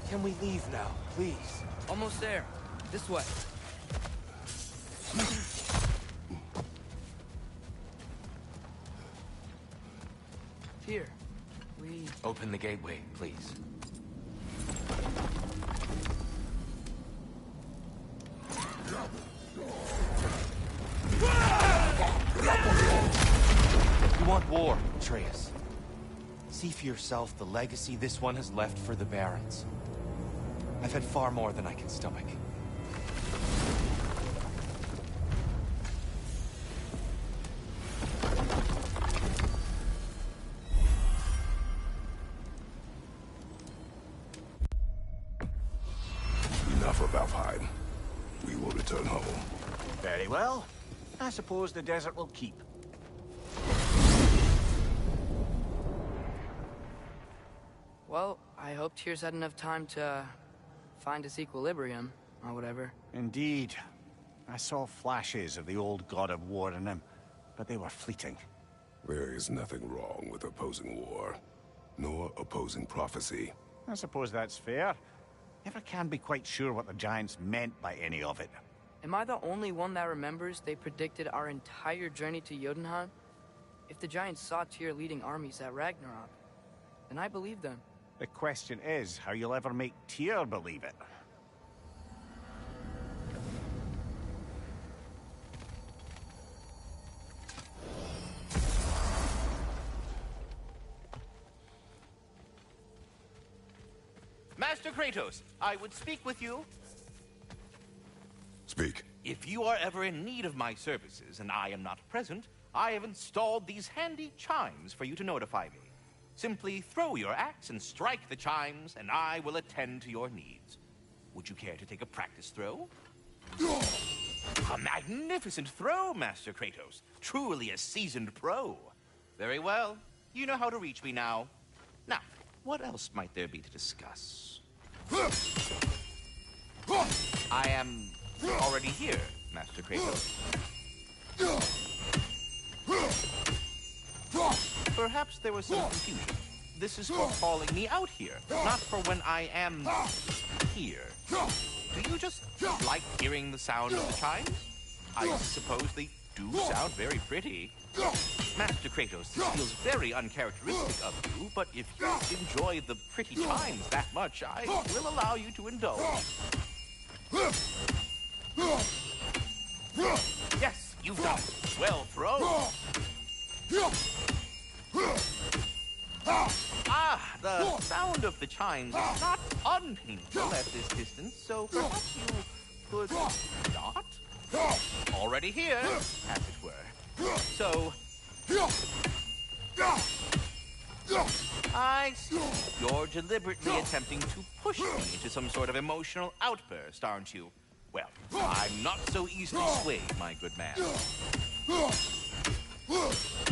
Can we leave now, please? Almost there. This way. Here. We... Open the gateway, please. You want war, Atreus. See for yourself the legacy this one has left for the Barons. I've had far more than I can stomach. Enough of Alpine. We will return home. Very well. I suppose the desert will keep. Well, I hope Tyr's had enough time to find his equilibrium, or whatever. Indeed. I saw flashes of the old god of war in him, but they were fleeting. There is nothing wrong with opposing war, nor opposing prophecy. I suppose that's fair. Never can be quite sure what the Giants meant by any of it. Am I the only one that remembers they predicted our entire journey to Jotunheim? If the Giants saw Tyr leading armies at Ragnarok, then I believe them. The question is how you'll ever make Tyr believe it. Master Kratos, I would speak with you. Speak. If you are ever in need of my services and I am not present, I have installed these handy chimes for you to notify me. Simply throw your axe and strike the chimes, and I will attend to your needs. Would you care to take a practice throw? A magnificent throw, Master Kratos. Truly a seasoned pro. Very well. You know how to reach me now. Now, what else might there be to discuss? I am already here, Master Kratos. Perhaps there was some confusion. This is for calling me out here, not for when I am here. Do you just like hearing the sound of the chimes? I suppose they do sound very pretty. Master Kratos, this feels very uncharacteristic of you, but if you enjoy the pretty chimes that much, I will allow you to indulge. Yes, you've done it. Well thrown. Ah, the sound of the chimes is not unpainful at this distance, so perhaps you could not? Already here, as it were. So... I see. You're deliberately attempting to push me into some sort of emotional outburst, aren't you? Well, I'm not so easily swayed, my good man.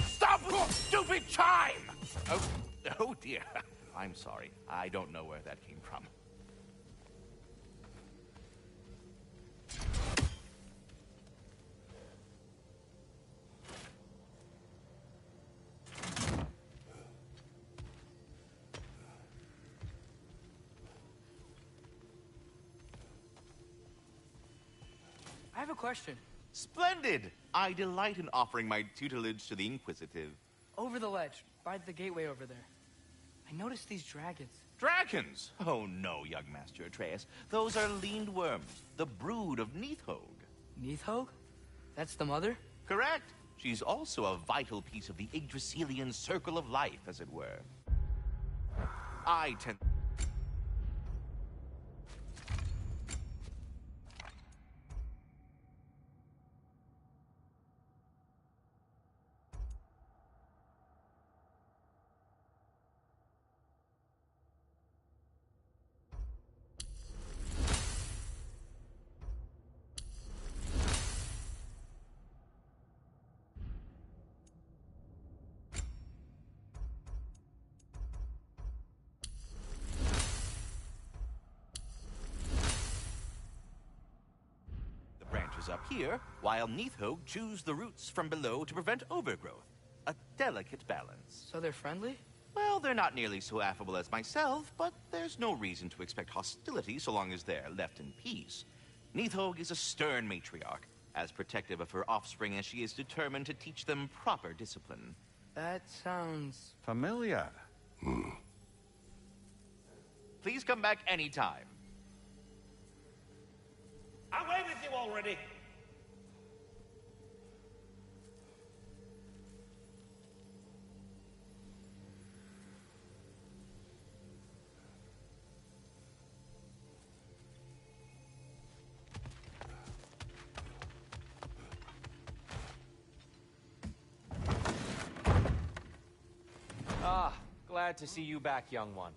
Stop with the stupid chime! Oh dear. I'm sorry. I don't know where that came from. I have a question. Splendid! I delight in offering my tutelage to the inquisitive. Over the ledge, by the gateway over there. I noticed these dragons. Dragons? Oh no, young Master Atreus. Those are leaned worms, the brood of Neithog. Neithog? That's the mother? Correct. She's also a vital piece of the Yggdrasilian circle of life, as it were. I tend... up here, while Neithog chews the roots from below to prevent overgrowth. A delicate balance. So they're friendly? Well, they're not nearly so affable as myself, but there's no reason to expect hostility so long as they're left in peace. Neithog is a stern matriarch, as protective of her offspring as she is determined to teach them proper discipline. That sounds... familiar. Please come back anytime. Away with you already! Ah, glad to see you back, young one.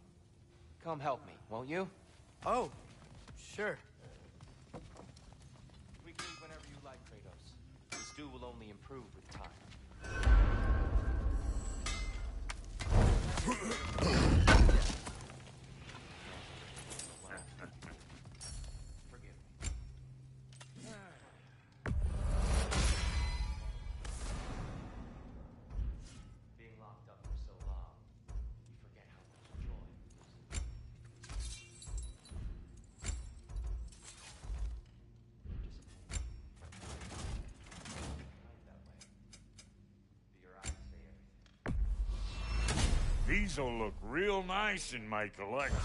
Come help me, won't you? Oh, sure. We can eat whenever you like, Kratos. The stew will only improve with time. These'll look real nice in my collection.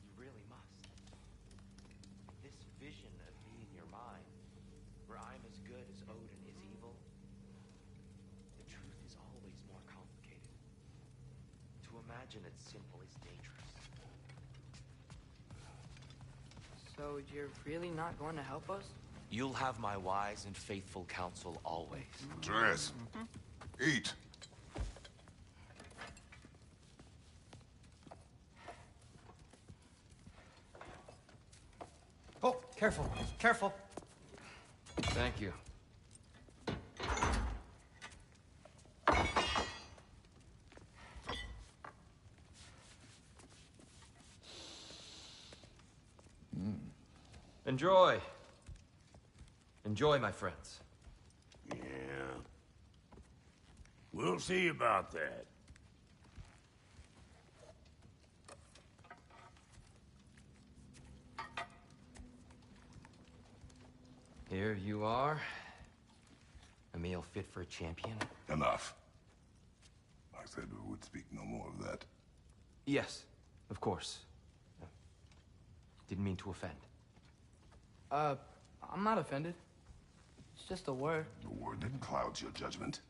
You really must. This vision of me in your mind, where I'm as good as Odin is evil, the truth is always more complicated. To imagine it's simple is dangerous. So you're really not going to help us? You'll have my wise and faithful counsel always. Atreus, eat. Oh, careful, careful. Thank you. Enjoy. Enjoy, my friends. Yeah. We'll see about that. Here you are. A meal fit for a champion. Enough. I said we would speak no more of that. Yes, of course. Didn't mean to offend. I'm not offended. It's just a word. A word that clouds your judgment.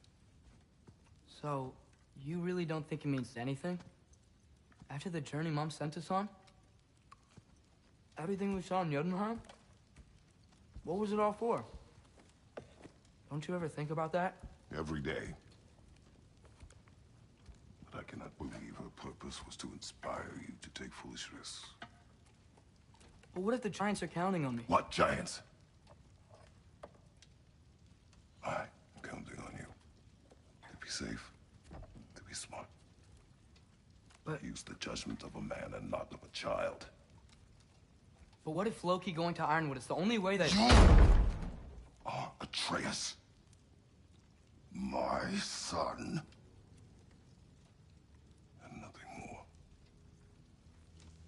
So, you really don't think it means anything? After the journey Mom sent us on? Everything we saw in Jotunheim? What was it all for? Don't you ever think about that? Every day. But I cannot believe her purpose was to inspire you to take foolish risks. But what if the Giants are counting on me? What Giants? I'm counting on you. To be safe. To be smart. But... use the judgment of a man and not of a child. But what if Loki going to Ironwood is the only way that... You are Atreus. My son. And nothing more.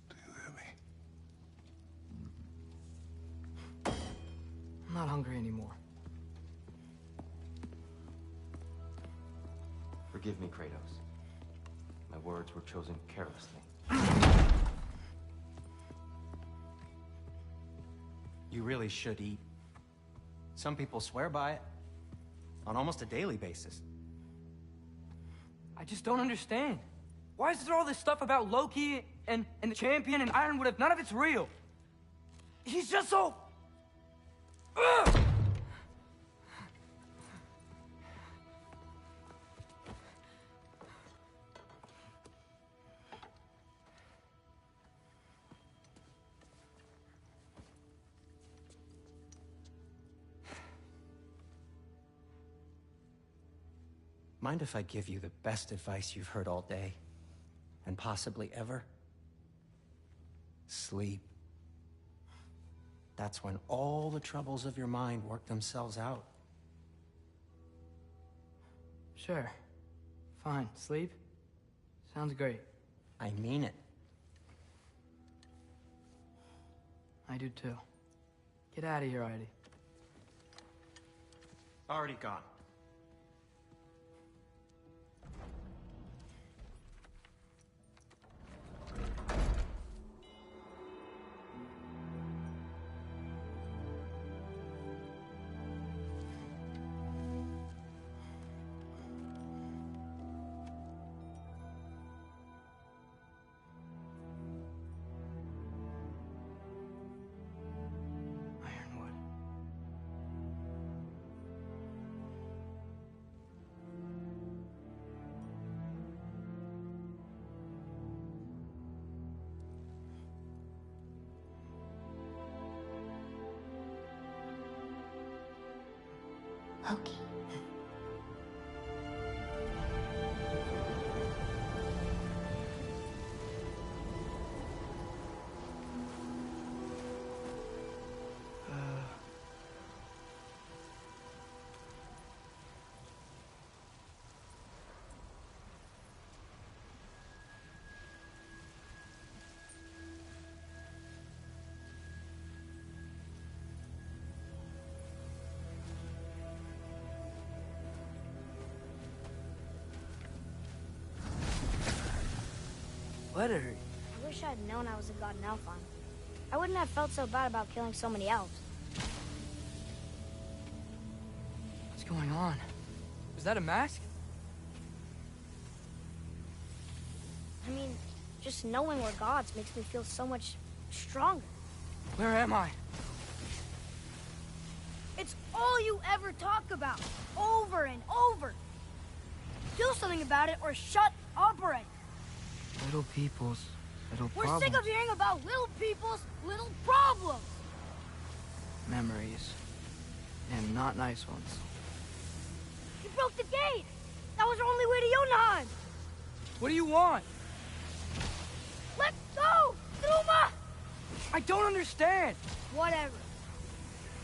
Do you hear me? I'm not hungry anymore. Forgive me, Kratos. My words were chosen carelessly. You really should eat. Some people swear by it. On almost a daily basis. I just don't understand. Why is there all this stuff about Loki and the champion and Ironwood if none of it's real? He's just so... Ugh! Mind if I give you the best advice you've heard all day? And possibly ever? Sleep. That's when all the troubles of your mind work themselves out. Sure. Fine. Sleep? Sounds great. I mean it. I do too. Get out of here already. Already gone. Ironwood. Loki. Letter? I wish I'd known I was a god in Alfheim. I wouldn't have felt so bad about killing so many elves. What's going on? Is that a mask? I mean, just knowing we're gods makes me feel so much stronger. Where am I? It's all you ever talk about, over and over. Do something about it or shut up already. Little people's little We're problems. sick of hearing about little people's little problems. Memories. And not nice ones. You broke the gate. That was our only way to Jotunheim. What do you want? Let go, Thuma! I don't understand. Whatever.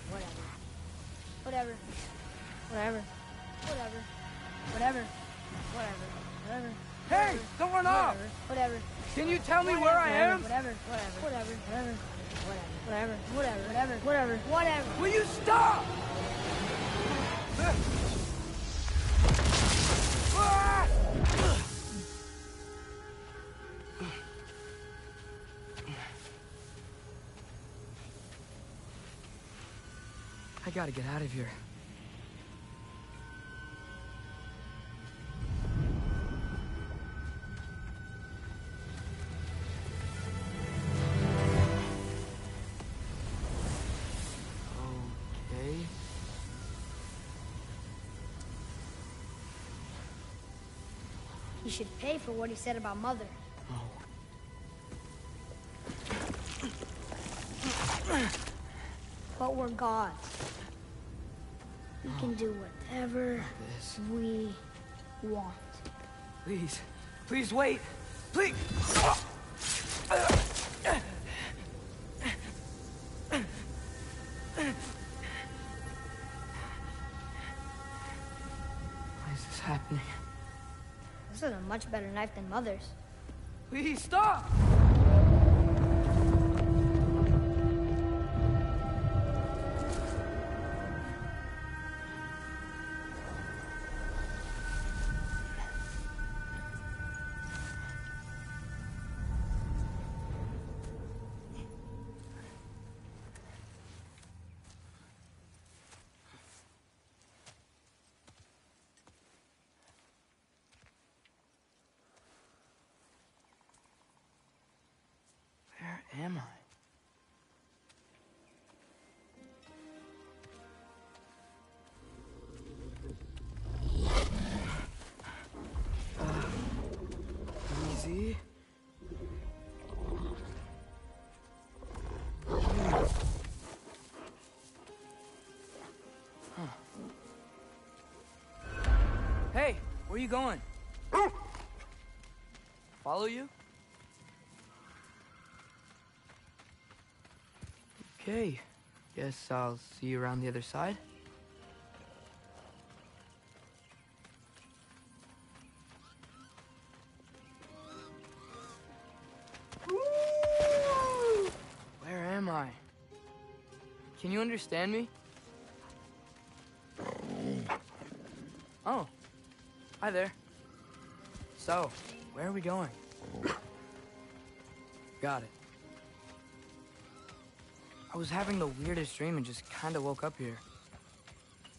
Whatever. Whatever. Whatever. Whatever. Whatever. Whatever. Whatever. Hey, don't run off! Whatever. Can you tell me where I am? Whatever. Whatever. Whatever. Whatever. Whatever. Whatever. Whatever. Whatever. Whatever. Will you stop? I gotta get out of here. Okay. He should pay for what he said about Mother. But we're gods. We can do whatever we want. Please. Please wait. Please. Why is this happening? This is a much better knife than Mother's. Please stop! Where am I? Easy. Hey, where you going? Follow you? Okay, guess I'll see you around the other side. Where am I? Can you understand me? Oh, hi there. So, where are we going? Got it. I was having the weirdest dream and just kind of woke up here.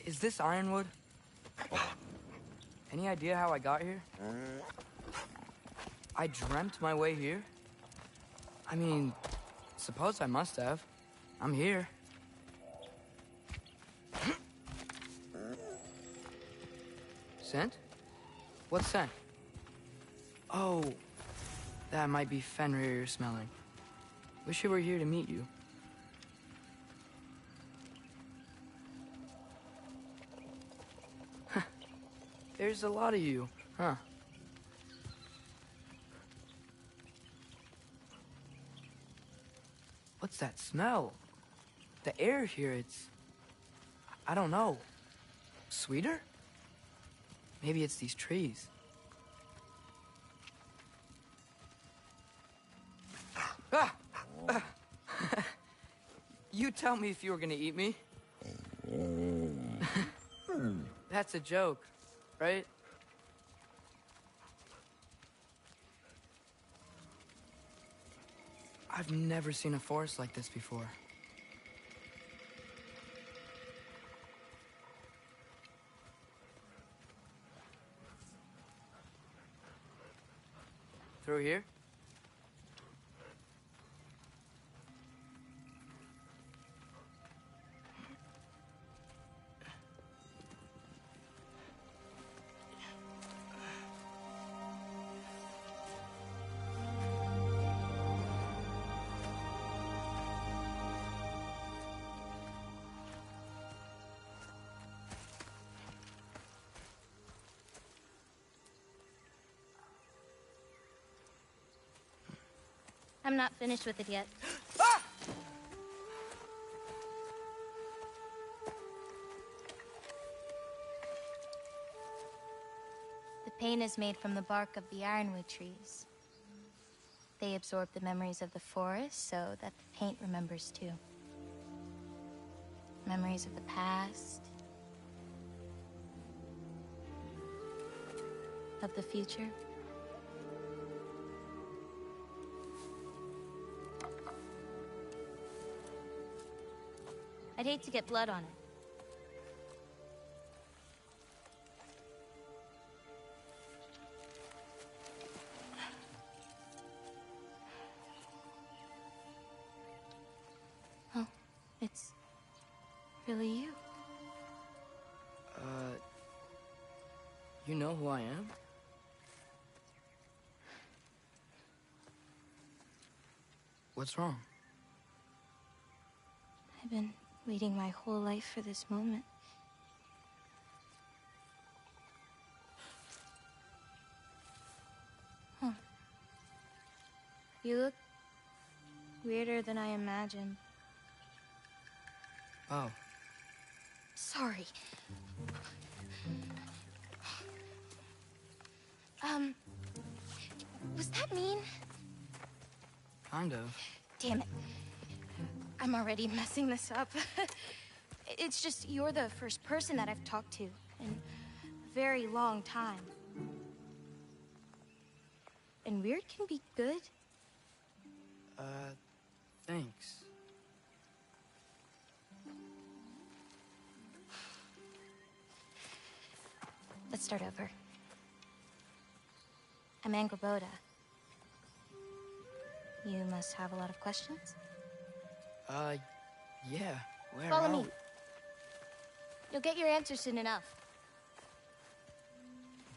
Is this Ironwood? Any idea how I got here? I dreamt my way here? I mean, suppose I must have. I'm here. Scent? What scent? Oh, that might be Fenrir you're smelling. Wish I were here to meet you. There's a lot of you, huh? What's that smell? The air here, I don't know. Sweeter? Maybe it's these trees. Ah! You tell me if you were gonna eat me. That's a joke, right? I've never seen a forest like this before. Through here? I'm not finished with it yet. The paint is made from the bark of the ironwood trees. They absorb the memories of the forest so that the paint remembers too. Memories of the past, of the future. I'd hate to get blood on it. Oh, it's really you. You know who I am? What's wrong? I've been waiting my whole life for this moment. Huh. You look weirder than I imagined. Oh. Sorry. Was that mean? Kind of. Damn it. I'm already messing this up. It's just you're the first person that I've talked to in a very long time. And weird can be good. Thanks. Let's start over. I'm Angrboda. You must have a lot of questions? Yeah. Where Follow are me. we? You'll get your answers soon enough.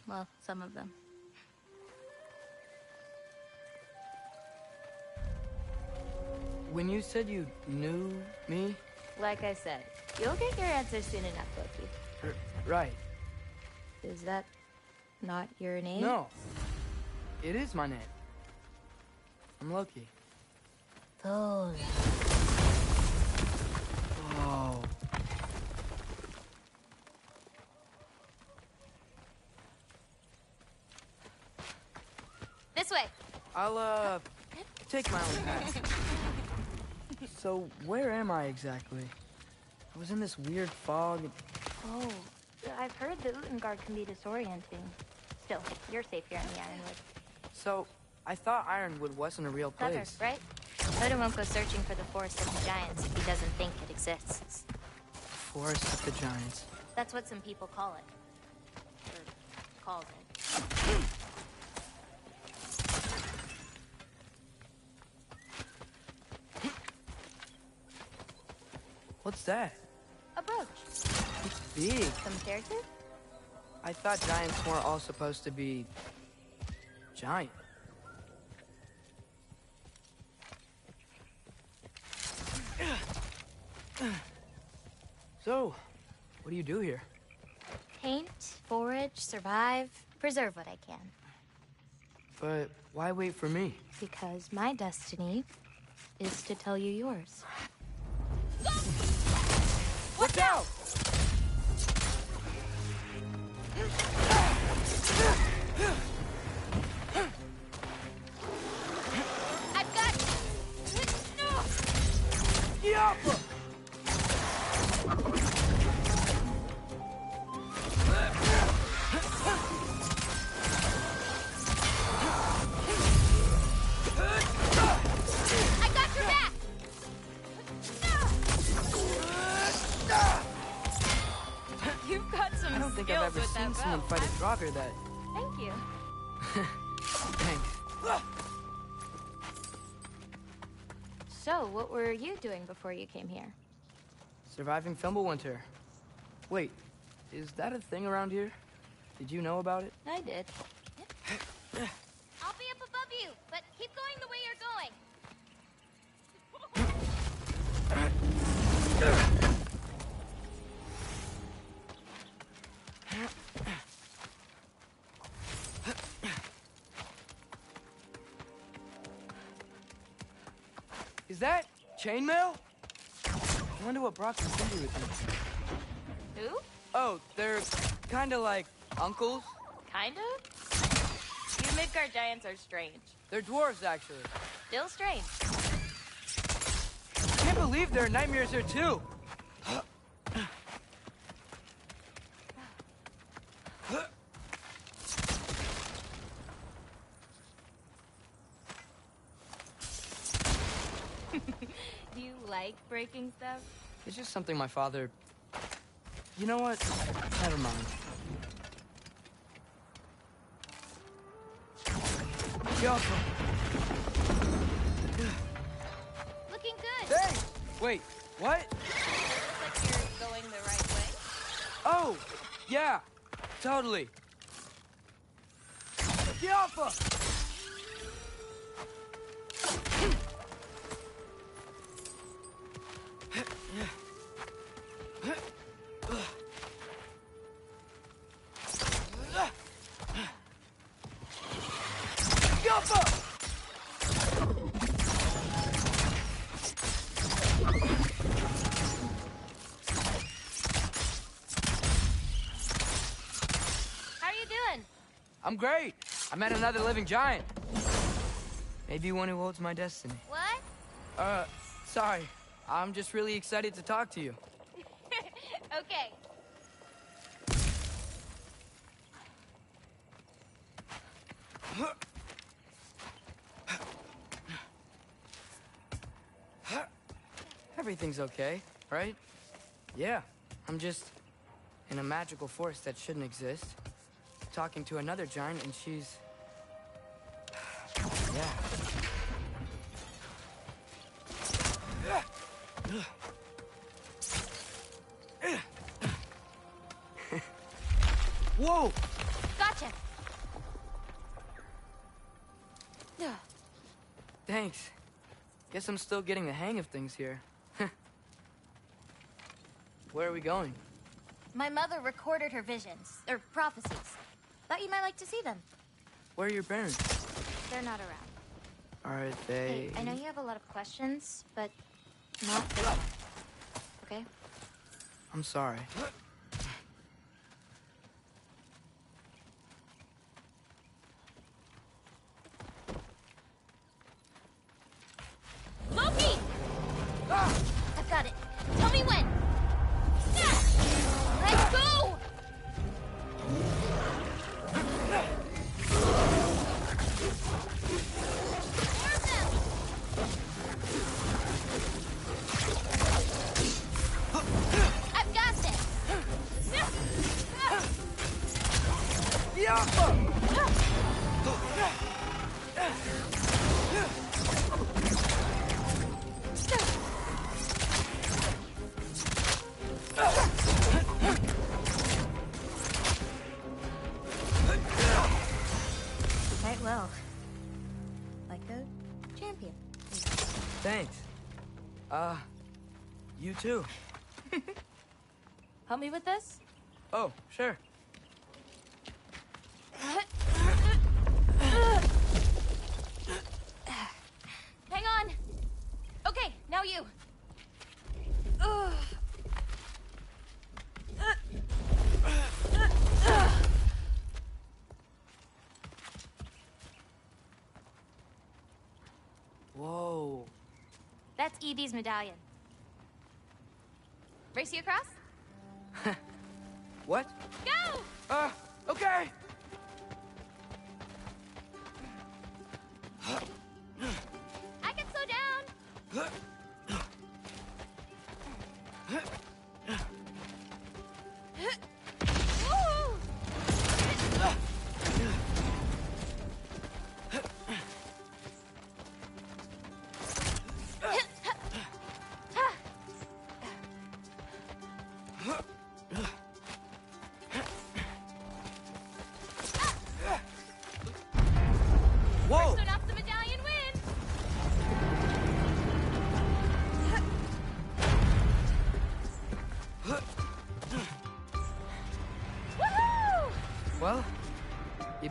Well, some of them. When you said you knew me? Like I said, you'll get your answers soon enough, Loki. Right. Is that not your name? No. It is my name. I'm Loki. Thor. Oh. This way. I'll, take my own path. So, where am I exactly? I was in this weird fog. Oh, I've heard the Utengard can be disorienting. Still, you're safe here in the Ironwood. So, I thought Ironwood wasn't a real Clever, place. right? Odin won't go searching for the Forest of the Giants if he doesn't think it exists. Forest of the Giants. That's what some people call it. Or calls it. What's that? A brooch. It's big. Compared to? I thought giants weren't all supposed to be... giant. So, what do you do here? Paint, forage, survive, preserve what I can. But why wait for me? Because my destiny is to tell you yours. Watch out! I've got... Yeah! I got seen someone fight a Draugr that... Thank you. Thanks. So, what were you doing before you came here? Surviving Fimbulwinter. Wait, is that a thing around here? Did you know about it? I did. I'll be up above you, but keep going the way you're going. Is that chainmail? I wonder what Brock and Cindy would think. Who? Oh, they're kinda like uncles. Kind of? You Midgard giants are strange. They're dwarves, actually. Still strange. I can't believe there are nightmares here, too. Do you like breaking stuff? It's just something my father... You know what? Never mind. Yoko. Looking good. Hey! Wait, what? Looks like you're going the right way. Oh, yeah, totally. Yoko! How are you doing? I'm great. I met another living giant. Maybe one who holds my destiny. What? Sorry. I'm just really excited to talk to you. Okay. Everything's okay, right? Yeah, I'm just in a magical forest that shouldn't exist. Talking to another giant and she's... Yeah. Whoa! Gotcha. Thanks. Guess I'm still getting the hang of things here. Where are we going? My mother recorded her visions, or prophecies. Thought you might like to see them. Where are your parents? They're not around. Are they... Hey, I know you have a lot of questions, but not this one. Okay? I'm sorry. Loki! I've got it. Tell me when. Let's go! I've got this. Quite well. Like a champion. Thanks. You too. Help me with this? Oh, sure. Hang on. Okay, now you. Whoa. That's Evie's medallion. Race you across? What? Go! Okay. I can slow down. Woo!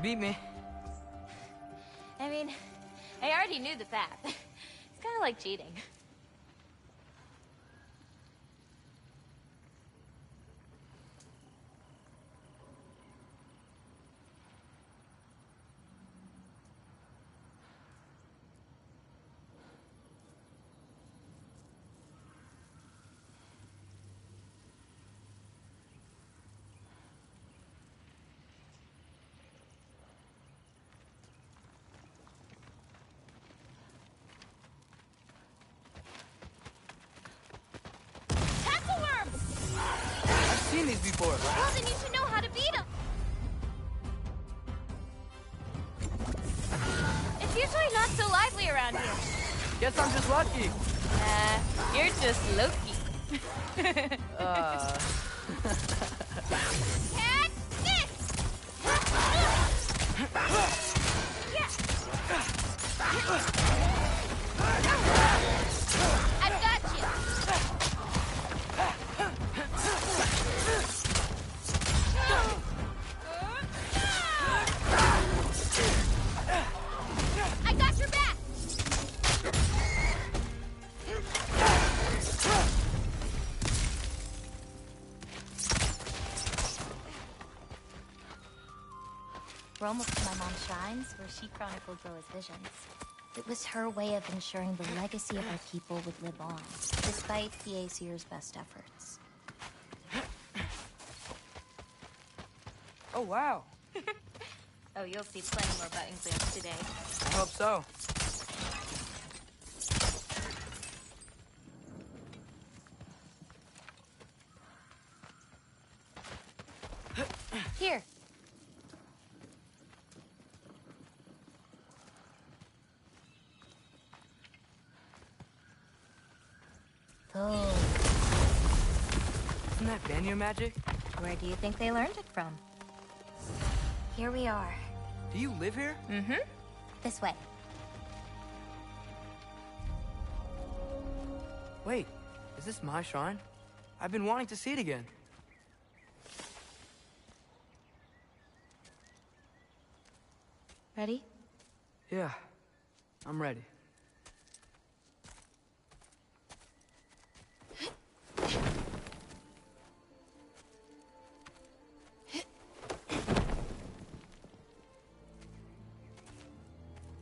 beat me. I mean, I already knew the path. It's kind of like cheating. I've seen these before. Well, then you should know how to beat them. It's usually not so lively around here. Guess I'm just lucky. You're just Loki. Catch this! I've got you. I got your back. We're almost to my mom's shrines, where she chronicled Zoa's visions. It was her way of ensuring the legacy of our people would live on, despite the Aesir's best efforts. Oh, wow. Oh, you'll see plenty more button clears today. I hope so. Here. Oh. Isn't that Vanir magic? Where do you think they learned it from? Here we are. Do you live here? Mm-hmm. This way. Wait, is this my shrine? I've been wanting to see it again. Ready? Yeah, I'm ready.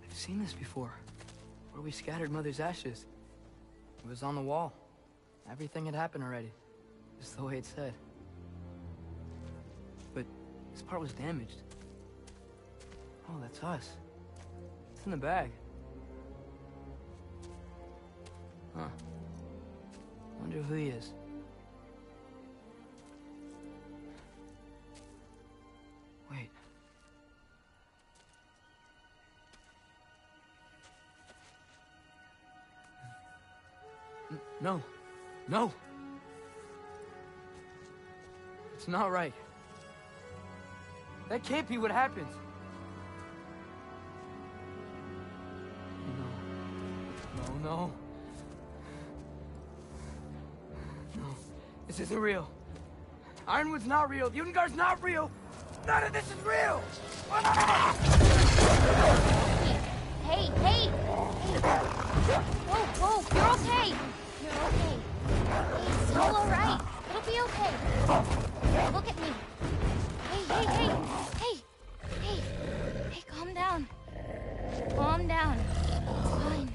I've seen this before, where we scattered Mother's ashes. It was on the wall. Everything had happened already, just the way it said. But this part was damaged. Oh, that's us. It's in the bag. Huh. Wonder who he is. Wait. No. No! It's not right. That can't be what happens. No. No. This isn't real. Ironwood's not real. Udengar's not real. None of this is real! Hey! Whoa, you're okay! You're okay. It's all alright. It'll be okay. Look at me. Hey, calm down. Calm down. It's fine.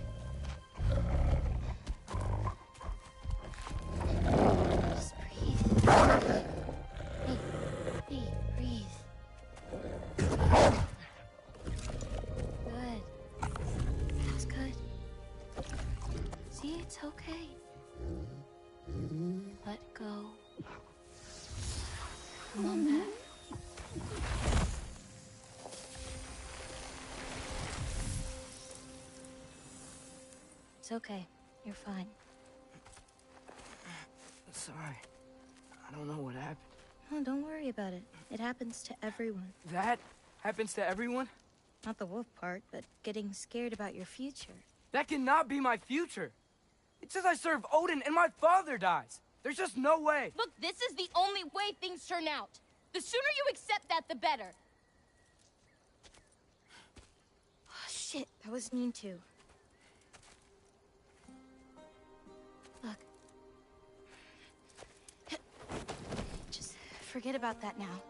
Just breathe. Hey, breathe. Good. That's good. See, it's okay. Let go. Come on back. It's okay. You're fine. Sorry. I don't know what happened. Oh, don't worry about it. It happens to everyone. That happens to everyone? Not the wolf part, but getting scared about your future. That cannot be my future. It says I serve Odin and my father dies. There's just no way. Look, this is the only way things turn out. The sooner you accept that, the better. was mean to. Look. Just forget about that now.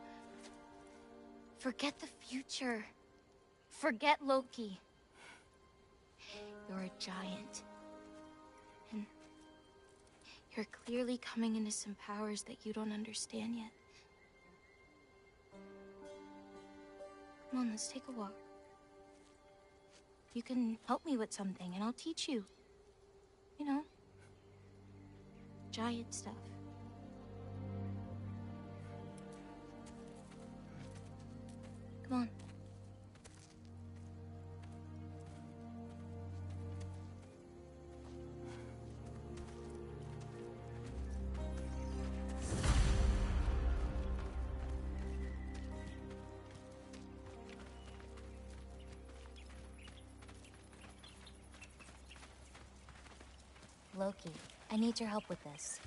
Forget the future. Forget Loki. You're a giant. And you're clearly coming into some powers that you don't understand yet. Come on, let's take a walk. You can help me with something, and I'll teach you. You know, giant stuff. Come on. Loki, I need your help with this.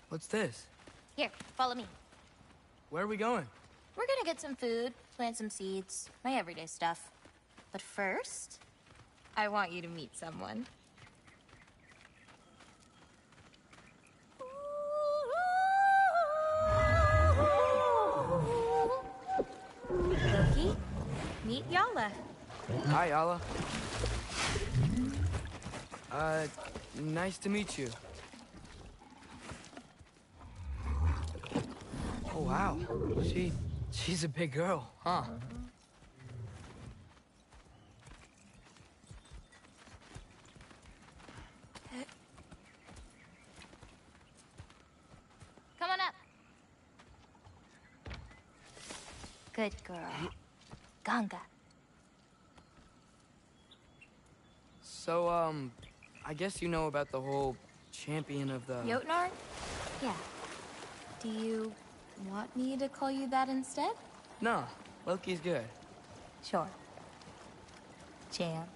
What's this? Here, follow me. Where are we going? We're gonna get some food, plant some seeds, my everyday stuff. But first, I want you to meet someone. Loki, meet Yala. Hi, Yala. Nice to meet you. Oh, wow. She's a big girl, huh? Come on up. Good girl. Ganga. So, I guess you know about the whole champion of the... Jotnar? Yeah. Do you want me to call you that instead? No, Loki's good. Sure. Champ.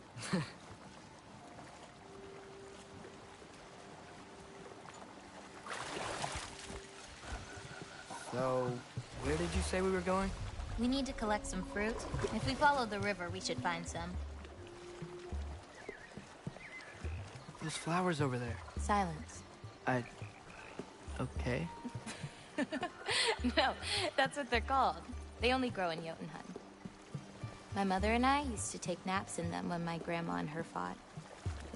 So, where did you say we were going? We need to collect some fruit. If we follow the river, we should find some. Those flowers over there. Silence. Okay. No, that's what they're called. They only grow in Jotunheim. My mother and I used to take naps in them when my grandma and her fought.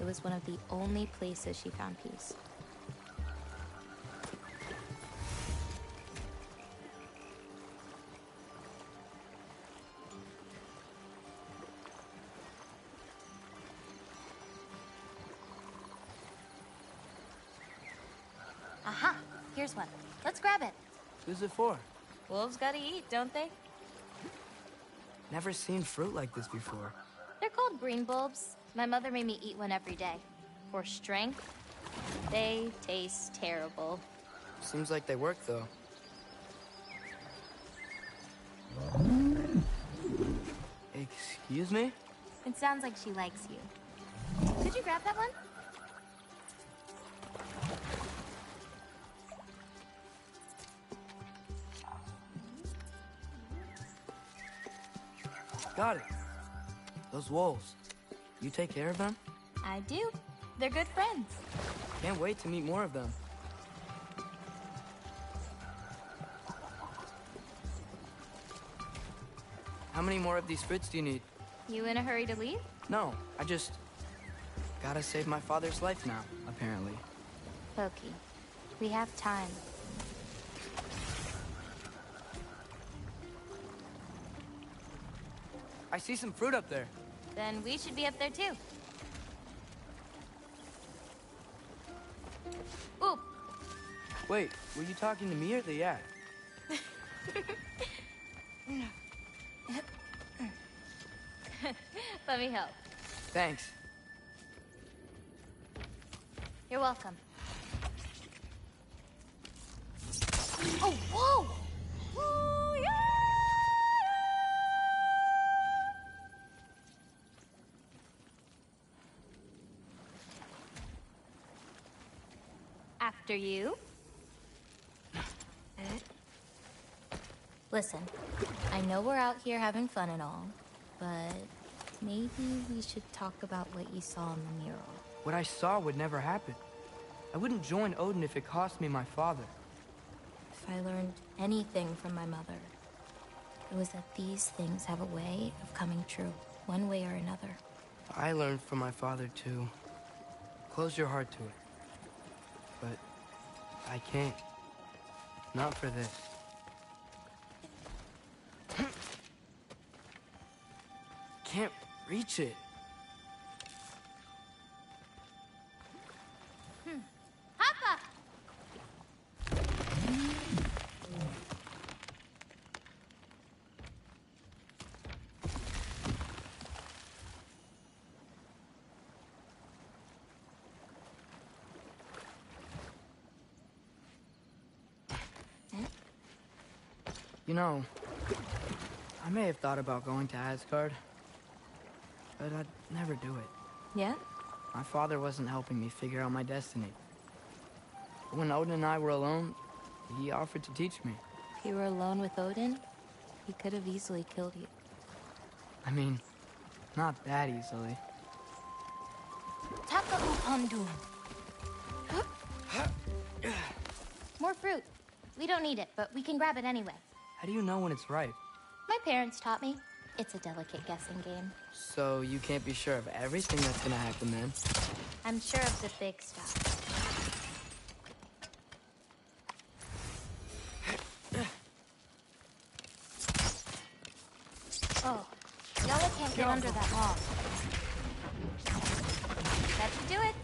It was one of the only places she found peace. Aha! Here's one. Let's grab it. Who's it for? Wolves gotta eat, don't they? Never seen fruit like this before. They're called green bulbs. My mother made me eat one every day. For strength, they taste terrible. Seems like they work, though. Excuse me? It sounds like she likes you. Could you grab that one? Got it. Those wolves. You take care of them? I do. They're good friends. Can't wait to meet more of them. How many more of these fruits do you need? You in a hurry to leave? No, I just... gotta save my father's life now, apparently. Loki, we have time. I see some fruit up there. Then we should be up there too. Ooh. Wait, were you talking to me or the yak? Let me help. Thanks. You're welcome. Oh, whoa! Ooh, yeah! After you. Listen, I know we're out here having fun and all, but maybe we should talk about what you saw in the mural. What I saw would never happen. I wouldn't join Odin if it cost me my father. If I learned anything from my mother, it was that these things have a way of coming true, one way or another. I learned from my father, too. Close your heart to it. But I can't. Not for this. Can't reach it. Papa! You know, I may have thought about going to Asgard, but I'd never do it. Yeah? My father wasn't helping me figure out my destiny. But when Odin and I were alone, he offered to teach me. If you were alone with Odin, he could have easily killed you. I mean, not that easily. Taka upandun. More fruit. We don't need it, but we can grab it anyway. How do you know when it's ripe? My parents taught me. It's a delicate guessing game. So you can't be sure of everything that's gonna happen then? I'm sure of the big stuff. Oh, Yella can't get under that log. That should do it.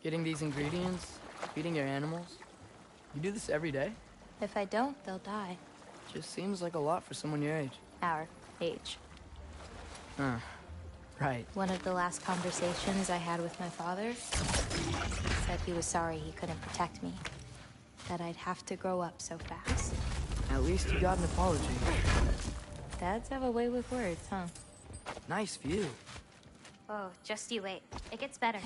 Getting these ingredients, feeding your animals. You do this every day? If I don't, they'll die. Just seems like a lot for someone your age. Our age. Huh. Right. One of the last conversations I had with my father said he was sorry he couldn't protect me. That I'd have to grow up so fast. At least you got an apology. Dads have a way with words, huh? Nice view. Oh, just you wait. It gets better.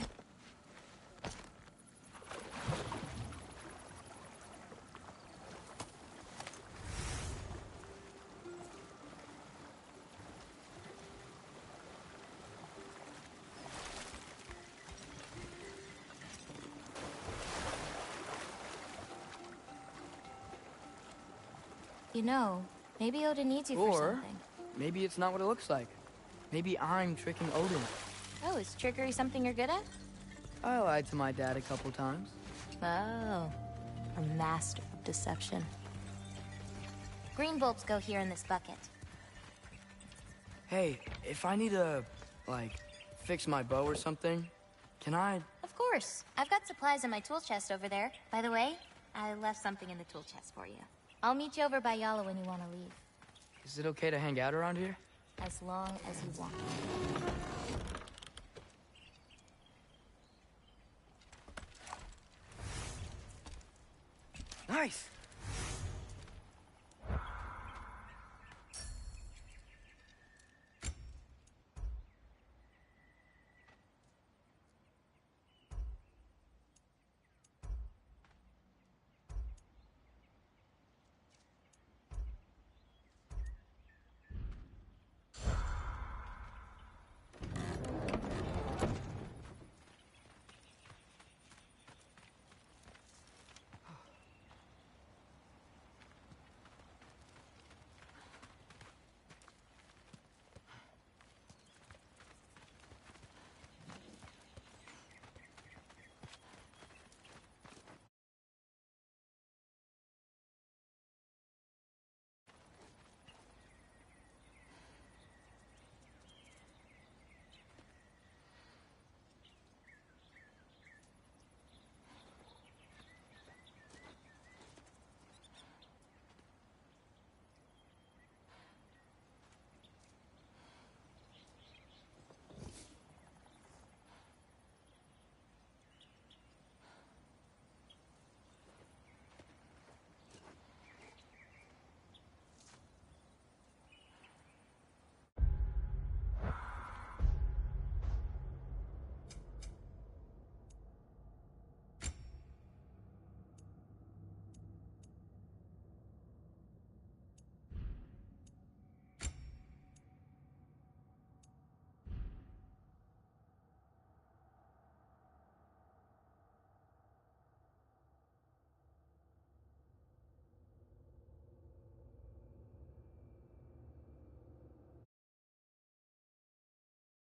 You know, maybe Odin needs you for something. Maybe it's not what it looks like. Maybe I'm tricking Odin. Oh, is trickery something you're good at? I lied to my dad a couple times. Oh, a master of deception. Green bolts go here in this bucket. Hey, if I need to, like, fix my bow or something, can I? Of course. I've got supplies in my tool chest over there. By the way, I left something in the tool chest for you. I'll meet you over by Yala when you want to leave. Is it okay to hang out around here? As long as you want. Nice!